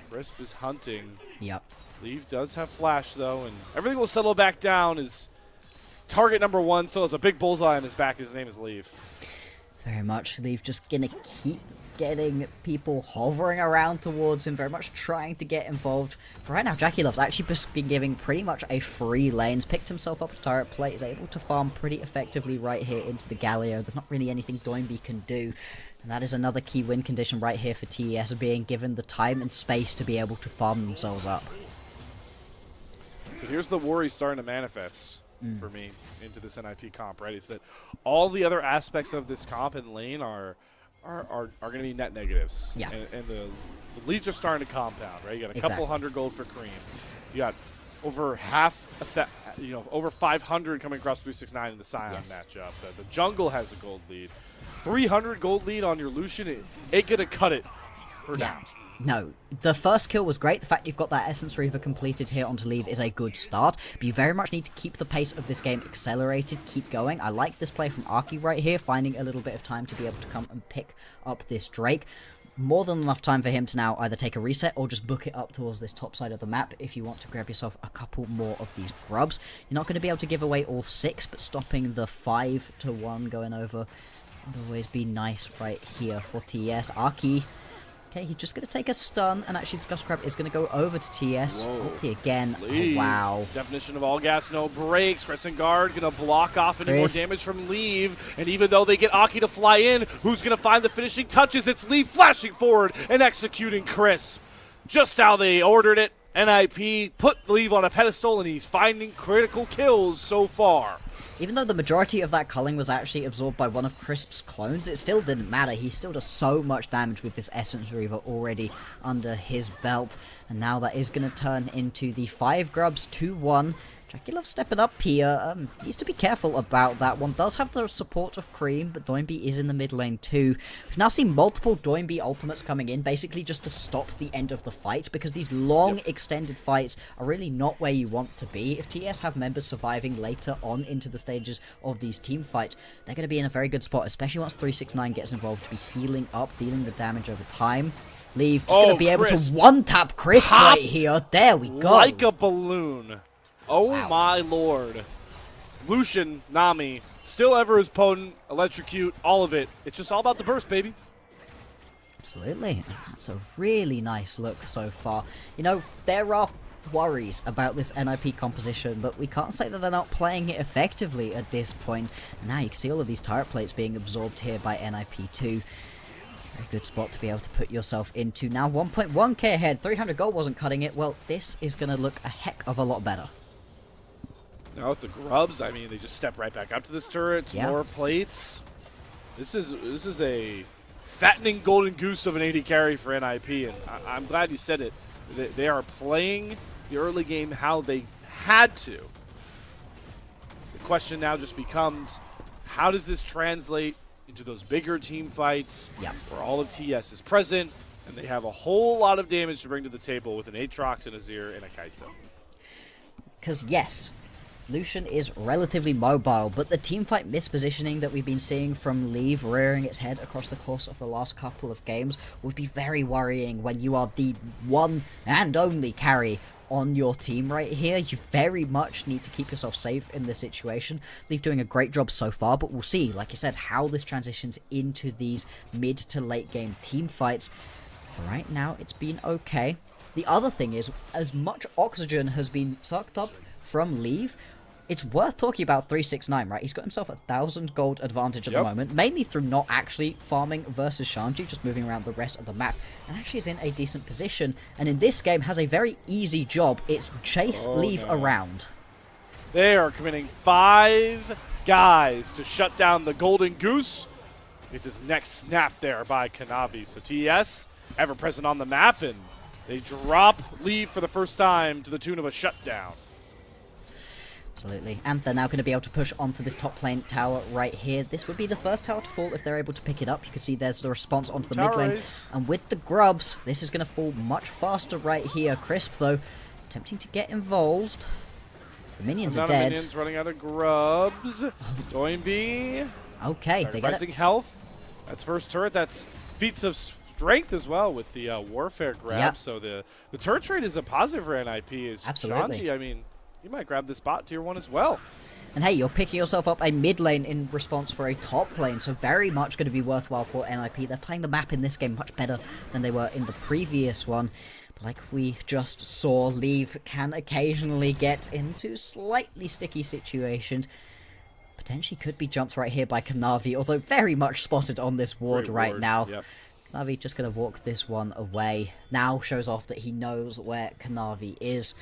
Crisp is hunting. Yep. Leave does have flash, though, and everything will settle back down as target number one still has a big bullseye on his back. His name is Leave. Very much. Leave just gonna keep getting people hovering around towards him, very much trying to get involved. For right now, Jackie Love's actually just been giving pretty much a free lanes, picked himself up a turret plate, is able to farm pretty effectively right here into the Galio. There's not really anything Doinby can do. And that is another key win condition right here for TES, being given the time and space to be able to farm themselves up. But here's the worry starting to manifest for me into this NiP comp, right? Is that all the other aspects of this comp and lane are going to be net negatives. Yeah. And the leads are starting to compound, right? You got a couple hundred gold for Cream. You got over over 500 coming across 369 in the Scion matchup. The jungle has a gold lead. 300 gold lead on your Lucian, it ain't gonna cut it for now. No, the first kill was great. The fact you've got that Essence Reaver completed here onto Leave is a good start, but you very much need to keep the pace of this game accelerated, keep going. I like this play from Arky right here, finding a little bit of time to be able to come and pick up this Drake. More than enough time for him to now either take a reset or just book it up towards this top side of the map if you want to grab yourself a couple more of these grubs. You're not going to be able to give away all 6, but stopping the 5-1 going over would always be nice right here for TES. Arky, okay, he's just going to take a stun, and actually the Scuff Crab is going to go over to TS. Ulti again. Oh, wow. Definition of all gas, no breaks. Crescent Guard going to block off any more damage from Leave. And even though they get Aki to fly in, who's going to find the finishing touches? It's Leave flashing forward and executing Crisp. Just how they ordered it. NiP put Leave on a pedestal, and he's finding critical kills so far. Even though the majority of that culling was actually absorbed by one of Crisp's clones, it still didn't matter. He still does so much damage with this Essence Reaver already under his belt. And now that is going to turn into the 5 grubs 2-1. Jackie Love stepping up here. Needs to be careful about that one. Does have the support of Cream, but Doinby is in the mid lane too. We've now seen multiple Doinby ultimates coming in, basically just to stop the end of the fight, because these long extended fights are really not where you want to be. If TS have members surviving later on into the stages of these team fights, they're going to be in a very good spot, especially once 369 gets involved, to be healing up, dealing the damage over time. Leave, just going to be able to one-tap Crisp right here. There we go. Like a balloon. Oh my lord. Lucian, Nami, still ever as potent, electrocute, all of it. It's just all about the burst, baby. Absolutely. That's a really nice look so far. You know, there are worries about this NiP composition, but we can't say that they're not playing it effectively at this point. And now you can see all of these turret plates being absorbed here by NiP too. Very good spot to be able to put yourself into. Now 1.1k ahead, 300 gold wasn't cutting it. Well, this is going to look a heck of a lot better. Now with the grubs, I mean, they just step right back up to this turret. More plates. This is a fattening golden goose of an AD carry for NiP, and I'm glad you said it. They are playing the early game how they had to. The question now just becomes, how does this translate into those bigger team fights where all of TS is present, and they have a whole lot of damage to bring to the table with an Aatrox, and a Azir, and a Kai'Sa? Because yes, Lucian is relatively mobile, but the teamfight mispositioning that we've been seeing from Leave rearing its head across the course of the last couple of games would be very worrying when you are the one and only carry on your team right here. You very much need to keep yourself safe in this situation. Leave doing a great job so far, but we'll see, like you said, how this transitions into these mid to late game team fights. For right now, it's been okay. The other thing is, as much oxygen has been sucked up from Leave, it's worth talking about 369, right? He's got himself 1,000 gold advantage at the moment, mainly through not actually farming versus Shanji, just moving around the rest of the map, and actually is in a decent position, and in this game has a very easy job. It's chase Leave around. They are committing 5 guys to shut down the Golden Goose. It's his next snap there by Kanavi. So TES, ever present on the map, and they drop Leave for the first time to the tune of a shutdown. Absolutely, and they're now going to be able to push onto this top lane tower right here. This would be the first tower to fall if they're able to pick it up. You can see there's the response onto the mid lane. And with the grubs, this is going to fall much faster right here. Crisp, though, attempting to get involved. The minions are dead. Minions running out of grubs. Doinby. Okay, they get it. Health. That's first turret. That's feats of strength as well with the warfare grab. Yep. So the turret trade is a positive for NiP. Is absolutely. Shanji, I mean, you might grab this bot tier 1 as well. And hey, you're picking yourself up a mid lane in response for a top lane, so very much going to be worthwhile for NiP. They're playing the map in this game much better than they were in the previous one. But like we just saw, Leave can occasionally get into slightly sticky situations. Potentially could be jumped right here by Kanavi, although very much spotted on this ward right now. Yep. Kanavi just going to walk this one away. Now shows off that he knows where Kanavi is.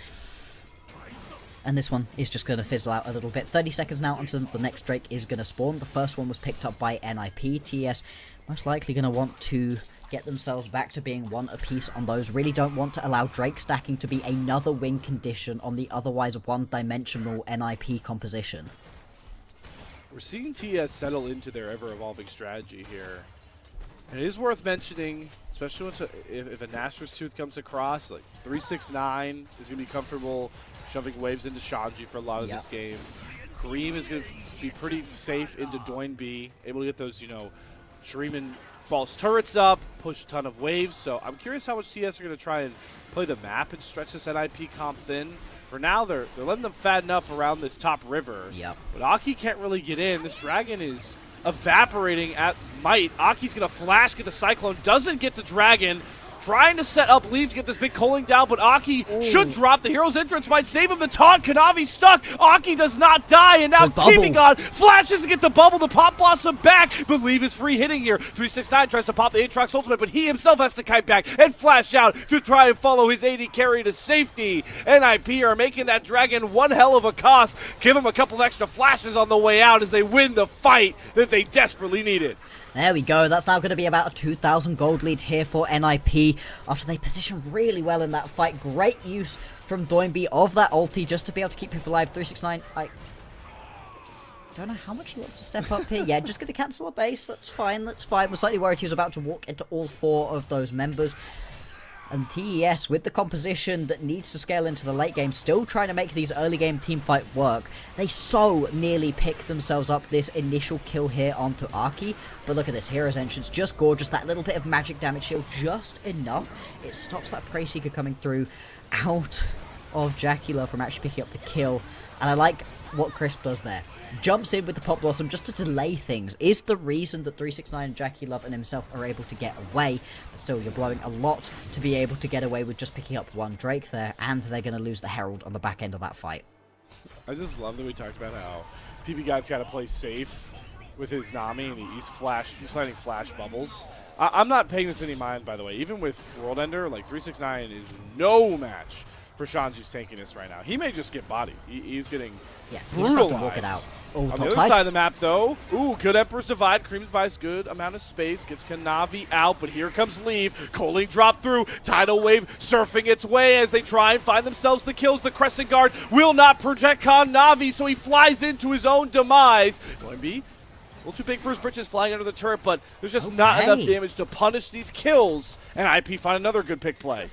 And this one is just going to fizzle out a little bit. 30 seconds now until the next Drake is going to spawn. The first one was picked up by NiP. TES most likely going to want to get themselves back to being one apiece on those. Really don't want to allow Drake stacking to be another win condition on the otherwise one-dimensional NiP composition. We're seeing TES settle into their ever-evolving strategy here. And it is worth mentioning, especially if a Nastra's Tooth comes across, like 369 is going to be comfortable shoving waves into Shanji for a lot of this game. Kareem is going to be pretty safe into Doinby, able to get those, Shuriman false turrets up, push a ton of waves. So I'm curious how much TS are going to try and play the map and stretch this NiP comp thin. For now, they're letting them fatten up around this top river. Yep. But Aki can't really get in. This dragon is evaporating at might. Aki's going to flash, get the Cyclone, doesn't get the dragon. Trying to set up Leave to get this big culling down, but Aki should drop. The hero's entrance might save him. The taunt, Kanavi stuck. Aki does not die, and now keeping on. Flashes to get the bubble, the Pop Blossom back, but Leave is free hitting here. 369 tries to pop the Aatrox ultimate, but he himself has to kite back and flash out to try and follow his AD carry to safety. NiP are making that dragon one hell of a cost. Give him a couple of extra flashes on the way out as they win the fight that they desperately needed. There we go. That's now going to be about a 2,000 gold lead here for NiP after they position really well in that fight. Great use from Doinby of that ulti just to be able to keep people alive. 369, I don't know how much he wants to step up here. Yeah, just going to cancel a base. That's fine. That's fine. We're slightly worried he was about to walk into all 4 of those members. And TES, with the composition that needs to scale into the late game, still trying to make these early game teamfight work. They so nearly pick themselves up this initial kill here onto Aki. But look at this, Hero's Entrance, just gorgeous. That little bit of magic damage shield, just enough. It stops that Prey Seeker coming through out of Jacula from actually picking up the kill. And I like what Crisp does there. Jumps in with the Pop Blossom just to delay things. Is the reason that 369 and Jackie Love and himself are able to get away. But still, you're blowing a lot to be able to get away with just picking up one Drake there. And they're going to lose the Herald on the back end of that fight. I just love that we talked about how PB Guy's got to play safe with his Nami, and he's planting flash bubbles. I'm not paying this any mind, by the way. Even with World Ender, like 369 is no match for Shanji's tankiness right now. He may just get bodied. He's getting he just has to walk it out. On the other side of the map, though, good Emperor's Divide. Creams buys good amount of space. Gets Kanavi out, but here comes Leave. Culling drop through. Tidal Wave surfing its way as they try and find themselves the kills. The Crescent Guard will not project Kanavi, so he flies into his own demise. Doinby, a little too big for his britches flying under the turret, but there's just not enough damage to punish these kills. And IP find another good pick play.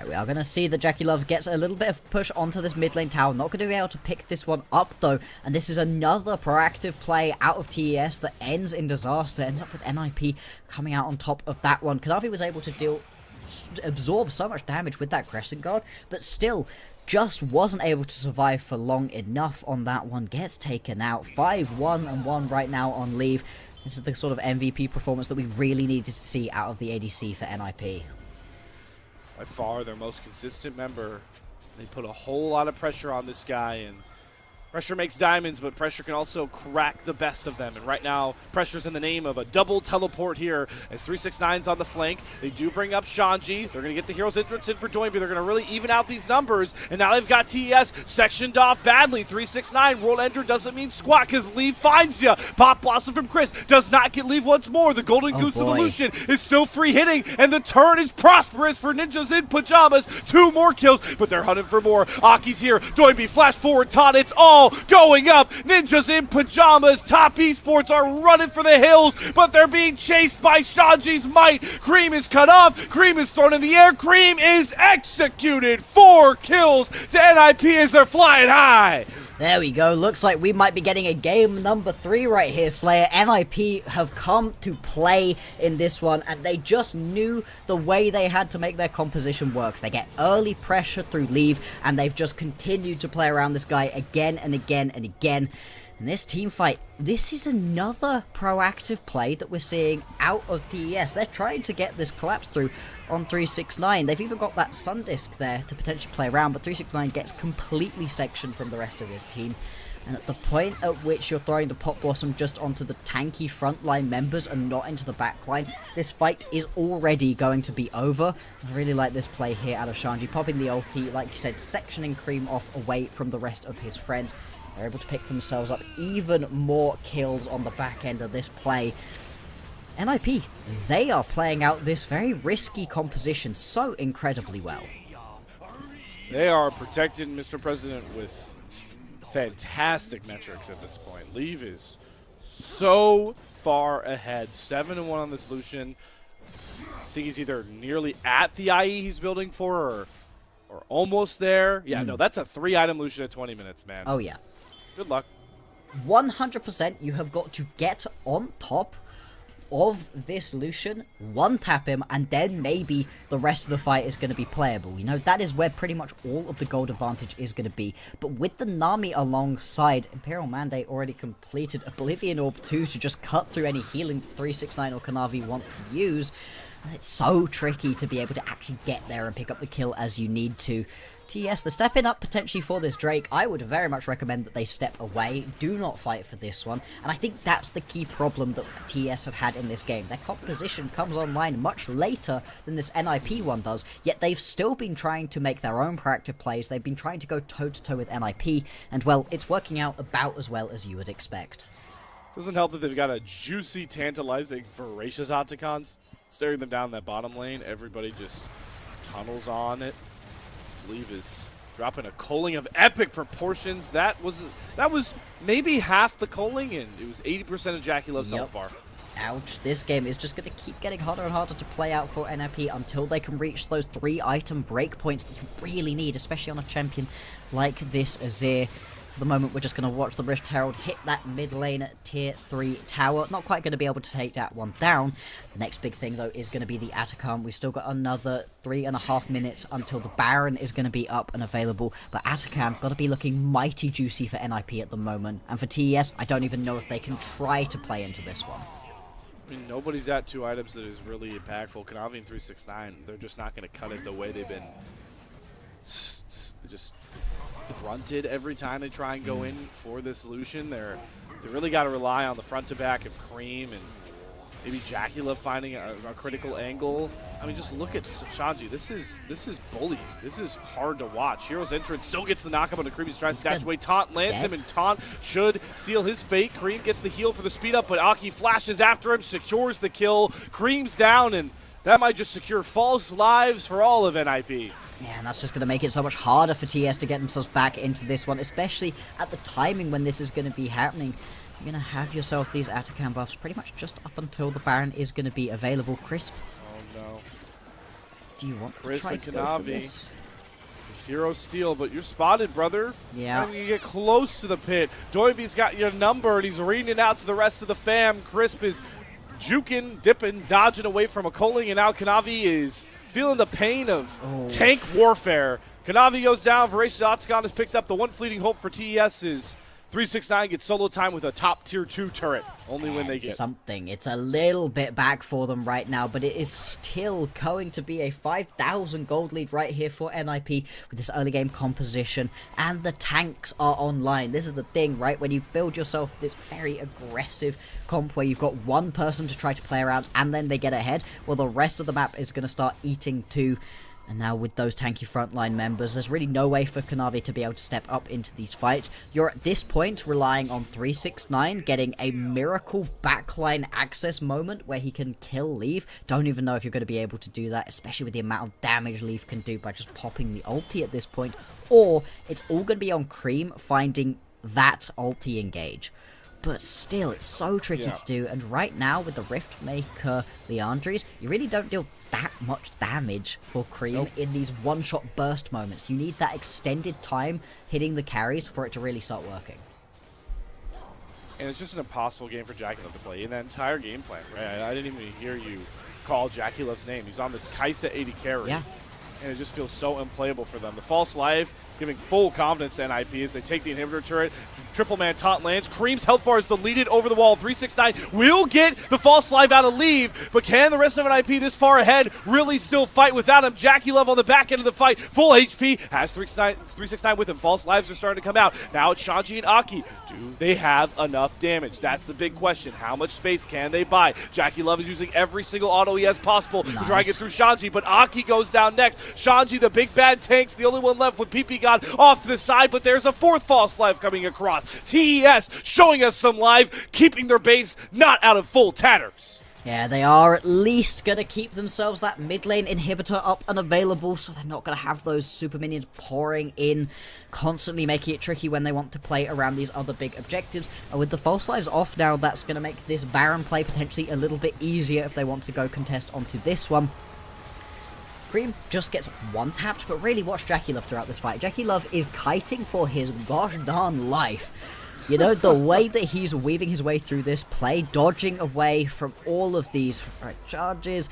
We are going to see that Jackie Love gets a little bit of push onto this mid lane tower. Not going to be able to pick this one up, though. And this is another proactive play out of TES that ends in disaster. Ends up with NiP coming out on top of that one. Kanavi was able to absorb so much damage with that Crescent Guard, but still just wasn't able to survive for long enough on that one. Gets taken out. 5-1-1 right now on leave. This is the sort of MVP performance that we really needed to see out of the ADC for NiP. By far their most consistent member. They put a whole lot of pressure on this guy, and pressure makes diamonds, but pressure can also crack the best of them. And right now, pressure's in the name of a double teleport here as 369's on the flank. They do bring up Shanji. They're going to get the hero's entrance in for Doinby. They're going to really even out these numbers. And now they've got TES sectioned off badly. 369, World Ender doesn't mean squat because Leave finds ya. Pop Blossom from Chris does not get Leave once more. The Golden Goose of the Lucian is still free hitting, and the turn is prosperous for Ninjas in Pajamas. 2 more kills, but they're hunting for more. Aki's here. Doinby flash forward taunt. It's all going up. Ninjas in Pajamas. Top Esports are running for the hills, but they're being chased by Shanji's might. Cream is cut off. Cream is thrown in the air. Cream is executed. 4 kills to NiP as they're flying high. There we go. Looks like we might be getting a game number 3 right here, Slayer. NiP have come to play in this one, and they just knew the way they had to make their composition work. They get early pressure through Leave, and they've just continued to play around this guy again and again and again. And this team fight, this is another proactive play that we're seeing out of TES. They're trying to get this collapse through on 369. They've even got that Sun Disc there to potentially play around, but 369 gets completely sectioned from the rest of his team. And at the point at which you're throwing the Pop Blossom just onto the tanky frontline members and not into the backline, this fight is already going to be over. I really like this play here out of Shanji, popping the ulti, like you said, sectioning Cream off away from the rest of his friends. They're able to pick themselves up even more kills on the back end of this play. NiP, they are playing out this very risky composition so incredibly well. They are protecting Mr. President with fantastic metrics at this point. Leave is so far ahead. 7-1 on this Lucian. I think he's either nearly at the IE he's building for or almost there. Yeah, no, that's a 3-item Lucian at 20 minutes, man. Oh, yeah. Good luck. 100% you have got to get on top of this Lucian, one-tap him, and then maybe the rest of the fight is going to be playable. You know, that is where pretty much all of the gold advantage is going to be. But with the Nami alongside, Imperial Mandate already completed Oblivion Orb 2 to just cut through any healing that 369 or Kanavi want to use. And it's so tricky to be able to actually get there and pick up the kill as you need to. TES, they're stepping up potentially for this Drake. I would very much recommend that they step away. Do not fight for this one. And I think that's the key problem that TES have had in this game. Their composition comes online much later than this NiP one does, yet they've still been trying to make their own proactive plays. They've been trying to go toe-to-toe with NiP, and well, it's working out about as well as you would expect. Doesn't help that they've got a juicy, tantalizing, voracious Octagons staring them down that bottom lane. Everybody just tunnels on it. Leave is dropping a culling of epic proportions. That was maybe half the culling, and it was 80% of Jackie Love's health bar. Ouch. This game is just going to keep getting harder and harder to play out for NiP until they can reach those 3-item breakpoints that you really need, especially on a champion like this Azir. For the moment, we're just going to watch the Rift Herald hit that mid lane tier 3 tower. Not quite going to be able to take that one down. The next big thing, though, is going to be the Atacam. We've still got another 3.5 minutes until the Baron is going to be up and available. But Atacam got to be looking mighty juicy for NiP at the moment. And for TES, I don't even know if they can try to play into this one. I mean, nobody's at 2 items that is really impactful. Kanavi and 369, they're just not going to cut it the way they've been just grunted every time they try and go in for this Lucian. They really got to rely on the front to back of Cream and maybe Jackie Love finding a critical angle. I mean, just look at Shanji. This is bullying. This is hard to watch. Hero's entrance still gets the knockup on the Cream. He's trying to stash away. Taunt lands him, and Taunt should seal his fate. Cream gets the heal for the speed up, but Aki flashes after him, secures the kill. Cream's down, and that might just secure false lives for all of NiP. Yeah, and that's just going to make it so much harder for TES to get themselves back into this one, especially at the timing when this is going to be happening. You're going to have yourself these Atacam buffs pretty much just up until the Baron is going to be available. Crisp. Oh, no. Do you want to Crisp try and to go for Kanavi. this? Hero steal, but you're spotted, brother. Yeah. And you get close to the pit. Doiby's got your number, and he's reading it out to the rest of the fam. Crisp is juking, dipping, dodging away from a Coling, and now Kanavi is feeling the pain of tank warfare. Kanavi goes down. Voracious Octagon has picked up the one fleeting hope for TES is 369 gets solo time with a top tier 2 turret. Only when they get something. It's a little bit back for them right now, but it is still going to be a 5,000 gold lead right here for NiP with this early game composition, and the tanks are online. This is the thing, right? When you build yourself this very aggressive comp where you've got one person to try to play around and then they get ahead, well, the rest of the map is going to start eating too. And now with those tanky frontline members, there's really no way for Kanavi to be able to step up into these fights. You're at this point relying on 369 getting a miracle backline access moment where he can kill Leave. Don't even know if you're going to be able to do that, especially with the amount of damage Leave can do by just popping the ulti at this point. Or it's all going to be on Cream finding that ulti engage. But still, it's so tricky to do, and right now with the Rift Maker Leandries, you really don't deal that much damage for Cream in these one-shot burst moments. You need that extended time hitting the carries for it to really start working. And it's just an impossible game for JackeyLove to play in that entire game plan, right? I didn't even hear you call JackeyLove's name. He's on this Kaisa 80 carry. Yeah. And it just feels so unplayable for them. The false life giving full confidence to NiP as they take the inhibitor turret. Triple man taunt lands. Cream's health bar is deleted over the wall. 369 will get the false life out of Leave, but can the rest of NiP this far ahead really still fight without him? JackeyLove on the back end of the fight. Full HP. Has 369 with him. False lives are starting to come out. Now it's Shanji and Aki. Do they have enough damage? That's the big question. How much space can they buy? JackeyLove is using every single auto he has possible to try and get through Shanji, but Aki goes down next. Shanji, the big bad tank's the only one left with PP God off to the side, but there's a fourth false life coming across. TES showing us some life, keeping their base not out of full tatters. Yeah, they are at least going to keep themselves that mid lane inhibitor up and available, so they're not going to have those super minions pouring in, constantly making it tricky when they want to play around these other big objectives. And with the false lives off now, that's going to make this Baron play potentially a little bit easier if they want to go contest onto this one. Cream just gets one tapped, but really watch JackeyLove throughout this fight. JackeyLove is kiting for his gosh darn life. You know, the way that he's weaving his way through this play, dodging away from all of these charges,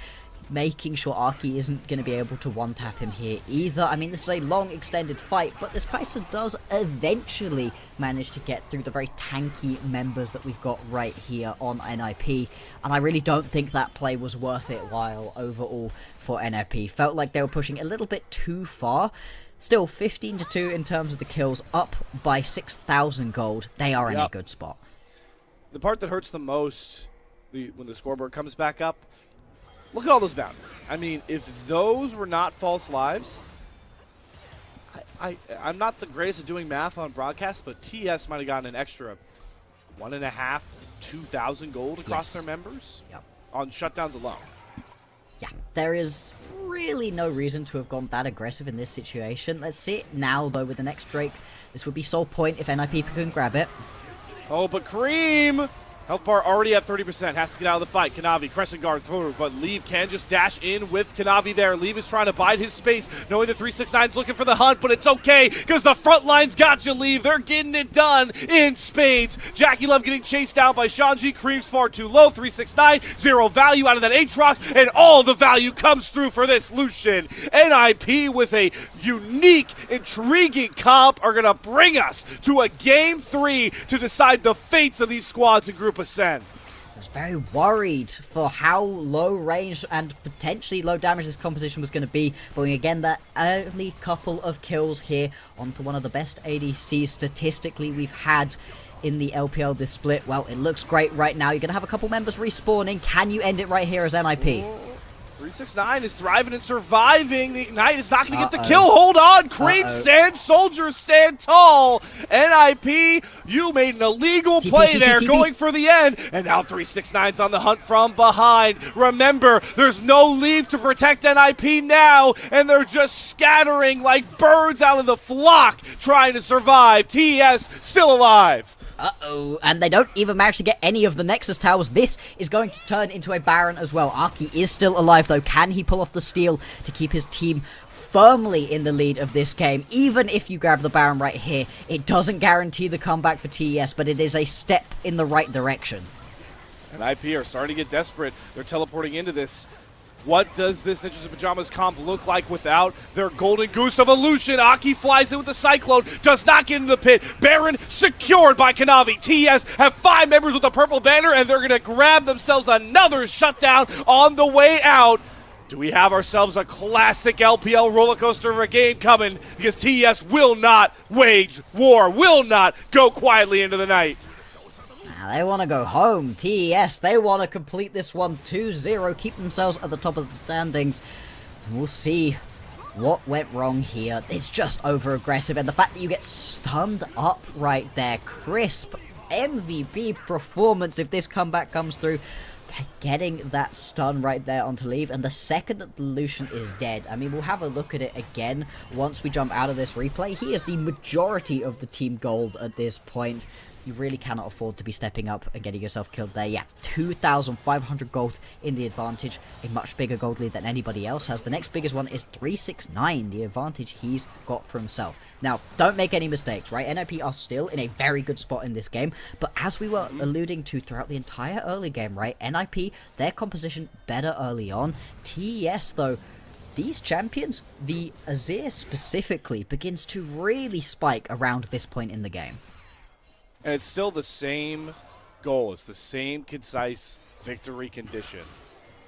making sure Arky isn't going to be able to one-tap him here either. I mean, this is a long, extended fight, but this Kai'Sa does eventually manage to get through the very tanky members that we've got right here on NiP, and I really don't think that play was worth it while overall for NiP. Felt like they were pushing a little bit too far. Still, 15-2 in terms of the kills, up by 6,000 gold. They are in a good spot. The part that hurts the most when the scoreboard comes back up, look at all those bounties. I mean, if those were not false lives, I'm not the greatest at doing math on broadcast, but TS might have gotten an extra 1.5, 2,000 gold across their members on shutdowns alone. Yeah, there is really no reason to have gone that aggressive in this situation. Let's see it now, though, with the next Drake. This would be sole point if NiP can grab it. Oh, but Cream! Health bar already at 30%. Has to get out of the fight. Kanavi, crescent guard through, but Leave can just dash in with Kanavi there. Leave is trying to bide his space, knowing the 369's looking for the hunt, but it's okay, because the front line's got you, Leave. They're getting it done in spades. JackeyLove getting chased down by Shanji. Cream's far too low. 369, zero value out of that Aatrox, and all the value comes through for this Lucian. NiP with a unique, intriguing comp are going to bring us to a Game 3 to decide the fates of these squads in Group Ascend. I was very worried for how low range and potentially low damage this composition was going to be, but again, that early couple of kills here onto one of the best ADCs statistically we've had in the LPL this split. Well, it looks great right now. You're going to have a couple members respawning. Can you end it right here as NiP? 369 is thriving and surviving. The Ignite is not going to get the kill. Hold on. Cream Sand Soldiers stand tall. NiP, you made an illegal play there going for the end. And now 369's on the hunt from behind. Remember, there's no Leave to protect NiP now. And they're just scattering like birds out of the flock trying to survive. TES still alive. Uh-oh, and they don't even manage to get any of the Nexus towers. This is going to turn into a Baron as well. Arky is still alive, though. Can he pull off the steal to keep his team firmly in the lead of this game? Even if you grab the Baron right here, it doesn't guarantee the comeback for TES, but it is a step in the right direction. And NiP are starting to get desperate. They're teleporting into this. What does this Ninjas in Pajamas comp look like without their Golden Goose of Illusion? Aki flies in with the Cyclone, does not get into the pit. Baron secured by Kanavi. TES have 5 members with the purple banner, and they're going to grab themselves another shutdown on the way out. Do we have ourselves a classic LPL roller coaster of a game coming? Because TES will not wage war, will not go quietly into the night. They want to go home. TES, they want to complete this one 2-0, keep themselves at the top of the standings. We'll see what went wrong here. It's just over-aggressive, and the fact that you get stunned up right there. Crisp MVP performance if this comeback comes through. Getting that stun right there onto Leave, and the second that the Lucian is dead, I mean, we'll have a look at it again once we jump out of this replay. He is the majority of the team gold at this point. You really cannot afford to be stepping up and getting yourself killed there. Yeah, 2,500 gold in the advantage. A much bigger gold lead than anybody else has. The next biggest one is 369, the advantage he's got for himself. Now, don't make any mistakes, right? NiP are still in a very good spot in this game, but as we were alluding to throughout the entire early game, right? NiP, their composition better early on. TES, though, these champions, the Azir specifically, begins to really spike around this point in the game. And it's still the same goal. It's the same concise victory condition.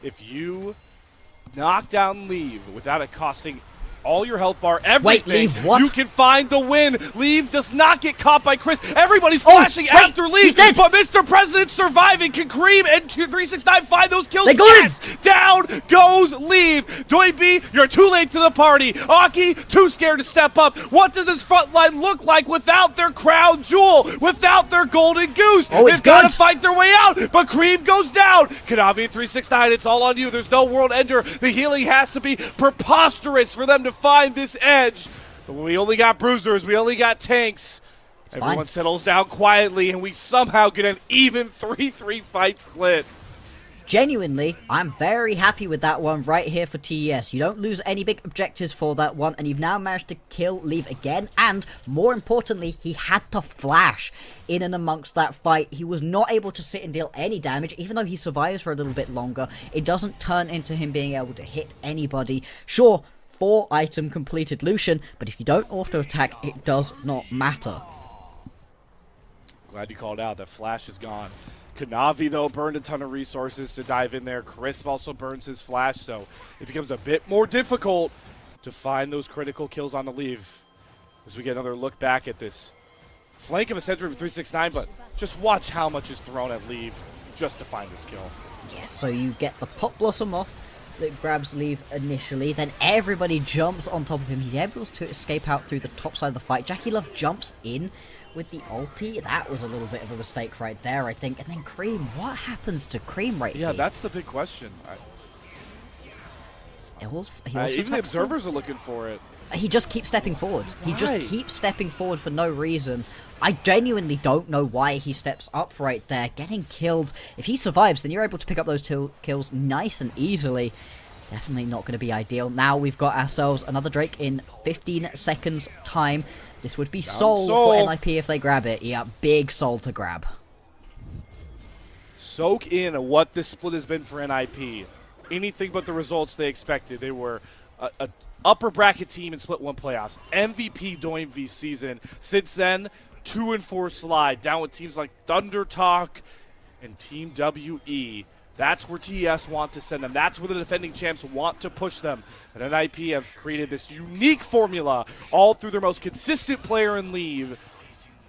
If you knock down Leave without it costing all your health bar, everything, Leave, what? you can find the win. Leave does not get caught by Chris. Everybody's flashing after Leave, he's dead. but Mr. President's surviving. Can Cream and 369 find those kills? They got yes! Down goes Leave. Doiby, you're too late to the party. Aki, too scared to step up. What does this front line look like without their crown jewel, without their golden goose? Oh, it's They've got to good. fight their way out, but Cream goes down. Kanavi 369, it's all on you. There's no world ender. The healing has to be preposterous for them to find this edge. But we only got bruisers, we only got tanks. Everyone fine. settles down quietly, and we somehow get an even 3-3 fight split. Genuinely, I'm very happy with that one right here for TES. You don't lose any big objectives for that one, and you've now managed to kill Leave again, and more importantly, he had to flash in and amongst that fight. He was not able to sit and deal any damage, even though he survives for a little bit longer. It doesn't turn into him being able to hit anybody. Sure, 4 item completed Lucian, but if you don't auto-attack, it does not matter. Glad you called out. That flash is gone. Kanavi, though, burned a ton of resources to dive in there. Crisp also burns his flash, so it becomes a bit more difficult to find those critical kills on the Leave. As we get another look back at this flank of a Sentry with 369, but just watch how much is thrown at Leave just to find this kill. Yeah, so you get the Pop Blossom off that grabs Leave initially, then everybody jumps on top of him. He's able to escape out through the top side of the fight. Jackie Love jumps in with the ulti. That was a little bit of a mistake right there, I think. And then Cream, what happens to Cream right here? Yeah, that's the big question. Even the observers are looking for it. He just keeps stepping forward. He just Right. keeps stepping forward for no reason. I genuinely don't know why he steps up right there, getting killed. If he survives, then you're able to pick up those 2 kills nice and easily. Definitely not going to be ideal. Now we've got ourselves another Drake in 15 seconds time. This would be soul for NiP if they grab it. Yeah, big soul to grab. Soak in what this split has been for NiP. Anything but the results they expected. They were a upper bracket team in Split 1 playoffs. MVP Doim V season. Since then, 2-4 slide. Down with teams like Thunder Talk and Team WE. That's where TES want to send them. That's where the defending champs want to push them. And NiP have created this unique formula all through their most consistent player in Leave.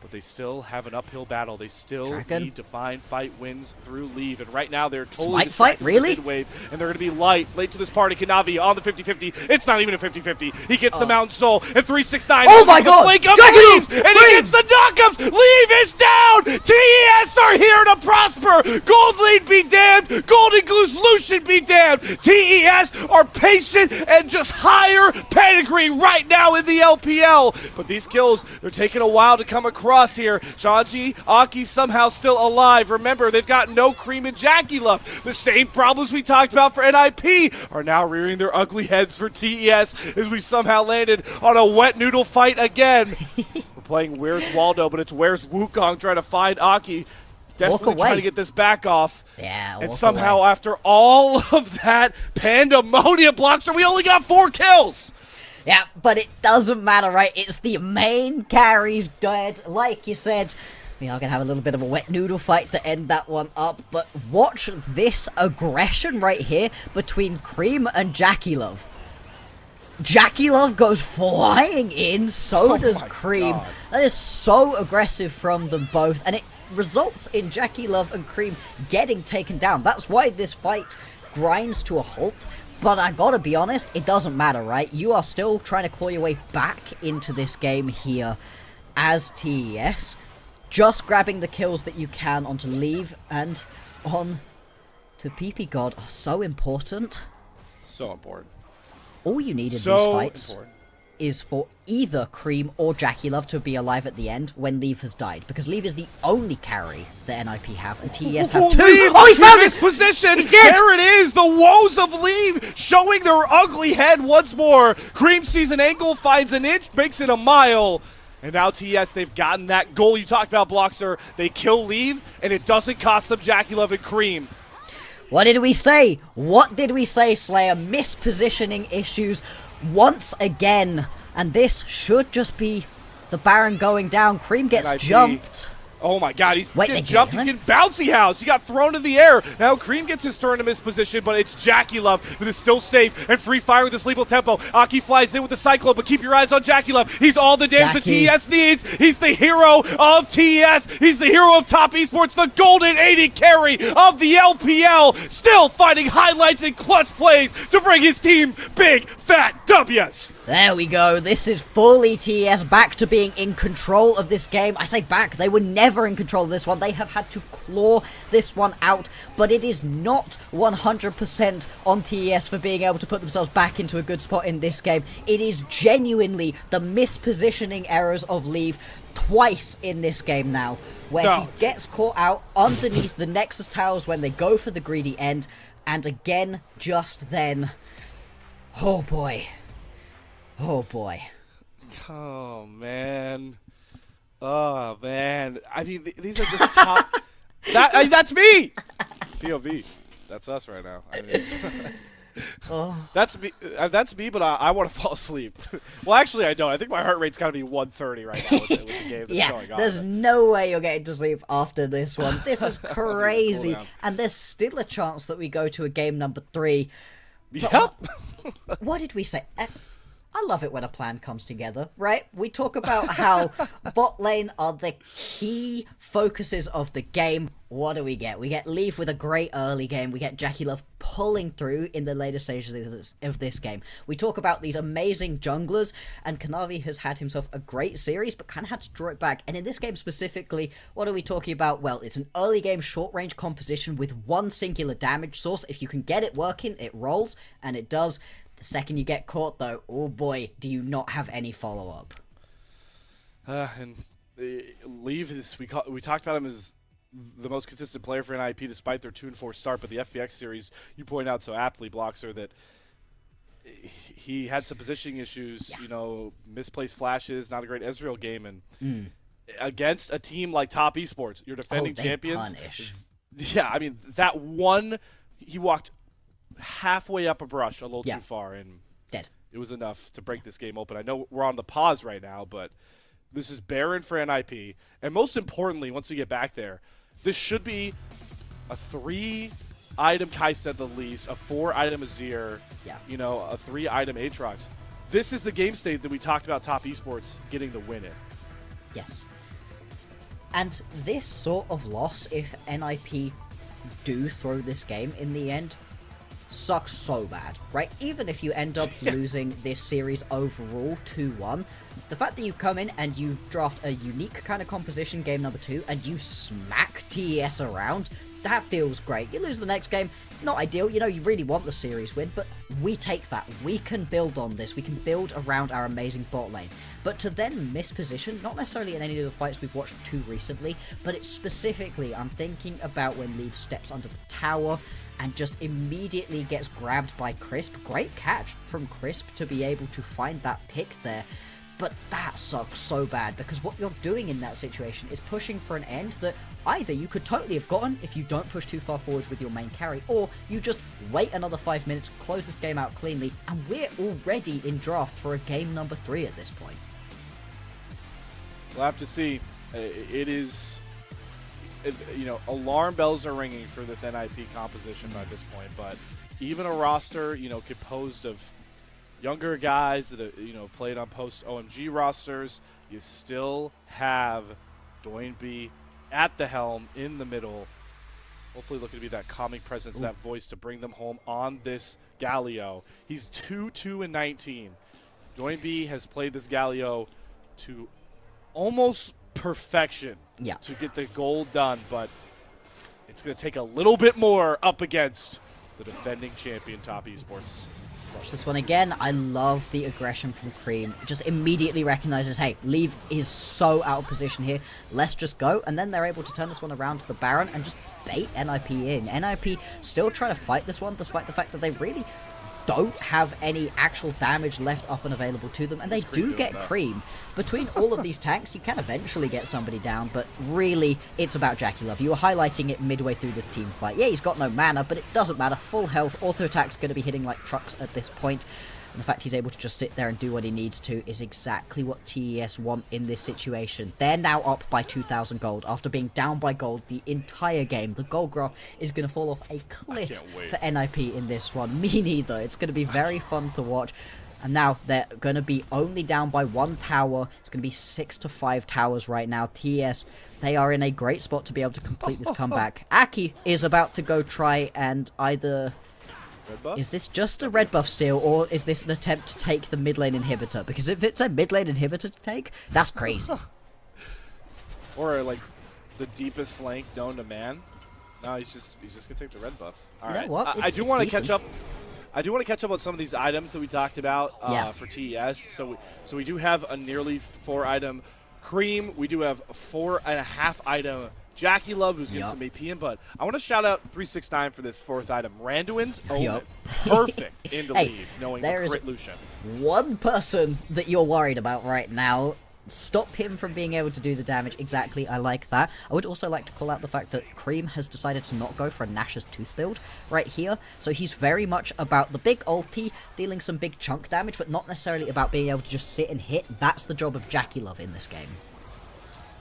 But they still have an uphill battle. They still need to find fight wins through Leave. And right now they're totally Smite fight? distracted Really? with mid-wave. And they're going to be late to this party. Kanavi on the 50-50. It's not even a 50-50. He gets the Mountain Soul. And 369. Oh my god! Flake up Jackie Leaves, Love! and he gets the knockups. Leave is down. TES are here to prosper. Gold lead be damned. Golden Goose Lucian be damned. TES are patient and just higher pedigree right now in the LPL. But these kills, they're taking a while to come across. across here. Shanji, Aki somehow still alive. Remember, they've got no Cream and Jackie left. The same problems we talked about for NiP are now rearing their ugly heads for TES as we somehow landed on a wet noodle fight again. We're playing Where's Waldo, but it's Where's Wukong trying to find Aki. Desperately trying to get this back off. Yeah, and somehow after all of that pandemonium, Blockster, we only got 4 kills. Yeah, but it doesn't matter, right? It's the main carries dead. Like you said, we are going to have a little bit of a wet noodle fight to end that one up. But watch this aggression right here between Cream and Jackie Love. Jackie Love goes flying in, so does Cream. God. That is so aggressive from them both, and it results in Jackie Love and Cream getting taken down. That's why this fight grinds to a halt. But I gotta be honest, it doesn't matter, right? You are still trying to claw your way back into this game here as TES. Just grabbing the kills that you can onto Leave and on to PP God are so important. So important. All you need in So these fights important. is for either Cream or Jackie Love to be alive at the end when Leave has died. Because Leave is the only carry that NiP have, and TES have 2. Leave Oh, he found his it! position. He's dead! There it is. The woes of Leave showing their ugly head once more. Cream sees an ankle, finds an inch, makes it a mile. And now TES, they've gotten that goal you talked about, Blockster. They kill Leave, and it doesn't cost them Jackie Love and Cream. What did we say? What did we say, Slayer? Mispositioning issues once again. And this should just be the Baron going down. Cream gets NiP. jumped. Oh my god, he's Wait, getting they jumped, get he's him? getting bouncy house, he got thrown in the air. Now Cream gets his turn to miss position, but it's Jackie Love that is still safe and free fire with this lethal tempo. Aki flies in with the Cyclone, but keep your eyes on Jackie Love. He's all the damage that Jackie. TES needs. He's the hero of TES. He's the hero of top esports, the golden 80 carry of the LPL, still finding highlights and clutch plays to bring his team big, fat W's. There we go. This is fully TES back to being in control of this game. I say back, they were never in control of this one. They have had to claw this one out, but it is not 100% on TES for being able to put themselves back into a good spot in this game. It is genuinely the mispositioning errors of Leave twice in this game now, where he gets caught out underneath the Nexus towers when they go for the greedy end, and again just then. Oh boy. Oh boy. Oh man. Oh man. I mean, these are just top. That's me. POV. That's us right now. I mean, that's me. That's me. But I want to fall asleep. Well, actually, I don't. I think my heart rate's got to be 130 right now with the game that's going on. There's no way you're getting to sleep after this one. This is crazy, and there's still a chance that we go to a game number 3. Yep. What did we say? I love it when a plan comes together, right? We talk about how bot lane are the key focuses of the game. What do we get? We get Leave with a great early game. We get Jackie Love pulling through in the later stages of this game. We talk about these amazing junglers, and Kanavi has had himself a great series, but kind of had to draw it back. And in this game specifically, what are we talking about? Well, it's an early game short-range composition with one singular damage source. If you can get it working, it rolls, and it does. The second you get caught, though, oh boy, do you not have any follow-up. And Leave is we talked about him as the most consistent player for NiP despite their 2-4 start, but the FPX series you point out so aptly, Bloxer, that he had some positioning issues. You know, misplaced flashes, not a great Ezreal game, and against a team like Top Esports, your defending champions. Punish. Yeah, I mean that one, he walked halfway up a brush a little too far, and Dead. It was enough to break this game open. I know we're on the pause right now, but this is Baron for NiP, and most importantly, once we get back there, this should be a 3-item Kai'Sa at the least, a 4-item Azir, you know, a 3-item Aatrox. This is the game state that we talked about Top Esports getting the win in. Yes. And this sort of loss, if NiP do throw this game in the end, sucks so bad, right? Even if you end up losing this series overall 2-1, the fact that you come in and you draft a unique kind of composition game number 2 and you smack TES around, that feels great. You lose the next game, not ideal. You know, you really want the series win, but we take that. We can build on this. We can build around our amazing bot lane. But to then miss position, not necessarily in any of the fights we've watched too recently, but it's specifically, I'm thinking about when Leaf steps under the tower and just immediately gets grabbed by Crisp. Great catch from Crisp to be able to find that pick there. But that sucks so bad, because what you're doing in that situation is pushing for an end that either you could totally have gotten if you don't push too far forwards with your main carry, or you just wait another 5 minutes, close this game out cleanly, and we're already in draft for a game number 3 at this point. We'll have to see. It is, you know, alarm bells are ringing for this NiP composition by this point, but even a roster, you know, composed of younger guys that have, you know, played on post OMG rosters, you still have Doinby at the helm in the middle, hopefully looking to be that calming presence, that voice to bring them home on this Galio. He's 2-2-19. Doinby has played this Galio to almost perfection to get the goal done, but it's going to take a little bit more up against the defending champion Top Esports. Watch this one again. I love the aggression from Cream. Just immediately recognizes, hey, Leave is so out of position here. Let's just go. And then they're able to turn this one around to the Baron and just bait NiP in. NiP still trying to fight this one, despite the fact that they really don't have any actual damage left up and available to them, and they do get Cream. Between all of these tanks, you can eventually get somebody down, but really, it's about JackeyLove. You were highlighting it midway through this team fight. Yeah, he's got no mana, but it doesn't matter. Full health, auto attack's going to be hitting like trucks at this point. And the fact he's able to just sit there and do what he needs to is exactly what TES want in this situation. They're now up by 2,000 gold. After being down by gold the entire game, the gold graph is going to fall off a cliff for NiP in this one. Me neither. It's going to be very fun to watch. And now they're going to be only down by 1 tower. It's going to be 6-5 towers right now. TES, they are in a great spot to be able to complete this comeback. Aki is about to go try and either... Is this just a red buff steal, or is this an attempt to take the mid lane inhibitor? Because if it's a mid lane inhibitor to take, that's crazy. Or like the deepest flank known to man. No, he's just gonna take the red buff. All right. What? I do want to catch up. I do want to catch up on some of these items that we talked about for TES. So we do have a nearly 4 item Cream. We do have a 4.5 item JackeyLove, who's getting some AP in, but I want to shout out 369 for this 4th item. Randuin's Omen. Perfect into Leave, knowing the crit Lucian. One person that you're worried about right now. Stop him from being able to do the damage. Exactly, I like that. I would also like to call out the fact that Cream has decided to not go for a Nash's Tooth build right here. So he's very much about the big ulti, dealing some big chunk damage, but not necessarily about being able to just sit and hit. That's the job of JackeyLove in this game.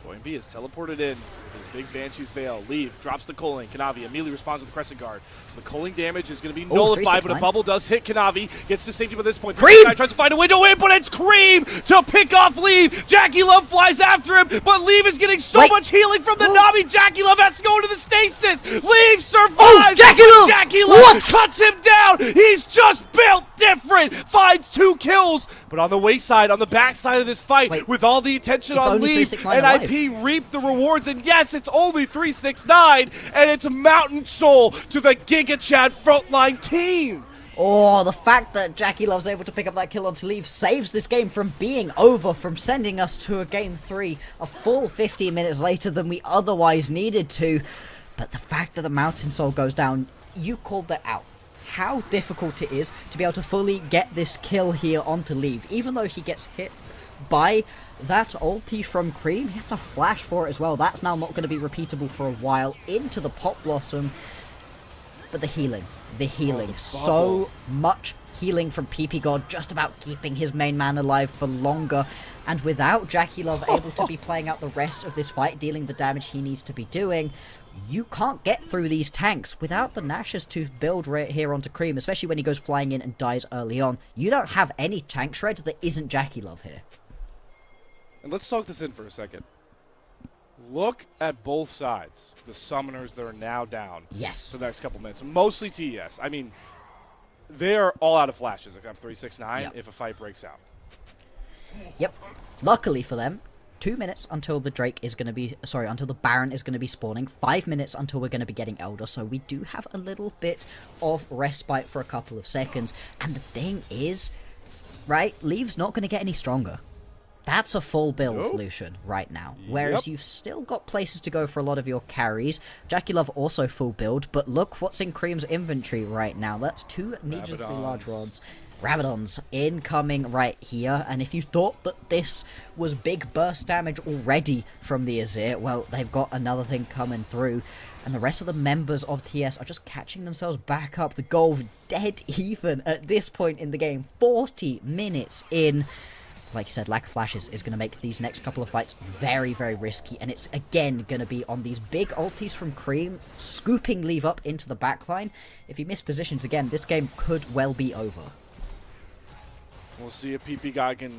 OMG is teleported in with his big Banshee's Veil. Leave, drops the Culling. Kanavi immediately responds with the Crescent Guard. So the Culling damage is going to be nullified, but a bubble does hit Kanavi. Gets to safety by this point. Cream! Tries to find a window in, but it's Cream to pick off Leave. JackeyLove flies after him, but Leave is getting so much healing from the Navi. JackeyLove has to go into the stasis. Leave survives. JackeyLove cuts him down. He's just built different. Finds 2 kills. But on the wayside, on the backside of this fight, with all the attention on Leave, and NiP reap the rewards, and yes, it's only 369, and it's Mountain Soul to the Giga Chad frontline team. Oh, the fact that JackeyLove's able to pick up that kill on to Leave saves this game from being over, from sending us to a game 3 a full 15 minutes later than we otherwise needed to. But the fact that the Mountain Soul goes down, you called that out. How difficult it is to be able to fully get this kill here onto Leave. Even though he gets hit by that ulti from Cream, you have to flash for it as well. That's now not going to be repeatable for a while. Into the Pop Blossom. But the healing. So much healing from PP God, just about keeping his main man alive for longer. And without JackeyLove able to be playing out the rest of this fight, dealing the damage he needs to be doing, you can't get through these tanks without the Nash's Tooth build right here onto Cream, especially when he goes flying in and dies early on. You don't have any tank shred that isn't JackeyLove here. And let's talk this in for a second. Look at both sides. The summoners that are now down. Yes. For the next couple minutes. Mostly TES. I mean, they're all out of flashes. Like I'm 369 if a fight breaks out. Yep. Luckily for them, 2 minutes until the Drake is going to be, sorry, until the Baron is going to be spawning, 5 minutes until we're going to be getting Elder, so we do have a little bit of respite for a couple of seconds, and the thing is, right, Leave's not going to get any stronger. That's a full build, Lucian, right now. Whereas you've still got places to go for a lot of your carries. Jackie Love also full build, but look what's in Cream's inventory right now. That's 2 needlessly large rods. Rabadons incoming right here, and if you thought that this was big burst damage already from the Azir, well, they've got another thing coming through, and the rest of the members of TS are just catching themselves back up. The goal dead even at this point in the game, 40 minutes in. Like you said, lack of flashes is going to make these next couple of fights very, very risky, and it's again going to be on these big ultis from Cream, scooping Leave up into the backline. If he miss positions again, this game could well be over. We'll see if PP Guy can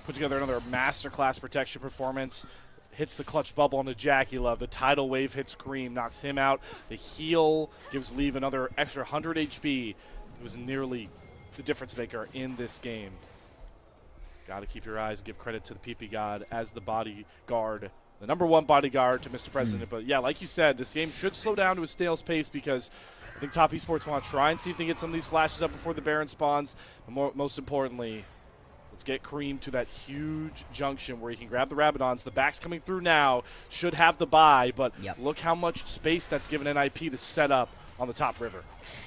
put together another masterclass protection performance. Hits the clutch bubble onto Jackie Love. The tidal wave hits Cream, knocks him out. The heal gives Leave another extra 100 HP. It was nearly the difference maker in this game. Got to keep your eyes and give credit to the PP God as the bodyguard, the number 1 bodyguard to Mr. President. But yeah, like you said, this game should slow down to a stale's pace because I think Top Esports want to try and see if they can get some of these flashes up before the Baron spawns. But most importantly, let's get Cream to that huge junction where he can grab the Rabadons. The back's coming through now, should have the buy, but look how much space that's given NiP to set up on the top river.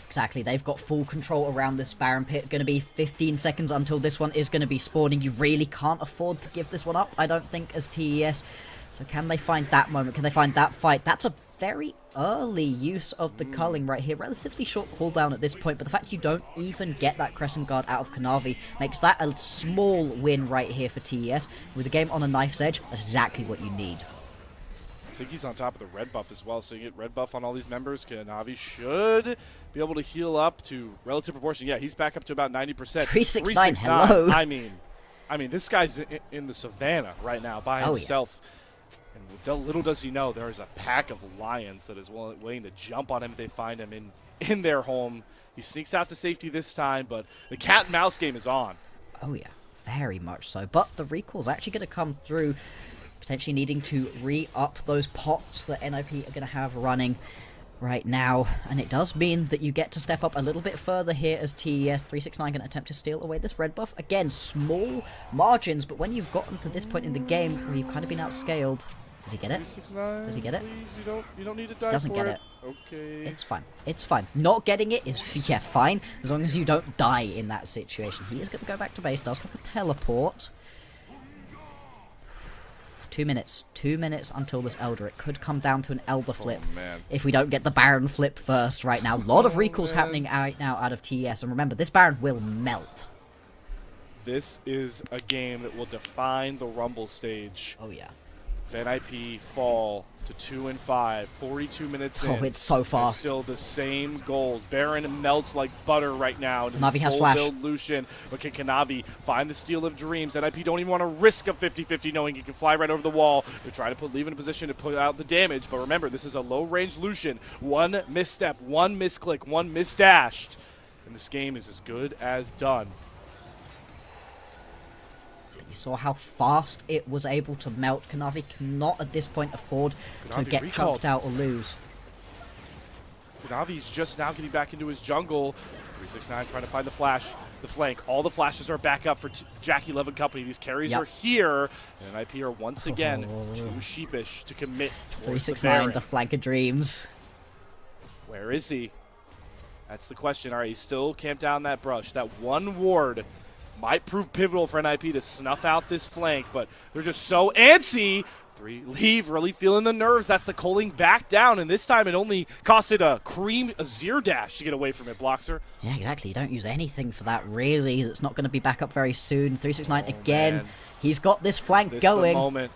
Exactly, they've got full control around this Baron pit. Going to be 15 seconds until this one is going to be spawning. You really can't afford to give this one up, I don't think, as TES. So can they find that moment? Can they find that fight? That's a very early use of the culling right here. Relatively short cooldown at this point, but the fact you don't even get that Crescent Guard out of Kanavi makes that a small win right here for TES. With the game on a knife's edge, that's exactly what you need. I think he's on top of the red buff as well, so you get red buff on all these members. Kanavi should be able to heal up to relative proportion. Yeah, he's back up to about 90%. 369, hello. I mean, this guy's in the savannah right now by himself. And little does he know, there's a pack of lions that is waiting to jump on him if they find him in their home. He sneaks out to safety this time, but the cat and mouse game is on. Oh yeah, very much so. But the recall's actually going to come through, potentially needing to re-up those pots that NiP are going to have running right now, and it does mean that you get to step up a little bit further here as TES. 369 going to attempt to steal away this red buff. Again, small margins, but when you've gotten to this point in the game where you've kind of been outscaled. Does he get it? Does he get it? Please, you don't need to die Doesn't for get it. Okay. It's fine. It's fine. Not getting it is, yeah, fine, as long as you don't die in that situation. He is going to go back to base, does have the teleport. 2 minutes. 2 minutes until this Elder. It could come down to an Elder flip if we don't get the Baron flip first right now. A lot of recalls happening right now out of TES. And remember, this Baron will melt. This is a game that will define the Rumble stage. Oh, yeah. If NiP fall to 2 and 5, 42 minutes in. Oh, it's so fast. It's still the same gold. Baron melts like butter right now. Kanavi has flash. Build Lucian, but can Kanavi find the Steal of Dreams? NiP don't even want to risk a 50-50 knowing he can fly right over the wall. They're trying to Leave in a position to put out the damage, but remember, this is a low-range Lucian. One misstep, one misclick, one misdashed, and this game is as good as done. You saw how fast it was able to melt. Kanavi cannot at this point afford to get chunked out or lose. Kanavi's just now getting back into his jungle. 369 trying to find the flash, the flank. All the flashes are back up for Jackie Love and company. These carries are here, and NiP are once again too sheepish to commit towards 369, the flank of dreams. Where is he? That's the question. All right, he's still camped down that brush. That one ward might prove pivotal for NiP to snuff out this flank, but they're just so antsy. Leave really feeling the nerves. That's the culling back down, and this time it only costed a Cream Azir dash to get away from it, Bloxer. Yeah, exactly. You don't use anything for that, really. It's not going to be back up very soon. 369 again. Man. He's got this flank Is this going. the moment?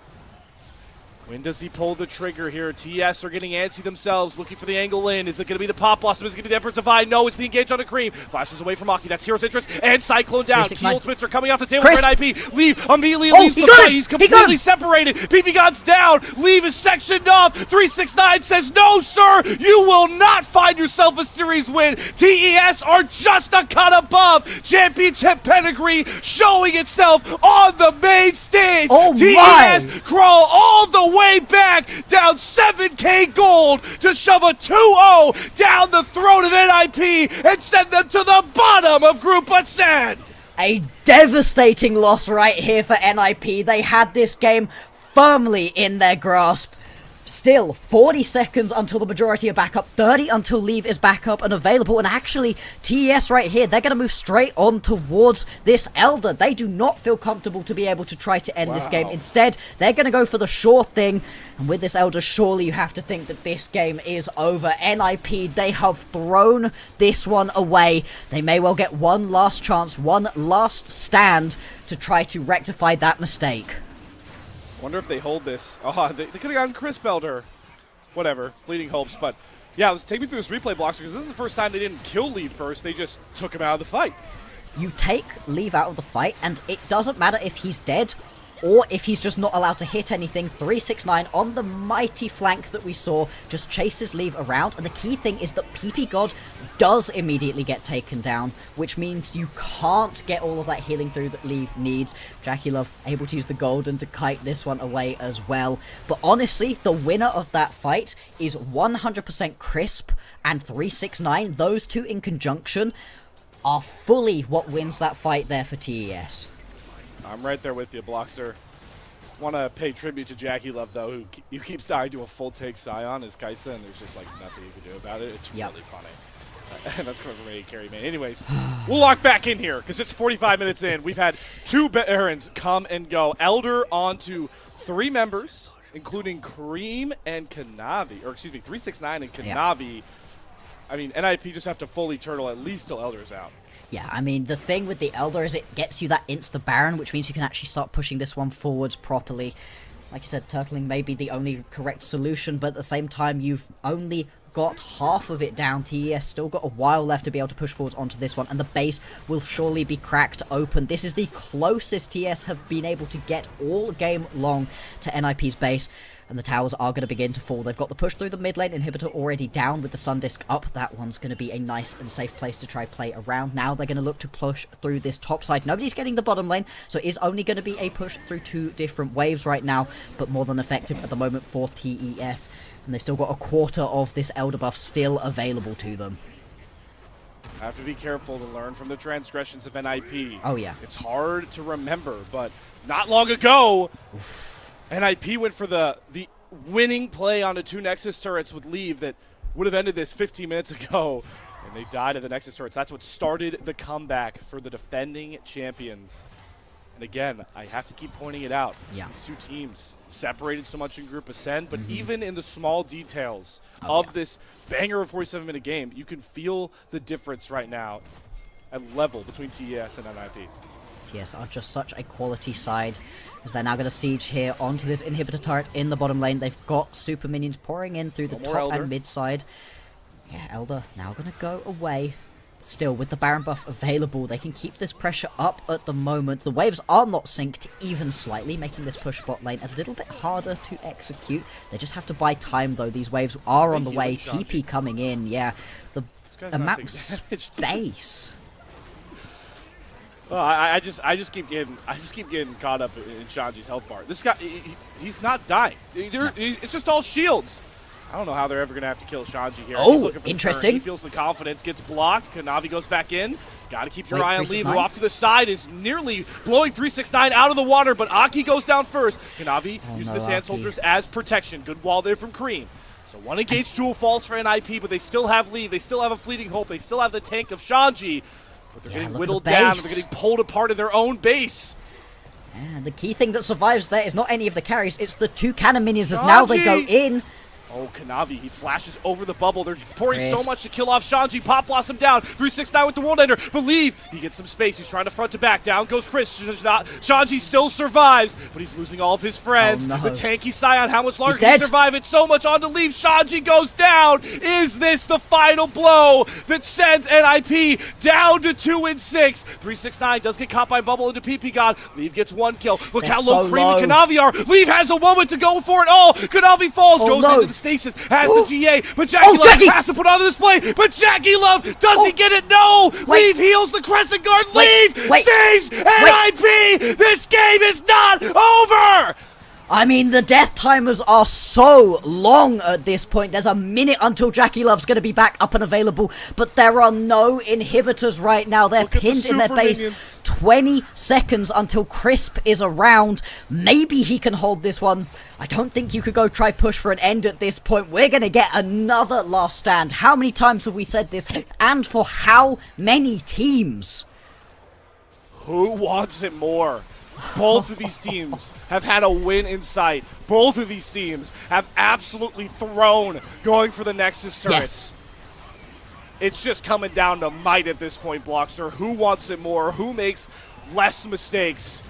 When does he pull the trigger here? TES are getting antsy themselves, looking for the angle in. Is it going to be the Pop Blossom? Is it going to be the Emperor's Divine? No, it's the engage on the Cream. Flashes away from Aki. That's Hero's Interest. And Cyclone down. Two ultimates are coming off the table for NiP. Leave immediately leaves the fight. He's completely separated. BB God's down. Leave is sectioned off. 369 says, no, sir. You will not find yourself a series win. TES are just a cut above. Championship pedigree showing itself on the main stage. Oh TES crawl all the way back, down 7k gold to shove a 2-0 down the throat of NiP and send them to the bottom of Group Ascent. A devastating loss right here for NiP. They had this game firmly in their grasp. Still, 40 seconds until the majority are back up, 30 until Leave is back up and available, and actually, TES right here, they're going to move straight on towards this Elder. They do not feel comfortable to be able to try to end this game. Instead, they're going to go for the sure thing, and with this Elder, surely you have to think that this game is over. NiP, they have thrown this one away. They may well get one last chance, one last stand to try to rectify that mistake. Wonder if they hold this. Oh, they could have gotten Crisp Elder. Whatever, fleeting hopes. But yeah, let's take me through this replay block because this is the first time they didn't kill Leave first. They just took him out of the fight. You take Leave out of the fight, and it doesn't matter if he's dead or if he's just not allowed to hit anything. 369 on the mighty flank that we saw just chases Leave around, and the key thing is that PP God does immediately get taken down, which means you can't get all of that healing through that Leave needs. Jackie Love able to use the golden to kite this one away as well. But honestly, the winner of that fight is 100% Crisp and 369. Those two in conjunction are fully what wins that fight there for TES. I'm right there with you, Bloxer. Want to pay tribute to Jackie Love, though, who keeps dying to a full take Scion as Kaisa, and there's just like nothing you can do about it. It's really funny. And that's coming from a carry man. Anyways, we'll lock back in here because it's 45 minutes in. We've had two Barons come and go. Elder on to 3 members, including Cream and Kanavi, or excuse me, 369 and Kanavi. Yeah. I mean, NiP just have to fully turtle at least till Elder's out. Yeah, I mean, the thing with the Elder is it gets you that insta-Baron, which means you can actually start pushing this one forwards properly. Like you said, turtling may be the only correct solution, but at the same time, you've only got half of it down. TES still got a while left to be able to push forwards onto this one, and the base will surely be cracked open. This is the closest TES have been able to get all game long to NiP's base, and the towers are going to begin to fall. They've got the push through the mid lane inhibitor already down with the Sun Disc up. That one's going to be a nice and safe place to try play around. Now they're going to look to push through this top side. Nobody's getting the bottom lane, so it is only going to be a push through 2 different waves right now, but more than effective at the moment for TES. And they've still got a quarter of this Elder buff still available to them. Have to be careful to learn from the transgressions of NiP. Oh, yeah. It's hard to remember, but not long ago, NiP went for the winning play on the 2 Nexus turrets with Leave that would have ended this 15 minutes ago, and they died at the Nexus turrets. That's what started the comeback for the defending champions. And again, I have to keep pointing it out. Yeah. These 2 teams separated so much in Group Ascend, but even in the small details of this banger of 47-minute game, you can feel the difference right now at level between TES and NiP. TES are just such a quality side, as they're now going to siege here onto this inhibitor turret in the bottom lane. They've got super minions pouring in through the top and mid side. Yeah, Elder now going to go away. Still, with the Baron buff available, they can keep this pressure up at the moment. The waves are not synced even slightly, making this push bot lane a little bit harder to execute. They just have to buy time, though. These waves are on the way. TP coming in, yeah. The amount of space. Well, I just keep getting caught up in Shanji's health bar. This guy, he's not dying. It's just all shields. I don't know how they're ever going to have to kill Shanji here. Oh, interesting. He feels the confidence, gets blocked. Kanavi goes back in. Got to keep your eye on Leave, who off to the side is nearly blowing 369 out of the water, but Aki goes down first. Kanavi using the Sand Soldiers as protection. Good wall there from Cream. So 1 engaged jewel falls for NiP, but they still have Leave. They still have a fleeting hope. They still have the tank of Shanji, but they're getting whittled down. They're getting pulled apart in their own base. And the key thing that survives there is not any of the carries. It's the 2 cannon minions as now they go in. Oh, Kanavi, he flashes over the bubble. They're pouring so Crisp. much to kill off Shanji. Pop Blossom down. 369 with the World Ender. Believe he gets some space. He's trying to front to back. Down goes Chris. Shanji still survives, but he's losing all of his friends. Oh, no. The tanky Scion, how much longer He's can he dead. survive it? So much on to leave. Shanji goes down. Is this the final blow that sends NiP down to 2-6? 369 does get caught by bubble into PP God. Leave gets 1 kill. Look They're how low so Cream low. and Kanavi are. Leave has a moment to go for it all. Kanavi falls, Oh, goes no. into the stasis, has the GA, but Jackie Love Jackie! has to put on the display. But Jackie Love, does he get it? No! Wait. Leave heals the Crescent Guard. Wait, Leave wait, saves NiP! This game is not over! I mean, the death timers are so long at this point. There's a minute until Jackie Love's going to be back up and available, but there are no inhibitors right now. They're Look at the pinned in their super base. minions. 20 seconds until Crisp is around. Maybe he can hold this one. I don't think you could go try push for an end at this point. We're going to get another last stand. How many times have we said this? And for how many teams? Who wants it more? Both of these teams have had a win in sight. Both of these teams have absolutely thrown going for the Nexus turrets. Yes. It's just coming down to might at this point, Blockster. Who wants it more? Who makes less mistakes?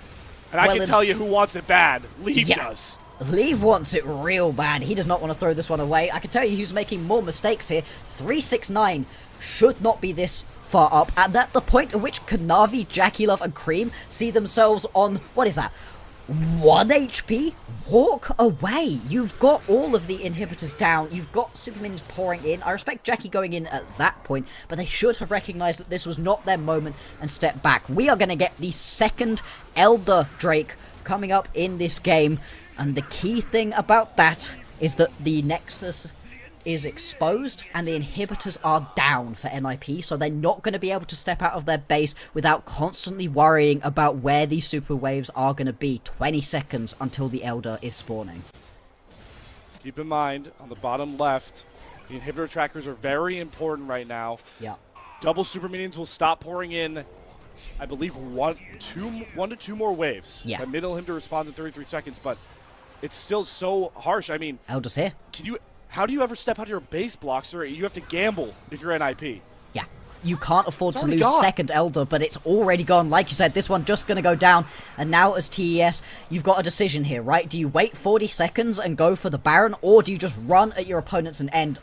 And I Well, can tell you who wants it bad. Leave Yeah. does. Leave wants it real bad. He does not want to throw this one away. I can tell you who's making more mistakes here. 369 should not be this far up. And at the point at which Kanavi, Jackie Love, and Cream see themselves on, what is that, 1 HP? Walk away. You've got all of the inhibitors down. You've got super minions pouring in. I respect Jackie going in at that point, but they should have recognized that this was not their moment and stepped back. We are going to get the second Elder Drake coming up in this game. And the key thing about that is that the Nexus is exposed and the inhibitors are down for NiP, so they're not going to be able to step out of their base without constantly worrying about where these super waves are going to be. 20 seconds until the Elder is spawning. Keep in mind, on the bottom left, the inhibitor trackers are very important right now. Yeah. Double super minions will stop pouring in, I believe, one to two more waves. Yeah. The middle inhibitor responds in 33 seconds, but it's still so harsh. I mean, Elder's here. how do you ever step out of your base, Blockster? You have to gamble if you're NiP. Yeah. You can't afford It's to already lose gone. second Elder, but it's already gone. Like you said, this one just going to go down. And now as TES, you've got a decision here, right? Do you wait 40 seconds and go for the Baron, or do you just run at your opponents and end?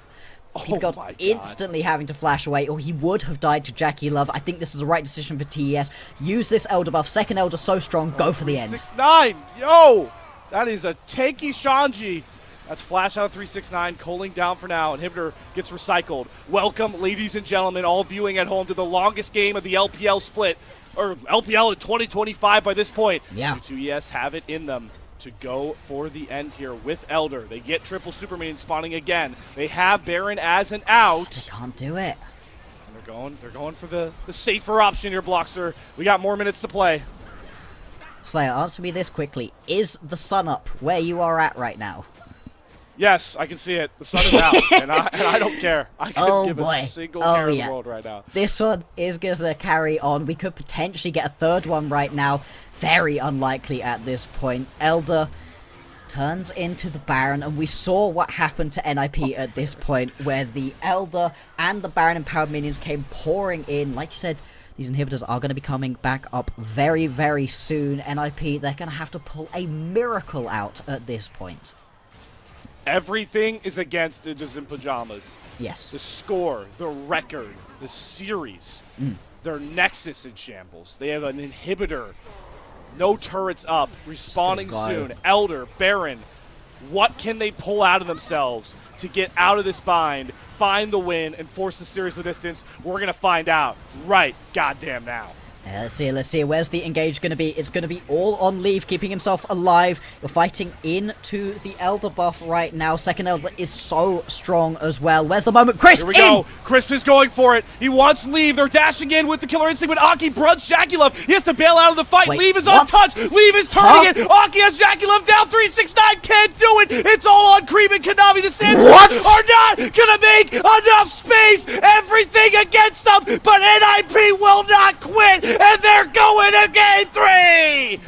He got my God. instantly having to flash away, or he would have died to Jackie Love. I think this is the right decision for TES. Use this Elder buff. Second Elder so strong. Go for the end. 369, yo! That is a tanky Shanji. That's flash out of 369, cooling down for now. Inhibitor gets recycled. Welcome, ladies and gentlemen, all viewing at home, to the longest game of the LPL split, or LPL in 2025 by this point. Yeah. The 2ES have it in them to go for the end here with Elder. They get triple super minion spawning again. They have Baron as an out. Can't do it. And they're going for the safer option here, Blockster. We got more minutes to play. Slayer, answer me this quickly. Is the sun up where you are at right now? Yes, I can see it. The sun is out, and I don't care. I couldn't give boy. a single Oh, care in yeah. the world right now. This one is going to carry on. We could potentially get a third one right now. Very unlikely at this point. Elder turns into the Baron, and we saw what happened to NiP at this point, where the Elder and the Baron empowered minions came pouring in. Like you said, these inhibitors are going to be coming back up very, very soon. NiP, they're going to have to pull a miracle out at this point. Everything is against Ninjas in Pajamas. Yes. The score, the record, the series, their Nexus in shambles. They have an inhibitor. No turrets up. Respawning go. soon. Elder, Baron. What can they pull out of themselves to get out of this bind, find the win, and force the series to distance? We're going to find out right goddamn now. Let's see. Where's the engage going to be? It's going to be all on Leaf, keeping himself alive. You're fighting into the Elder buff right now. Second Elder is so strong as well. Where's the moment? Crisp, Here we go. Crisp is going for it. He wants Leave. They're dashing in with the killer instinct, but Aki brunts Jackie Love. He has to bail out of the fight. Wait, Leave is what? untouched. Leave is turning it. Aki has Jackie Love down. 369 can't do it. It's all on Cream and Kanavi. The Sands What? are not going to make enough space. Everything against them, but NiP will not quit, and they're going to game 3.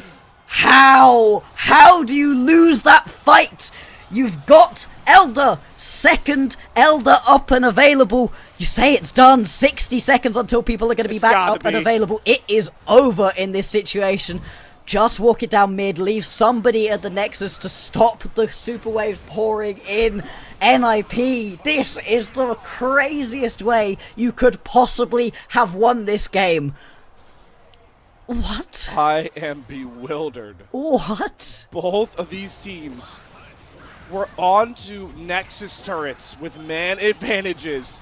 How do you lose that fight? You've got Elder! Second Elder up and available. You say it's done. 60 seconds until people are going to be It's back gotta up and be. available. It is over in this situation. Just walk it down mid, leave somebody at the Nexus to stop the super waves pouring in. NiP, this is the craziest way you could possibly have won this game. What? I am bewildered. What? Both of these teams were onto Nexus turrets with man advantages.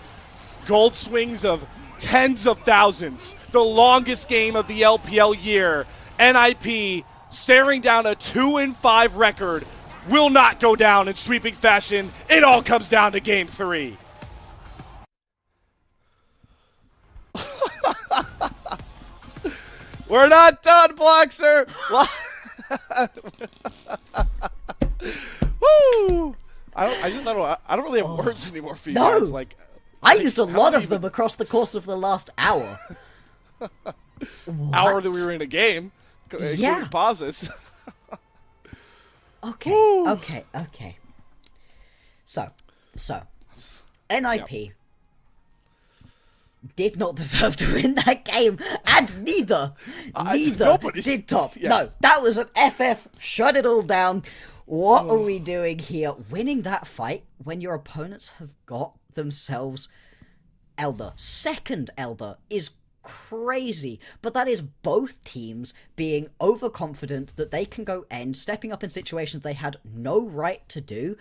Gold swings of tens of thousands. The longest game of the LPL year. NiP staring down a 2-5 record will not go down in sweeping fashion. It all comes down to game 3. We're not done, Bloxer. Woo! I don't really have words anymore for you No. guys. I used a how lot do of you them across the course of the last hour. hour that we were in a game, including Yeah. pauses. Okay, Woo. okay. So, NiP did not deserve to win that game, and neither nobody- did top. Yeah. No, that was an FF. Shut it all down. What are we doing here? Winning that fight when your opponents have got themselves Elder. Second Elder is crazy, but that is both teams being overconfident that they can go end, stepping up in situations they had no right to do.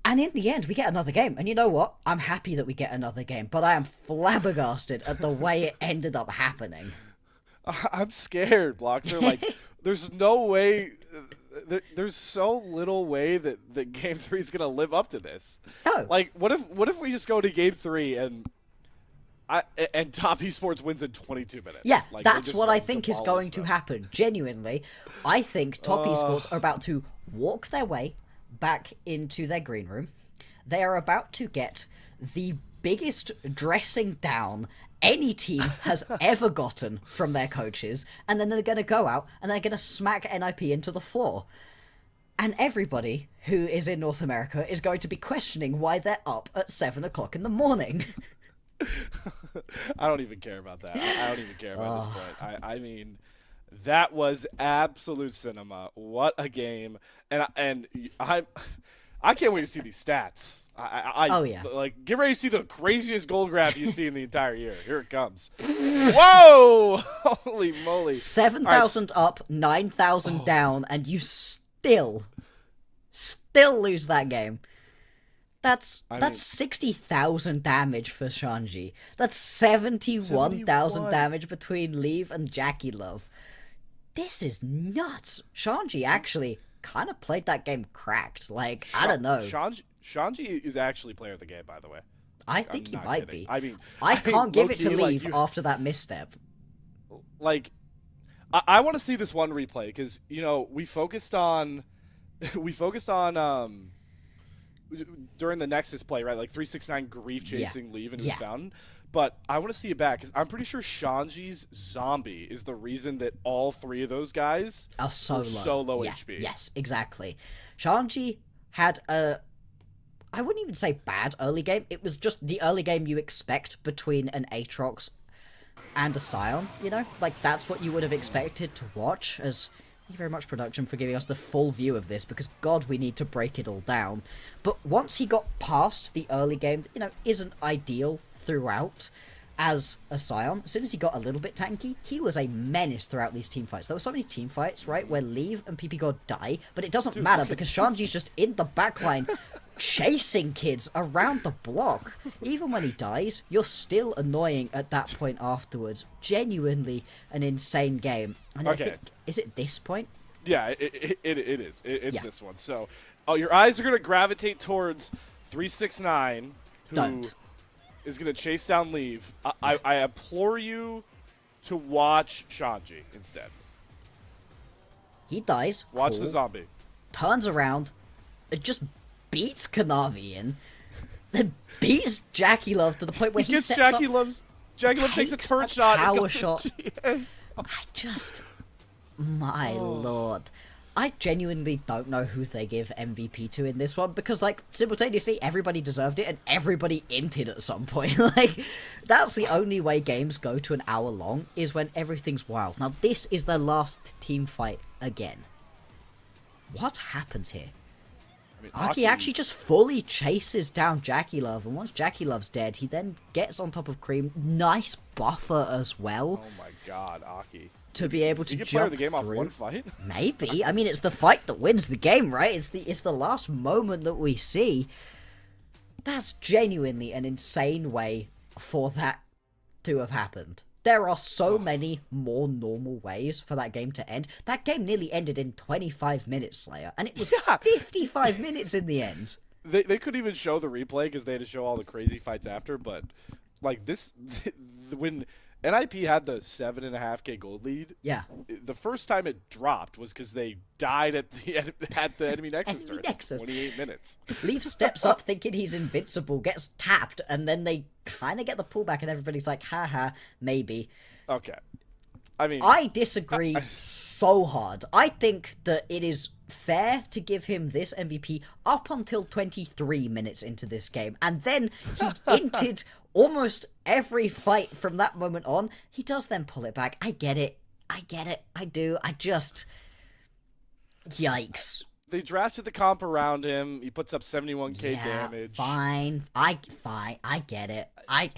And in the end, we get another game. And you know what? I'm happy that we get another game, but I am flabbergasted at the way it ended up happening. I'm scared, Bloxer. Like, there's no way. There's so little way that Game 3 is gonna live up to this. No. Like, what if we just go to Game 3 and Top Esports wins in 22 minutes? Yeah, Like, they that's just, what I like, think is demolish going to them. happen. Genuinely, I think Top Esports are about to walk their way back into their green room. They are about to get the biggest dressing down any team has ever gotten from their coaches, and then they're going to go out and they're going to smack NiP into the floor. And everybody who is in North America is going to be questioning why they're up at 7 o'clock in the morning. I don't even care about that. I don't even care about this point. I mean, that was absolute cinema. What a game! And I can't wait to see these stats. Oh, yeah. Like, get ready to see the craziest gold graph you see in the entire year. Here it comes. Whoa! Holy moly! 7,000 up, 9,000 down, and you still lose that game. That's 60,000 damage for Shanji. That's 71,000 damage between Leave and Jackie Love. This is nuts. Shanji actually kind of played that game cracked. Like, I don't know. Shanji is actually player of the game, by the way. I think he not might kidding. be. I mean, I can't give it to low-key, like, Leave after that misstep. Like, I want to see this one replay because we focused on during the Nexus play, right? Like 369 grief chasing Leave into his fountain. But I want to see it back because I'm pretty sure Shanji's zombie is the reason that all three of those guys Are so low. Yeah, HP. Yes, exactly. Shanji had a, I wouldn't even say bad early game. It was just the early game you expect between an Aatrox and a Scion, Like, that's what you would have expected to watch. As thank you very much, production, for giving us the full view of this, because, God, we need to break it all down. But once he got past the early game, isn't ideal throughout as a Scion. As soon as he got a little bit tanky, he was a menace throughout these team fights. There were so many team fights, right, where Leave and PP God die, but it doesn't matter because Shanji's just in the backline chasing kids around the block. Even when he dies, you're still annoying at that point afterwards. Genuinely an insane game. And I think, is it this point? Yeah, it is. It's Yeah. this one. So, your eyes are going to gravitate towards 369, who Don't. is going to chase down Leave. I implore you to watch Shanji instead. He dies. Watch cool, the zombie. turns around, it just beats Kanavi then beats Jackie Love to the point where he Gets sets Jackie up, Love's. Jackie Love takes a takes turret a shot. And power goes shot. into- My lord. I genuinely don't know who they give MVP to in this one, because, like, simultaneously, everybody deserved it, and everybody inted at some point. Like, that's the only way games go to an hour long, is when everything's wild. Now, this is their last team fight again. What happens here? I mean, Aki actually just fully chases down Jackie Love, and once Jackie Love's dead, he then gets on top of Cream. Nice buffer as well. Oh my god, Aki. To be able Does he to get player of jump the game off through. one fight? Maybe. I mean, it's the fight that wins the game, right? It's the last moment that we see. That's genuinely an insane way for that to have happened. There are so many more normal ways for that game to end. That game nearly ended in 25 minutes, Slayer, and it was 55 minutes in the end. They couldn't even show the replay because they had to show all the crazy fights after. But like this, when NiP had the 7.5K gold lead, Yeah. the first time it dropped was because they died at the enemy nexus Enemy turn. nexus. 28 minutes. Leaf steps up thinking he's invincible, gets tapped, and then they kind of get the pullback, and everybody's like, haha, maybe. Okay. I mean, I disagree so hard. I think that it is fair to give him this MVP up until 23 minutes into this game, and then he inted almost every fight from that moment on. He does then pull it back. I get it. I do. I just... Yikes. they drafted the comp around him. He puts up 71k Yeah, damage. Fine. I get it. I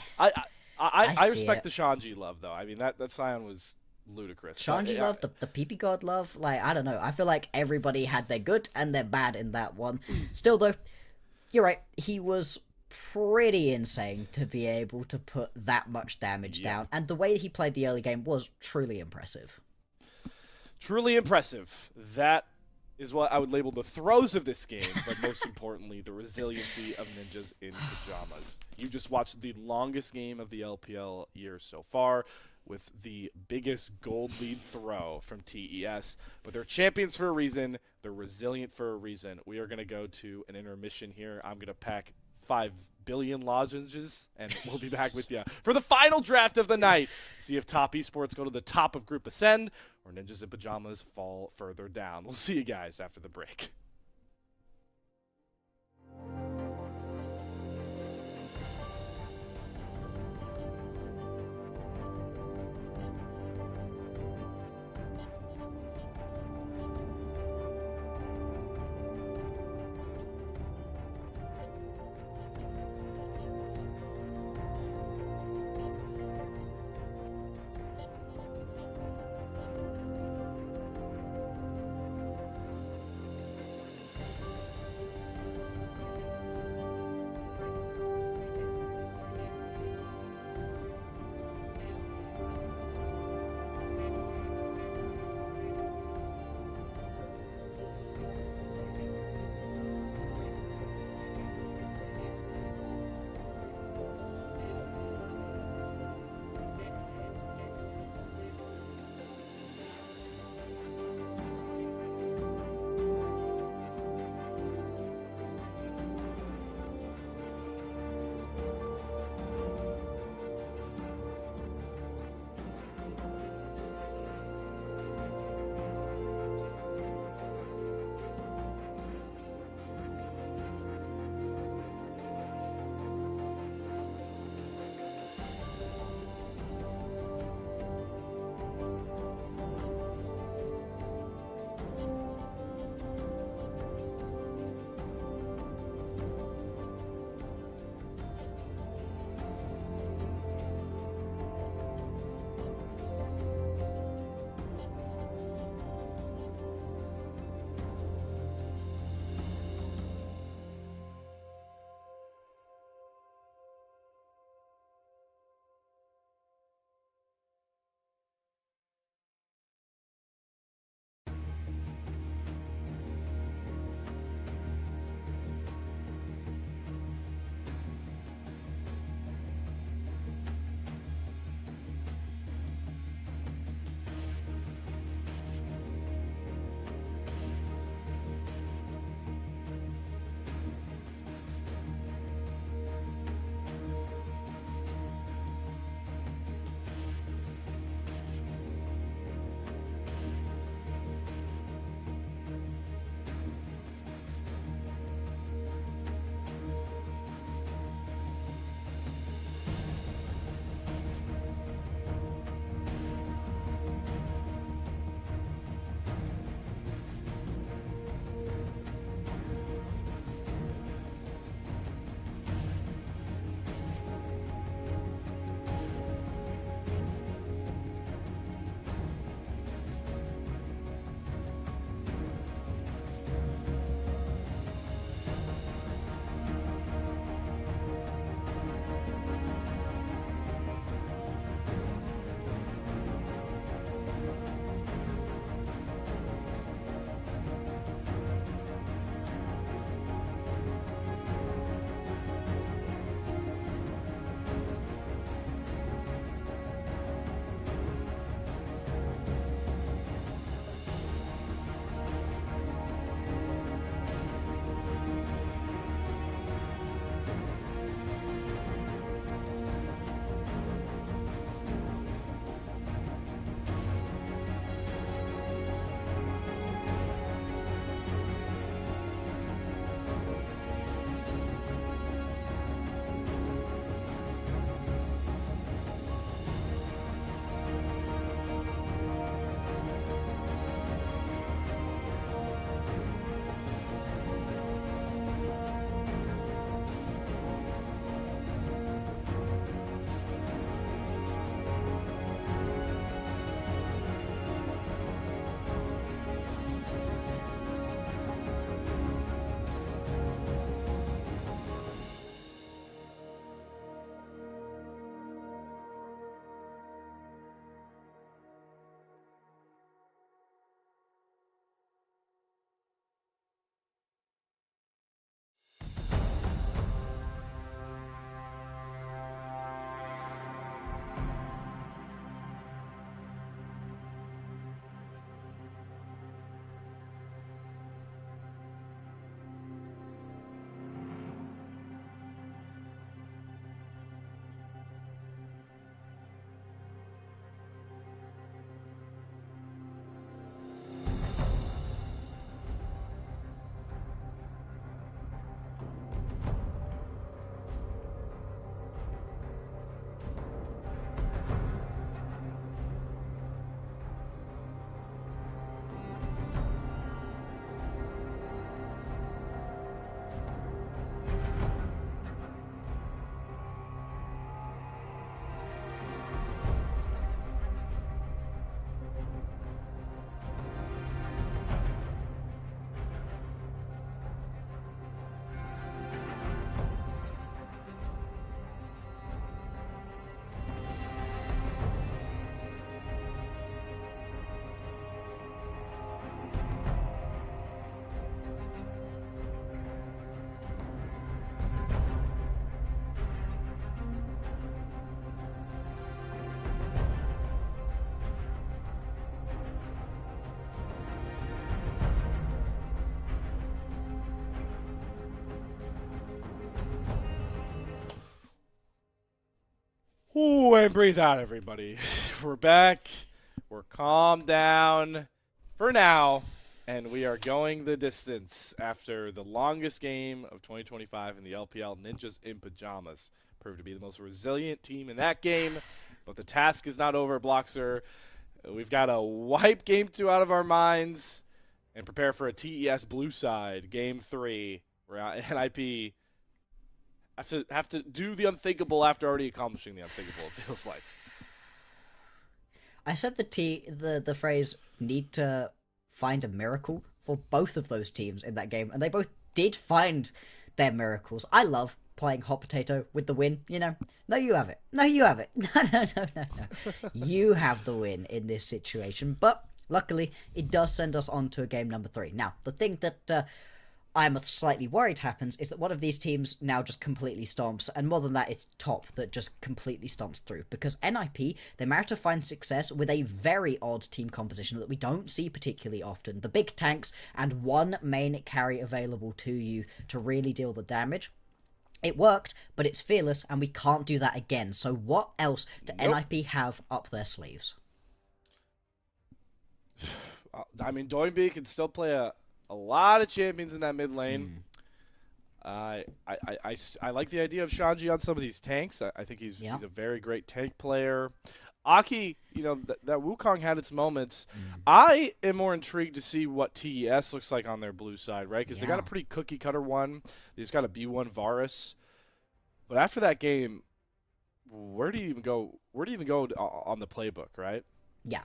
I see respect it. the Shanji love though. I mean that Scion was ludicrous. Shanji But, love, the PP God love, like, I don't know. I feel like everybody had their good and their bad in that one. Still, though, you're right. He was pretty insane to be able to put that much damage down. And the way he played the early game was truly impressive. Truly impressive. That is what I would label the throws of this game, but most importantly, the resiliency of ninjas in pajamas. You just watched the longest game of the LPL year so far, with the biggest gold lead throw from TES. But they're champions for a reason. They're resilient for a reason. We are going to go to an intermission here. I'm going to pack 5 billion lozenges, and we'll be back with you for the final draft of the night. See if top esports go to the top of Group Ascend or Ninjas in Pajamas fall further down. We'll see you guys after the break. Ooh, and breathe out, everybody. We're back. We're calmed down for now, and we are going the distance after the longest game of 2025 in the LPL. Ninjas in Pajamas proved to be the most resilient team in that game, but the task is not over, Bloxer. We've got to wipe Game 2 out of our minds and prepare for a TES Blue Side Game 3, where NiP have to do the unthinkable after already accomplishing the unthinkable, it feels like. I said the phrase need to find a miracle for both of those teams in that game, and they both did find their miracles. I love playing hot potato with the win, you know. No, you have it. No, you have it. No. You have the win in this situation, but luckily it does send us on to a game number 3. Now, the thing that I'm slightly worried happens is that one of these teams now just completely stomps, and more than that, it's Top that just completely stomps through, because NiP, they managed to find success with a very odd team composition that we don't see particularly often. The big tanks and one main carry available to you to really deal the damage. It worked, but it's Fearless, and we can't do that again. So what else do NiP have up their sleeves? I mean, Doinby can still play a lot of champions in that mid lane. I like the idea of Shanji on some of these tanks. I think he's a very great tank player. Aki, you know, that Wukong had its moments. I am more intrigued to see what TES looks like on their blue side, right? Because they got a pretty cookie-cutter one. They just got a B1 Varus. But after that game, where do you even go? Where do you even go on the playbook, right? Yeah.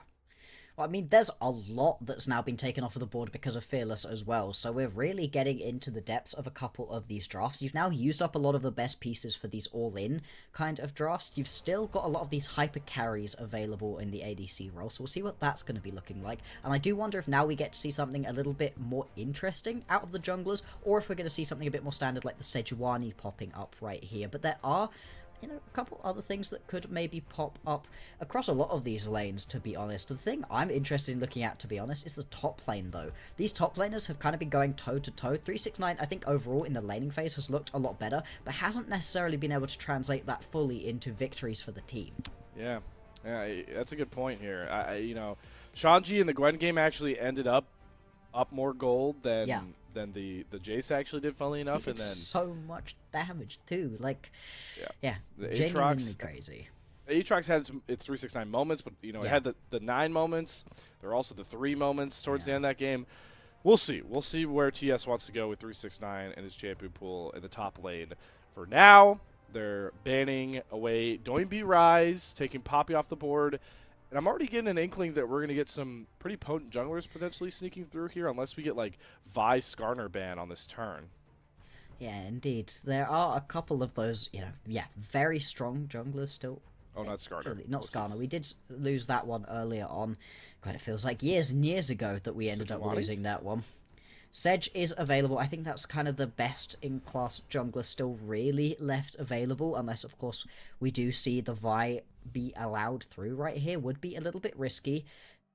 Well, I mean, there's a lot that's now been taken off of the board because of Fearless as well, so we're really getting into the depths of a couple of these drafts. You've now used up a lot of the best pieces for these all-in kind of drafts. You've still got a lot of these hyper carries available in the ADC role, so we'll see what that's going to be looking like. And I do wonder if now we get to see something a little bit more interesting out of the junglers, or if we're going to see something a bit more standard like the Sejuani popping up right here. But there are, you know, a couple other things that could maybe pop up across a lot of these lanes, to be honest. The thing I'm interested in looking at, to be honest, is the top lane, though. These top laners have kind of been going toe-to-toe. 369, I think, overall, in the laning phase has looked a lot better, but hasn't necessarily been able to translate that fully into victories for the team. Yeah, that's a good point here. You know, Shanji in the Gwen game actually ended up more gold than the Jace actually did, funnily enough. And then so much damage too, like the genuinely Aatrox, crazy. Aatrox had its 369 moments, but you know it had the 9 moments. There are also the 3 moments towards the end of that game. We'll see where TS wants to go with 369 and his champion pool in the top lane. For now, they're banning away Doinby Rise, taking Poppy off the board. And I'm already getting an inkling that we're going to get some pretty potent junglers potentially sneaking through here, unless we get, like, Vi Skarner ban on this turn. Yeah, indeed. There are a couple of those, you know, very strong junglers still. Oh, not Skarner. Not Skarner. We did lose that one earlier on. God, it feels like years and years ago that we ended up losing that one. Sedge is available. I think that's kind of the best in-class jungler still really left available, unless, of course, we do see the Vi be allowed through right here. Would be a little bit risky.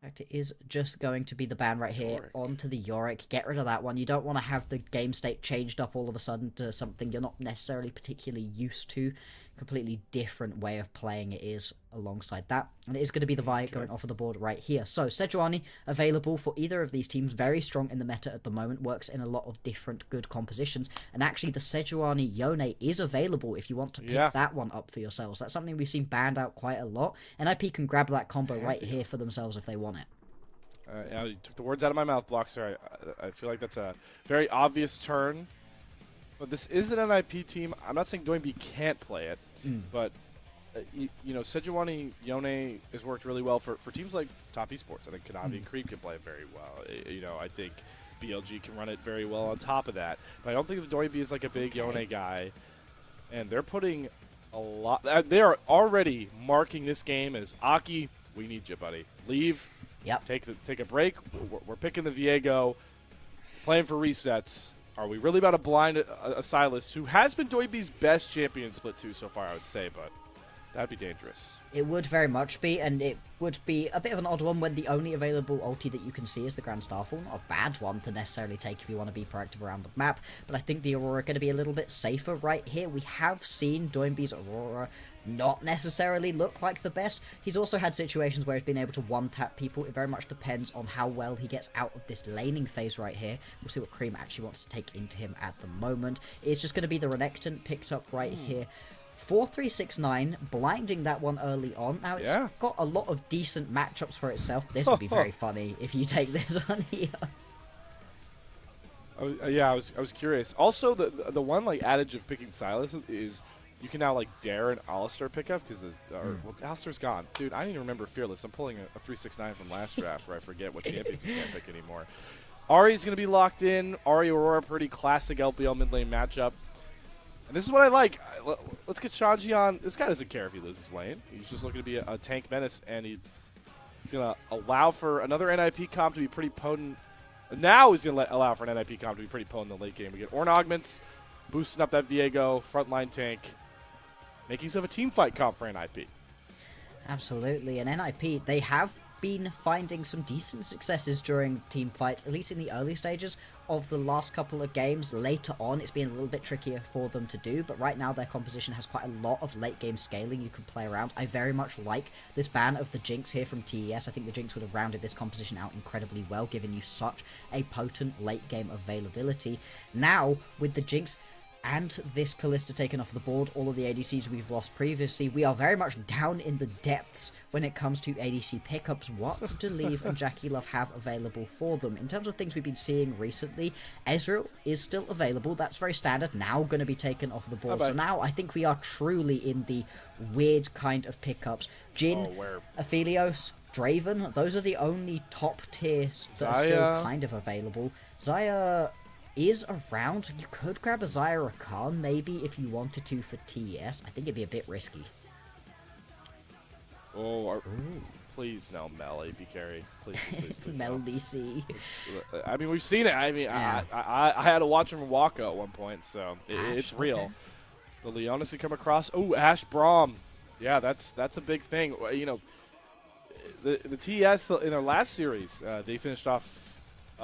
In fact, it is just going to be the ban right here onto the Yorick. Get rid of that one. You don't want to have the game state changed up all of a sudden to something you're not necessarily particularly used to. Completely different way of playing it is alongside that. And it is going to be the Vi going off of the board right here. So, Sejuani available for either of these teams. Very strong in the meta at the moment. Works in a lot of different good compositions. And actually, the Sejuani Yone is available if you want to pick that one up for yourselves. That's something we've seen banned out quite a lot. NiP can grab that combo right here for themselves if they want it. You took the words out of my mouth, Bloxer. I feel like that's a very obvious turn. But this is an NiP team. I'm not saying Doinby can't play it, but you know, Sejuani Yone has worked really well for teams like Top Esports. I think Kanavi and Creep can play it very well. You know, I think BLG can run it very well on top of that. But I don't think of Doinby as like a big Yone guy. And they're putting a lot. They are already marking this game as Aki, we need you, buddy. Leave. Yep. Take a break. We're picking the Viego, playing for resets. Are we really about to blind a Silas, who has been Doinby's best champion split 2 so far, I would say, but that'd be dangerous. It would very much be, and it would be a bit of an odd one when the only available ulti that you can see is the Grand Starfall. Not a bad one to necessarily take if you want to be proactive around the map, but I think the Aurora are going to be a little bit safer right here. We have seen Doinby's Aurora not necessarily look like the best. He's also had situations where he's been able to one-tap people. It very much depends on how well he gets out of this laning phase right here. We'll see what Cream actually wants to take into him at the moment. It's just going to be the Renekton picked up right here. 4-3-6-9, blinding that one early on. Now, it's got a lot of decent matchups for itself. This would be very funny if you take this one here. I was curious. Also, the one like adage of picking Silas is you can now like dare an Alistar pickup because well, Alistar's gone. Dude, I don't even remember Fearless. I'm pulling a 369 from last draft where I forget what champions we can't pick anymore. Ahri's going to be locked in. Ahri Aurora, pretty classic LPL mid lane matchup. And this is what I like. Let's get Shanji on. This guy doesn't care if he loses lane. He's just looking to be a tank menace, and he's going to allow for another NiP comp to be pretty potent. Now he's going to allow for an NiP comp to be pretty potent in the late game. We get Ornn augments, boosting up that Viego, frontline tank, making some of a team fight comp for NiP. Absolutely, and NiP, they have been finding some decent successes during team fights, at least in the early stages of the last couple of games. Later on, it's been a little bit trickier for them to do, but right now their composition has quite a lot of late game scaling you can play around. I very much like this ban of the Jinx here from TES. I think the Jinx would have rounded this composition out incredibly well, giving you such a potent late game availability. Now, with the Jinx and this Kalista taken off the board, all of the ADCs we've lost previously, we are very much down in the depths when it comes to ADC pickups. What do Leave and Jackie Love have available for them? In terms of things we've been seeing recently, Ezreal is still available. That's very standard. Now going to be taken off the board. So now I think we are truly in the weird kind of pickups. Jhin, Aphelios, Draven, those are the only top tiers that are still kind of available. Xayah is around. You could grab a Xayah or a Khan maybe if you wanted to for TES. I think it'd be a bit risky. Oh, please no, Mel AP carry. Please. Mel DC. I mean, we've seen it. I mean, I had to watch him from Waka at one point, so it's real. Okay. The Leonis could come across. Oh, Ashe Braum. Yeah, that's a big thing. You know, the TES in their last series, they finished off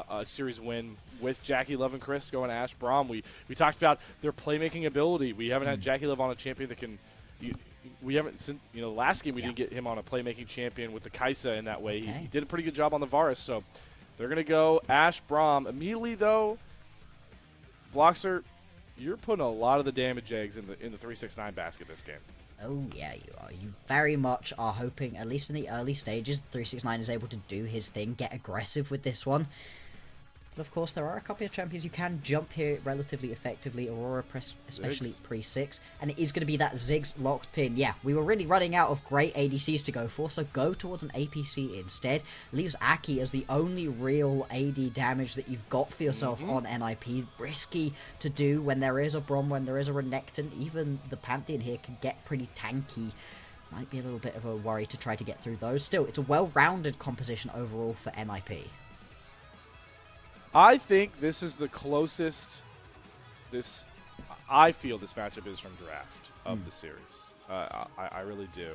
a series win with Jackie Love and Chris going to Ashe Braum. We talked about their playmaking ability. We haven't had Jackie Love on a champion that can. We haven't since last game we didn't get him on a playmaking champion with the Kai'Sa in that way. He did a pretty good job on the Varus. So they're gonna go Ashe Braum immediately though. Bloxer, you're putting a lot of the damage eggs in the 369 basket this game. Oh yeah, you are. You very much are hoping, at least in the early stages, 369 is able to do his thing, get aggressive with this one. But of course, there are a couple of champions you can jump here relatively effectively. Aurora, especially pre-6. And it is going to be that Ziggs locked in. Yeah, we were really running out of great ADCs to go for, so go towards an APC instead. Leaves Aki as the only real AD damage that you've got for yourself on NiP. Risky to do when there is a Braum, when there is a Renekton. Even the Pantheon here can get pretty tanky. Might be a little bit of a worry to try to get through those. Still, it's a well-rounded composition overall for NiP. I think this is the closest I feel this matchup is from draft of the series. I really do.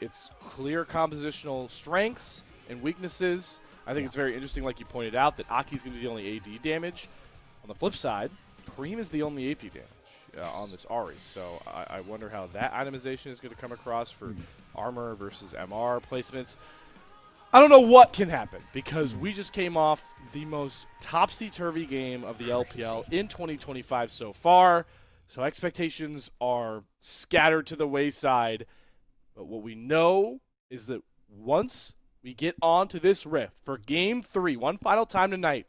It's clear compositional strengths and weaknesses. I think it's very interesting, like you pointed out, that Aki's going to be the only AD damage. On the flip side, Cream is the only AP damage on this Ahri. So I wonder how that itemization is going to come across for armor versus MR placements. I don't know what can happen because we just came off the most topsy-turvy game of the LPL in 2025 so far. So expectations are scattered to the wayside. But what we know is that once we get onto this rift for Game 3, one final time tonight,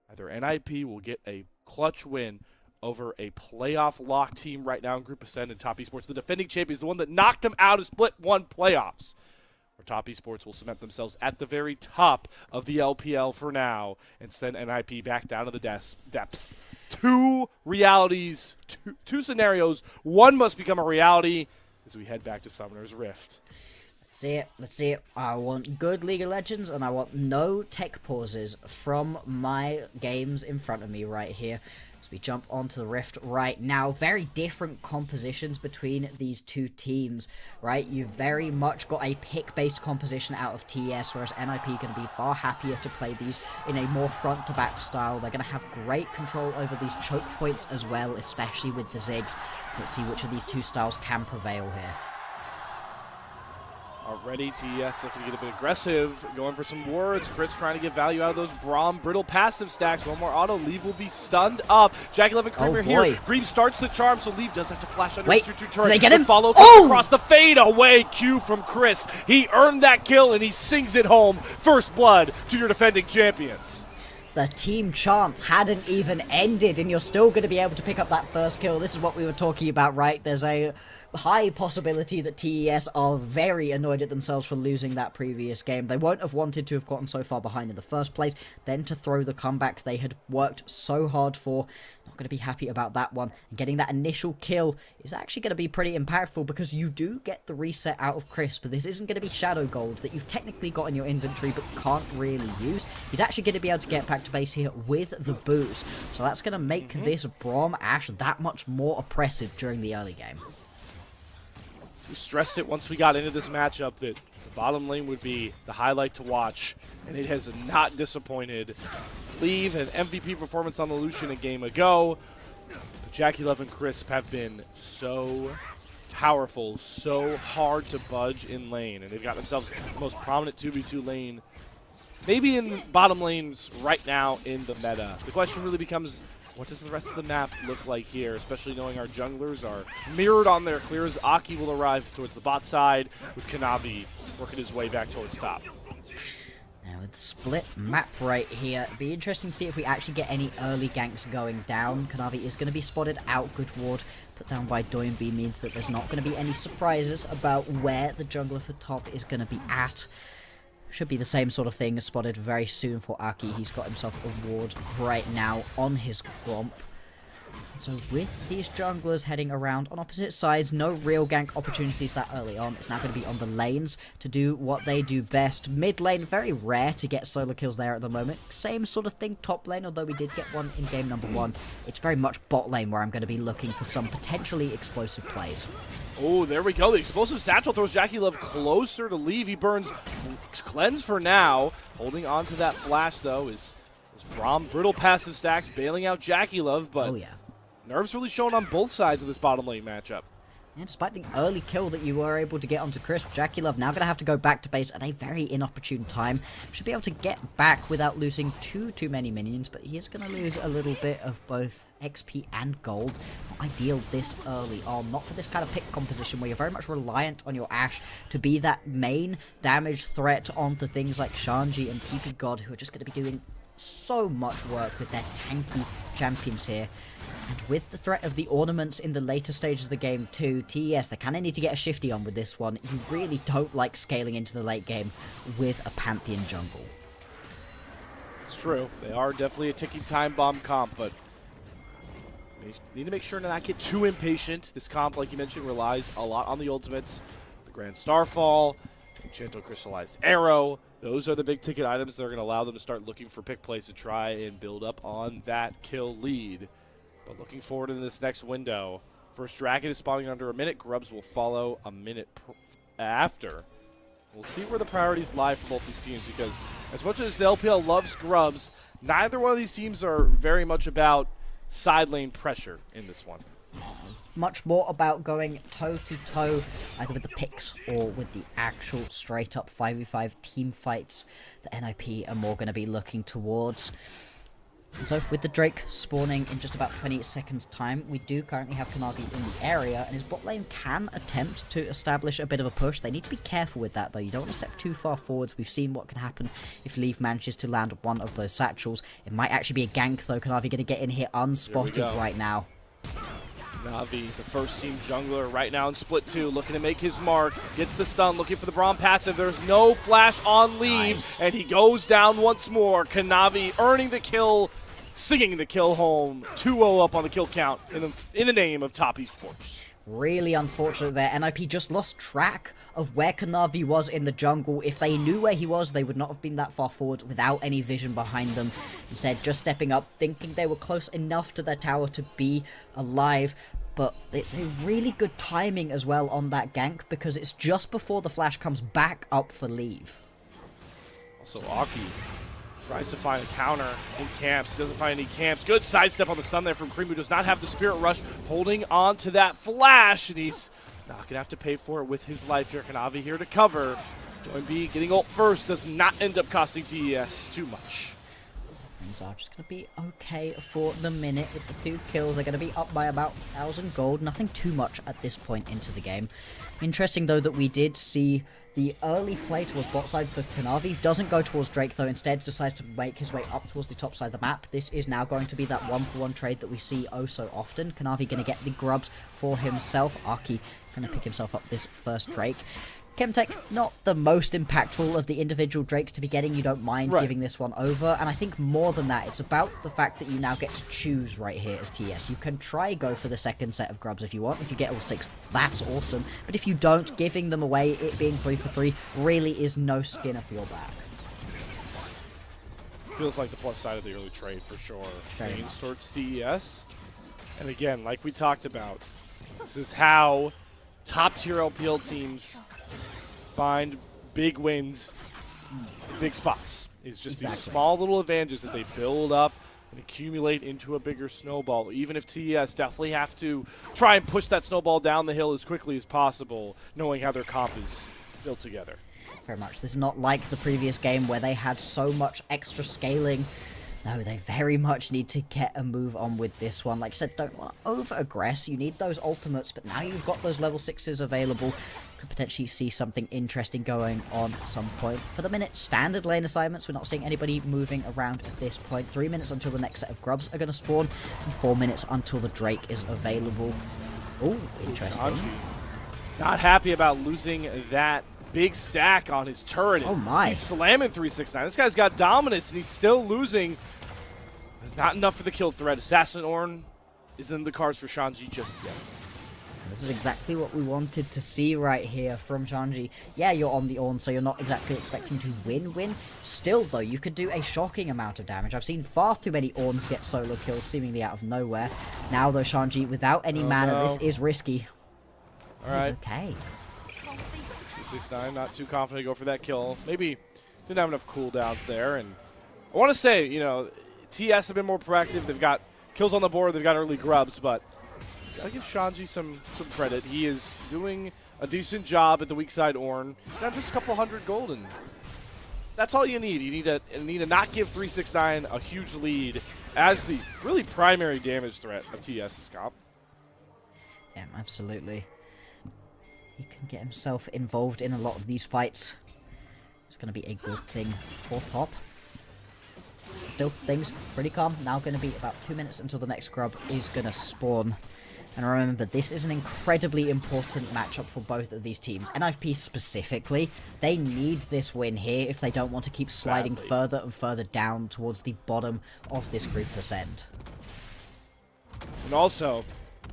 either NiP will get a clutch win over a playoff lock team right now in Group Ascend and Top Esports. The defending champions, the one that knocked them out of Split 1 playoffs. Top Esports will cement themselves at the very top of the LPL for now and send NiP back down to the depths. Two realities, two scenarios. One must become a reality as we head back to Summoner's Rift. Let's see it. I want good League of Legends, and I want no tech pauses from my games in front of me right here. As we jump onto the Rift right now, very different compositions between these two teams, right? You've very much got a pick-based composition out of TES, whereas NiP are going to be far happier to play these in a more front-to-back style. They're going to have great control over these choke points as well, especially with the Ziggs. Let's see which of these two styles can prevail here. Already, TES looking to get a bit aggressive, going for some wards. Chris trying to get value out of those Braum brittle passive stacks. One more auto. Leave will be stunned up. Jack11 Creamer here. Green starts the charm, so Leave does have to flash under his 2-2 turret. Did they get him? Follow across the fade away. Q from Chris. He earned that kill, and he sings it home. First blood to your defending champions. The team chance hadn't even ended, and you're still going to be able to pick up that first kill. This is what we were talking about, right? There's a high possibility that TES are very annoyed at themselves for losing that previous game. They won't have wanted to have gotten so far behind in the first place. Then to throw the comeback they had worked so hard for. Not going to be happy about that one. And getting that initial kill is actually going to be pretty impactful because you do get the reset out of Chris, but this isn't going to be Shadow Gold that you've technically got in your inventory but can't really use. He's actually going to be able to get back to base here with the boost. So that's going to make this Braum Ashe that much more oppressive during the early game. We stressed it once we got into this matchup that the bottom lane would be the highlight to watch, and it has not disappointed. Leave an MVP performance on the Lucian a game ago. But Jack11 Crisp have been so powerful, so hard to budge in lane, and they've got themselves the most prominent 2v2 lane, maybe in bottom lanes right now in the meta. The question really becomes, what does the rest of the map look like here, especially knowing our junglers are mirrored on their clears. Aki will arrive towards the bot side, with Kanavi working his way back towards top. Now with the split map right here, it'd be interesting to see if we actually get any early ganks going down. Kanavi is going to be spotted out. Good ward put down by Doinby means that there's not going to be any surprises about where the jungler for top is going to be at. Should be the same sort of thing spotted very soon for Aki. He's got himself a ward right now on his Gromp. So with these junglers heading around on opposite sides, no real gank opportunities that early on. It's now going to be on the lanes to do what they do best. Mid lane, very rare to get solo kills there at the moment. Same sort of thing top lane, although we did get one in game number 1. It's very much bot lane where I'm going to be looking for some potentially explosive plays. Oh, there we go. The explosive satchel throws JackeyLove closer to Leave. He burns Cleanse for now. Holding on to that flash, though, is Braum. Brittle passive stacks bailing out JackeyLove, but Oh yeah. nerves really shown on both sides of this bottom lane matchup. Yeah, despite the early kill that you were able to get onto Chris, JackeyLove now going to have to go back to base at a very inopportune time. Should be able to get back without losing too many minions, but he is going to lose a little bit of both XP and gold. Not ideal this early on, not for this kind of pick composition where you're very much reliant on your Ashe to be that main damage threat onto things like Shanji and TP God, who are just going to be doing so much work with their tanky champions here. And with the threat of the ornaments in the later stages of the game too, TES, they kind of need to get a shifty on with this one. You really don't like scaling into the late game with a Pantheon jungle. It's true. They are definitely a ticking time bomb comp, but they need to make sure to not get too impatient. This comp, like you mentioned, relies a lot on the ultimates. The Grand Starfall, Gentle Crystallized Arrow. Those are the big ticket items that are going to allow them to start looking for pick plays to try and build up on that kill lead. But looking forward to this next window. First Dragon is spawning under a minute. Grubs will follow a minute after. We'll see where the priorities lie for both these teams, because as much as the LPL loves Grubs, neither one of these teams are very much about side lane pressure in this one. Much more about going toe-to-toe, either with the picks or with the actual straight-up 5v5 team fights that NiP are more going to be looking towards. And so, with the Drake spawning in just about 20 seconds time, we do currently have Kanavi in the area, and his bot lane can attempt to establish a bit of a push. They need to be careful with that, though. You don't want to step too far forwards. We've seen what can happen if Leaf manages to land one of those satchels. It might actually be a gank, though. Kanavi going to get in here unspotted right now. Navi, the first team jungler right now in split 2, looking to make his mark. Gets the stun, looking for the Braum passive. There's no flash on Leave, nice. And he goes down once more. Kanavi earning the kill, singing the kill home. 2-0 up on the kill count in the name of Top Esports. Really unfortunate there. NiP just lost track of where Kanavi was in the jungle. If they knew where he was, they would not have been that far forward without any vision behind them. Instead, just stepping up, thinking they were close enough to their tower to be alive. But it's a really good timing as well on that gank, because it's just before the flash comes back up for leave. Also, Aki tries to find a counter in camps. Doesn't find any camps. Good sidestep on the stun there from Cream, who does not have the Spirit Rush, holding on to that flash, and he's not going to have to pay for it with his life here. Kanavi here to cover. Join B getting ult first does not end up costing TES too much. Things are just going to be okay for the minute with the 2 kills. They're going to be up by about 1,000 gold. Nothing too much at this point into the game. Interesting, though, that we did see the early play towards bot side for Kanavi. Doesn't go towards Drake, though. Instead, decides to make his way up towards the top side of the map. This is now going to be that 1-for-1 trade that we see oh so often. Kanavi going to get the grubs for himself. Aki going to pick himself up this first Drake. Chemtech, not the most impactful of the individual Drakes to be getting. You don't mind giving this one over. And I think more than that, it's about the fact that you now get to choose right here as TS. You can try go for the second set of grubs if you want. If you get all 6, that's awesome. But if you don't, giving them away, it being 3 for 3, really is no skin off your back. Feels like the plus side of the early trade for sure. Leans towards TES. And again, like we talked about, this is how top-tier LPL teams find big wins in big spots. It's just these small little advantages that they build up and accumulate into a bigger snowball. Even if TES definitely have to try and push that snowball down the hill as quickly as possible, knowing how their comp is built together. Very much. This is not like the previous game where they had so much extra scaling. No, they very much need to get a move on with this one. Like I said, don't want to over-aggress. You need those ultimates, but now you've got those level 6s available. Could potentially see something interesting going on at some point. For the minute, standard lane assignments. We're not seeing anybody moving around at this point. 3 minutes until the next set of grubs are going to spawn, and 4 minutes until the Drake is available. Oh, interesting. Shanji, not happy about losing that big stack on his turret. Oh my. He's slamming 369. This guy's got dominance, and he's still losing. Not enough for the kill threat. Assassin Ornn isn't in the cards for Shanji just yet. This is exactly what we wanted to see right here from Shanji. Yeah, you're on the Ornn, so you're not exactly expecting to win. Still, though, you could do a shocking amount of damage. I've seen far too many Ornns get solo kills seemingly out of nowhere. Now, though, Shanji, without any mana, this is risky. All right. Okay. 269, not too confident to go for that kill. Maybe didn't have enough cooldowns there. And I want to say, you know, TS have been more proactive. They've got kills on the board. They've got early grubs, but gotta give Shanji some credit. He is doing a decent job at the weak side Ornn. Down just a couple hundred gold, and that's all you need. You need to not give 369 a huge lead as the really primary damage threat of TS's comp. Yeah, absolutely. He can get himself involved in a lot of these fights. It's going to be a good thing for top. Still, things pretty calm. Now going to be about 2 minutes until the next grub is going to spawn. And remember, this is an incredibly important matchup for both of these teams. NiP specifically, they need this win here if they don't want to keep sliding further and further down towards the bottom of this group percent. And also,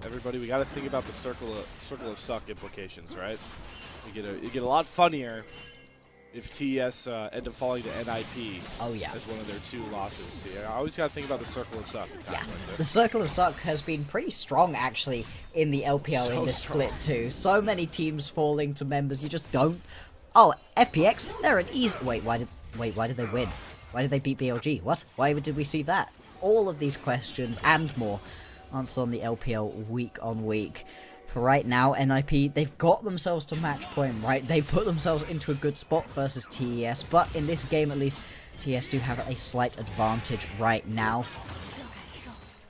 everybody, we got to think about the circle of suck implications, right? You get a lot funnier if TES end up falling to NiP as one of their 2 losses. So, yeah, I always got to think about the circle of suck. Yeah, the circle of suck has been pretty strong, actually, in the LPL in this split, too. So many teams falling to members, you just don't... Oh, FPX, they're an easy... Wait, why did they win? Why did they beat BLG? What? Why did we see that? All of these questions and more answered on the LPL week on week. For right now, NiP, they've got themselves to match point, right? They've put themselves into a good spot versus TES, but in this game at least, TES do have a slight advantage right now.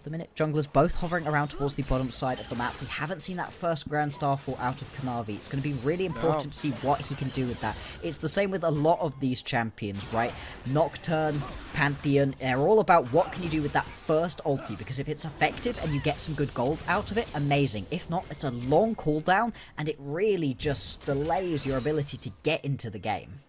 The minute, junglers both hovering around towards the bottom side of the map. We haven't seen that first Grand Star fall out of Kanavi. It's going to be really important to see what he can do with that. It's the same with a lot of these champions, right? Nocturne, Pantheon, they're all about what can you do with that first ulti, because if it's effective and you get some good gold out of it, amazing. If not, it's a long cooldown, and it really just delays your ability to get into the game.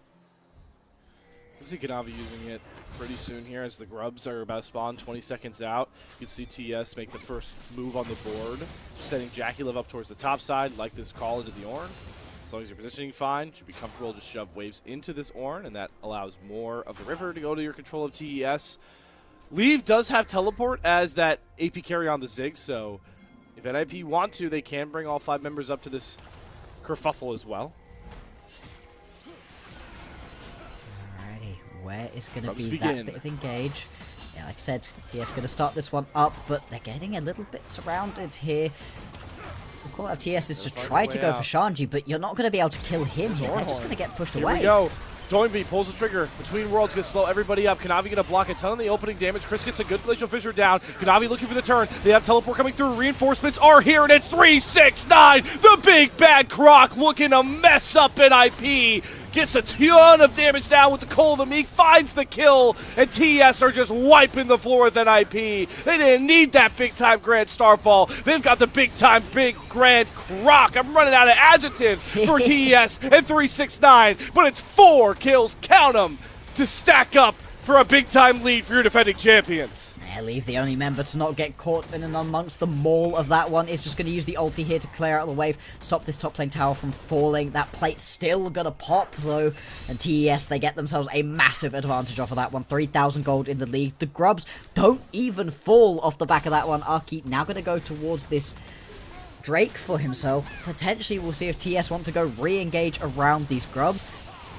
I see Ganavi using it pretty soon here as the grubs are about to spawn 20 seconds out. You can see TES make the first move on the board, setting JackieLove up towards the top side, like this call into the Ornn. As long as you're positioning fine, should be comfortable to shove waves into this Ornn, and that allows more of the river to go to your control of TES. Leave does have teleport as that AP carry on the Zig, so if NiP want to, they can bring all 5 members up to this kerfuffle as well. Where is going to Grubs be begin. that bit of engage? Yeah, like I said, TS going to start this one up, but they're getting a little bit surrounded here. The call out of TS is to try to go for Shanji, but you're not going to be able to kill him here. They're just going to get pushed Here away. we go. Doinby pulls the trigger. Between Worlds going to slow everybody up. Kanavi going to block a ton of the opening damage. Chris gets a good Glacial Fissure down. Kanavi looking for the turn. They have teleport coming through. Reinforcements are here, and it's 369. The big bad Croc looking to mess up NiP. Gets a ton of damage down with the Call of the Meek, finds the kill, and TES are just wiping the floor with NiP. They didn't need that big-time Grand Starfall. They've got the big-time Big Grand Croc. I'm running out of adjectives for TES and 369, but it's 4 kills, count them, to stack up for a big-time lead for your defending champions. Yeah, Leave, the only member to not get caught in and amongst the maul of that one, is just going to use the ulti here to clear out the wave, stop this top lane tower from falling. That plate's still going to pop, though, and TES, they get themselves a massive advantage off of that one. 3,000 gold in the lead. The grubs don't even fall off the back of that one. Arky now going to go towards this Drake for himself. Potentially, we'll see if TES want to go re-engage around these grubs.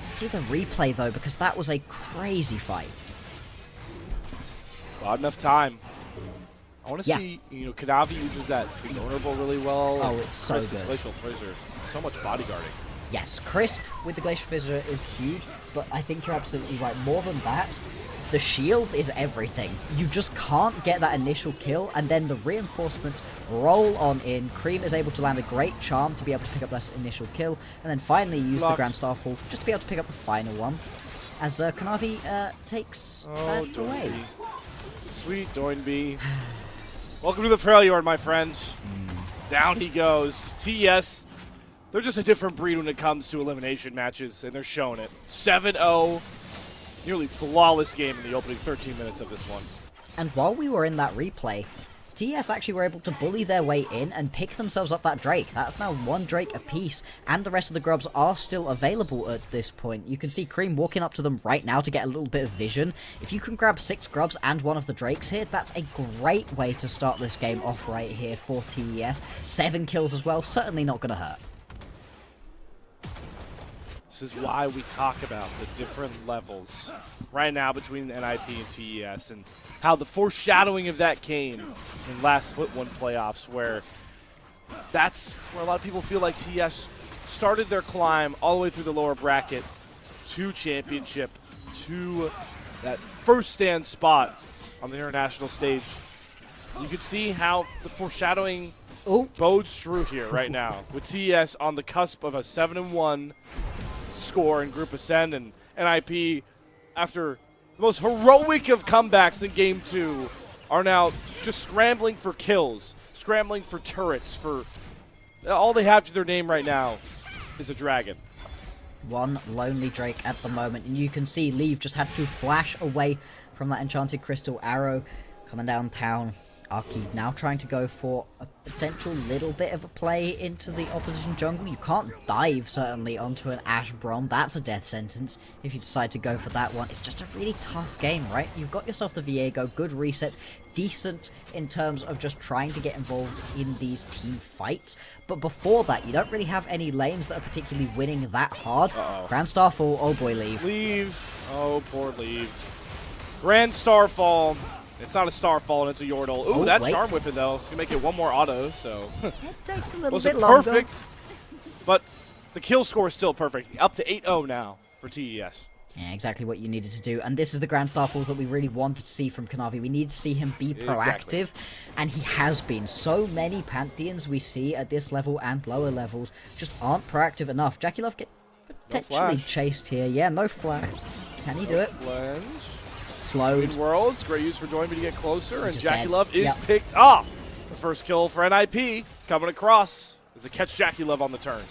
Let's see the replay, though, because that was a crazy fight. Not enough time. I want to see, Kanavi uses that vulnerable really well. Oh, it's so Chris, good. this Glacial Fissure, so much bodyguarding. Yes, Crisp with the Glacial Fissure is huge, but I think you're absolutely right. More than that, the shield is everything. You just can't get that initial kill, and then the reinforcements roll on in. Cream is able to land a great charm to be able to pick up that initial kill, and then finally use the Grand Starfall just to be able to pick up the final one, as Kanavi takes that away. Sweet Doinby. Welcome to the Freljord, my friends. Down he goes. TES, they're just a different breed when it comes to elimination matches, and they're showing it. 7-0. Nearly flawless game in the opening 13 minutes of this one. And while we were in that replay, TES actually were able to bully their way in and pick themselves up that Drake. That's now 1 Drake apiece, and the rest of the grubs are still available at this point. You can see Cream walking up to them right now to get a little bit of vision. If you can grab 6 grubs and 1 of the Drakes here, that's a great way to start this game off right here for TES. 7 kills as well, certainly not going to hurt. This is why we talk about the different levels right now between NiP and TES, and how the foreshadowing of that came in last Split 1 playoffs, where that's where a lot of people feel like TES started their climb all the way through the lower bracket to championship, to that first stand spot on the international stage. You could see how the foreshadowing bodes true here right now, with TES on the cusp of a 7-1 score in Group Ascend, and NiP, after the most heroic of comebacks in Game 2, are now just scrambling for kills, scrambling for turrets, for all they have to their name right now is a dragon. 1 lonely Drake at the moment, and you can see Leave just had to flash away from that enchanted crystal arrow coming downtown. Arky now trying to go for a potential little bit of a play into the opposition jungle. You can't dive, certainly, onto an Ashe Brom. That's a death sentence if you decide to go for that one. It's just a really tough game, right? You've got yourself the Viego, good reset, decent in terms of just trying to get involved in these team fights. But before that, you don't really have any lanes that are particularly winning that hard. Grand Starfall, oh boy, Leave. Leave, oh poor Leave. Grand Starfall. It's not a Starfall, and it's a Yordle. Ooh, that Charm Whipping, though, is going to make it 1 more auto, so... It takes a little Wasn't bit longer. perfect, but the kill score is still perfect. Up to 8-0 now for TES. Yeah, exactly what you needed to do. And this is the Grand Starfalls that we really wanted to see from Kanavi. We need to see him be proactive, and he has been. So many Pantheons we see at this level and lower levels just aren't proactive enough. JackieLove get potentially chased here. Yeah, no flash. Can he do it? Plunge. Slowed. Between Worlds, great use for Doinby to get closer, and Just dead. JackieLove is picked off. The first kill for NiP coming across is a catch JackieLove on the turn.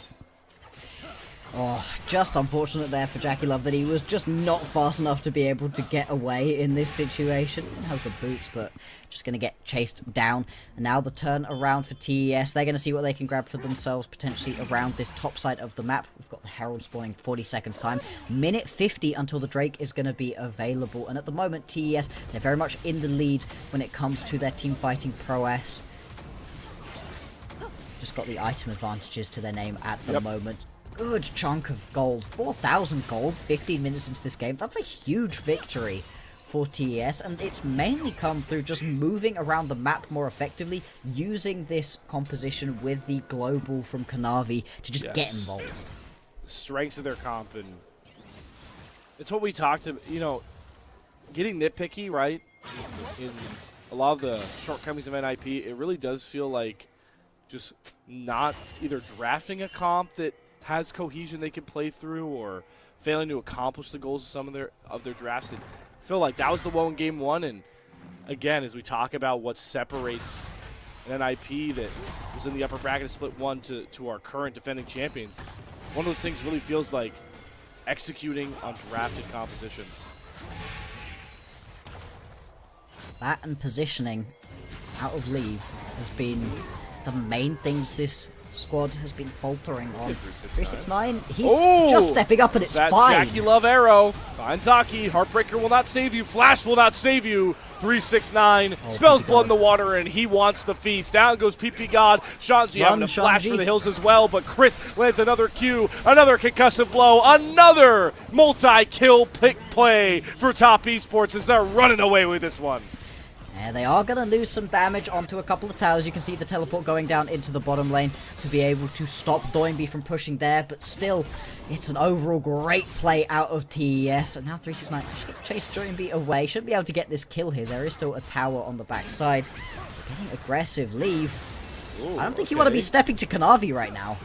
Oh, just unfortunate there for Jackie Love that he was just not fast enough to be able to get away in this situation. He has the boots, but just going to get chased down. And now the turn around for TES. They're going to see what they can grab for themselves, potentially around this top side of the map. We've got the Herald spawning 40 seconds time. Minute 50 until the Drake is going to be available. And at the moment, TES, they're very much in the lead when it comes to their team fighting prowess. Just got the item advantages to their name at the moment. Good chunk of gold. 4,000 gold, 15 minutes into this game. That's a huge victory for TES, and it's mainly come through just moving around the map more effectively, using this composition with the global from Kanavi to just get involved. The strengths of their comp, and it's what we talked about, you know, getting nitpicky, right? In a lot of the shortcomings of NiP, it really does feel like just not either drafting a comp that has cohesion they can play through, or failing to accomplish the goals of some of their drafts. And I feel like that was the one in game one. And again, as we talk about what separates an NiP that was in the upper bracket of split one to our current defending champions, one of those things really feels like executing on drafted compositions. That and positioning out of leave has been the main things this squad has been faltering on. 369, he's just stepping up, and it's fine. Jackie Love arrow finds Aki. Heartbreaker will not save you. Flash will not save you. 369 spells blood in the water, and he wants the feast. Down goes PP God. Shanji having a flash for the hills as well, but Chris lands another Q, another concussive blow, another multi-kill pick play for Top Esports as they're running away with this one. Yeah, they are going to lose some damage onto a couple of towers. You can see the teleport going down into the bottom lane to be able to stop Doinby from pushing there, but still, it's an overall great play out of TES. And now 369 should chase Doinby away. Shouldn't be able to get this kill here. There is still a tower on the backside. Getting aggressive leave. Ooh, I don't think you want to be stepping to Kanavi right now.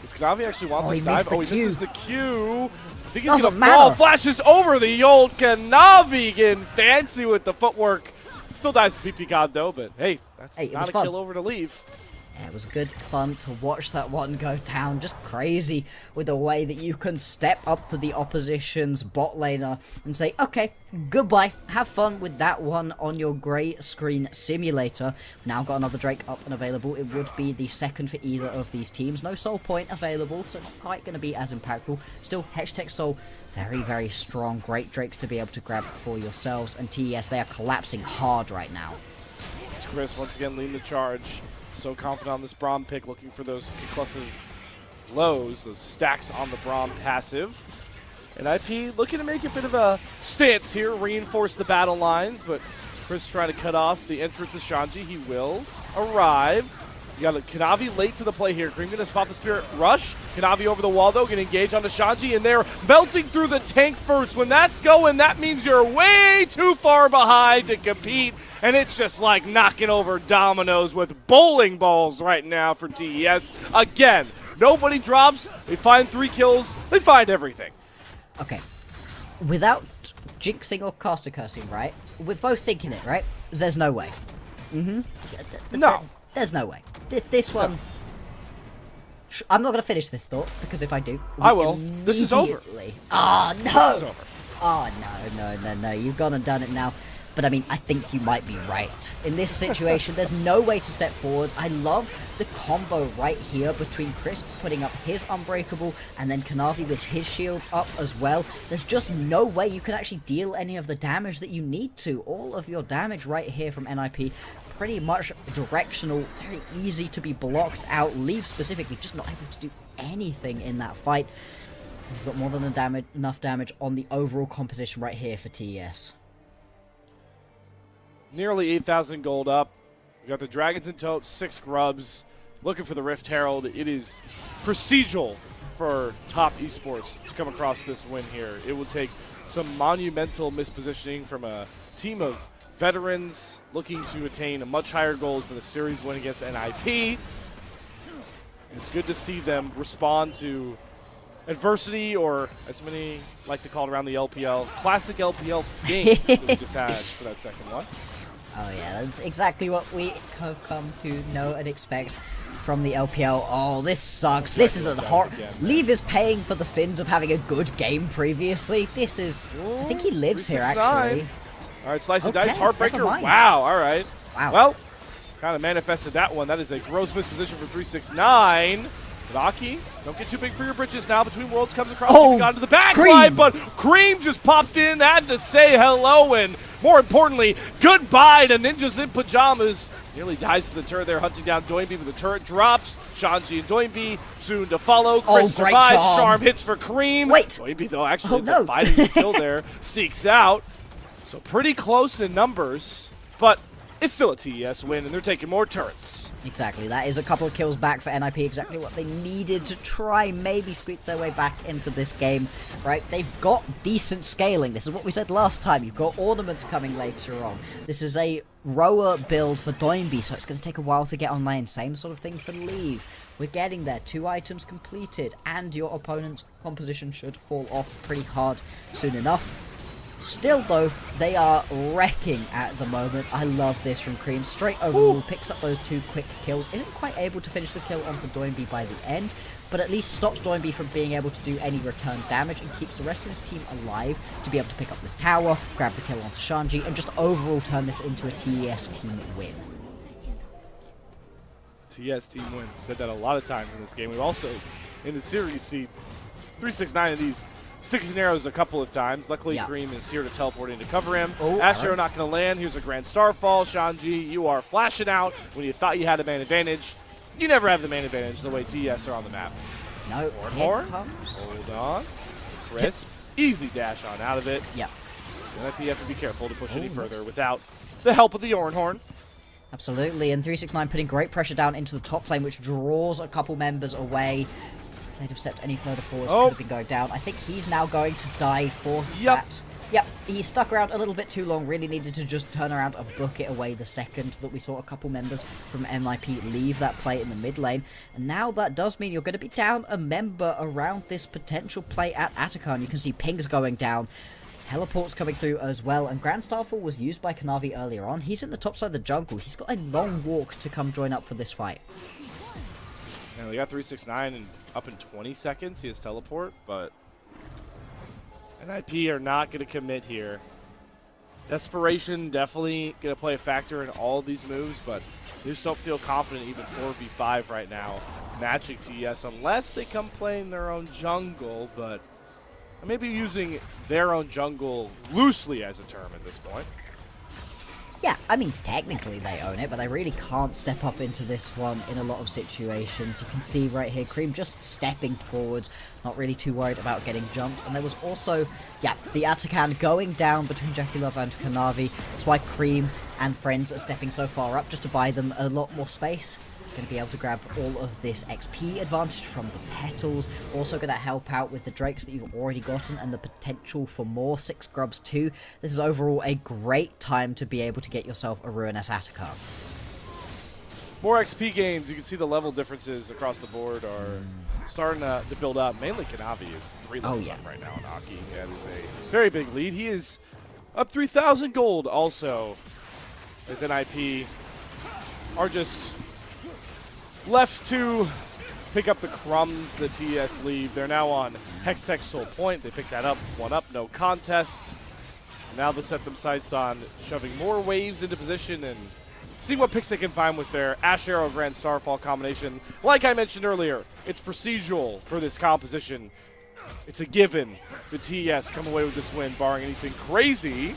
Does Kanavi actually want this dive? Oh, he misses the Q. I think he's going to fall. Flashes over the old Kanavi, getting fancy with the footwork. Still dies to PP God though, but hey, that's not a kill over to leave. Yeah, it was good fun to watch that one go down. Just crazy with the way that you can step up to the opposition's bot laner and say, okay, goodbye. Have fun with that one on your grey screen simulator. Now got another Drake up and available. It would be the second for either of these teams. No soul point available, so not quite going to be as impactful. Still, Hextech Soul, very, very strong. Great Drakes to be able to grab for yourselves. And TES, they are collapsing hard right now. It's Chris once again leading the charge. So confident on this Braum pick, looking for those conclusive lows, those stacks on the Braum passive. And NiP looking to make a bit of a stance here, reinforce the battle lines, but Chris trying to cut off the entrance of Shanji. He will arrive. You got Kanavi late to the play here. Green gonna spot the Spirit Rush. Kanavi over the wall though, gonna engage onto Shanji, and they're melting through the tank first. When that's going, that means you're way too far behind to compete, and it's just like knocking over dominoes with bowling balls right now for TES. Again, nobody drops. They find 3 kills. They find everything. Okay, without jinxing or caster cursing, right? We're both thinking it, right? There's no way. No. There's no way. This one... I'm not going to finish this thought, because if I do... I will. This is over. Oh, no! This is over. Oh, no. You've gone and done it now. But, I mean, I think you might be right. In this situation, there's no way to step forwards. I love the combo right here between Chris putting up his Unbreakable and then Kanavi with his shield up as well. There's just no way you can actually deal any of the damage that you need to. All of your damage right here from NiP, pretty much directional, very easy to be blocked out. Leave specifically, just not able to do anything in that fight. We've got more than enough damage on the overall composition right here for TES. Nearly 8,000 gold up. We got the Dragons in tote, 6 grubs. Looking for the Rift Herald. It is procedural for Top Esports to come across this win here. It will take some monumental mispositioning from a team of veterans looking to attain a much higher goals than a series win against NiP. It's good to see them respond to adversity, or as many like to call it around the LPL, classic LPL games that we just had for that second one. Oh yeah, that's exactly what we have come to know and expect from the LPL. Oh, this sucks. This is a hor- Leave is paying for the sins of having a good game previously. This is... I think he lives here, 369. actually. All right, slice and Okay, dice, never Heartbreaker. mind. Wow, all right. Wow. Well, kind of manifested that one. That is a gross misposition for 369. Rocky, don't get too big for your britches now. Between Worlds comes across. Oh, Got to the back Cream. line, but Cream just popped in, had to say hello, and more importantly, goodbye to Ninjas in Pajamas. Nearly dies to the turret there, hunting down Doinby, but the turret drops. Shanji and Doinby soon to follow. Chris great survives. charm. Hits for Cream. Wait. Doinby, though, actually ends no. up fighting the kill there. Seeks out. So pretty close in numbers, but it's still a TES win, and they're taking more turrets. Exactly, that is a couple of kills back for NiP, exactly what they needed to try maybe squeak their way back into this game, right? They've got decent scaling. This is what we said last time. You've got ornaments coming later on. This is a rower build for Doinby, so it's going to take a while to get online. Same sort of thing for Leave. We're getting there. 2 items completed, and your opponent's composition should fall off pretty hard soon enough. Still, though, they are wrecking at the moment. I love this from Cream. Straight overall, picks up those 2 quick kills. Isn't quite able to finish the kill onto Doinby by the end, but at least stops Doinby from being able to do any return damage and keeps the rest of his team alive to be able to pick up this tower, grab the kill onto Shanji, and just overall turn this into a TES team win. TES team win. We've said that a lot of times in this game. We've also, in the series, see 369 of these sticks and arrows a couple of times. Luckily, Yeah. Cream is here to teleport in to cover him. Oh, Astro not going to land. Here's a Grand Starfall. Shanji, you are flashing out when you thought you had a man advantage. You never have the man advantage the way TES are on the map. No, More. here comes... Hold on. Crisp. Easy dash on out of it. Yeah. NiP have to be careful to push any further without the help of the Oranhorn. Absolutely, and 369 putting great pressure down into the top lane, which draws a couple members away. If they'd have stepped any further forward, could have been going down. I think he's now going to die for that. Yep, he stuck around a little bit too long, really needed to just turn around and book it away the second that we saw a couple members from NiP leave that play in the mid lane. And now that does mean you're going to be down a member around this potential play at Attica, and you can see pings going down. Teleports coming through as well, and Grand Starfall was used by Kanavi earlier on. He's in the top side of the jungle. He's got a long walk to come join up for this fight. And we got 369 and up in 20 seconds. He has teleport, but NiP are not going to commit here. Desperation definitely going to play a factor in all of these moves, but they just don't feel confident even 4v5 right now matching TES unless they come playing their own jungle, but maybe using their own jungle loosely as a term at this point. Yeah, I mean, technically they own it, but they really can't step up into this one in a lot of situations. You can see right here, Cream just stepping forwards, not really too worried about getting jumped. And there was also, yeah, the Atakan going down between Jackie Love and Kanavi. That's why Cream and friends are stepping so far up, just to buy them a lot more space. Going to be able to grab all of this XP advantage from the petals. Also going to help out with the drakes that you've already gotten and the potential for more 6 grubs too. This is overall a great time to be able to get yourself a Ruinous Attica. More XP gains. You can see the level differences across the board are starting to build up. Mainly Kanavi is 3 levels up right now on Aki. That is a very big lead. He is up 3,000 gold also, as NiP are just left to pick up the crumbs that TES leave. They're now on Hextech Soul Point. They picked that up, 1 up, no contest. Now they'll set them sights on shoving more waves into position and seeing what picks they can find with their Ash Arrow Grand Starfall combination. Like I mentioned earlier, it's procedural for this composition. It's a given. The TES come away with this win, barring anything crazy.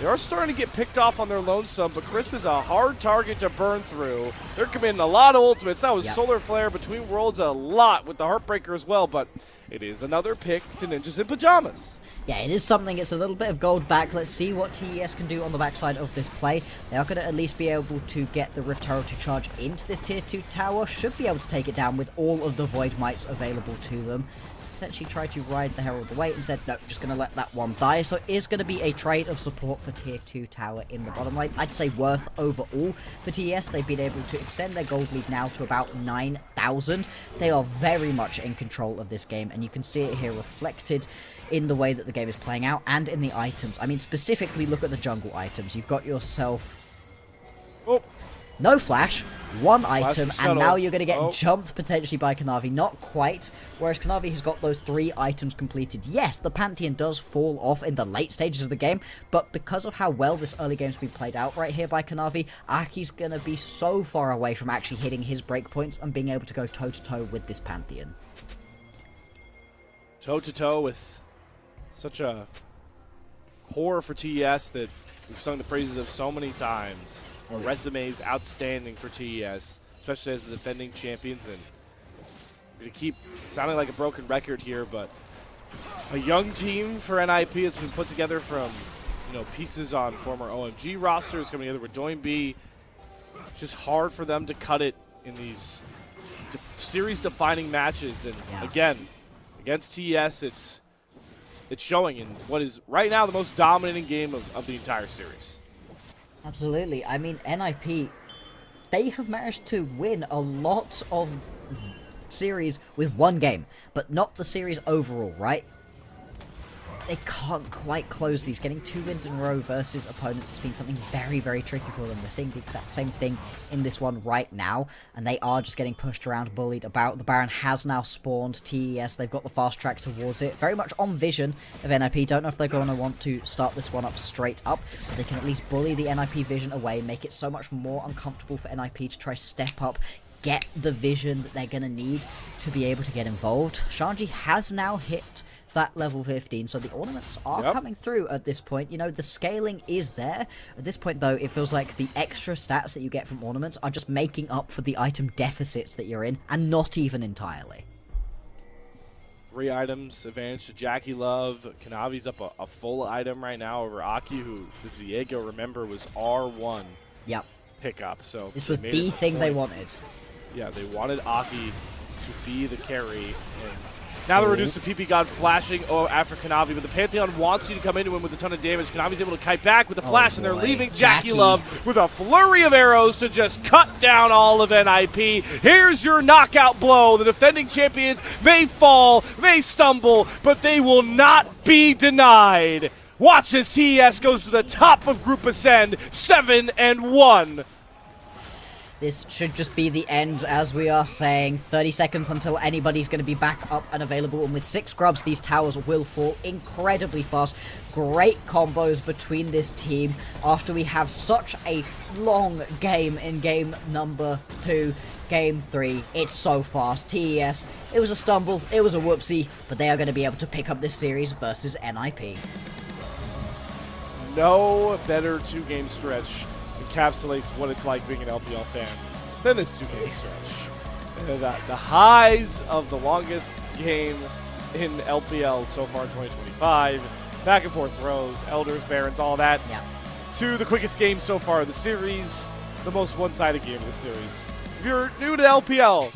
They are starting to get picked off on their lonesome, but Crisp is a hard target to burn through. They're committing a lot of ultimates. That was Solar Flare between worlds a lot with the Heartbreaker as well, but it is another pick to Ninjas in Pajamas. Yeah, it is something. It's a little bit of gold back. Let's see what TES can do on the backside of this play. They are going to at least be able to get the Rift Herald to charge into this tier 2 tower. Should be able to take it down with all of the Void Mites available to them. Potentially try to ride the Herald away and said, no, just going to let that one die. So it is going to be a trade of support for tier 2 tower in the bottom lane. I'd say worth overall for TES. They've been able to extend their gold lead now to about 9,000. They are very much in control of this game, and you can see it here reflected in the way that the game is playing out and in the items. I mean, specifically look at the jungle items. You've got yourself Oh, No flash, one item, and scuttle. now you're going to get Oh. jumped potentially by Kanavi. Not quite, whereas Kanavi has got those 3 items completed. Yes, the Pantheon does fall off in the late stages of the game, but because of how well this early game's been played out right here by Kanavi, Aki's going to be so far away from actually hitting his breakpoints and being able to go toe-to-toe with this Pantheon. toe-to-toe with such a core for TES that we've sung the praises of so many times. Our resume is outstanding for TES, especially as the defending champions. And we're going to keep sounding like a broken record here, but a young team for NiP that's been put together from, pieces on former OMG rosters coming together with Doinb. Just hard for them to cut it in these series-defining matches. And again, against TES, it's showing in what is right now the most dominating game of the entire series. Absolutely. I mean, NiP, they have managed to win a lot of series with one game, but not the series overall, right? They can't quite close these. Getting 2 wins in a row versus opponents has been something very, very tricky for them. We're seeing the exact same thing in this one right now, and they are just getting pushed around, bullied about. The Baron has now spawned TES. They've got the fast track towards it. Very much on vision of NiP. Don't know if they're going to want to start this one up straight up, but they can at least bully the NiP vision away, make it so much more uncomfortable for NiP to try step up, get the vision that they're going to need to be able to get involved. Shanji has now hit that level 15, so the ornaments are coming through at this point. The scaling is there. At this point, though, it feels like the extra stats that you get from ornaments are just making up for the item deficits that you're in, and not even entirely. 3 items advantage to Jackie Love. Kanavi's up a full item right now over Aki, who, as Diego remember, was R1 pickup. So this was the thing they wanted. Yeah, they wanted Aki to be the carry. And now they're reduced to PP God flashing after Kanavi, but the Pantheon wants you to come into him with a ton of damage. Kanavi's able to kite back with the flash, and they're leaving Jackie Love with a flurry of arrows to just cut down all of NiP. Here's your knockout blow. The defending champions may fall, may stumble, but they will not be denied. Watch as TES goes to the top of Group Ascend, 7-1. This should just be the end, as we are saying. 30 seconds until anybody's going to be back up and available. And with 6 grubs, these towers will fall incredibly fast. Great combos between this team after we have such a long game in game number 2. Game 3, it's so fast. TES, it was a stumble, it was a whoopsie, but they are going to be able to pick up this series versus NiP. No better 2-game stretch encapsulates what it's like being an LPL fan than this 2-game stretch. The highs of the longest game in LPL so far in 2025, back and forth throws, Elders, Barons, all that, to the quickest game so far of the series, the most one-sided game of the series. If you're new to LPL,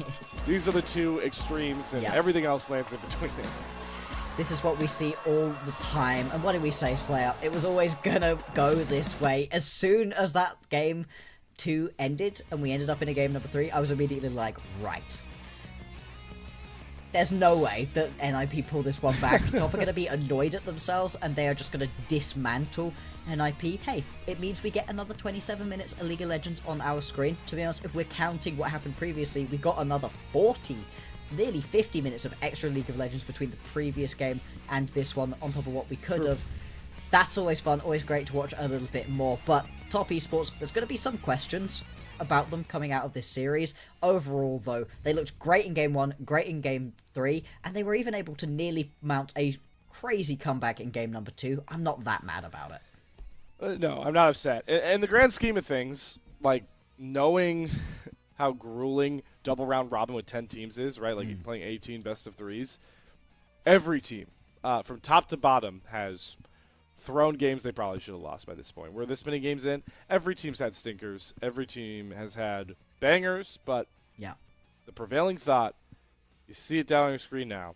these are the 2 extremes, and everything else lands in between them. This is what we see all the time. And what did we say, Slayer? It was always gonna go this way. As soon as that game 2 ended, and we ended up in a game number 3, I was immediately like, right. There's no way that NiP pull this one back. Top are going to be annoyed at themselves, and they are just going to dismantle NiP. Hey, it means we get another 27 minutes of League of Legends on our screen. To be honest, if we're counting what happened previously, we got another 40, nearly 50 minutes of extra League of Legends between the previous game and this one, on top of what we could have. That's always fun, always great to watch a little bit more. But Top Esports, there's going to be some questions about them coming out of this series. Overall, though, they looked great in Game 1, great in Game 3, and they were even able to nearly mount a crazy comeback in Game number 2. I'm not that mad about it. No, I'm not upset. In the grand scheme of things, like, knowing how grueling double round robin with 10 teams is, right? Like, playing 18 best of 3s. Every team, from top to bottom, has thrown games they probably should have lost by this point. We're this many games in. Every team's had stinkers. Every team has had bangers, but the prevailing thought, you see it down on your screen now.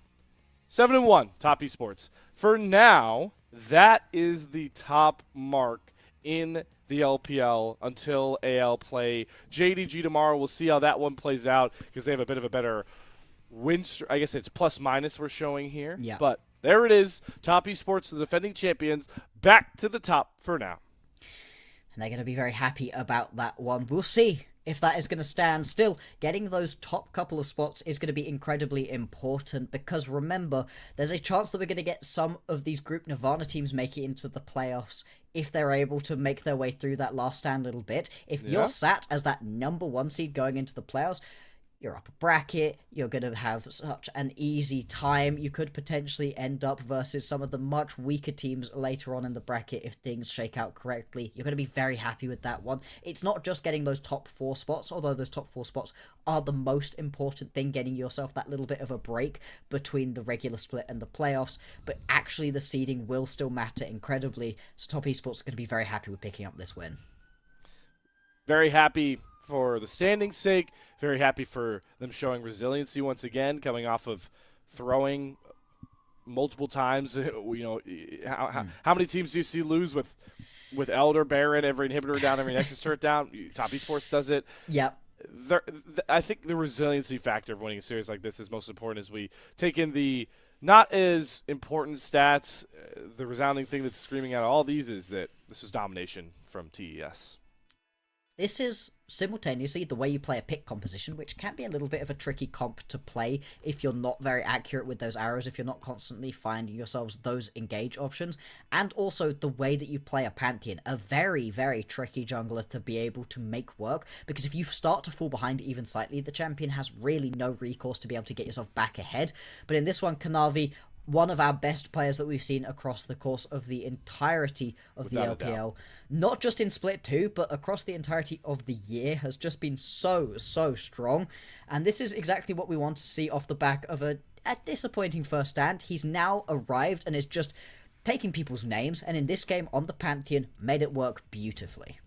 7-1, Top Esports. For now, that is the top mark in the LPL until AL play JDG tomorrow. We'll see how that one plays out because they have a bit of a better win. I guess it's plus minus we're showing here. Yeah. But there it is. Top Esports, the defending champions, back to the top for now. And they're going to be very happy about that one. We'll see if that is going to stand. Still, getting those top couple of spots is going to be incredibly important, because remember, there's a chance that we're going to get some of these Group Nirvana teams make it into the playoffs if they're able to make their way through that last stand little bit. If you're sat as that number 1 seed going into the playoffs, you're up a bracket, you're going to have such an easy time. You could potentially end up versus some of the much weaker teams later on in the bracket if things shake out correctly. You're going to be very happy with that one. It's not just getting those top 4 spots, although those top 4 spots are the most important thing, getting yourself that little bit of a break between the regular split and the playoffs, but actually the seeding will still matter incredibly, so Top Esports are going to be very happy with picking up this win. Very happy for the standing's sake, very happy for them showing resiliency once again, coming off of throwing multiple times. How many teams do you see lose with Elder, Baron, every inhibitor down, every Nexus turret down? Top Esports does it. Yep. I think the resiliency factor of winning a series like this is most important as we take in the not as important stats. The resounding thing that's screaming out of all these is that this is domination from TES. This is simultaneously the way you play a pick composition, which can be a little bit of a tricky comp to play if you're not very accurate with those arrows, if you're not constantly finding yourselves those engage options, and also the way that you play a Pantheon, a very, very tricky jungler to be able to make work, because if you start to fall behind even slightly, the champion has really no recourse to be able to get yourself back ahead. But in this one, Kanavi, one of our best players that we've seen across the course of the entirety of Without the LPL, not just in Split 2, but across the entirety of the year, has just been so strong. And this is exactly what we want to see off the back of a disappointing first stand. He's now arrived and is just taking people's names, and in this game on the Pantheon, made it work beautifully.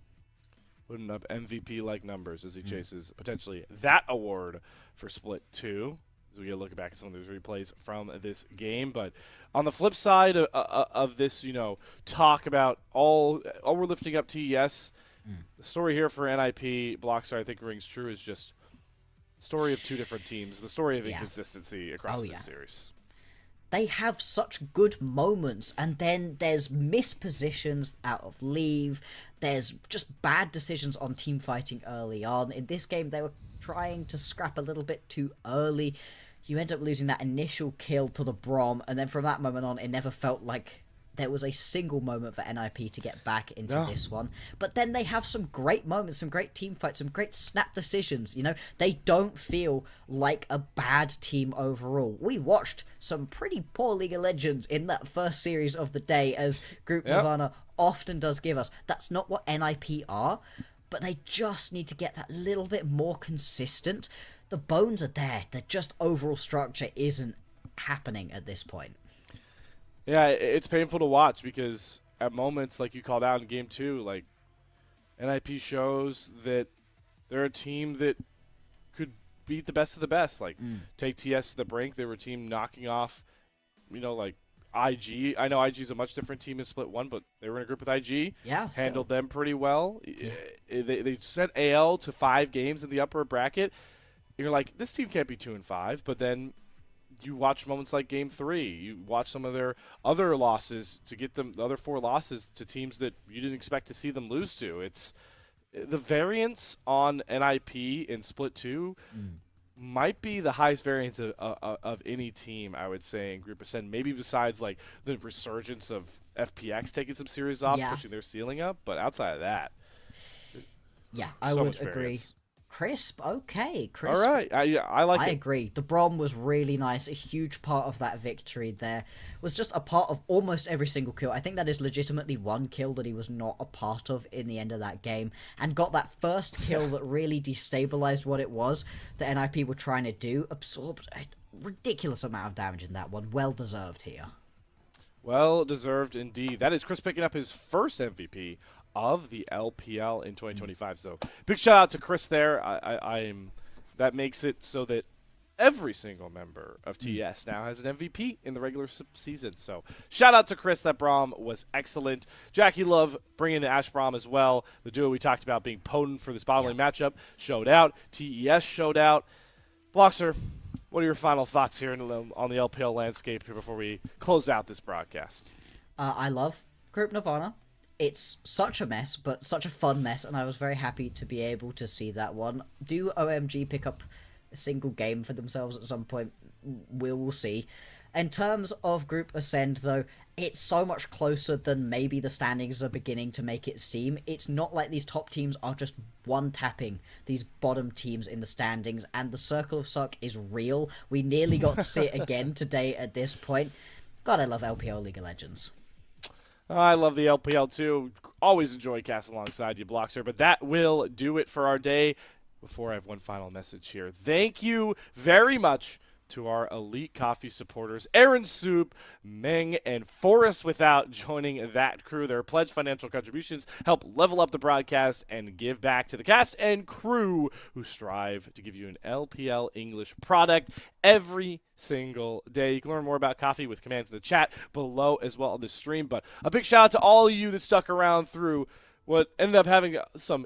Putting up MVP-like numbers as he chases potentially that award for Split 2. As we get a look back at some of those replays from this game. But on the flip side of this, talk about all we're lifting up TES, the story here for NiP, Blockstar, I think rings true, is just the story of two different teams, the story of inconsistency across this series. They have such good moments, and then there's mispositions out of leave. There's just bad decisions on team fighting early on. In this game, they were trying to scrap a little bit too early. You end up losing that initial kill to the Brom, and then from that moment on, it never felt like there was a single moment for NiP to get back into this one. But then they have some great moments, some great team fights, some great snap decisions. They don't feel like a bad team overall. We watched some pretty poor League of Legends in that first series of the day, as Group Nirvana often does give us. That's not what NiP are, but they just need to get that little bit more consistent. The bones are there. The just overall structure isn't happening at this point. Yeah, it's painful to watch because at moments, like you called out in Game 2, like NiP shows that they're a team that could beat the best of the best. Like, take TS to the brink. They were a team knocking off, like IG. I know IG is a much different team in Split 1, but they were in a group with IG. Yeah, handled them pretty well. They sent AL to 5 games in the upper bracket. You're like, this team can't be 2-5, but then you watch moments like Game 3. You watch some of their other losses to get them, the other 4 losses to teams that you didn't expect to see them lose to. It's the variance on NiP in Split 2 might be the highest variance of any team, I would say, in Group Ascend. Maybe besides like the resurgence of FPX taking some series off, pushing their ceiling up. But outside of that, I would agree. Crisp, okay. Crisp. All right, I like it. I agree. The Brom was really nice. A huge part of that victory there was just a part of almost every single kill. I think that is legitimately one kill that he was not a part of in the end of that game, and got that first kill that really destabilized what it was that NiP were trying to do. Absorbed a ridiculous amount of damage in that one. Well deserved here. Well deserved indeed. That is Chris picking up his first MVP of the LPL in 2025. So big shout out to Chris there. That makes it so that every single member of TES now has an MVP in the regular season. So shout out to Chris. That Braum was excellent. Jackie Love bringing the Ash Braum as well. The duo we talked about being potent for this bottom lane matchup showed out. TES showed out. Bloxer, what are your final thoughts here on the LPL landscape here before we close out this broadcast? I love Group Nirvana. it's such a mess, but such a fun mess, and I was very happy to be able to see that one. Do OMG pick up a single game for themselves at some point? We'll see. In terms of Group Ascend, though, it's so much closer than maybe the standings are beginning to make it seem. It's not like these top teams are just one-tapping these bottom teams in the standings, and the Circle of Suck is real. We nearly got to see it again today at this point. God, I love LPL League of Legends. I love the LPL too. Always enjoy casting alongside you, Bloxer. But that will do it for our day. Before I have one final message here. Thank you very much to our Elite Coffee supporters, Aaron Soup, Meng, and Forrest Without joining that crew. Their pledged financial contributions help level up the broadcast and give back to the cast and crew who strive to give you an LPL English product every single day. You can learn more about coffee with commands in the chat below as well on the stream. But a big shout out to all of you that stuck around through what ended up having some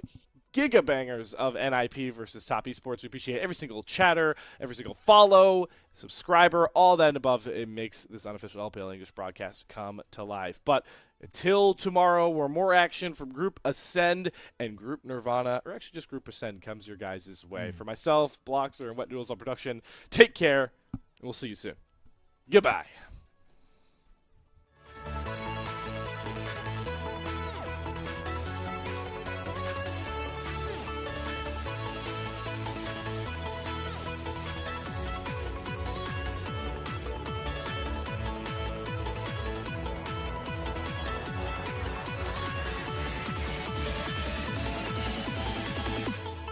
giga bangers of NiP versus Top Esports. We appreciate every single chatter, every single follow, subscriber, all that and above. It makes this unofficial LPL English broadcast come to life. But until tomorrow, where more action from Group Ascend and Group Nirvana, or actually just Group Ascend, comes your guys' way. For myself, Bloxer, and Wet Noodles on production, take care, and we'll see you soon. Goodbye.